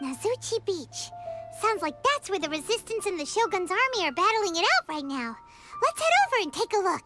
Nozuchi Beach. Sounds like that's where the Resistance and the Shogun's army are battling it out right now. Let's head over and take a look.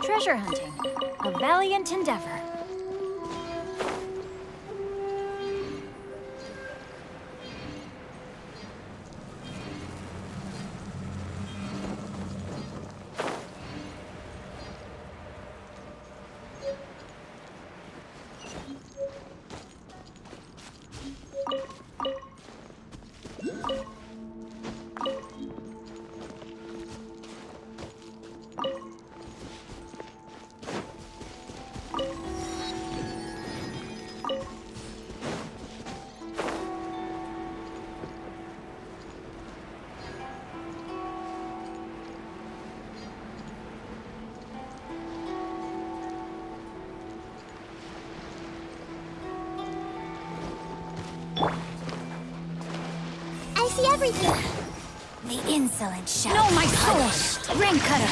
Treasure hunting, a valiant endeavor. see everything. The insolent shall No, my be sword! punished. Rain cutter!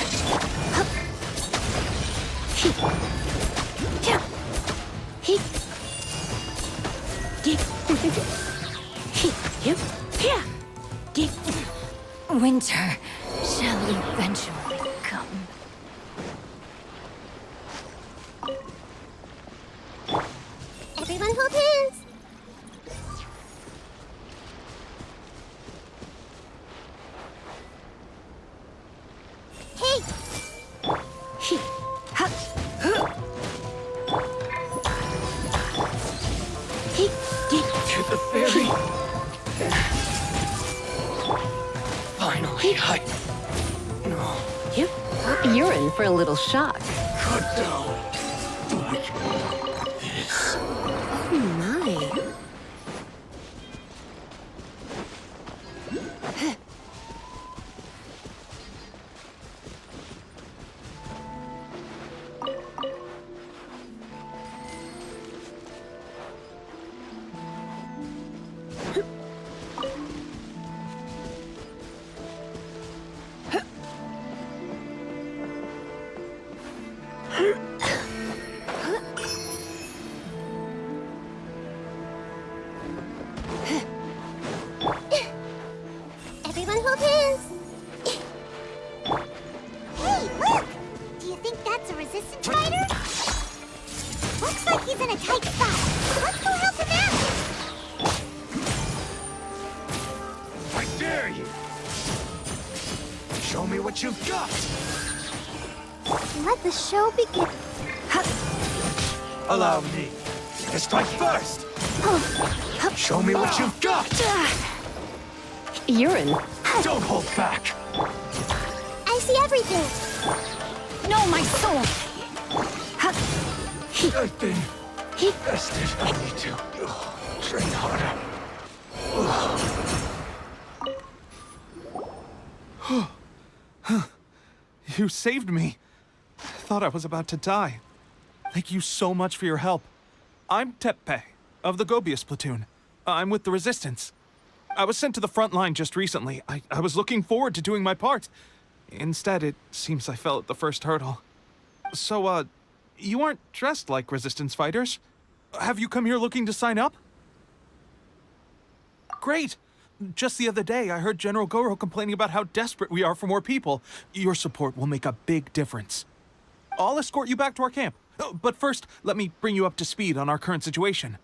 Winter shall eventually come. Everyone hold hands. Hey! To the ferry. Finally, You're in for a little shock. Cut down. This. Oh my. Everyone hold hands. Hey, look! Do you think that's a resistance fighter? Looks like he's in a tight spot. Let's go help him out. I dare you! Show me what you've got! Let the show begin. Allow me to strike first! Show me what you've got! You're in. Don't hold back! I see everything. No, my sword! I've been bested. I need to train harder. You saved me. I thought I was about to die. Thank you so much for your help. I'm Tepe, of the Gobius platoon. I'm with the Resistance. I was sent to the front line just recently. I was looking forward to doing my part. Instead, it seems I fell at the first hurdle. So, you aren't dressed like Resistance fighters? Have you come here looking to sign up? Great! Just the other day, I heard General Goro complaining about how desperate we are for more people. Your support will make a big difference. I'll escort you back to our camp. But first, let me bring you up to speed on our current situation.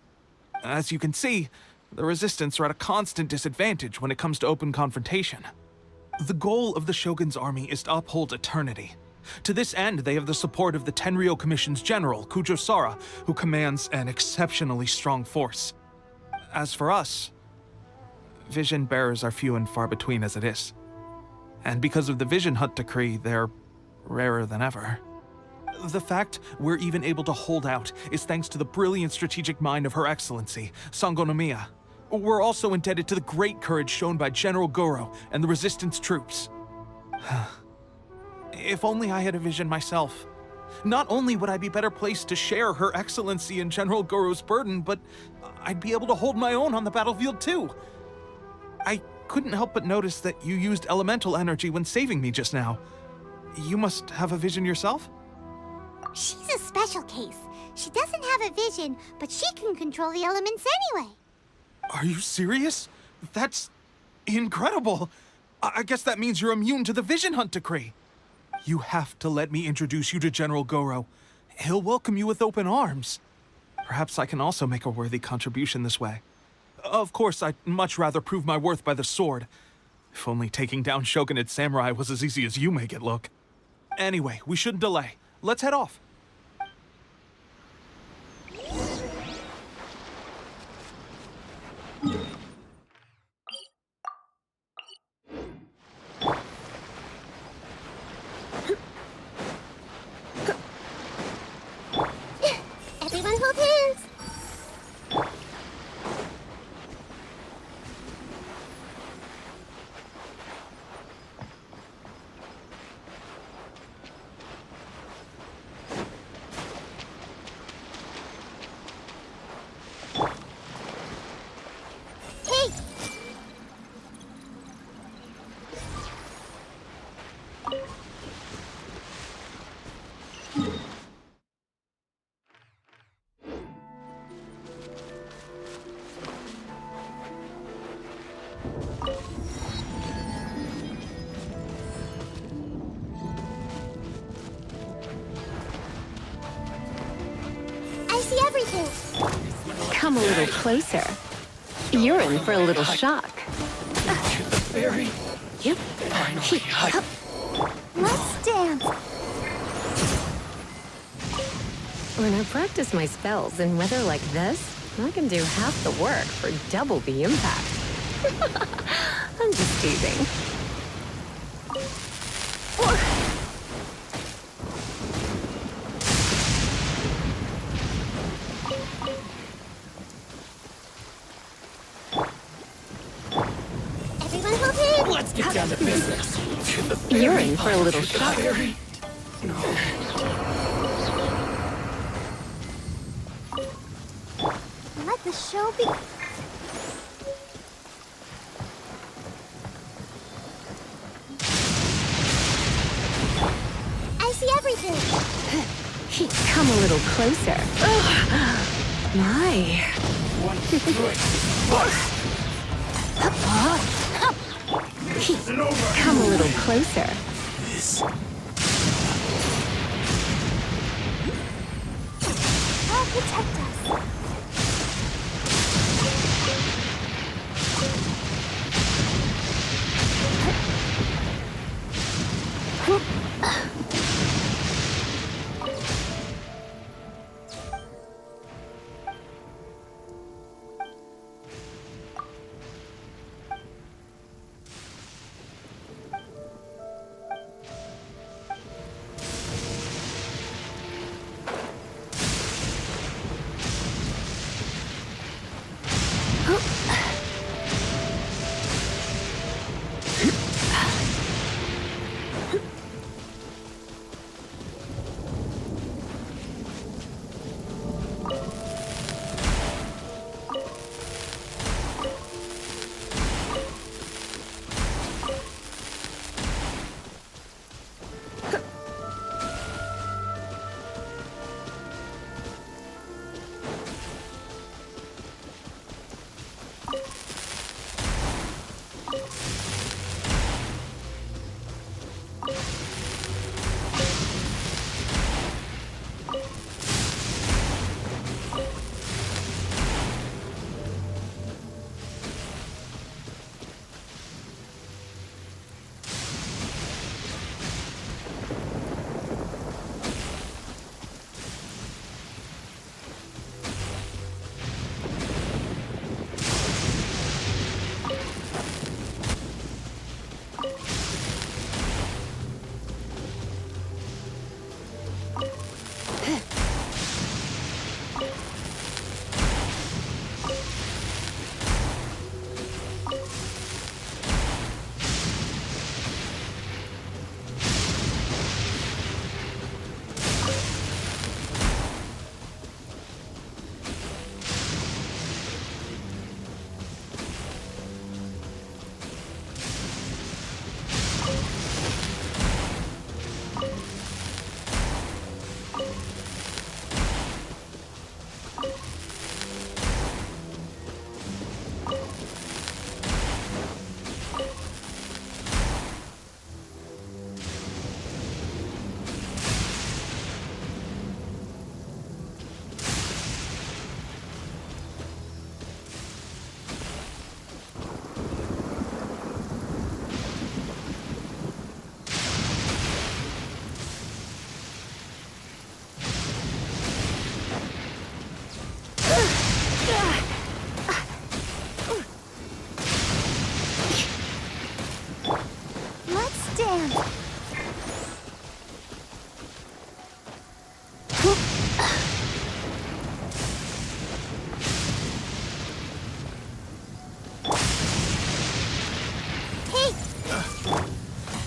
As you can see, the Resistance are at a constant disadvantage when it comes to open confrontation. The goal of the Shogun's army is to uphold eternity. To this end, they have the support of the Tenryou Commission's general, Kujo Sara, who commands an exceptionally strong force. As for us, vision bearers are few and far between as it is. And because of the Vision Hunt decree, they're rarer than ever. The fact we're even able to hold out is thanks to the brilliant strategic mind of Her Excellency, Sango Nomiya. We're also indebted to the great courage shown by General Goro and the Resistance troops. If only I had a vision myself. Not only would I be better placed to share Her Excellency and General Goro's burden, but I'd be able to hold my own on the battlefield too. I couldn't help but notice that you used elemental energy when saving me just now. You must have a vision yourself? She's a special case. She doesn't have a vision, but she can control the elements anyway. Are you serious? That's incredible. I guess that means you're immune to the Vision Hunt decree. You have to let me introduce you to General Goro. He'll welcome you with open arms. Perhaps I can also make a worthy contribution this way. Of course, I'd much rather prove my worth by the sword. If only taking down Shogunate samurai was as easy as you make it look. Anyway, we shouldn't delay. Let's head off. Everyone hold hands. I see everything. Come a little closer. You're in for a little shock. Fairy. Yep. Finally, Let's dance. When I practice my spells in weather like this, I can do half the work for double the impact. I'm just teasing. Everyone hold in. Let's get down to business. You're in for a little shock. Let the show be. I see everything. Come a little closer. My. Come a little closer. I'll protect us.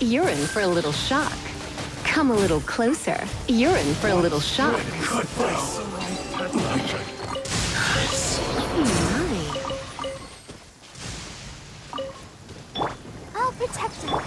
You're in for a little shock. Come a little closer. You're in for a little shock. I'll protect her.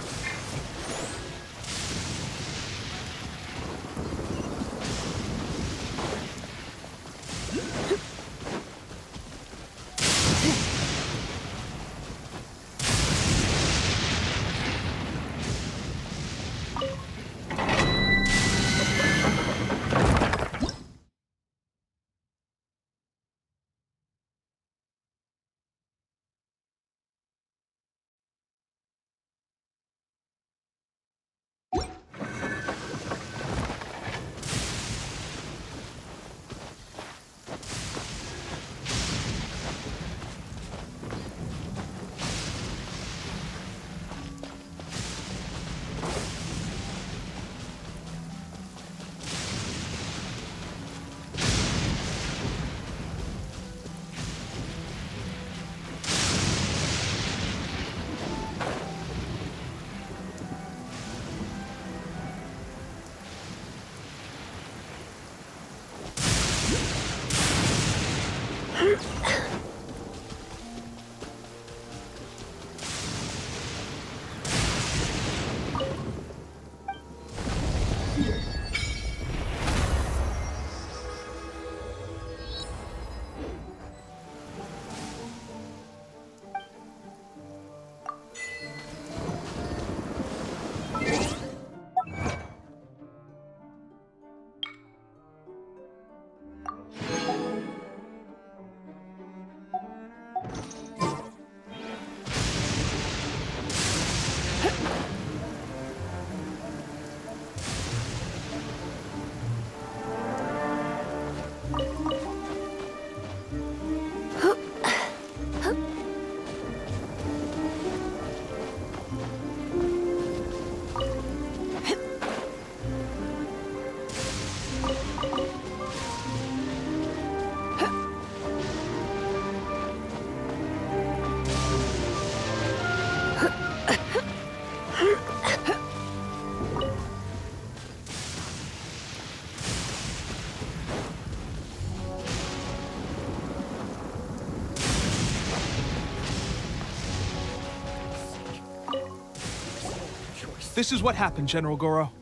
This is what happened, General Goro.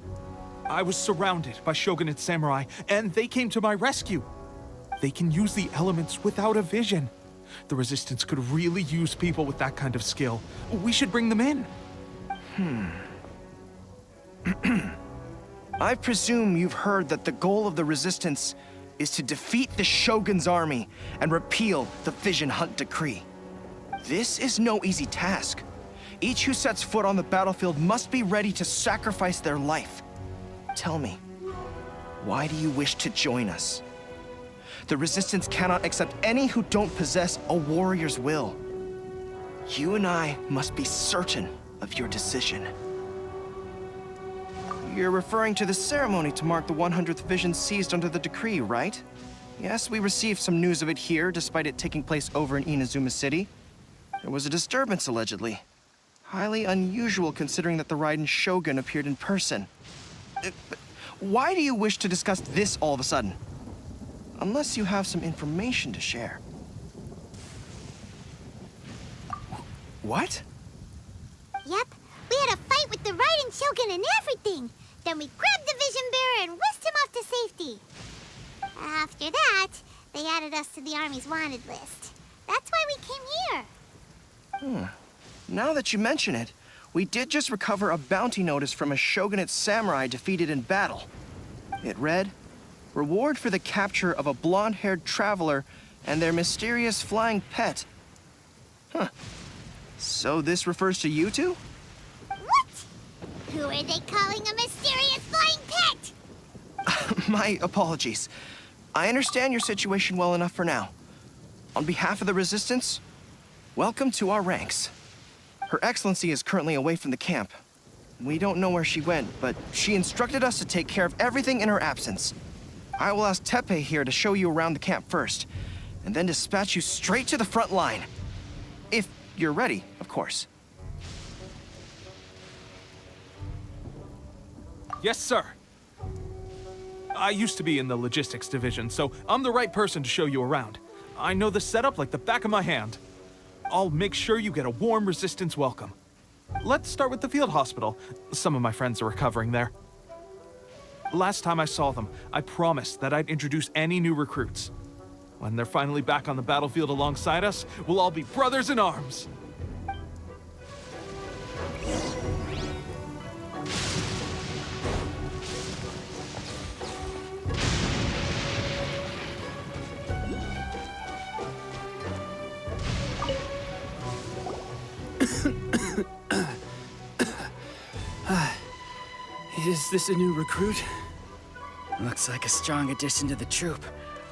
I was surrounded by shogunate samurai, and they came to my rescue. They can use the elements without a vision. The Resistance could really use people with that kind of skill. We should bring them in. I presume you've heard that the goal of the Resistance is to defeat the Shogun's army and repeal the Vision Hunt Decree. This is no easy task. Each who sets foot on the battlefield must be ready to sacrifice their life. Tell me, why do you wish to join us? The Resistance cannot accept any who don't possess a warrior's will. You and I must be certain of your decision. You're referring to the ceremony to mark the 100th vision seized under the decree, right? Yes, we received some news of it here, despite it taking place over in Inazuma City. There was a disturbance, allegedly. Highly unusual considering that the Raiden Shogun appeared in person. But why do you wish to discuss this all of a sudden? Unless you have some information to share. What? Yep, we had a fight with the Raiden Shogun and everything. Then we grabbed the Vision Bearer and whisked him off to safety. After that, they added us to the Army's wanted list. That's why we came here. Now that you mention it, we did just recover a bounty notice from a Shogunate samurai defeated in battle. It read, "Reward for the capture of a blonde-haired traveler and their mysterious flying pet." So this refers to you two? What? Who are they calling a mysterious flying pet? My apologies. I understand your situation well enough for now. On behalf of the Resistance, welcome to our ranks. Her Excellency is currently away from the camp. We don't know where she went, but she instructed us to take care of everything in her absence. I will ask Teppei here to show you around the camp first, and then dispatch you straight to the front line. If you're ready, of course. Yes, sir. I used to be in the logistics division, so I'm the right person to show you around. I know the setup like the back of my hand. I'll make sure you get a warm Resistance welcome. Let's start with the field hospital. Some of my friends are recovering there. Last time I saw them, I promised that I'd introduce any new recruits. When they're finally back on the battlefield alongside us, we'll all be brothers in arms. Is this a new recruit? Looks like a strong addition to the troop.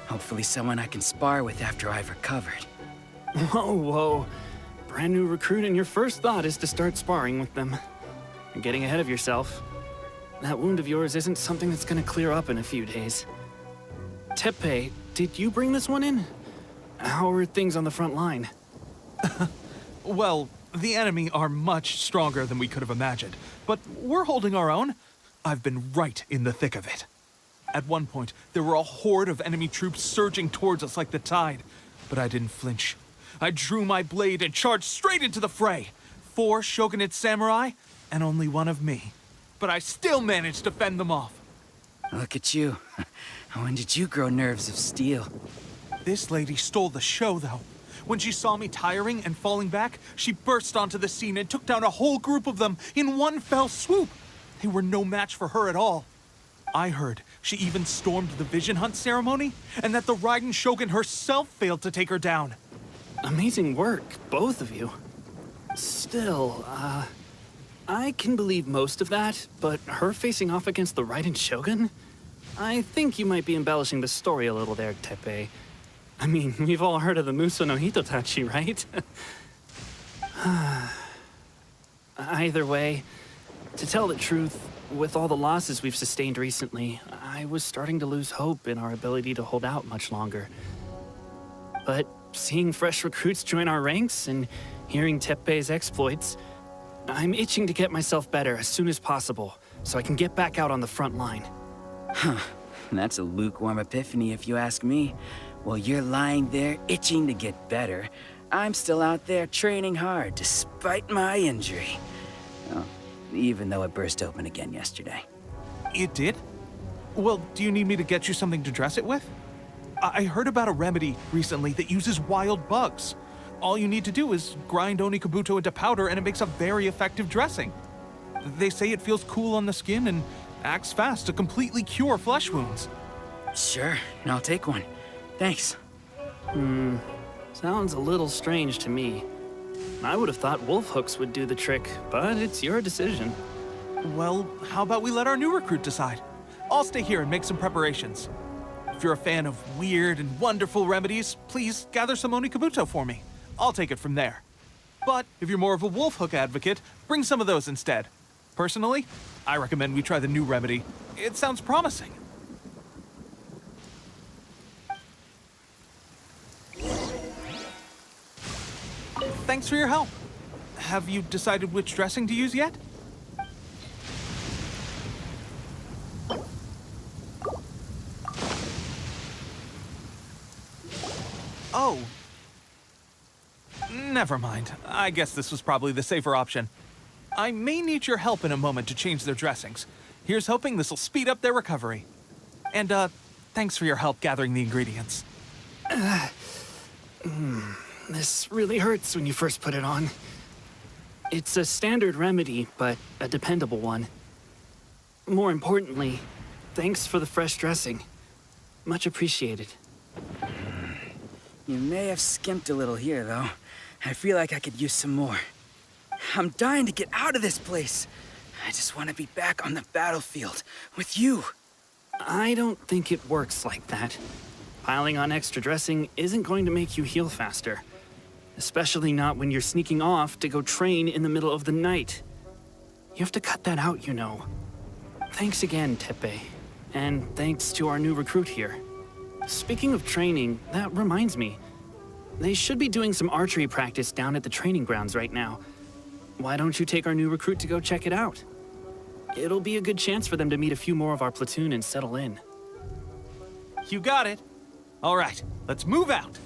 Hopefully someone I can spar with after I've recovered. Whoa, whoa. Brand new recruit and your first thought is to start sparring with them. You're getting ahead of yourself. That wound of yours isn't something that's gonna clear up in a few days. Teppei, did you bring this one in? How are things on the front line? Well, the enemy are much stronger than we could have imagined, but we're holding our own. I've been right in the thick of it. At one point, there were a horde of enemy troops surging towards us like the tide, but I didn't flinch. I drew my blade and charged straight into the fray. 4 Shogunate samurai, and only one of me. But I still managed to fend them off. Look at you. When did you grow nerves of steel? This lady stole the show, though. When she saw me tiring and falling back, she burst onto the scene and took down a whole group of them in one fell swoop. They were no match for her at all. I heard she even stormed the Vision Hunt ceremony, and that the Raiden Shogun herself failed to take her down. Amazing work, both of you. Still, I can believe most of that, but her facing off against the Raiden Shogun? I think you might be embellishing the story a little there, Teppei. I mean, we've all heard of the Muso no Hitotachi, right? Either way, to tell the truth, with all the losses we've sustained recently, I was starting to lose hope in our ability to hold out much longer. But seeing fresh recruits join our ranks and hearing Teppei's exploits, I'm itching to get myself better as soon as possible so I can get back out on the front line. Huh. That's a lukewarm epiphany if you ask me. While you're lying there itching to get better, I'm still out there training hard despite my injury. Oh, even though it burst open again yesterday. It did? Well, do you need me to get you something to dress it with? I heard about a remedy recently that uses wild bugs. All you need to do is grind Onikabuto into powder and it makes a very effective dressing. They say it feels cool on the skin and acts fast to completely cure flesh wounds. Sure, I'll take one. Thanks. Sounds a little strange to me. I would have thought wolf hooks would do the trick, but it's your decision. Well, how about we let our new recruit decide? I'll stay here and make some preparations. If you're a fan of weird and wonderful remedies, please gather some Onikabuto for me. I'll take it from there. But if you're more of a wolf hook advocate, bring some of those instead. Personally, I recommend we try the new remedy. It sounds promising. Thanks for your help. Have you decided which dressing to use yet? Oh. Never mind. I guess this was probably the safer option. I may need your help in a moment to change their dressings. Here's hoping this'll speed up their recovery. And, thanks for your help gathering the ingredients. This really hurts when you first put it on. It's a standard remedy, but a dependable one. More importantly, thanks for the fresh dressing. Much appreciated. You may have skimped a little here, though. I feel like I could use some more. I'm dying to get out of this place. I just want to be back on the battlefield with you. I don't think it works like that. Piling on extra dressing isn't going to make you heal faster. Especially not when you're sneaking off to go train in the middle of the night. You have to cut that out, you know. Thanks again, Teppei. And thanks to our new recruit here. Speaking of training, that reminds me. They should be doing some archery practice down at the training grounds right now. Why don't you take our new recruit to go check it out? It'll be a good chance for them to meet a few more of our platoon and settle in. You got it. All right, let's move out.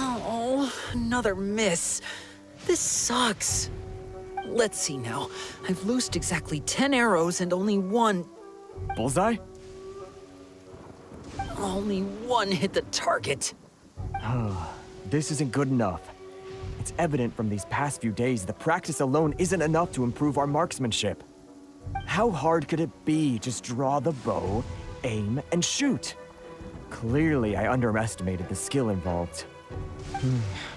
Oh, another miss. This sucks. Let's see now. I've loosed exactly 10 arrows and only one... Bullseye? Only one hit the target. This isn't good enough. It's evident from these past few days that practice alone isn't enough to improve our marksmanship. How hard could it be? Just draw the bow, aim, and shoot. Clearly, I underestimated the skill involved.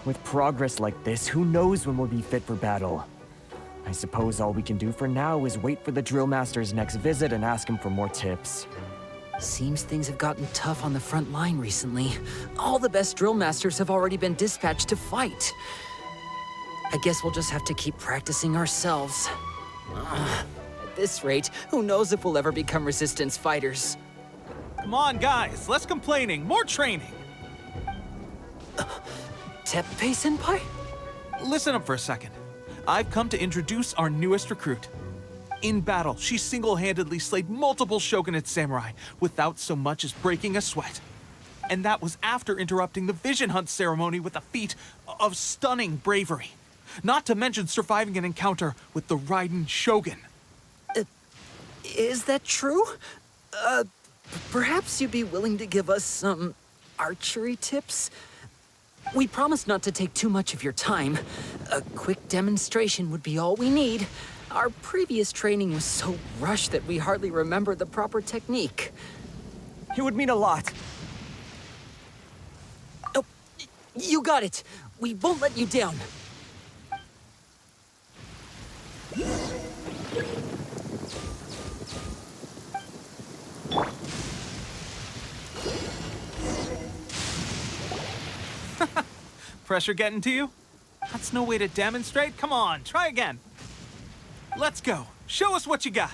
With progress like this, who knows when we'll be fit for battle? I suppose all we can do for now is wait for the drill master's next visit and ask him for more tips. Seems things have gotten tough on the front line recently. All the best drill masters have already been dispatched to fight. I guess we'll just have to keep practicing ourselves. At this rate, who knows if we'll ever become resistance fighters. Come on, guys, less complaining, more training. Teppei-senpai? Listen up for a second. I've come to introduce our newest recruit. In battle, she single-handedly slayed multiple shogunate samurai without so much as breaking a sweat. And that was after interrupting the vision hunt ceremony with a feat of stunning bravery. Not to mention surviving an encounter with the Raiden Shogun. Is that true? Perhaps you'd be willing to give us some archery tips? We promise not to take too much of your time. A quick demonstration would be all we need. Our previous training was so rushed that we hardly remember the proper technique. It would mean a lot. Oh, you got it. We won't let you down. Pressure getting to you? That's no way to demonstrate. Come on, try again. Let's go. Show us what you got.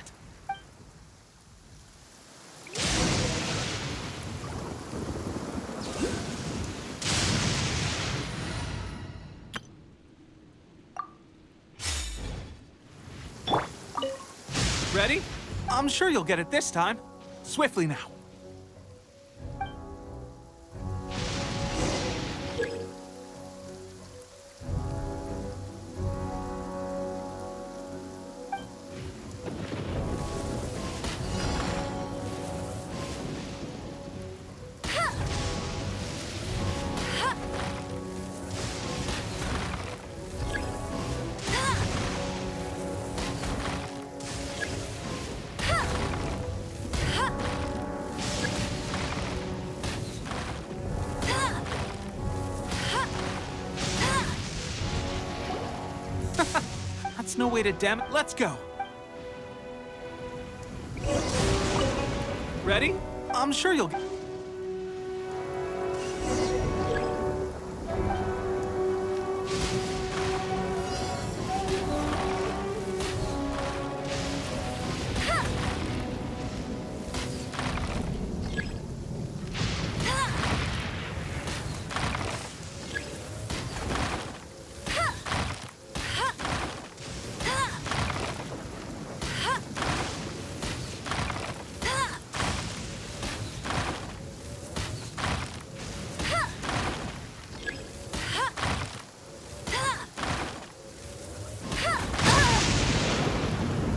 Ready? I'm sure you'll get it this time. Swiftly now. That's no way to Let's go. Ready? I'm sure you'll...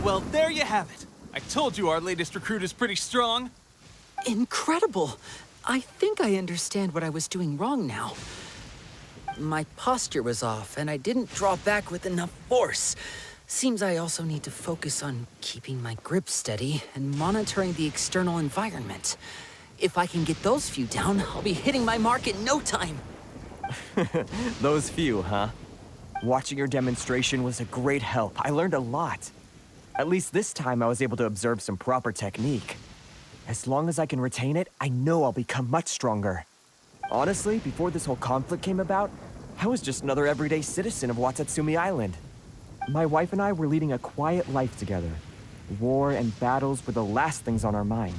Well, there you have it. I told you our latest recruit is pretty strong. Incredible! I think I understand what I was doing wrong now. My posture was off, and I didn't draw back with enough force. Seems I also need to focus on keeping my grip steady and monitoring the external environment. If I can get those few down, I'll be hitting my mark in no time. Those few, huh? Watching your demonstration was a great help. I learned a lot. At least this time I was able to observe some proper technique. As long as I can retain it, I know I'll become much stronger. Honestly, before this whole conflict came about, I was just another everyday citizen of Watatsumi Island. My wife and I were leading a quiet life together. War and battles were the last things on our mind.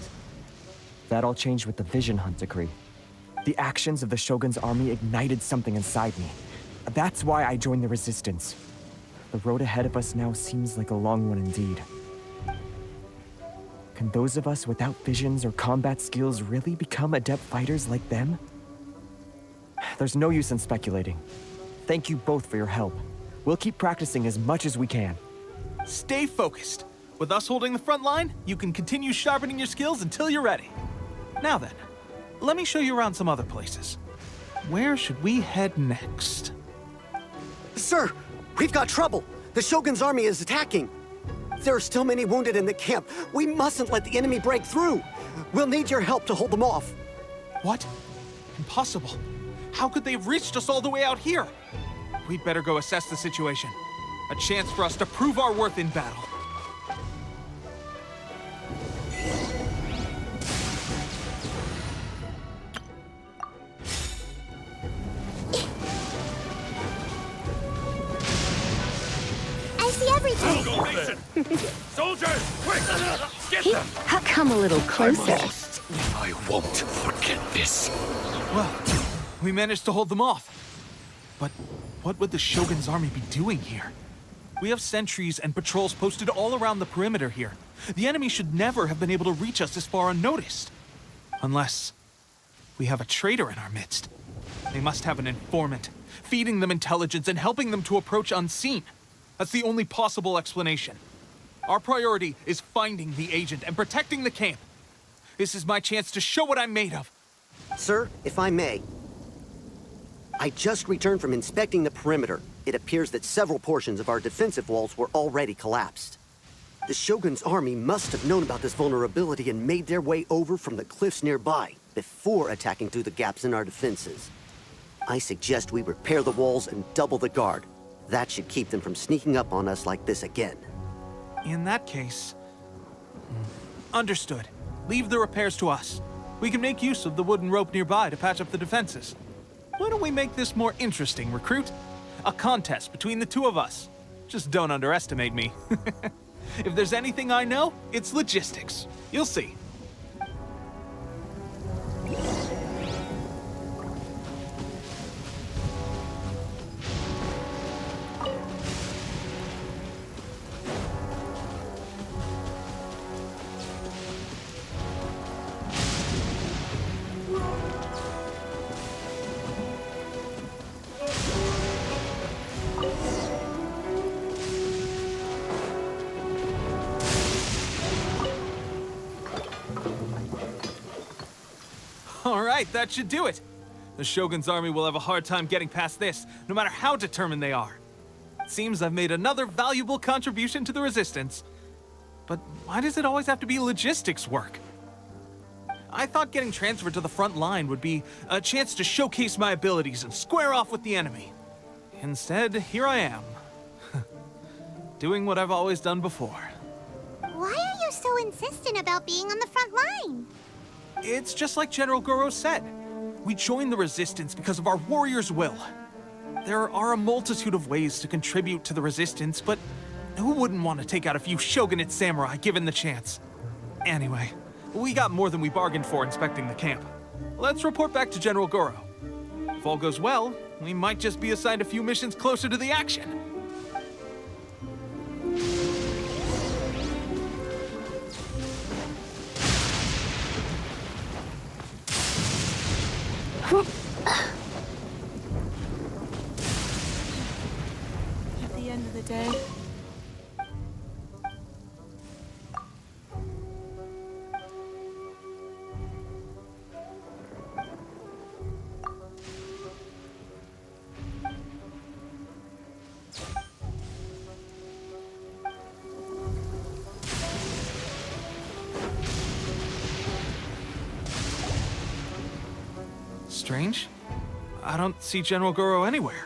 That all changed with the Vision Hunt decree. The actions of the Shogun's army ignited something inside me. That's why I joined the Resistance. The road ahead of us now seems like a long one indeed. Can those of us without visions or combat skills really become adept fighters like them? There's no use in speculating. Thank you both for your help. We'll keep practicing as much as we can. Stay focused. With us holding the front line, you can continue sharpening your skills until you're ready. Now then, let me show you around some other places. Where should we head next? Sir, we've got trouble. The Shogun's army is attacking. There are still many wounded in the camp. We mustn't let the enemy break through. We'll need your help to hold them off. What? Impossible. How could they have reached us all the way out here? We'd better go assess the situation. A chance for us to prove our worth in battle. I see everything. Soldiers, quick! Get them! Come a little closer. I won't forget this. Well, we managed to hold them off. But what would the Shogun's army be doing here? We have sentries and patrols posted all around the perimeter here. The enemy should never have been able to reach us this far unnoticed. Unless we have a traitor in our midst. They must have an informant, feeding them intelligence and helping them to approach unseen. That's the only possible explanation. Our priority is finding the agent and protecting the camp. This is my chance to show what I'm made of. Sir, if I may. I just returned from inspecting the perimeter. It appears that several portions of our defensive walls were already collapsed. The Shogun's army must have known about this vulnerability and made their way over from the cliffs nearby before attacking through the gaps in our defenses. I suggest we repair the walls and double the guard. That should keep them from sneaking up on us like this again. In that case... Understood. Leave the repairs to us. We can make use of the wooden rope nearby to patch up the defenses. Why don't we make this more interesting, recruit? A contest between the two of us. Just don't underestimate me. If there's anything I know, it's logistics. You'll see. All right, that should do it. The Shogun's army will have a hard time getting past this, no matter how determined they are. It seems I've made another valuable contribution to the Resistance. But why does it always have to be logistics work? I thought getting transferred to the front line would be a chance to showcase my abilities and square off with the enemy. Instead, here I am. Doing what I've always done before. Why are you so insistent about being on the front line? It's just like General Goro said. We joined the Resistance because of our warrior's will. There are a multitude of ways to contribute to the Resistance, but who wouldn't want to take out a few shogunate samurai given the chance? Anyway, we got more than we bargained for inspecting the camp. Let's report back to General Goro. If all goes well, we might just be assigned a few missions closer to the action. At the end of the day, Strange. I don't see General Goro anywhere.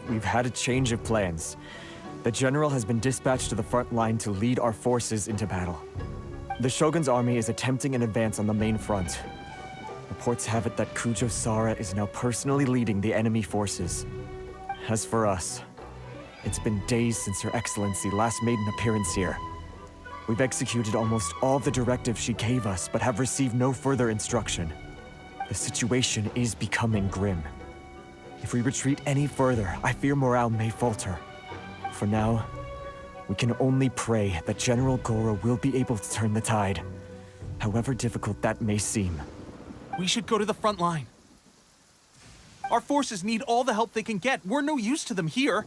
We've had a change of plans. The general has been dispatched to the front line to lead our forces into battle. The Shogun's army is attempting an advance on the main front. Reports have it that Kujo Sara is now personally leading the enemy forces. As for us, it's been days since Her Excellency last made an appearance here. We've executed almost all the directives she gave us, but have received no further instruction. The situation is becoming grim. If we retreat any further, I fear morale may falter. For now, we can only pray that General Goro will be able to turn the tide, however difficult that may seem. We should go to the front line. Our forces need all the help they can get. We're no use to them here.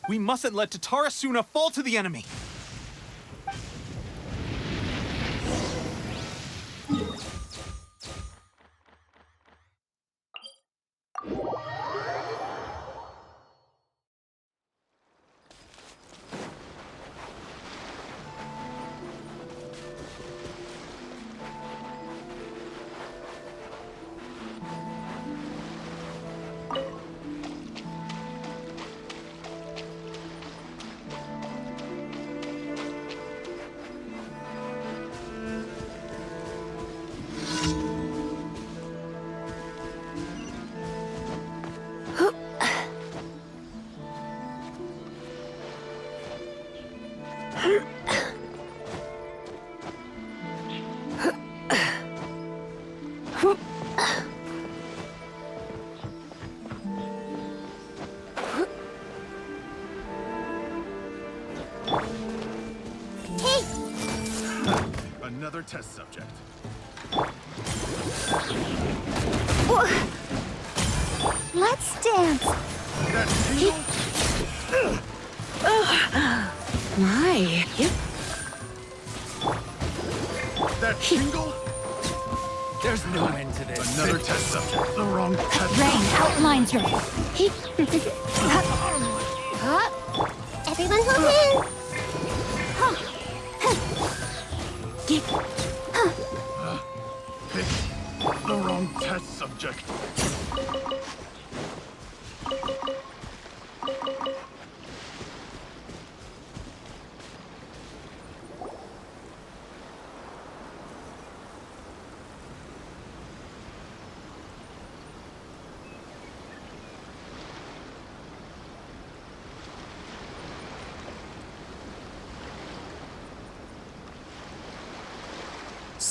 We mustn't let Tatarasuna fall to the enemy. Another test subject. let's dance. My. That tingle? There's no end to this. Another test subject. The wrong test. Rain outlines your... Everyone hold in. Pick the wrong test subject.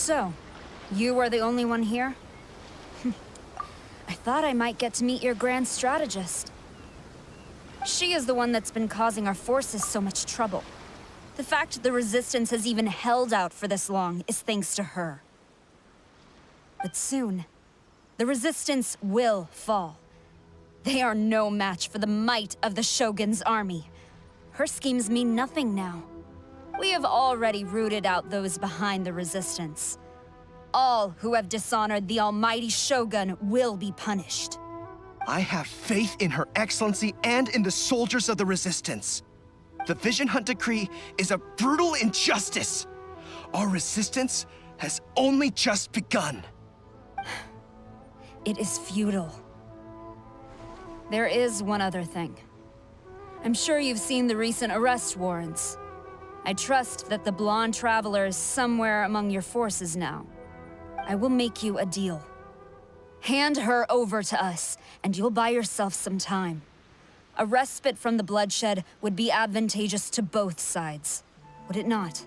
So, you are the only one here? I thought I might get to meet your grand strategist. She is the one that's been causing our forces so much trouble. The fact the Resistance has even held out for this long is thanks to her. But soon, the Resistance will fall. They are no match for the might of the Shogun's army. Her schemes mean nothing now. We have already rooted out those behind the Resistance. All who have dishonored the almighty Shogun will be punished. I have faith in Her Excellency and in the soldiers of the Resistance. The Vision Hunt Decree is a brutal injustice. Our resistance has only just begun. It is futile. There is one other thing. I'm sure you've seen the recent arrest warrants. I trust that the blonde traveler is somewhere among your forces now. I will make you a deal. Hand her over to us, and you'll buy yourself some time. A respite from the bloodshed would be advantageous to both sides, would it not?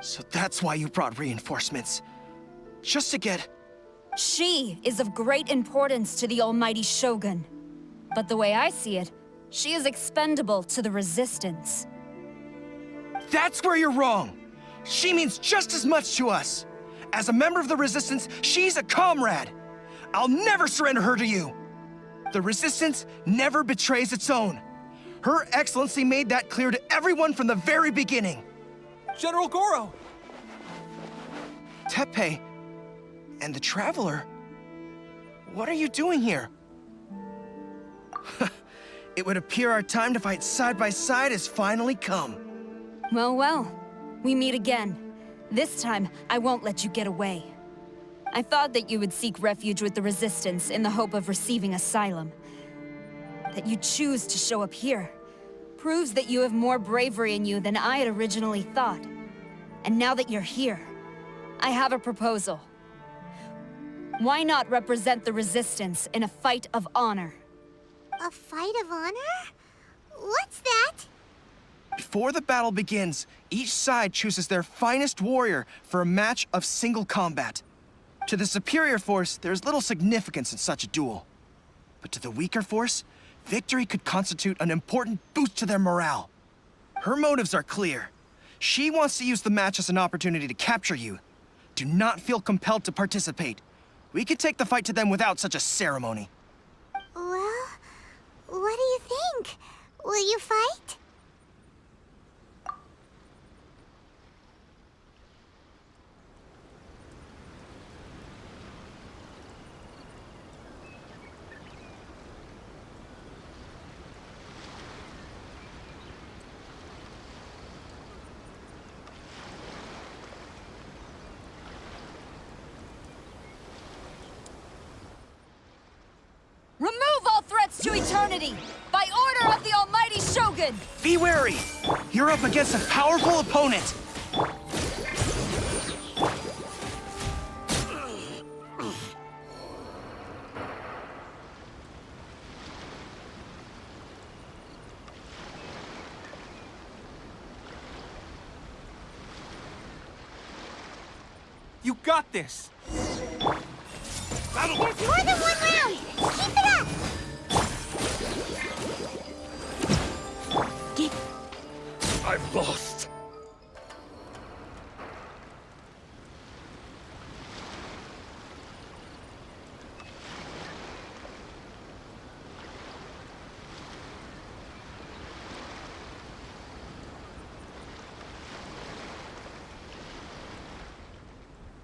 So that's why you brought reinforcements. Just to get... She is of great importance to the almighty Shogun. But the way I see it, she is expendable to the Resistance. That's where you're wrong! She means just as much to us! As a member of the Resistance, she's a comrade! I'll never surrender her to you! The Resistance never betrays its own. Her Excellency made that clear to everyone from the very beginning. General Goro! Teppei and the Traveler? What are you doing here? It would appear our time to fight side by side has finally come. Well, well. We meet again. This time, I won't let you get away. I thought that you would seek refuge with the Resistance in the hope of receiving asylum. That you choose to show up here proves that you have more bravery in you than I had originally thought. And now that you're here, I have a proposal. Why not represent the Resistance in a fight of honor? A fight of honor? What's that? Before the battle begins, each side chooses their finest warrior for a match of single combat. To the superior force, there's little significance in such a duel. But to the weaker force, victory could constitute an important boost to their morale. Her motives are clear. She wants to use the match as an opportunity to capture you. Do not feel compelled to participate. We could take the fight to them without such a ceremony. Well, what do you think? Will you fight? Remove all threats to eternity! By order of the almighty Shogun! Be wary! You're up against a powerful opponent! You got this! There's more than one round! Keep it up! I've lost.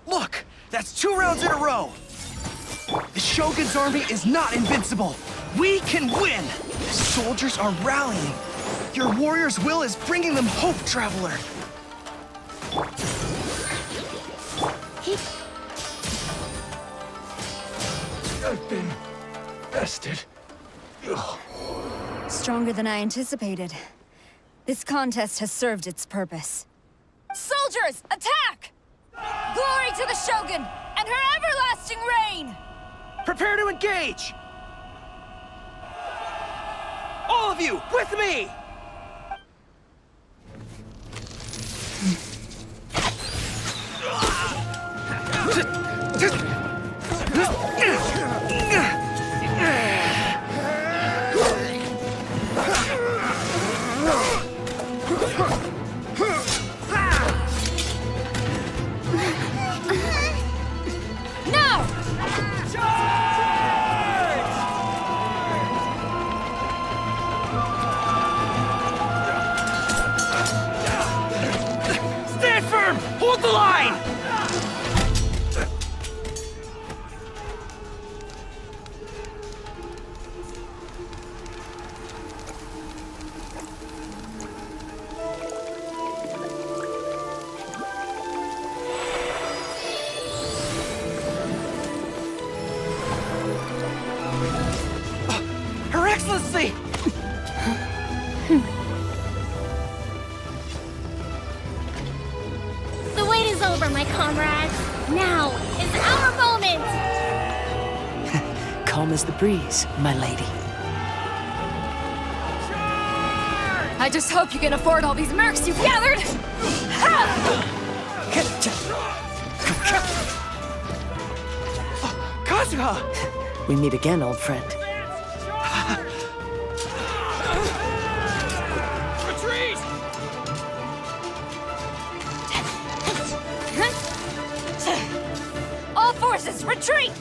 Look! That's 2 rounds in a row! The Shogun's army is not invincible! We can win! The soldiers are rallying! Your warrior's will is bringing them hope, Traveler! I've been bested. Ugh. Stronger than I anticipated. This contest has served its purpose. Soldiers, attack! Glory to the Shogun and her everlasting reign! Prepare to engage! All of you, with me! the line! Her Excellency! The wait is over, my comrades. Now is our moment! Calm as the breeze, my lady. I just hope you can afford all these mercs you've gathered! Kazuha! We meet again, old friend. Retreat! All forces, retreat!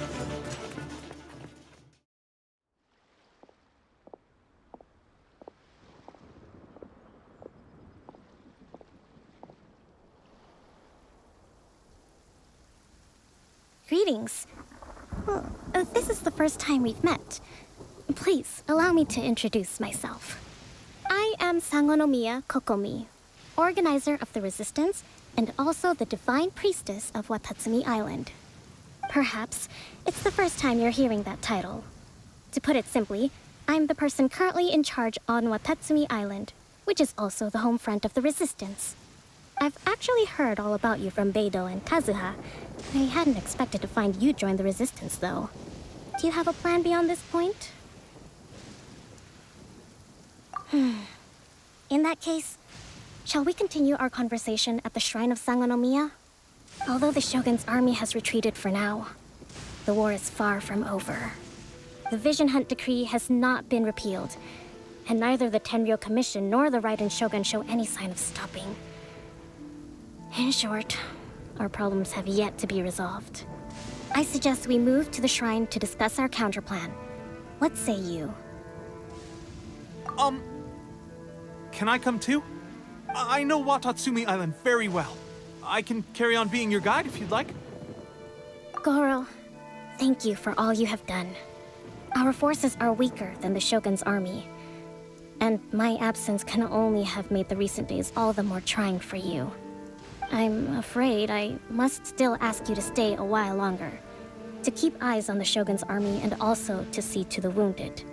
Greetings. Well, this is the first time we've met. Please, allow me to introduce myself. I am Sangonomiya Kokomi, organizer of the Resistance and also the Divine Priestess of Watatsumi Island. Perhaps it's the first time you're hearing that title. To put it simply, I'm the person currently in charge on Watatsumi Island, which is also the home front of the Resistance. I've actually heard all about you from Beidou and Kazuha. I hadn't expected to find you join the Resistance, though. Do you have a plan beyond this point? In that case, shall we continue our conversation at the Shrine of Sangonomiya? Although the Shogun's army has retreated for now, the war is far from over. The Vision Hunt Decree has not been repealed, and neither the Tenryo Commission nor the Raiden Shogun show any sign of stopping. In short, our problems have yet to be resolved. I suggest we move to the shrine to discuss our counterplan. What say you? Can I come too? I know Watatsumi Island very well. I can carry on being your guide if you'd like. Goro, thank you for all you have done. Our forces are weaker than the Shogun's army, and my absence can only have made the recent days all the more trying for you. I'm afraid I must still ask you to stay a while longer, to keep eyes on the Shogun's army and also to see to the wounded.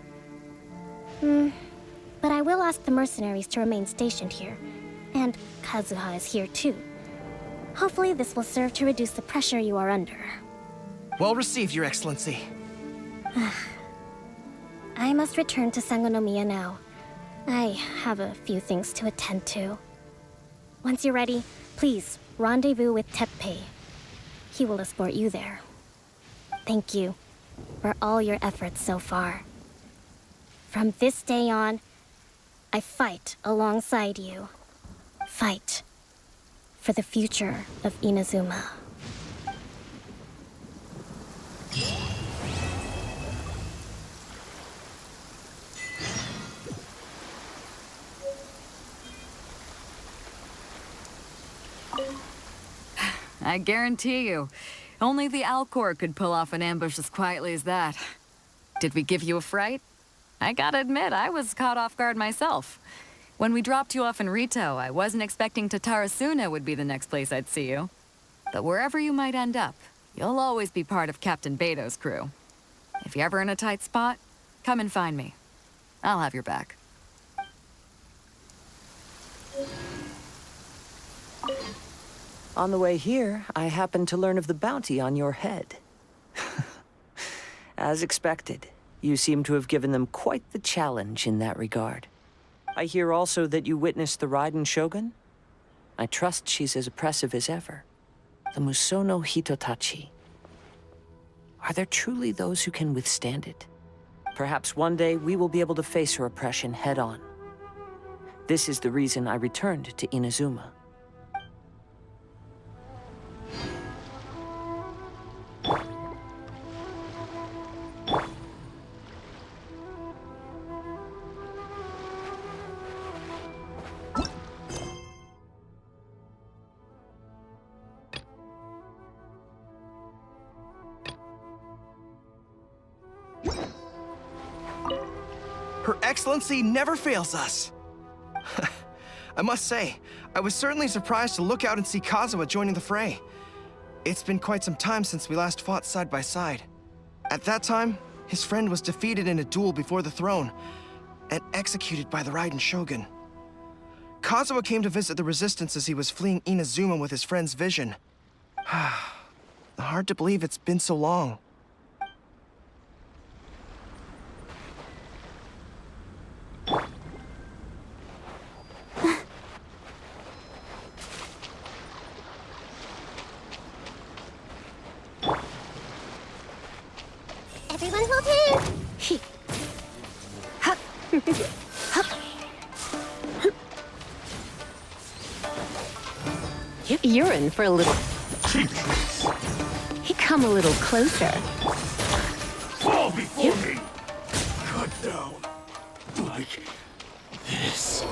But I will ask the mercenaries to remain stationed here, and Kazuha is here too. Hopefully this will serve to reduce the pressure you are under. Well received, Your Excellency. I must return to Sangonomiya now. I have a few things to attend to. Once you're ready, please rendezvous with Teppei. He will escort you there. Thank you for all your efforts so far. From this day on, I fight alongside you. Fight for the future of Inazuma. I guarantee you, only the Alcor could pull off an ambush as quietly as that. Did we give you a fright? I gotta admit, I was caught off guard myself. When we dropped you off in Rito, I wasn't expecting Tatarasuna would be the next place I'd see you. But wherever you might end up, you'll always be part of Captain Beidou's crew. If you're ever in a tight spot, come and find me. I'll have your back. On the way here, I happened to learn of the bounty on your head. As expected, you seem to have given them quite the challenge in that regard. I hear also that you witnessed the Raiden Shogun? I trust she's as oppressive as ever. The Musono Hitotachi. Are there truly those who can withstand it? Perhaps one day we will be able to face her oppression head-on. This is the reason I returned to Inazuma. Her Excellency never fails us. I must say, I was certainly surprised to look out and see Kazuha joining the fray. It's been quite some time since we last fought side by side. At that time, his friend was defeated in a duel before the throne and executed by the Raiden Shogun. Kazuha came to visit the resistance as he was fleeing Inazuma with his friend's vision. Hard to believe it's been so long. Everyone hold hands. You're in for a little... Come a little closer. Fall before me! Cut down. Like this.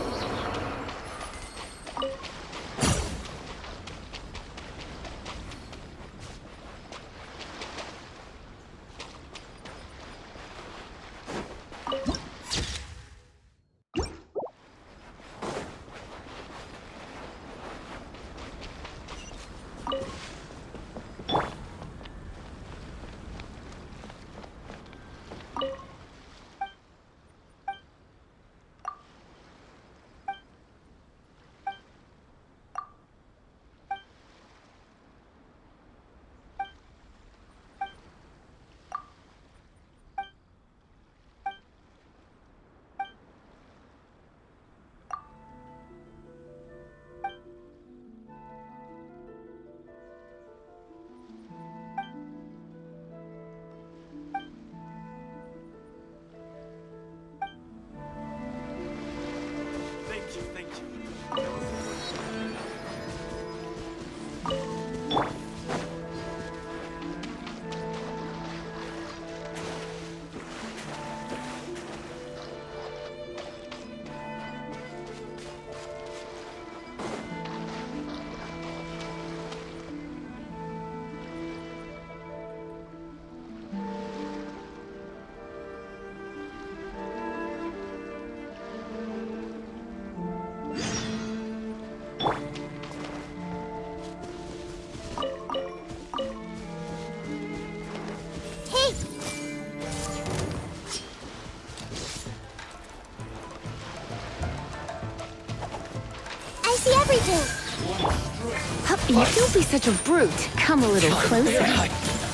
Don't be such a brute. Come a little closer.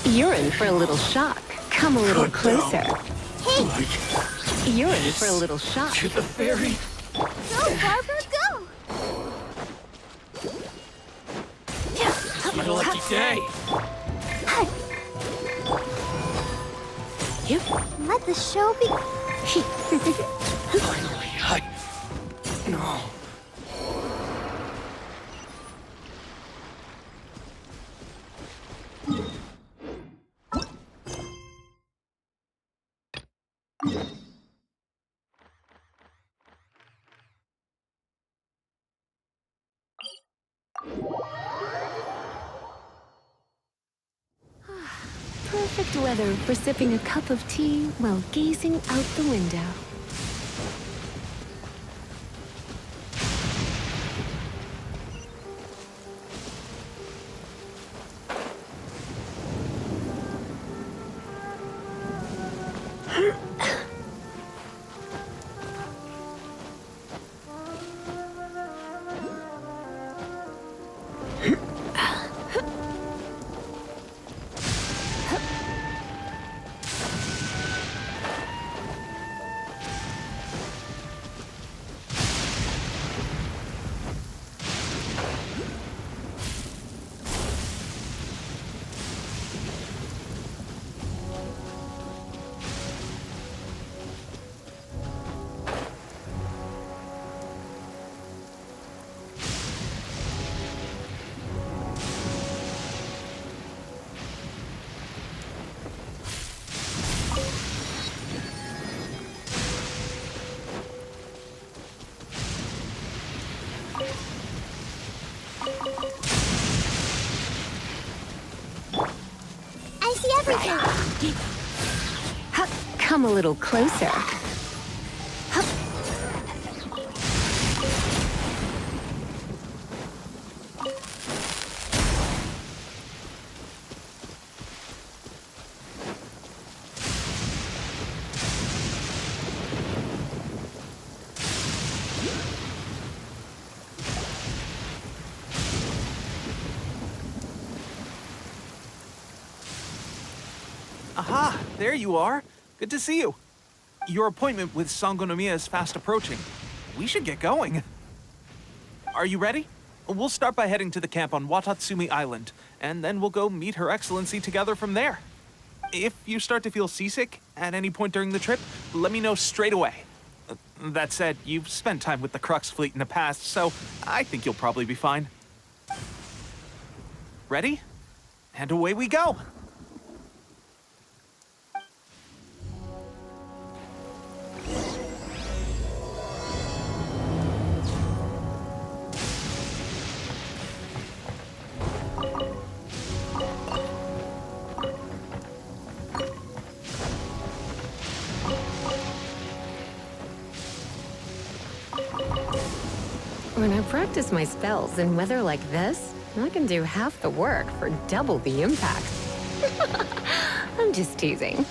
You're in for a little shock. Come a little closer. You're in for a little shock. To the ferry. Go, Barbara, go! It's my lucky day. Let the show begin. Finally, No. Perfect weather for sipping a cup of tea while gazing out the window. I see everything. Come a little closer. there you are. Good to see you. Your appointment with Sangonomiya is fast approaching. We should get going. Are you ready? We'll start by heading to the camp on Watatsumi Island, and then we'll go meet Her Excellency together from there. If you start to feel seasick at any point during the trip, let me know straight away. That said, you've spent time with the Crux fleet in the past, so I think you'll probably be fine. Ready? And away we go! When I practice my spells in weather like this, I can do half the work for double the impact. I'm just teasing.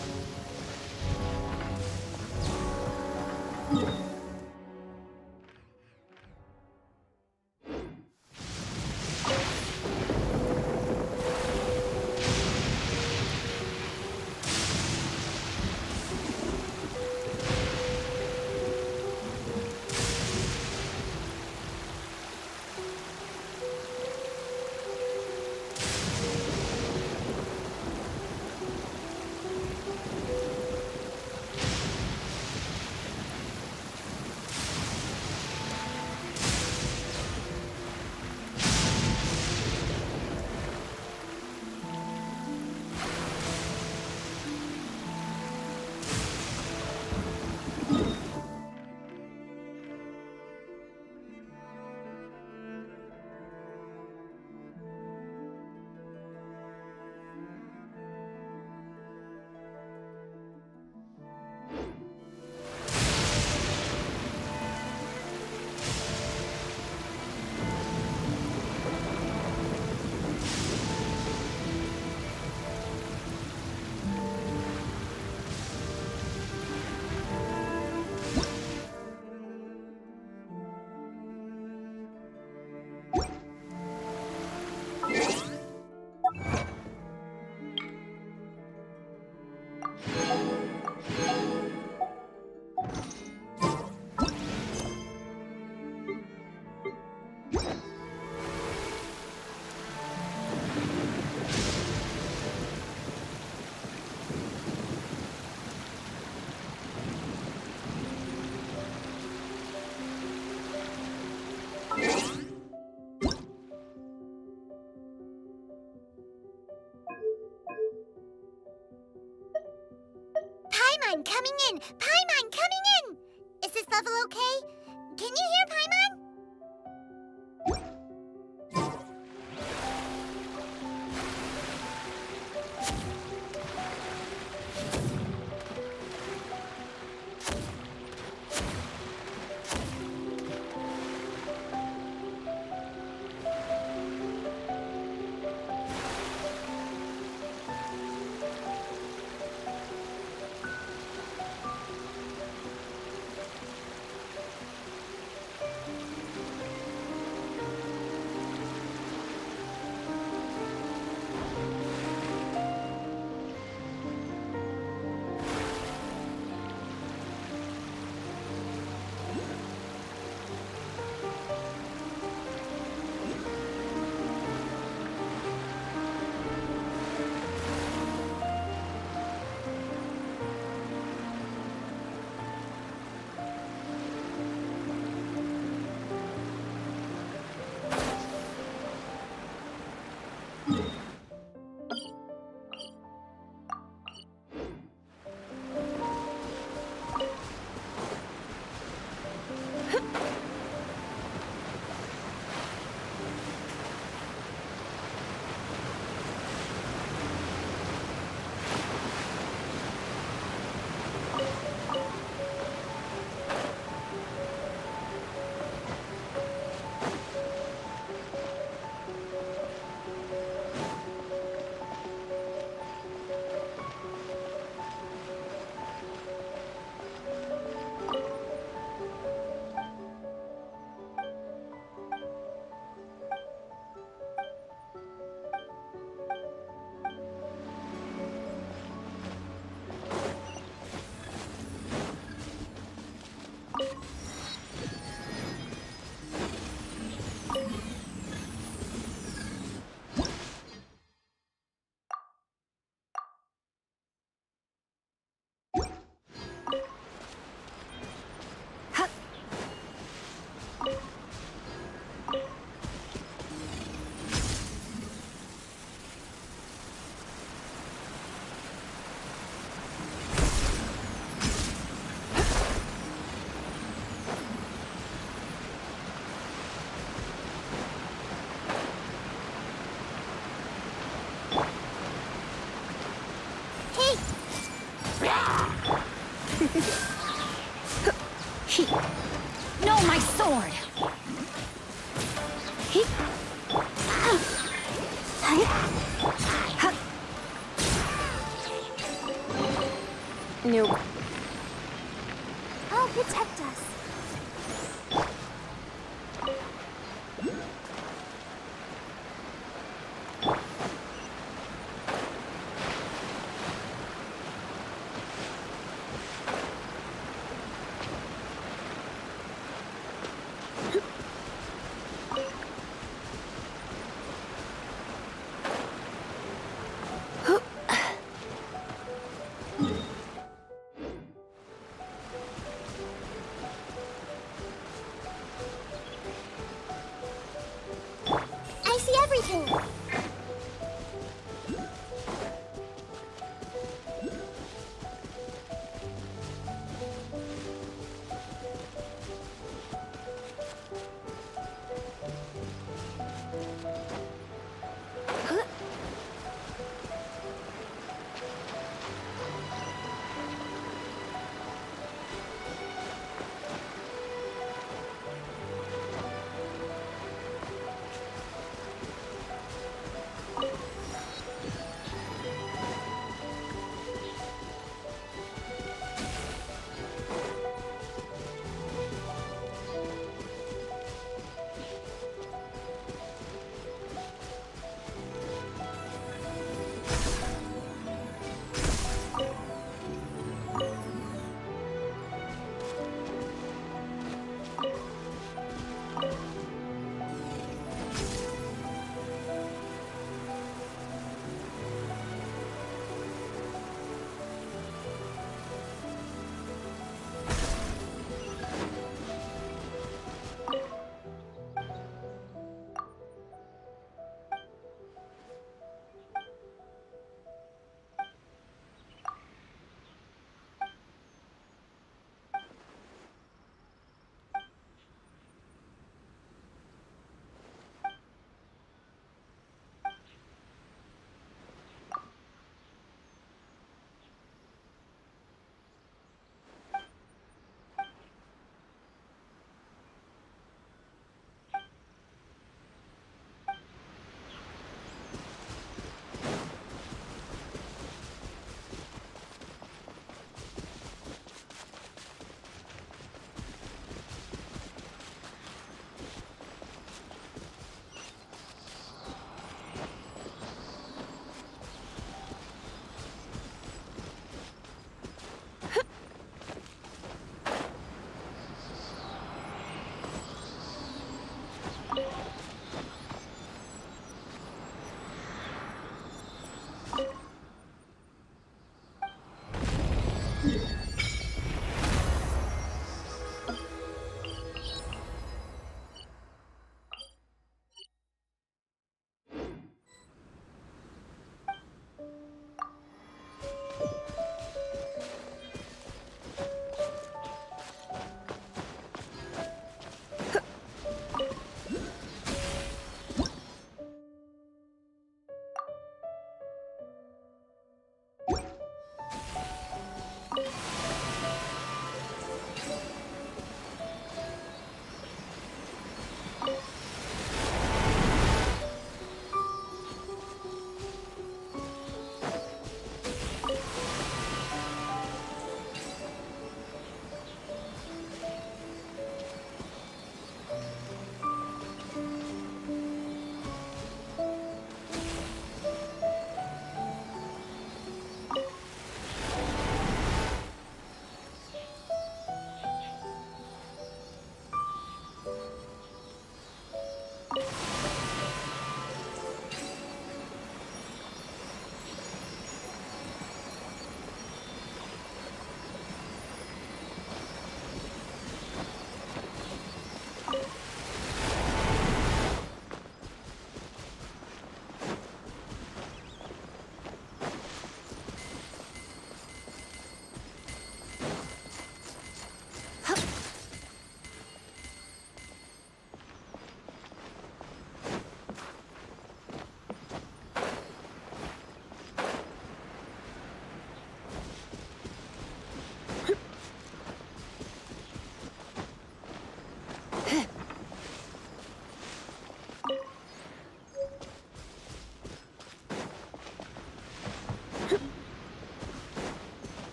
Paimon coming in! Paimon coming in! Is this level okay? Can you hear Paimon? No, my sword! Nope. I'll protect us. I see everything.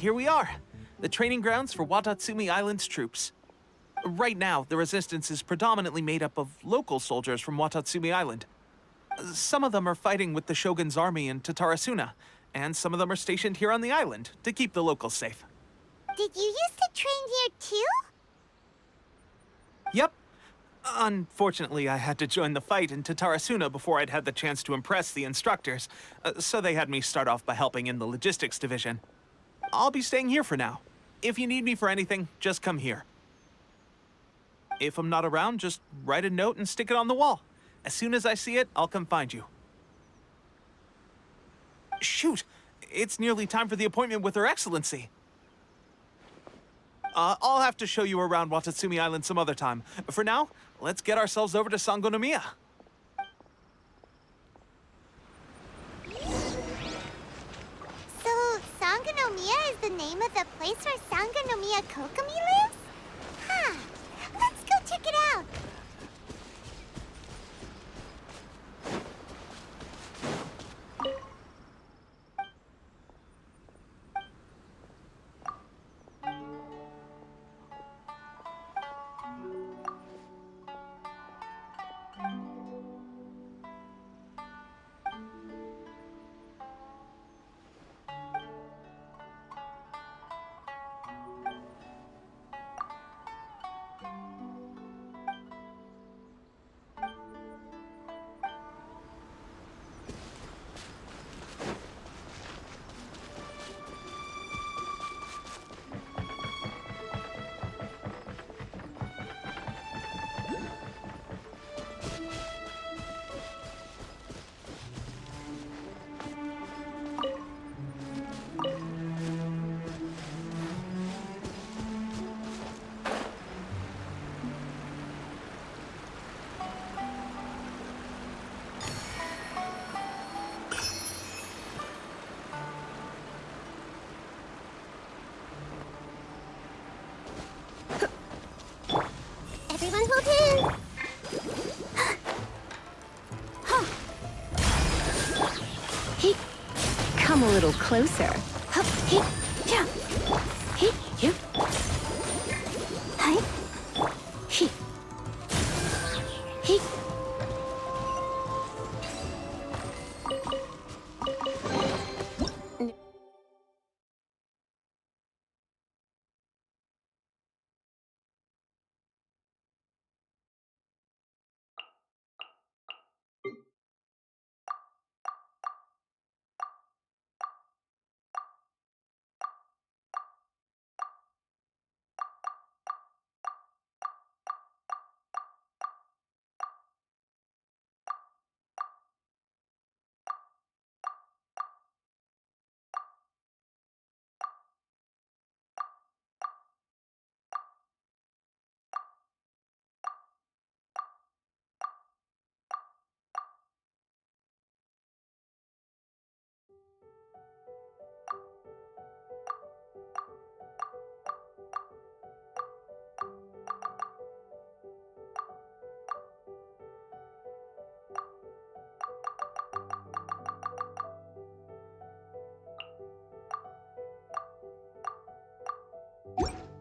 here we are. The training grounds for Watatsumi Island's troops. Right now, the resistance is predominantly made up of local soldiers from Watatsumi Island. Some of them are fighting with the Shogun's army in Tatarasuna, and some of them are stationed here on the island to keep the locals safe. Did you used to train here too? Yep. Unfortunately, I had to join the fight in Tatarasuna before I'd had the chance to impress the instructors, so they had me start off by helping in the logistics division. I'll be staying here for now. If you need me for anything, just come here. If I'm not around, just write a note and stick it on the wall. As soon as I see it, I'll come find you. Shoot! It's nearly time for the appointment with Her Excellency. I'll have to show you around Watatsumi Island some other time. For now, let's get ourselves over to Sangonomiya. So, Sangonomiya is the name of the place where Sangonomiya Kokomi lives? Huh. Let's go check it out. Everyone hold in. Hey, come a little closer. Hey, yeah. Hey, you. Hi. Hey. Hey.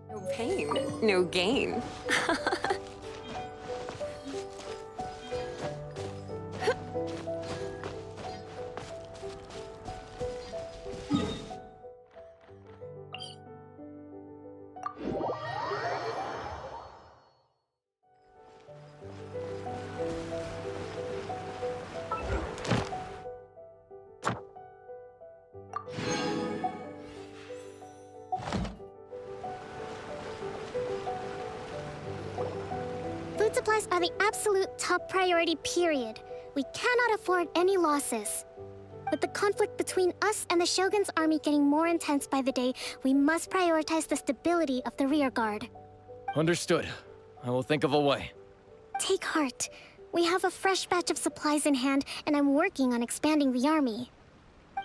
No pain, no gain. Food supplies are the absolute top priority, period. We cannot afford any losses. With the conflict between us and the Shogun's army getting more intense by the day, we must prioritize the stability of the rear guard. Understood. I will think of a way. Take heart. We have a fresh batch of supplies in hand, and I'm working on expanding the army.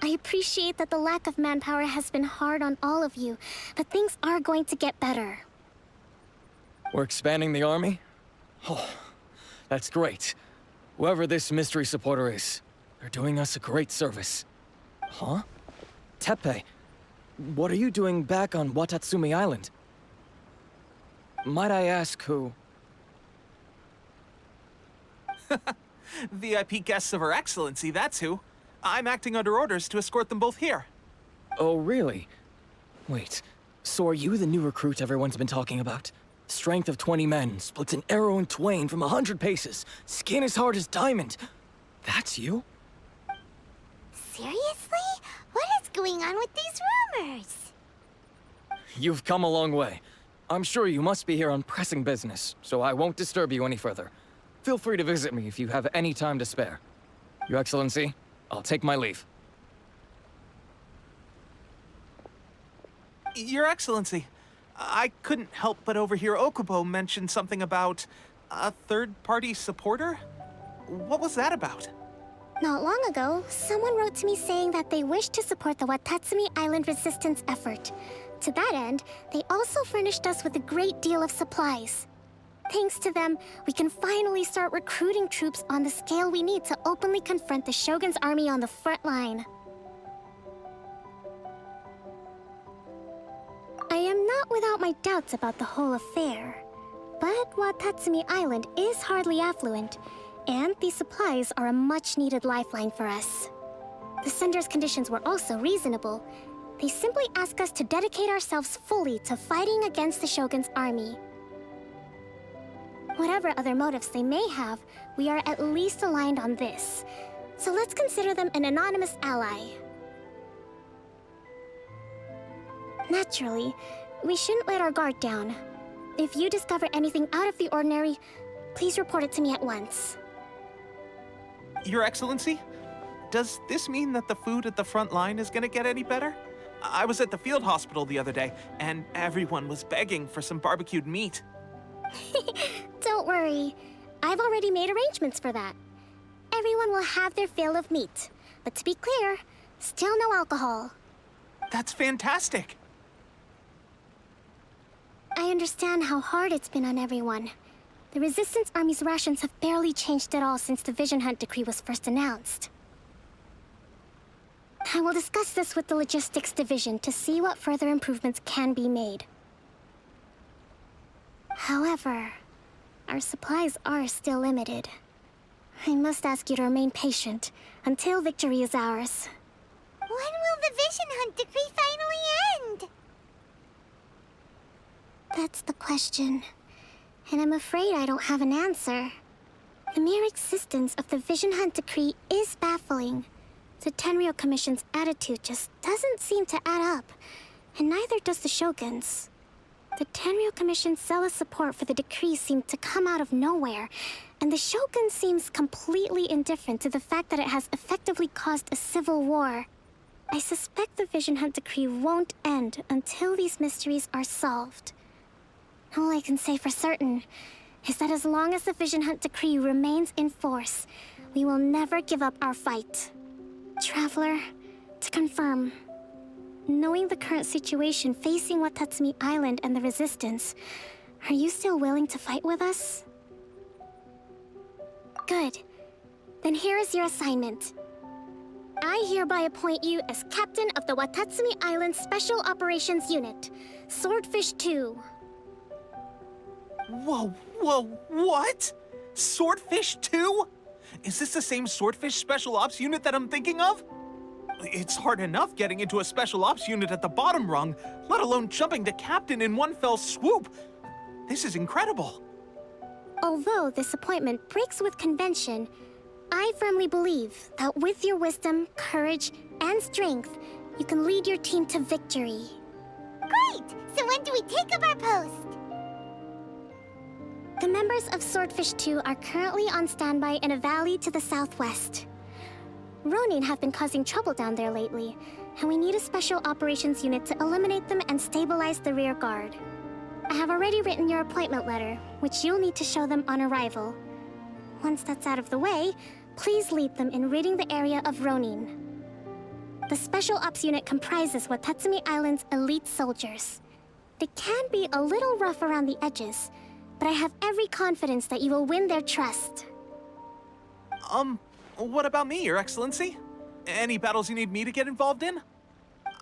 I appreciate that the lack of manpower has been hard on all of you, but things are going to get better. We're expanding the army? Oh, that's great. Whoever this mystery supporter is, they're doing us a great service. Huh? Tepe, what are you doing back on Watatsumi Island? Might I ask who? VIP guests of Her Excellency, that's who. I'm acting under orders to escort them both here. Oh, really? Wait, so are you the new recruit everyone's been talking about? Strength of 20 men, splits an arrow in twain from 100 paces, skin as hard as diamond. That's you? Seriously? What is going on with these rumors? You've come a long way. I'm sure you must be here on pressing business, so I won't disturb you any further. Feel free to visit me if you have any time to spare. Your Excellency, I'll take my leave. Your Excellency, I couldn't help but overhear Okubo mention something about a third-party supporter? What was that about? Not long ago, someone wrote to me saying that they wish to support the Watatsumi Island resistance effort. To that end, they also furnished us with a great deal of supplies. Thanks to them, we can finally start recruiting troops on the scale we need to openly confront the Shogun's army on the front line. I am not without my doubts about the whole affair, but Watatsumi Island is hardly affluent, and these supplies are a much-needed lifeline for us. The sender's conditions were also reasonable. They simply ask us to dedicate ourselves fully to fighting against the Shogun's army. Whatever other motives they may have, we are at least aligned on this. So let's consider them an anonymous ally. Naturally, we shouldn't let our guard down. If you discover anything out of the ordinary, please report it to me at once. Your Excellency, does this mean that the food at the front line is gonna get any better? I was at the field hospital the other day, and everyone was begging for some barbecued meat. Don't worry. I've already made arrangements for that. Everyone will have their fill of meat. But to be clear, still no alcohol. That's fantastic! I understand how hard it's been on everyone. The Resistance Army's rations have barely changed at all since the Vision Hunt decree was first announced. I will discuss this with the Logistics Division to see what further improvements can be made. However, our supplies are still limited. I must ask you to remain patient until victory is ours. When will the Vision Hunt decree finally end? That's the question. And I'm afraid I don't have an answer. The mere existence of the Vision Hunt decree is baffling. The Tenryou Commission's attitude just doesn't seem to add up, and neither does the Shogun's. The Tenryou Commission's zealous support for the decree seemed to come out of nowhere, and the Shogun seems completely indifferent to the fact that it has effectively caused a civil war. I suspect the Vision Hunt decree won't end until these mysteries are solved. All I can say for certain is that as long as the Vision Hunt decree remains in force, we will never give up our fight. Traveler, to confirm, knowing the current situation facing Watatsumi Island and the Resistance, are you still willing to fight with us? Good. Then here is your assignment. I hereby appoint you as Captain of the Watatsumi Island Special Operations Unit, Swordfish 2. Whoa, what? Swordfish 2? Is this the same Swordfish Special Ops unit that I'm thinking of? It's hard enough getting into a Special Ops unit at the bottom rung, let alone jumping to Captain in one fell swoop. This is incredible. Although this appointment breaks with convention, I firmly believe that with your wisdom, courage, and strength, you can lead your team to victory. Great! So when do we take up our post? The members of Swordfish 2 are currently on standby in a valley to the southwest. Ronin have been causing trouble down there lately, and we need a special operations unit to eliminate them and stabilize the rear guard. I have already written your appointment letter, which you'll need to show them on arrival. Once that's out of the way, please lead them in ridding the area of Ronin. The Special Ops unit comprises Watatsumi Island's elite soldiers. They can be a little rough around the edges, but I have every confidence that you will win their trust. What about me, Your Excellency? Any battles you need me to get involved in?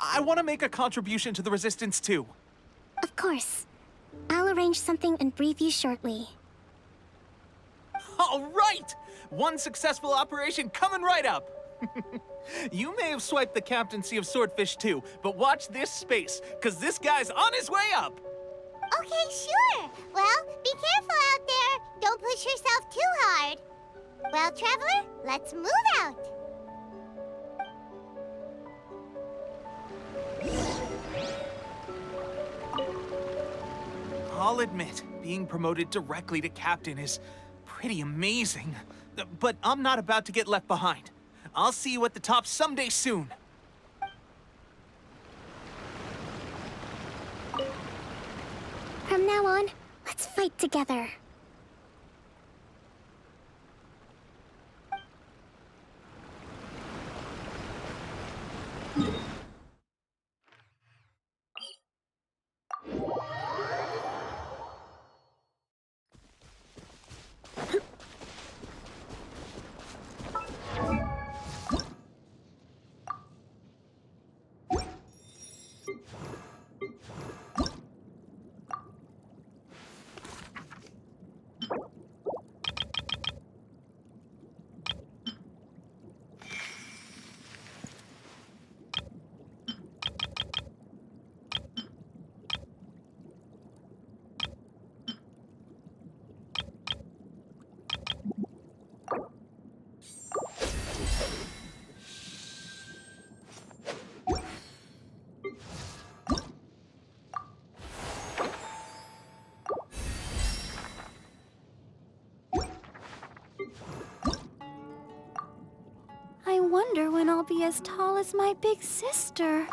I want to make a contribution to the Resistance too. Of course. I'll arrange something and brief you shortly. All right! One successful operation coming right up! You may have swiped the captaincy of Swordfish too, but watch this space, because this guy's on his way up! Okay, sure. Well, be careful out there. Don't push yourself too hard. Well, Traveler, let's move out. I'll admit, being promoted directly to captain is pretty amazing. But I'm not about to get left behind. I'll see you at the top someday soon. From now on, let's fight together. I wonder when I'll be as tall as my big sister.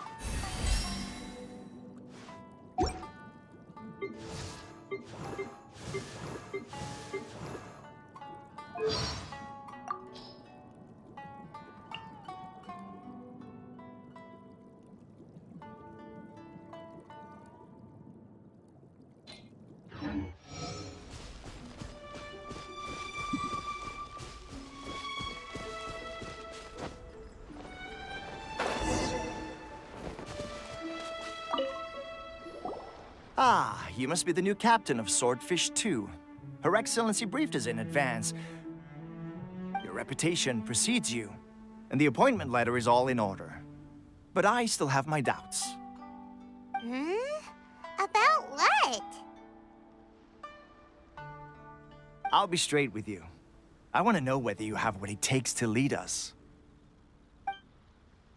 Ah, you must be the new captain of Swordfish 2. Her Excellency briefed us in advance. Your reputation precedes you, and the appointment letter is all in order. But I still have my doubts. About what? I'll be straight with you. I want to know whether you have what it takes to lead us.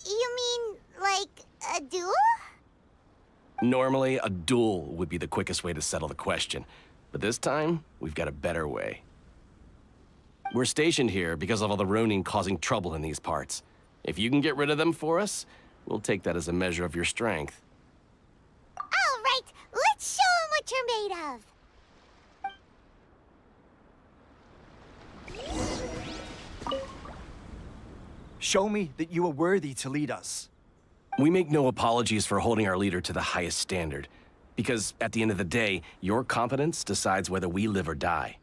You mean, like, a duel? Normally, a duel would be the quickest way to settle the question. But this time, we've got a better way. We're stationed here because of all the Ronin causing trouble in these parts. If you can get rid of them for us, we'll take that as a measure of your strength. All right, let's show 'em what you're made of. Show me that you are worthy to lead us. We make no apologies for holding our leader to the highest standard. Because at the end of the day, your competence decides whether we live or die.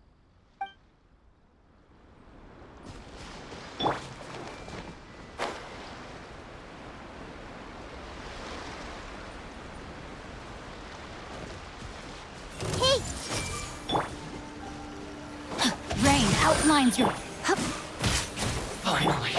Hey! Rain outlines your... Finally,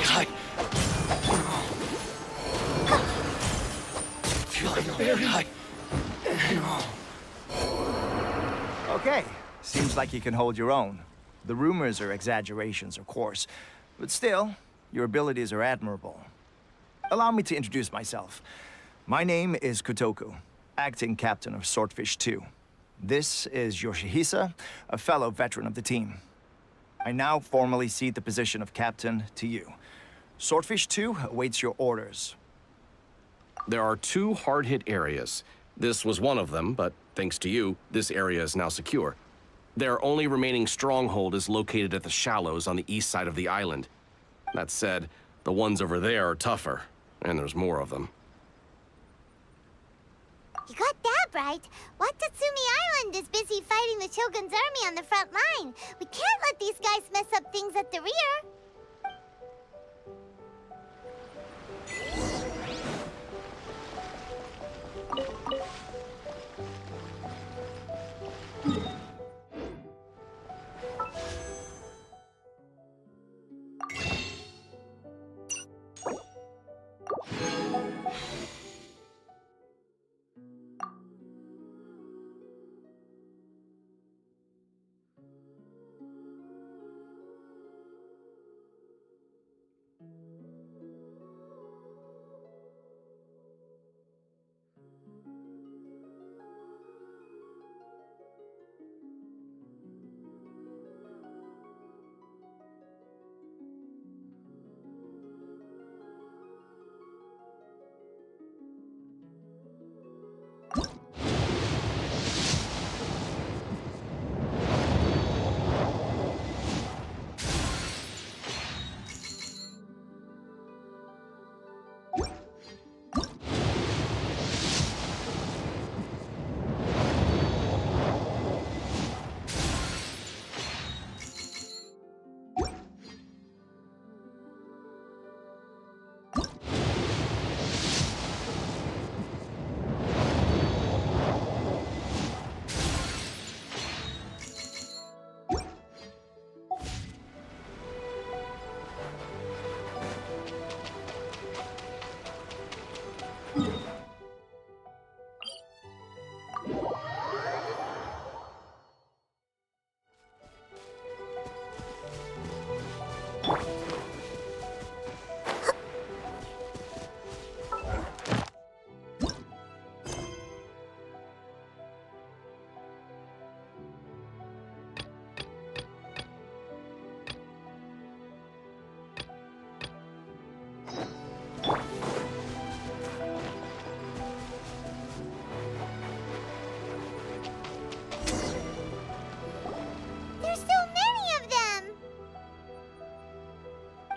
Okay, seems like you can hold your own. The rumors are exaggerations, of course, but still, your abilities are admirable. Allow me to introduce myself. My name is Kotoku, acting captain of Swordfish 2. This is Yoshihisa, a fellow veteran of the team. I now formally cede the position of captain to you. Swordfish 2 awaits your orders. There are 2 hard-hit areas. This was one of them, but thanks to you, this area is now secure. Their only remaining stronghold is located at the shallows on the east side of the island. That said, the ones over there are tougher, and there's more of them. You got that right. Watatsumi Island is busy fighting the Shogun's army on the front line. We can't let these guys mess up things at the rear.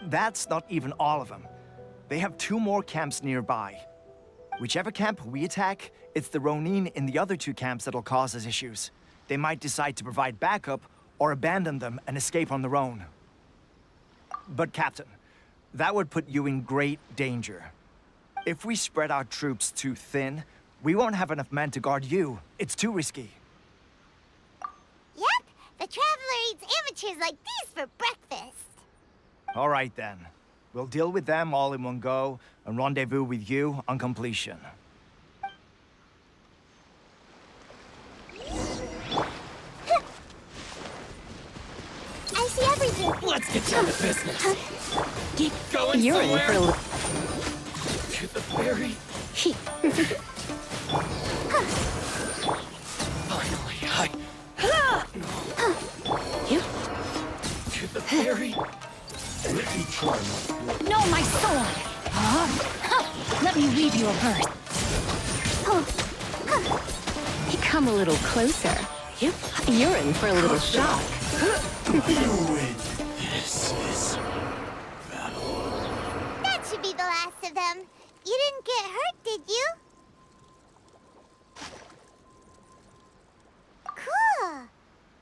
That's not even all of them. They have 2 more camps nearby. Whichever camp we attack, it's the Ronin in the other 2 camps that'll cause us issues. They might decide to provide backup or abandon them and escape on their own. But Captain, that would put you in great danger. If we spread our troops too thin, we won't have enough men to guard you. It's too risky. Yep, the Traveler eats amateurs like these for breakfast. All right then. We'll deal with them all in one go and rendezvous with you on completion. I see everything. Let's get down to business. Get going You're somewhere. in for a little... To the ferry. Finally, You? To the ferry. Let me try my No, my sword! Let me weave you a verse. Come a little closer. Yep. You're in for a little shock. You win. This is That should be the last of them. You didn't get hurt, did you? Cool.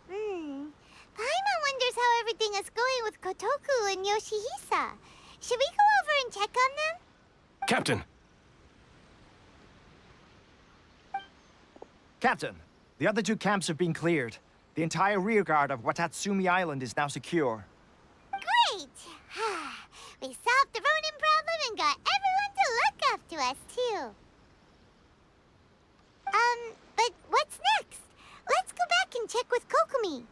Paimon wonders how everything is going with Kotoku and Yoshihisa. Should we go over and check on them? Captain! Captain, the other 2 camps have been cleared. The entire rearguard of Watatsumi Island is now secure. Great! We solved the Ronin problem and got everyone to look after us, too. But what's next? Let's go back and check with Kokumi.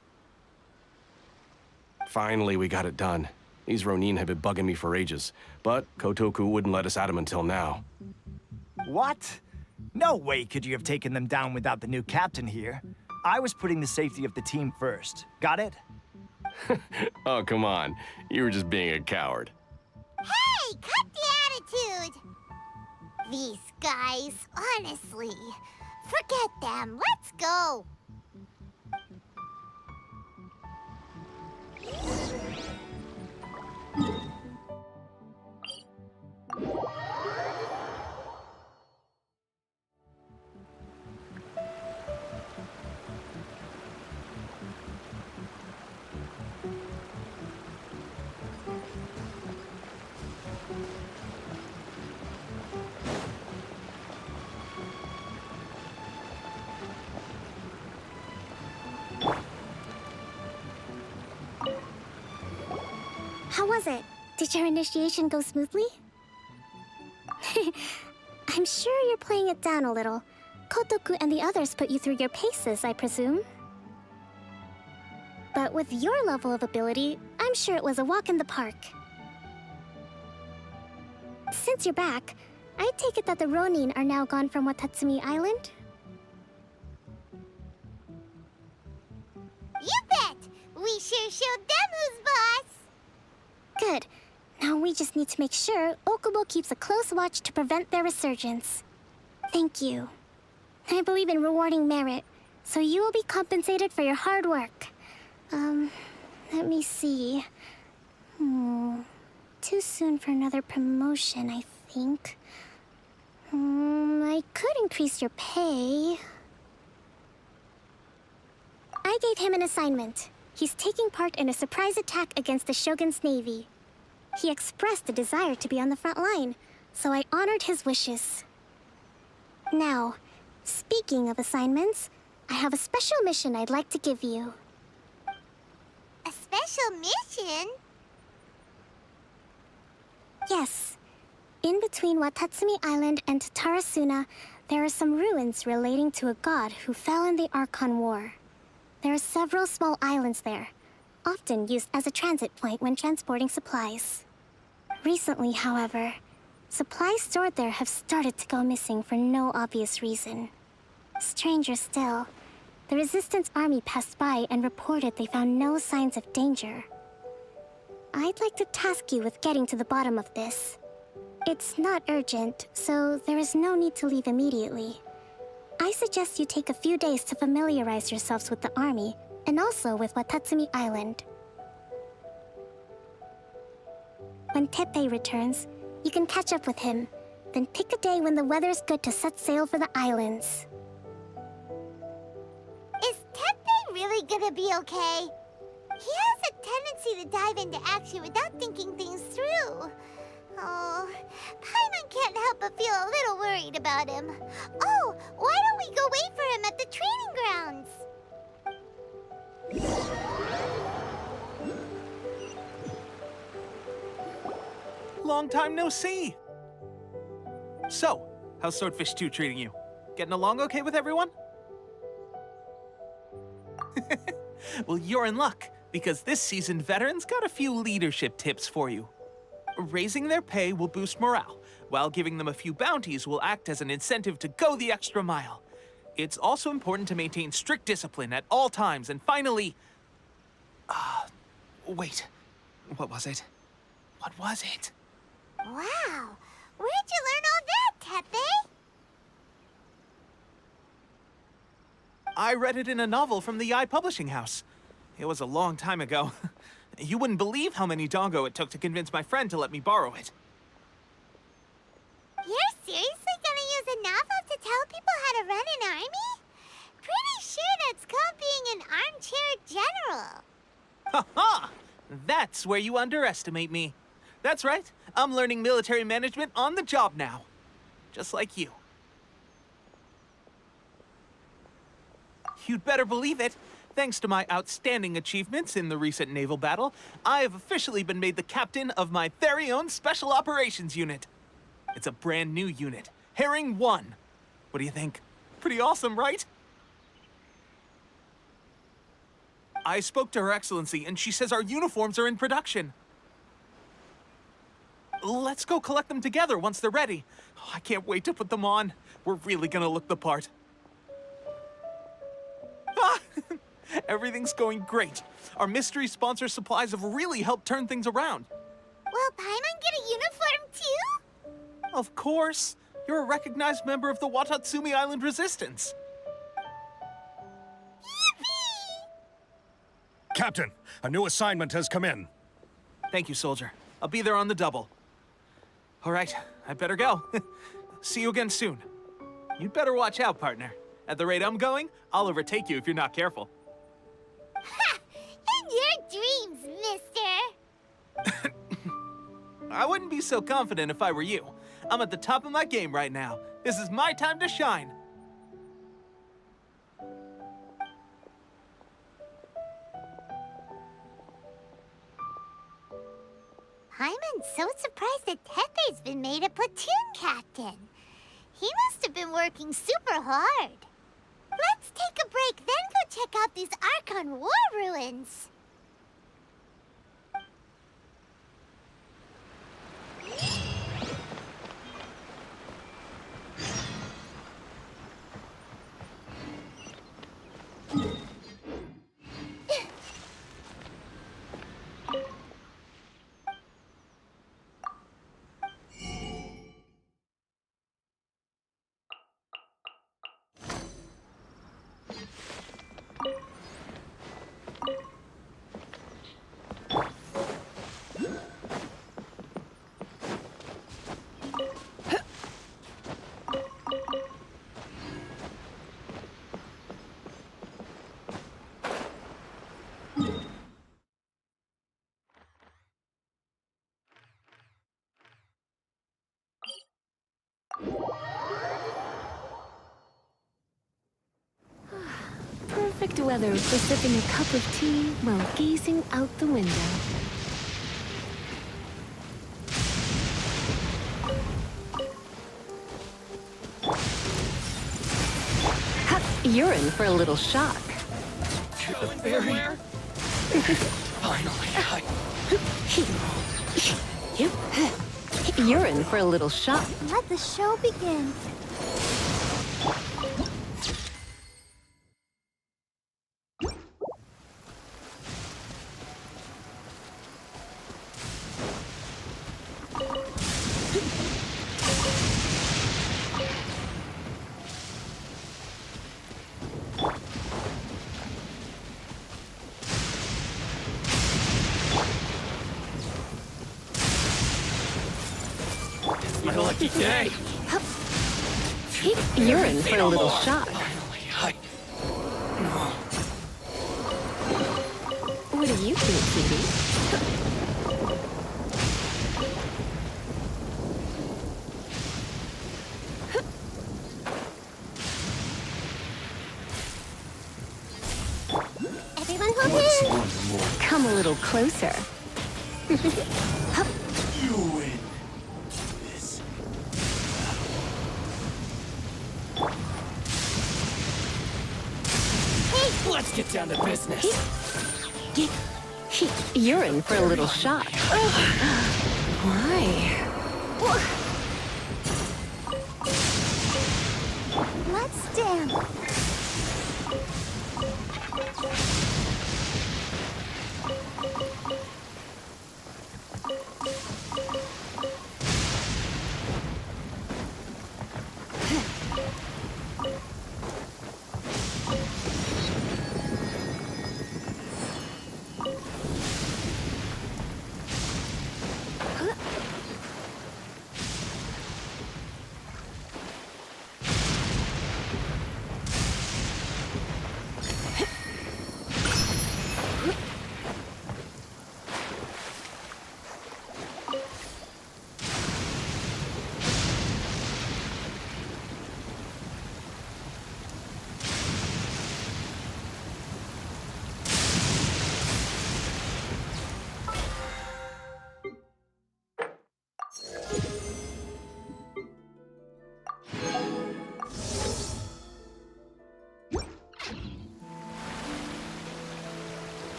Finally, we got it done. These Ronin have been bugging me for ages, but Kotoku wouldn't let us at them until now. What? No way could you have taken them down without the new captain here. I was putting the safety of the team first. Got it? Oh, come on. You were just being a coward. Hey, cut the attitude! These guys, honestly. Forget them. Let's go. How was it? Did your initiation go smoothly? I'm sure you're playing it down a little. Kotoku and the others put you through your paces, I presume. But with your level of ability, I'm sure it was a walk in the park. Since you're back, I take it that the Ronin are now gone from Watatsumi Island? You bet! We sure showed them who's boss! Good. Now we just need to make sure Okubo keeps a close watch to prevent their resurgence. Thank you. I believe in rewarding merit, so you will be compensated for your hard work. Let me see. Too soon for another promotion, I think. I could increase your pay. I gave him an assignment. He's taking part in a surprise attack against the Shogun's navy. He expressed a desire to be on the front line, so I honored his wishes. Now, speaking of assignments, I have a special mission I'd like to give you. A special mission? Yes. In between Watatsumi Island and Tatarasuna, there are some ruins relating to a god who fell in the Archon War. There are several small islands there, often used as a transit point when transporting supplies. Recently, however, supplies stored there have started to go missing for no obvious reason. Stranger still, the Resistance Army passed by and reported they found no signs of danger. I'd like to task you with getting to the bottom of this. It's not urgent, so there is no need to leave immediately. I suggest you take a few days to familiarize yourselves with the army, and also with Watatsumi Island. When Teppei returns, you can catch up with him, then pick a day when the weather's good to set sail for the islands. Is Teppei really gonna be okay? He has a tendency to dive into action without thinking things through. Oh, Paimon can't help but feel a little worried about him. Oh, why don't we go wait for him at the training grounds? Long time no see. So, how's Swordfish 2 treating you? Getting along okay with everyone? Well, you're in luck, because this seasoned veteran's got a few leadership tips for you. Raising their pay will boost morale, while giving them a few bounties will act as an incentive to go the extra mile. It's also important to maintain strict discipline at all times, and finally... wait. What was it? What was it? Wow! Where'd you learn all that, Teppei? I read it in a novel from the Yae Publishing House. It was a long time ago. You wouldn't believe how many dongo it took to convince my friend to let me borrow it. You're seriously gonna use a novel to tell people how to run an army? Pretty sure that's called being an armchair general. Ha-ha! That's where you underestimate me. That's right. I'm learning military management on the job now. Just like you. You'd better believe it. Thanks to my outstanding achievements in the recent naval battle, I have officially been made the captain of my very own Special Operations Unit. It's a brand new unit, Herring 1. What do you think? Pretty awesome, right? I spoke to Her Excellency, and she says our uniforms are in production. Let's go collect them together once they're ready. Oh, I can't wait to put them on. We're really gonna look the part. Ah! Everything's going great. Our mystery sponsor supplies have really helped turn things around. Will Paimon get a uniform too? Of course. You're a recognized member of the Watatsumi Island Resistance. Captain, a new assignment has come in. Thank you, soldier. I'll be there on the double. All right, I better go. See you again soon. You'd better watch out, partner. At the rate I'm going, I'll overtake you if you're not careful. Ha! In your dreams, mister! I wouldn't be so confident if I were you. I'm at the top of my game right now. This is my time to shine. Hyman's so surprised that Tepe's been made a platoon captain. He must have been working super hard. Let's take a break, then go check out these Archon War ruins. Perfect weather for sipping a cup of tea while gazing out the window. You're in for a little shock. Finally, You're in for a little shock. Let the show begin. my lucky day. You're in for a little shock. What do you think, Phoebe? Everyone hold in! Come a little closer. You win. This. Hey! Let's get down to business. You're in for a little shock. Why? Let's dance.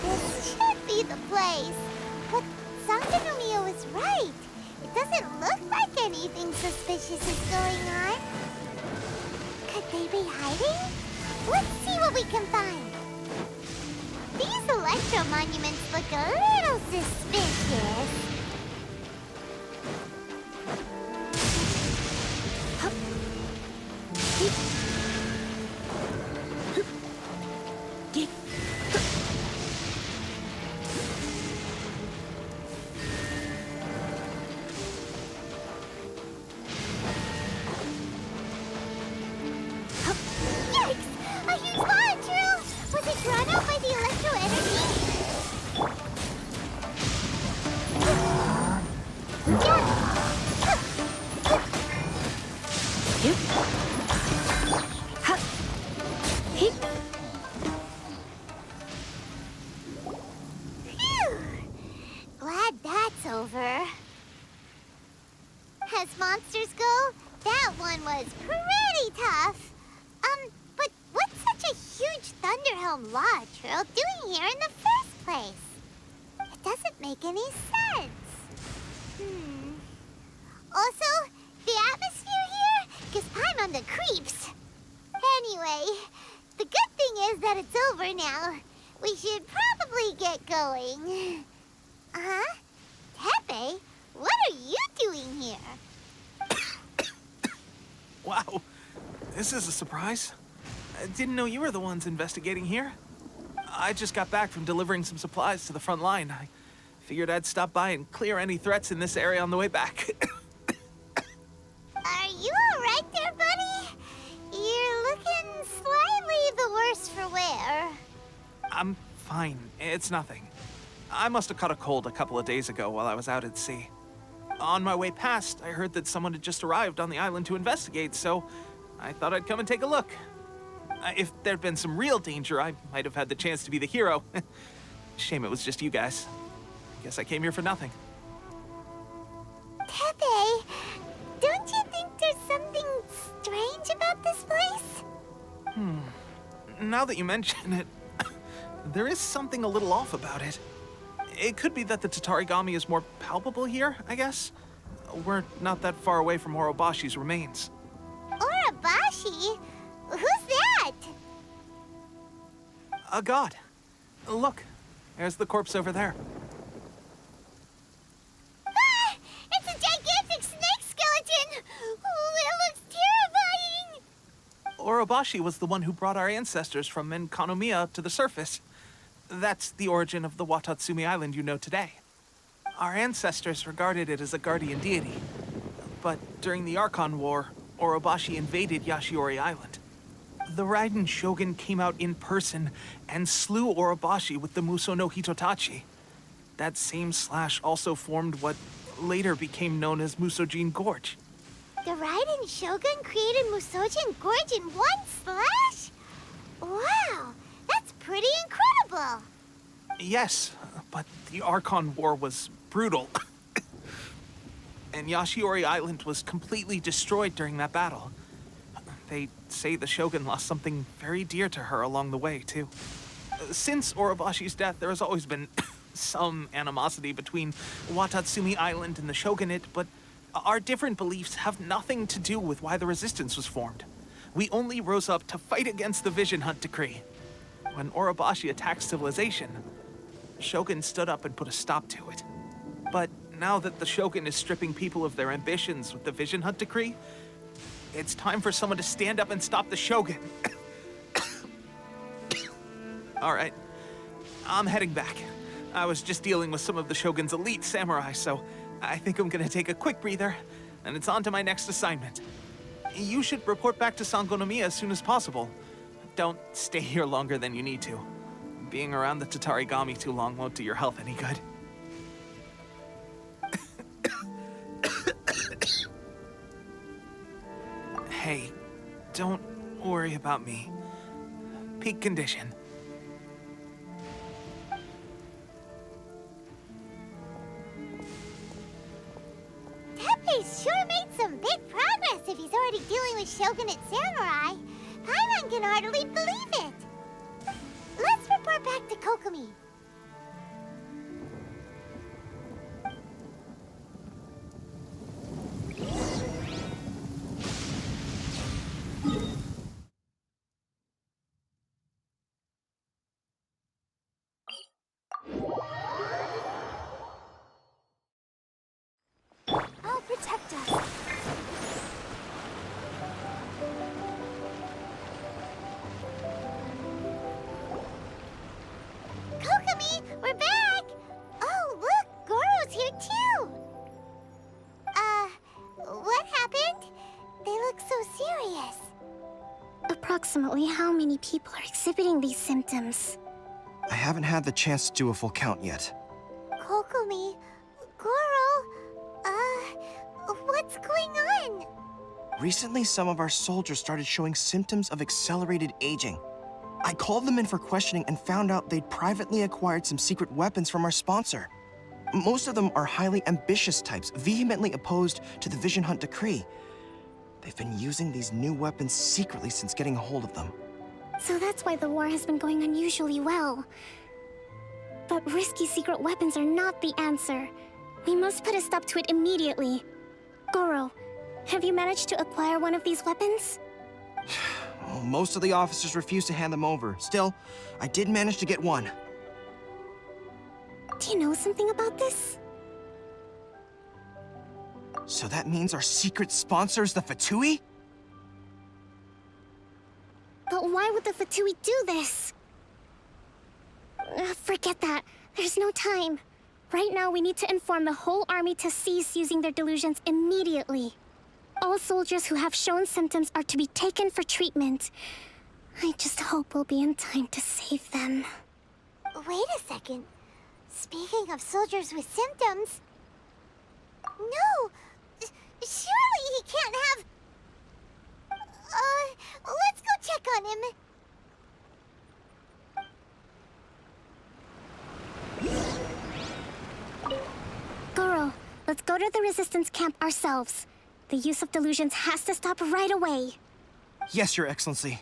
This should be the place. But Sangonomiya was right. It doesn't look like anything suspicious is going on. Could they be hiding? Let's see what we can find. These electro monuments look a little suspicious. Was it drawn out by the electro energy? over. As monsters go, that one was pretty tough. But what's such a huge Thunderhelm Law Trail doing here in the first place? It doesn't make any sense. Also, the atmosphere here gives Paimon the creeps. Anyway, the good thing is that it's over now. We should probably get going. Huh? Tepe, what are you doing here? Wow, this is a surprise. I didn't know you were the ones investigating here. I just got back from delivering some supplies to the front line. I figured I'd stop by and clear any threats in this area on the way back. Are you all right there, buddy? You're looking slightly the worse for wear. I'm fine. It's nothing. I must have caught a cold a couple of days ago while I was out at sea. On my way past, I heard that someone had just arrived on the island to investigate, so I thought I'd come and take a look. If there'd been some real danger, I might have had the chance to be the hero. Shame it was just you guys. Guess I came here for nothing. Tepe, don't you think there's something strange about this place? Now that you mention it, there is something a little off about it. It could be that the Tatarigami is more palpable here, I guess. We're not that far away from Orobashi's remains. Orobashi? Who's that? A god. Look, there's the corpse over there. Ah! It's a gigantic snake skeleton! Oh, it looks terrifying! Orobashi was the one who brought our ancestors from Enkanomiya to the surface. That's the origin of the Watatsumi Island you know today. Our ancestors regarded it as a guardian deity. But during the Archon War, Orobashi invaded Yashiori Island. The Raiden Shogun came out in person and slew Orobashi with the Muso no Hitotachi. That same slash also formed what later became known as Musojin Gorge. The Raiden Shogun created Musojin Gorge in one slash? Wow, that's pretty incredible! Yes, but the Archon War was brutal. And Yashiori Island was completely destroyed during that battle. They say the Shogun lost something very dear to her along the way, too. Since Orobashi's death, there has always been some animosity between Watatsumi Island and the Shogunate, but our different beliefs have nothing to do with why the resistance was formed. We only rose up to fight against the Vision Hunt Decree. When Orobashi attacked civilization, the Shogun stood up and put a stop to it. But now that the Shogun is stripping people of their ambitions with the Vision Hunt Decree, it's time for someone to stand up and stop the Shogun. All right, I'm heading back. I was just dealing with some of the Shogun's elite samurai, so I think I'm gonna take a quick breather, and it's on to my next assignment. You should report back to Sangonomiya as soon as possible. Don't stay here longer than you need to. Being around the Tatarigami too long won't do your health any good. Hey, don't worry about me. Peak condition. Tepe's sure made some big progress if he's already dealing with Shogunate samurai. Paimon can hardly believe it. Let's report back to Kokomi. I'll protect us. Kokomi, we're back! Oh, look, Goro's here too! What happened? They look so serious. Approximately how many people are exhibiting these symptoms? I haven't had the chance to do a full count yet. Kokomi, Goro, what's going on? Recently, some of our soldiers started showing symptoms of accelerated aging. I called them in for questioning and found out they'd privately acquired some secret weapons from our sponsor. Most of them are highly ambitious types, vehemently opposed to the Vision Hunt decree. They've been using these new weapons secretly since getting a hold of them. So that's why the war has been going unusually well. But risky secret weapons are not the answer. We must put a stop to it immediately. Goro, have you managed to acquire one of these weapons? Well, most of the officers refuse to hand them over. Still, I did manage to get one. Do you know something about this? So that means our secret sponsor is the Fatui? But why would the Fatui do this? Forget that. There's no time. Right now, we need to inform the whole army to cease using their delusions immediately. All soldiers who have shown symptoms are to be taken for treatment. I just hope we'll be in time to save them. Wait a second. Speaking of soldiers with symptoms... No! Surely he can't have... let's go check on him. Goro, let's go to the Resistance camp ourselves. The use of delusions has to stop right away. Yes, Your Excellency.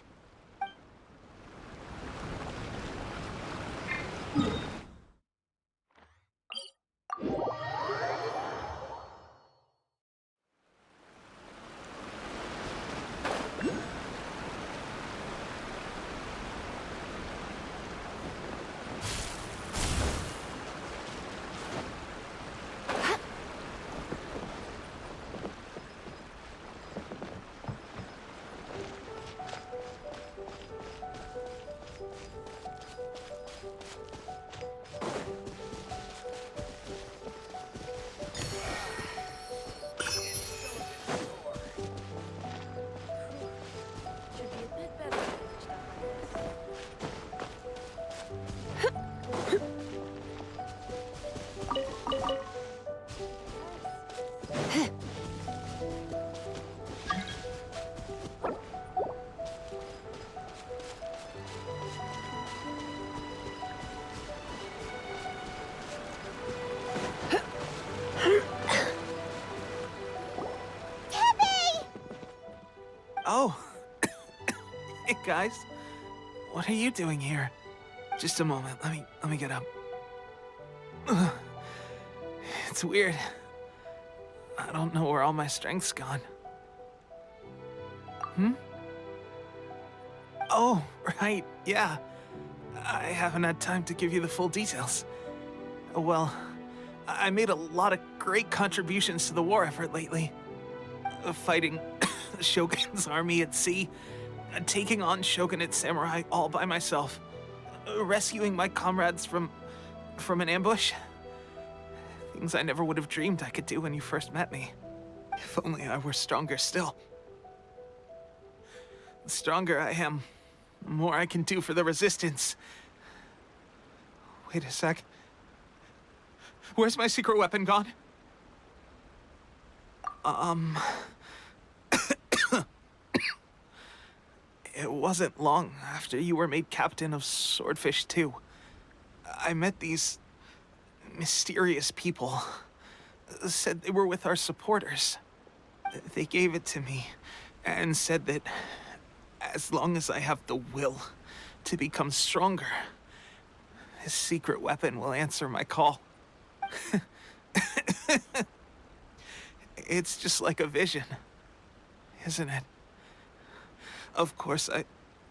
Oh. Hey, guys. What are you doing here? Just a moment. Let me get up. Ugh. It's weird. I don't know where all my strength's gone. Oh, right. Yeah. I haven't had time to give you the full details. Well, I made a lot of great contributions to the war effort lately. Fighting the Shogun's army at sea, taking on Shogunate samurai all by myself, rescuing my comrades from an ambush. Things I never would have dreamed I could do when you first met me. If only I were stronger still. The stronger I am, the more I can do for the Resistance. Wait a sec. Where's my secret weapon gone? It wasn't long after you were made captain of Swordfish 2. I met these mysterious people. Said they were with our supporters. They gave it to me and said that as long as I have the will to become stronger, his secret weapon will answer my call. It's just like a vision, isn't it? Of course,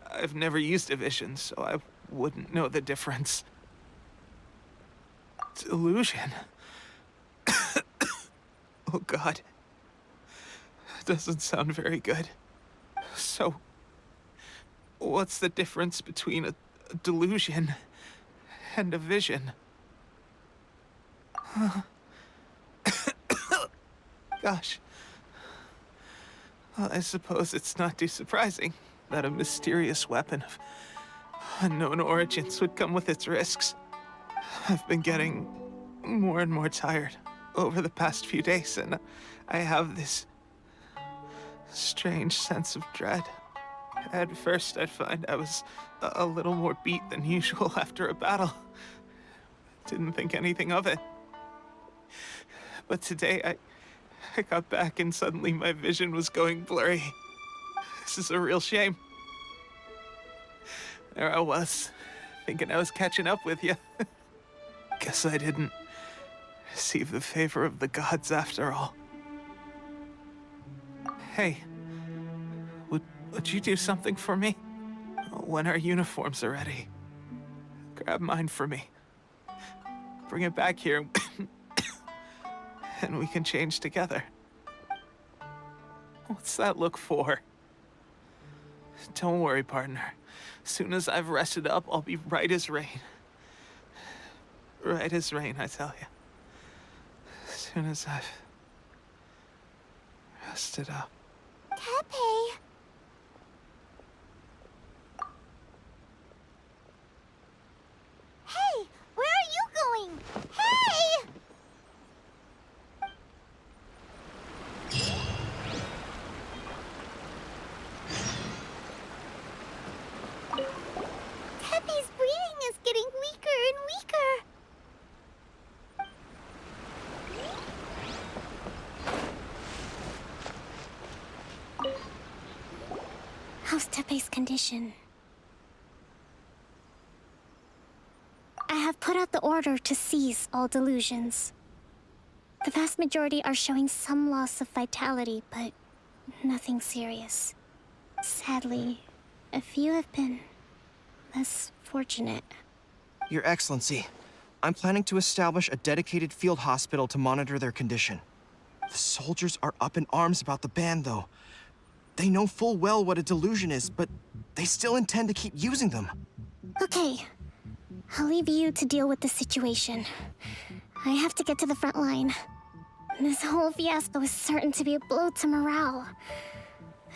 I've never used a vision, so I wouldn't know the difference. Delusion. Oh God. Doesn't sound very good. So, what's the difference between a delusion and a vision? Gosh. Well, I suppose it's not too surprising that a mysterious weapon of unknown origins would come with its risks. I've been getting more and more tired over the past few days, and I have this strange sense of dread. At first, I'd find I was a little more beat than usual after a battle. Didn't think anything of it. But today, I got back and suddenly my vision was going blurry. This is a real shame. There I was, thinking I was catching up with you. Guess I didn't receive the favor of the gods after all. Hey, would you do something for me? When our uniforms are ready, grab mine for me. Bring it back here, and we can change together. What's that look for? Don't worry, partner. As soon as I've rested up, I'll be right as rain. Right as rain, I tell you. As soon as I've rested up. Tepe! Hey! Where are you going? Hey! Tepe's breathing is getting weaker and weaker. How's Tepe's condition? I have put out the order to seize all delusions. The vast majority are showing some loss of vitality, but nothing serious. Sadly, a few have been less fortunate. Your Excellency, I'm planning to establish a dedicated field hospital to monitor their condition. The soldiers are up in arms about the ban, though. They know full well what a delusion is, but they still intend to keep using them. Okay, I'll leave you to deal with the situation. I have to get to the front line. This whole fiasco is certain to be a blow to morale.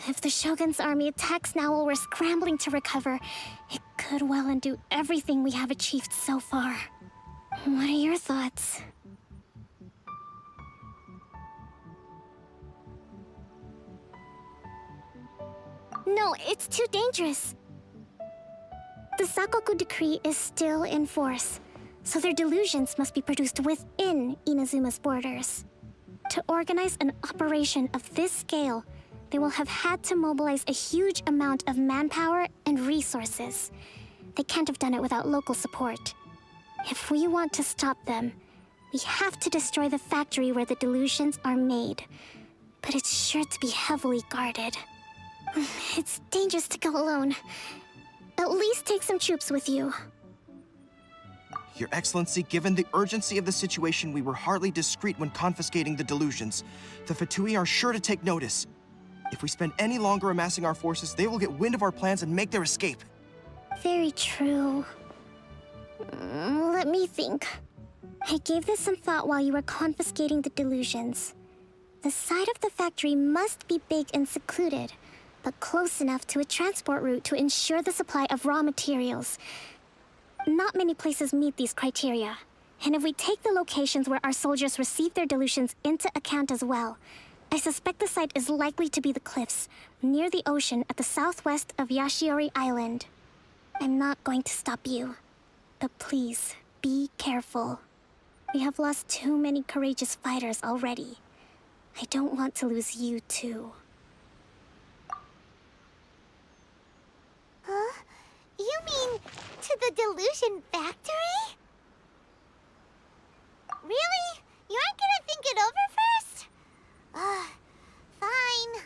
If the Shogun's army attacks now while we're scrambling to recover, it could well undo everything we have achieved so far. What are your thoughts? No, it's too dangerous. The Sakoku decree is still in force, so their delusions must be produced within Inazuma's borders. To organize an operation of this scale, they will have had to mobilize a huge amount of manpower and resources. They can't have done it without local support. If we want to stop them, we have to destroy the factory where the delusions are made. But it's sure to be heavily guarded. It's dangerous to go alone. At least take some troops with you. Your Excellency, given the urgency of the situation, we were hardly discreet when confiscating the delusions. The Fatui are sure to take notice. If we spend any longer amassing our forces, they will get wind of our plans and make their escape. Very true. Let me think. I gave this some thought while you were confiscating the delusions. The side of the factory must be big and secluded, but close enough to a transport route to ensure the supply of raw materials. Not many places meet these criteria, and if we take the locations where our soldiers receive their delusions into account as well, I suspect the site is likely to be the cliffs, near the ocean at the southwest of Yashiori Island. I'm not going to stop you, but please, be careful. We have lost too many courageous fighters already. I don't want to lose you too. Huh? You mean to the delusion factory? Really? You aren't gonna think it over first? Fine.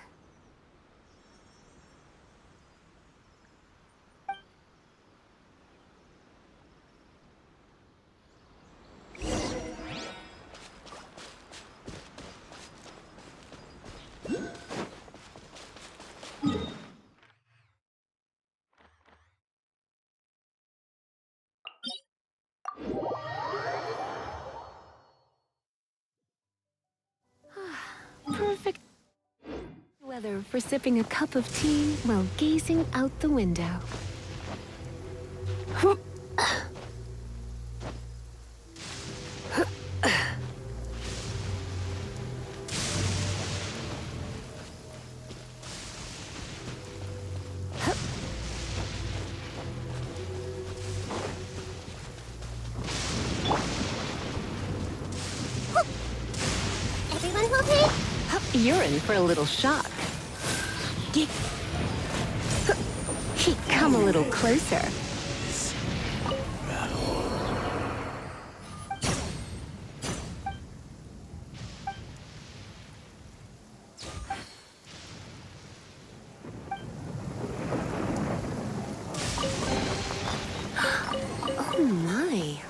Perfect weather for sipping a cup of tea while gazing out the window. You're in for a little shock. Come a little closer. Oh my.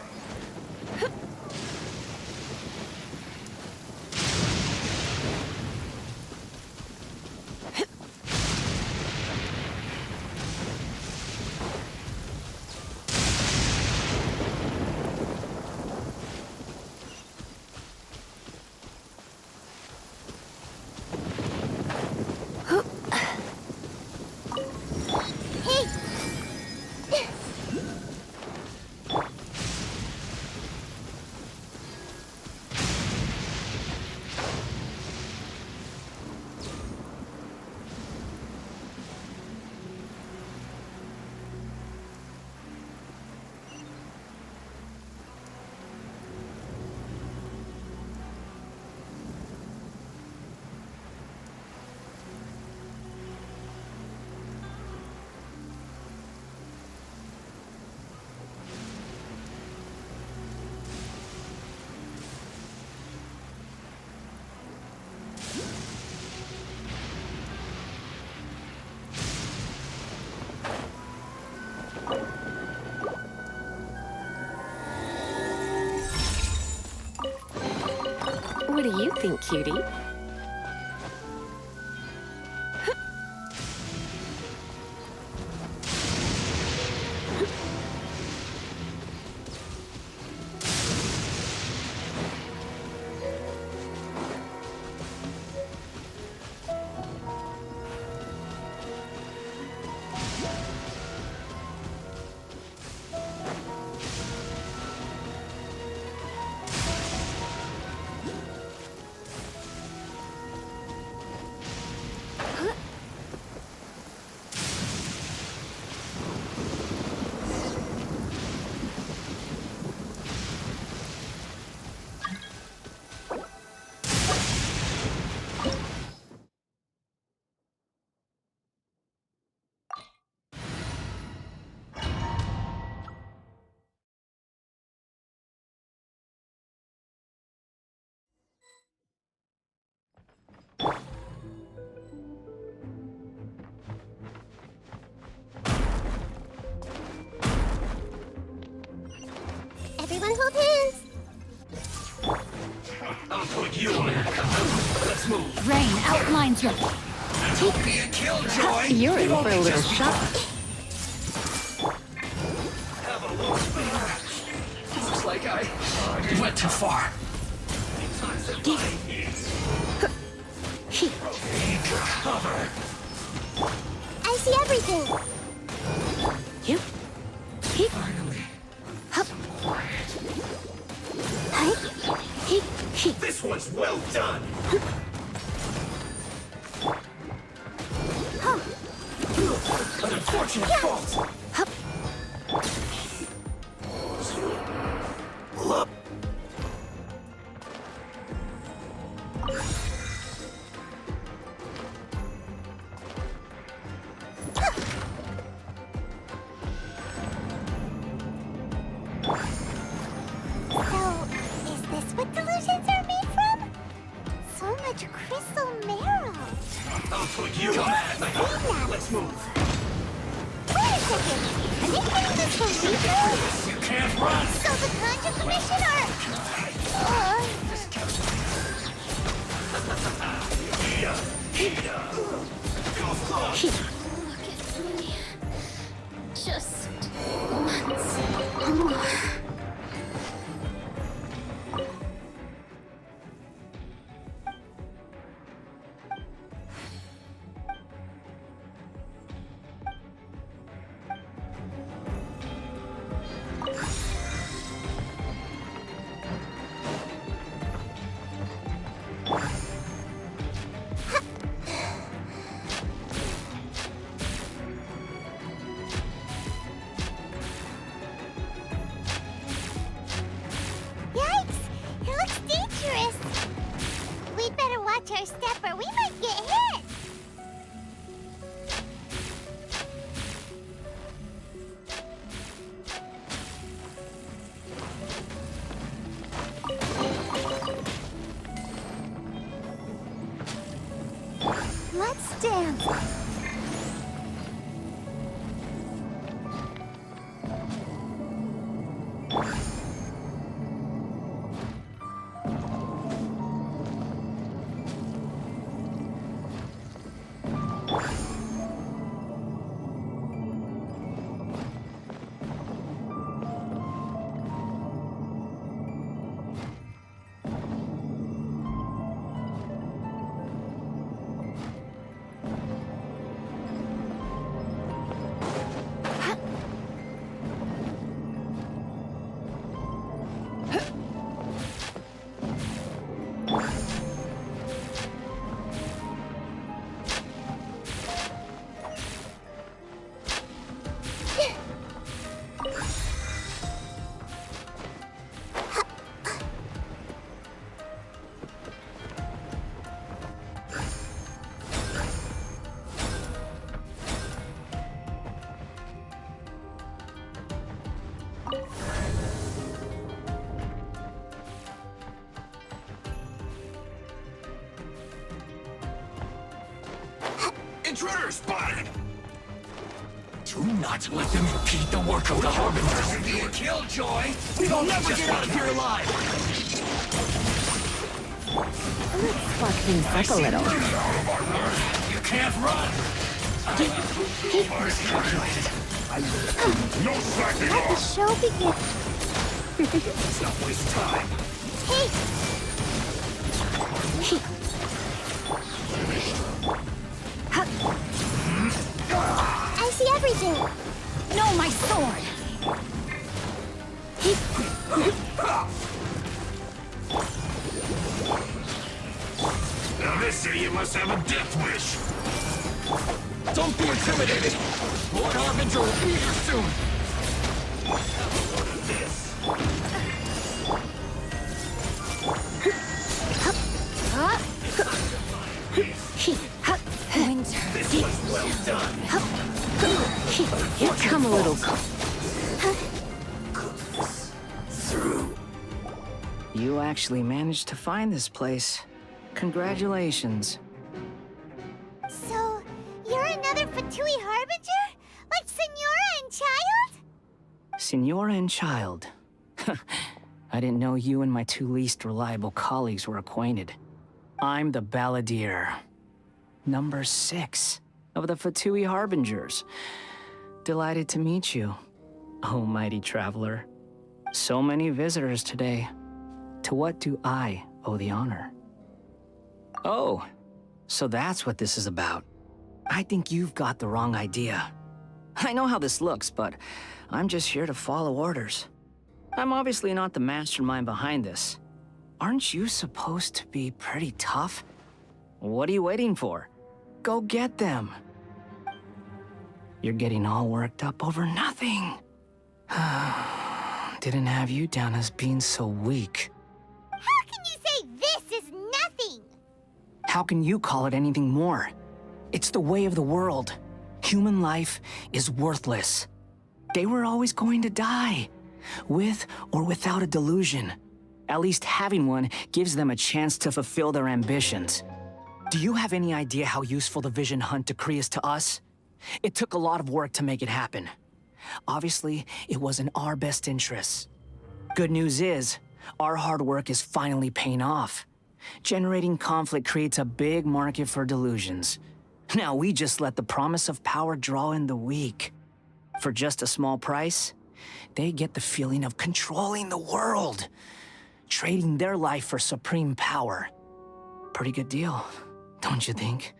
What do you think, cutie? Everyone hold hands. I'll put you in. Let's move. Rain outlines your... Don't be a killjoy. You're in for a little shock. Have a look. Looks like I went too far. Cover. I see everything. You? Finally. This one's well done. An unfortunate fault. Let's move. Wait a second. Are they getting this from Rico? You can't run. So the Conjure Commission Just once more. Let's dance. Intruder spotted! Do not let them impede the work of the Harbingers. Be a killjoy! You'll never get out of here alive! Let's fuck things up a little. You can't run! No slacking Let the off! show begin. Let's not waste time. Hey! I see everything. No, my sword! Now this idiot must have a death wish. Don't be intimidated! Lord Harbinger will be here soon! Winter. This was well done. Come a little Through. You actually managed to find this place. Congratulations. So, you're another Fatui Harbinger? Like Senora and Child? Senora and Child. I didn't know you and my two least reliable colleagues were acquainted. I'm the Balladeer. Number 6 of the Fatui Harbingers. Delighted to meet you, oh mighty traveler. So many visitors today. To what do I owe the honor? Oh, so that's what this is about. I think you've got the wrong idea. I know how this looks, but I'm just here to follow orders. I'm obviously not the mastermind behind this. Aren't you supposed to be pretty tough? What are you waiting for? Go get them. You're getting all worked up over nothing. Didn't have you down as being so weak. How can you say this is nothing? How can you call it anything more? It's the way of the world. Human life is worthless. They were always going to die, with or without a delusion. At least having one gives them a chance to fulfill their ambitions. Do you have any idea how useful the Vision Hunt decree is to us? It took a lot of work to make it happen. Obviously, it was in our best interests. Good news is, our hard work is finally paying off. Generating conflict creates a big market for delusions. Now we just let the promise of power draw in the weak. For just a small price, they get the feeling of controlling the world, trading their life for supreme power. Pretty good deal, don't you think?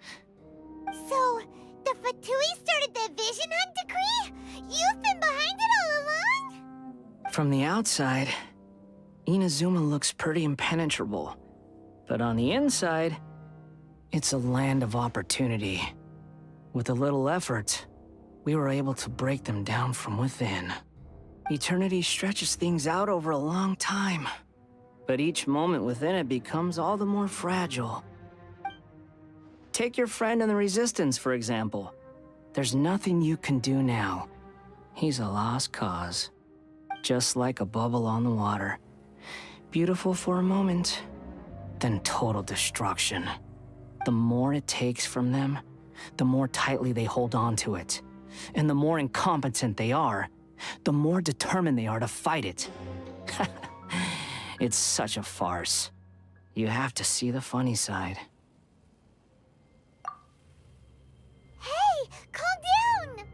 So, the Fatui started the Vision Hunt decree? You've been behind it all along? From the outside, Inazuma looks pretty impenetrable. But on the inside, it's a land of opportunity. With a little effort, we were able to break them down from within. Eternity stretches things out over a long time, but each moment within it becomes all the more fragile. Take your friend in the Resistance, for example. There's nothing you can do now. He's a lost cause. Just like a bubble on the water. Beautiful for a moment, then total destruction. The more it takes from them, the more tightly they hold on to it. And the more incompetent they are, the more determined they are to fight it. It's such a farce. You have to see the funny side. Hey, calm down!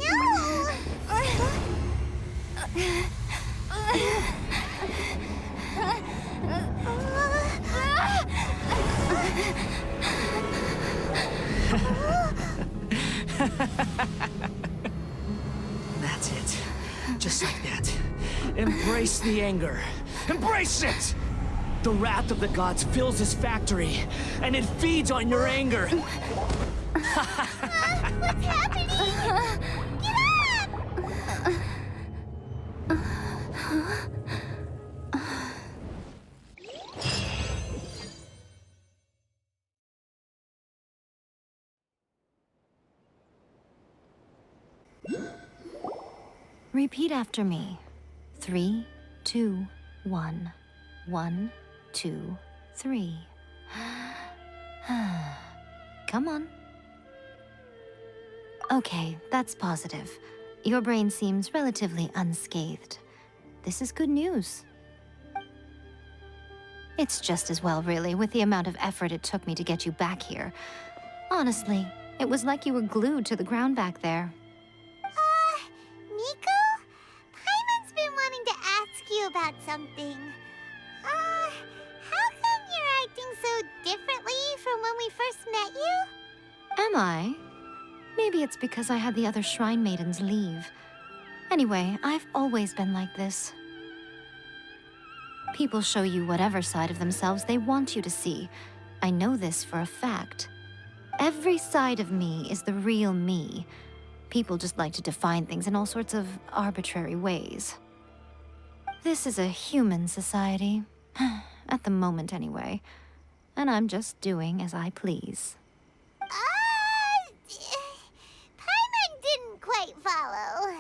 No! That's it. Just like that. Embrace the anger. Embrace it! The wrath of the gods fills this factory, and it feeds on your anger. What's happening? Get up! Repeat after me. 3, 2, 1. 1, 2, 3. Come on. Okay, that's positive. Your brain seems relatively unscathed. This is good news. It's just as well, really, with the amount of effort it took me to get you back here. Honestly, it was like you were glued to the ground back there. Nico? Paimon's been wanting to ask you about something. How come you're acting so differently from when we first met you? Am I? Maybe it's because I had the other Shrine Maidens leave. Anyway, I've always been like this. People show you whatever side of themselves they want you to see. I know this for a fact. Every side of me is the real me. People just like to define things in all sorts of arbitrary ways. This is a human society. At the moment, anyway. And I'm just doing as I please. Paimon didn't quite follow.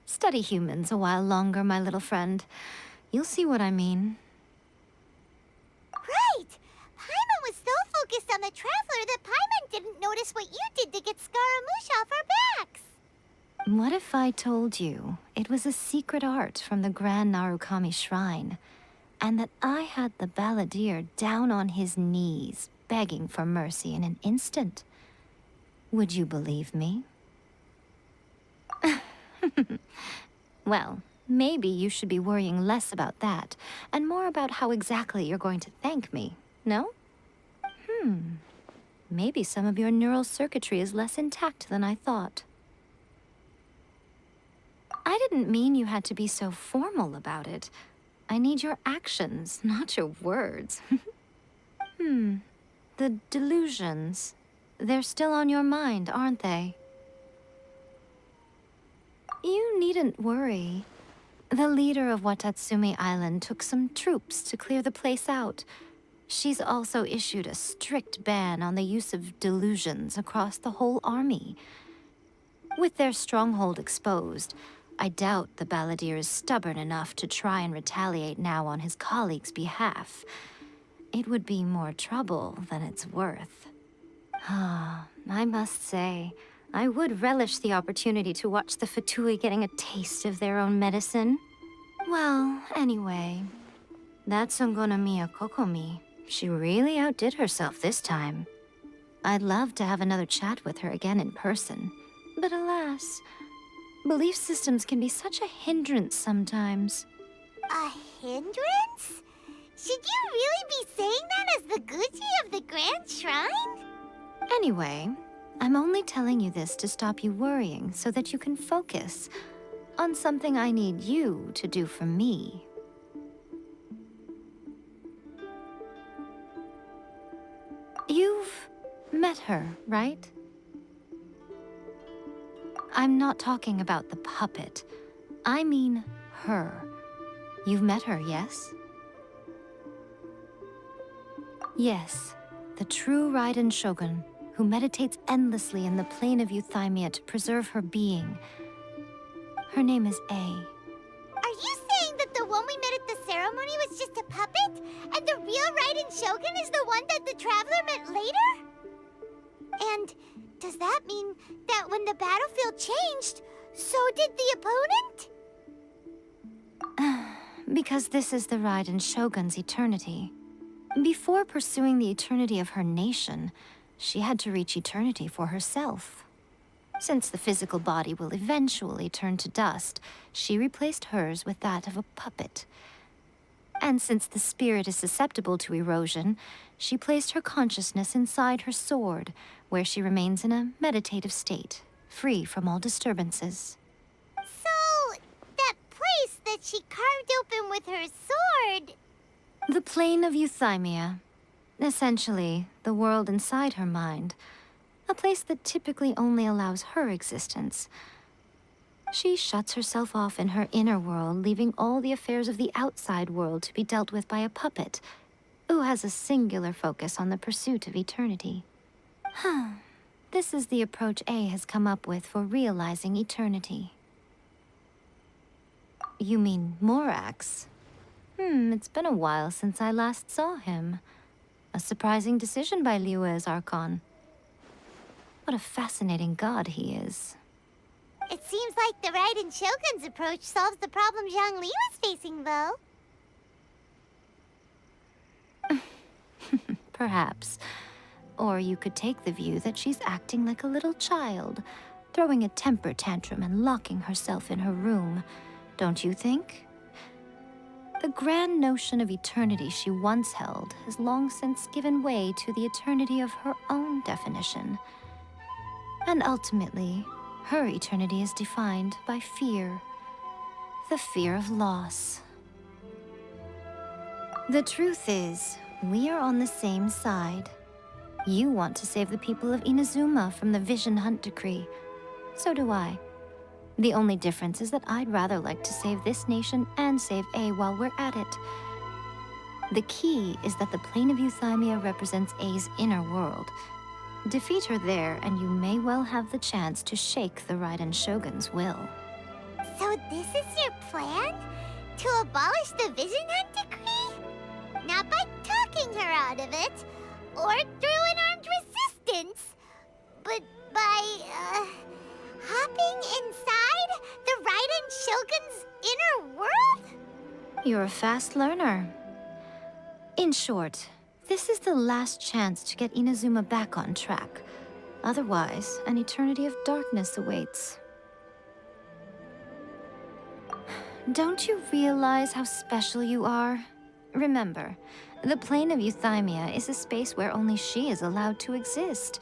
Study humans a while longer, my little friend. You'll see what I mean. Right! Paimon was so focused on the Traveler that Paimon didn't notice what you did to get Scaramouche off our backs. What if I told you it was a secret art from the Grand Narukami Shrine, and that I had the balladeer down on his knees, begging for mercy in an instant? Would you believe me? Well, maybe you should be worrying less about that, and more about how exactly you're going to thank me, no? Maybe some of your neural circuitry is less intact than I thought. I didn't mean you had to be so formal about it. I need your actions, not your words. The delusions. They're still on your mind, aren't they? You needn't worry. The leader of Watatsumi Island took some troops to clear the place out. She's also issued a strict ban on the use of delusions across the whole army. With their stronghold exposed, I doubt the balladeer is stubborn enough to try and retaliate now on his colleagues' behalf. It would be more trouble than it's worth. I must say, I would relish the opportunity to watch the Fatui getting a taste of their own medicine. Well, anyway, that Songonomiya Kokomi, she really outdid herself this time. I'd love to have another chat with her again in person, but alas, belief systems can be such a hindrance sometimes. A hindrance? Should you really be saying that as the Gucci of the Grand Shrine? Anyway, I'm only telling you this to stop you worrying so that you can focus on something I need you to do for me. You've met her, right? I'm not talking about the puppet. I mean her. You've met her, yes? Yes, the true Raiden Shogun, who meditates endlessly in the plane of Euthymia to preserve her being. Her name is A. Are you saying that the the one we met at the ceremony was just a puppet? And the real Raiden Shogun is the one that the Traveler met later? And does that mean that when the battlefield changed, so did the opponent? Because this is the Raiden Shogun's eternity. Before pursuing the eternity of her nation, she had to reach eternity for herself. Since the physical body will eventually turn to dust, she replaced hers with that of a puppet. And since the spirit is susceptible to erosion, she placed her consciousness inside her sword, where she remains in a meditative state, free from all disturbances. So, that place that she carved open with her sword... The plane of euthymia. Essentially, the world inside her mind. A place that typically only allows her existence. She shuts herself off in her inner world, leaving all the affairs of the outside world to be dealt with by a puppet, who has a singular focus on the pursuit of eternity. This is the approach A has come up with for realizing eternity. You mean Morax? It's been a while since I last saw him. A surprising decision by Liyue's Archon. What a fascinating god he is. It seems like the Raiden Shogun's approach solves the problem Zhang Li was facing, though. Perhaps. Or you could take the view that she's acting like a little child, throwing a temper tantrum and locking herself in her room. Don't you think? The grand notion of eternity she once held has long since given way to the eternity of her own definition. And ultimately, her eternity is defined by fear. The fear of loss. The truth is, we are on the same side. You want to save the people of Inazuma from the Vision Hunt decree. So do I. The only difference is that I'd rather like to save this nation and save A while we're at it. The key is that the plane of euthymia represents A's inner world. Defeat her there, and you may well have the chance to shake the Raiden Shogun's will. So this is your plan? To abolish the Vision Hunt decree? Not by talking her out of it, or through an armed resistance, but by, hopping inside the Raiden Shogun's inner world? You're a fast learner. In short, this is the last chance to get Inazuma back on track. Otherwise, an eternity of darkness awaits. Don't you realize how special you are? Remember, the plane of euthymia is a space where only she is allowed to exist.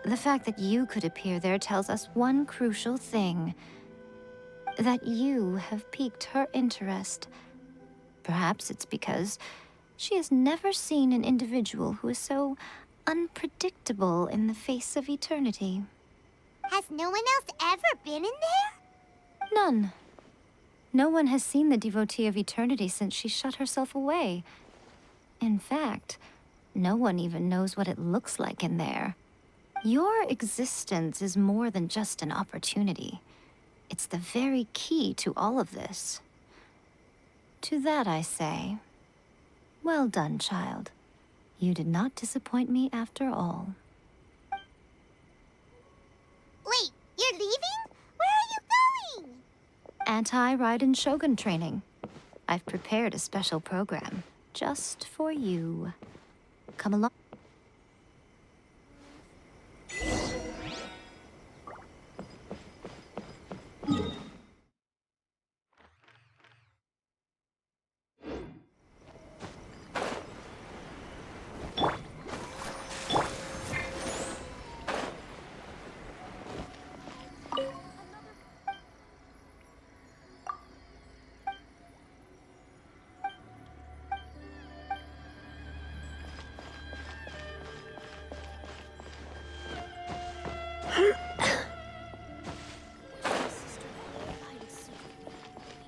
The fact that you could appear there tells us one crucial thing. That you have piqued her interest. Perhaps it's because she has never seen an individual who is so unpredictable in the face of eternity. Has no one else ever been in there? None. No one has seen the devotee of eternity since she shut herself away. In fact, no one even knows what it looks like in there. Your existence is more than just an opportunity. It's the very key to all of this. To that I say, well done, child. You did not disappoint me after all. Wait, you're leaving? Where are you going? Anti-Raiden Shogun training. I've prepared a special program just for you. Come along.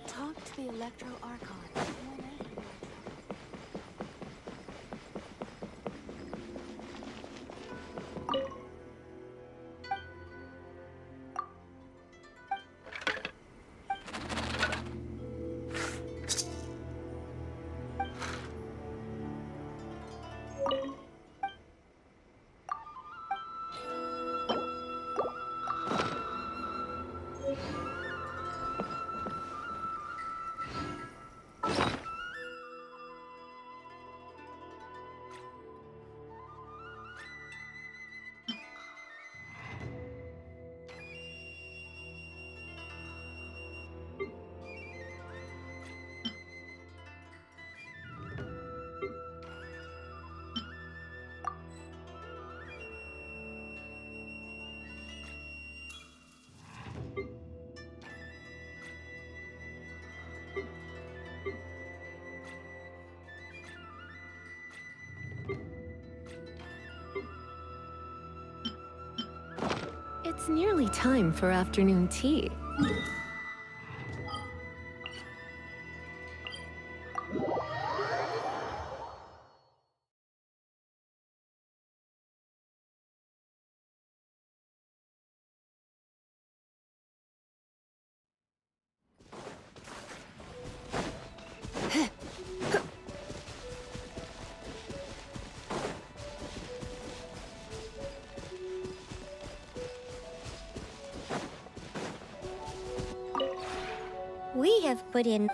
Talk to the Electro Archon. It's nearly time for afternoon tea. We have put in...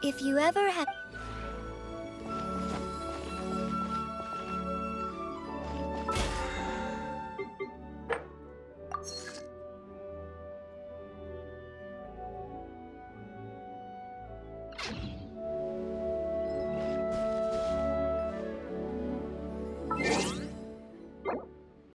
If you ever had...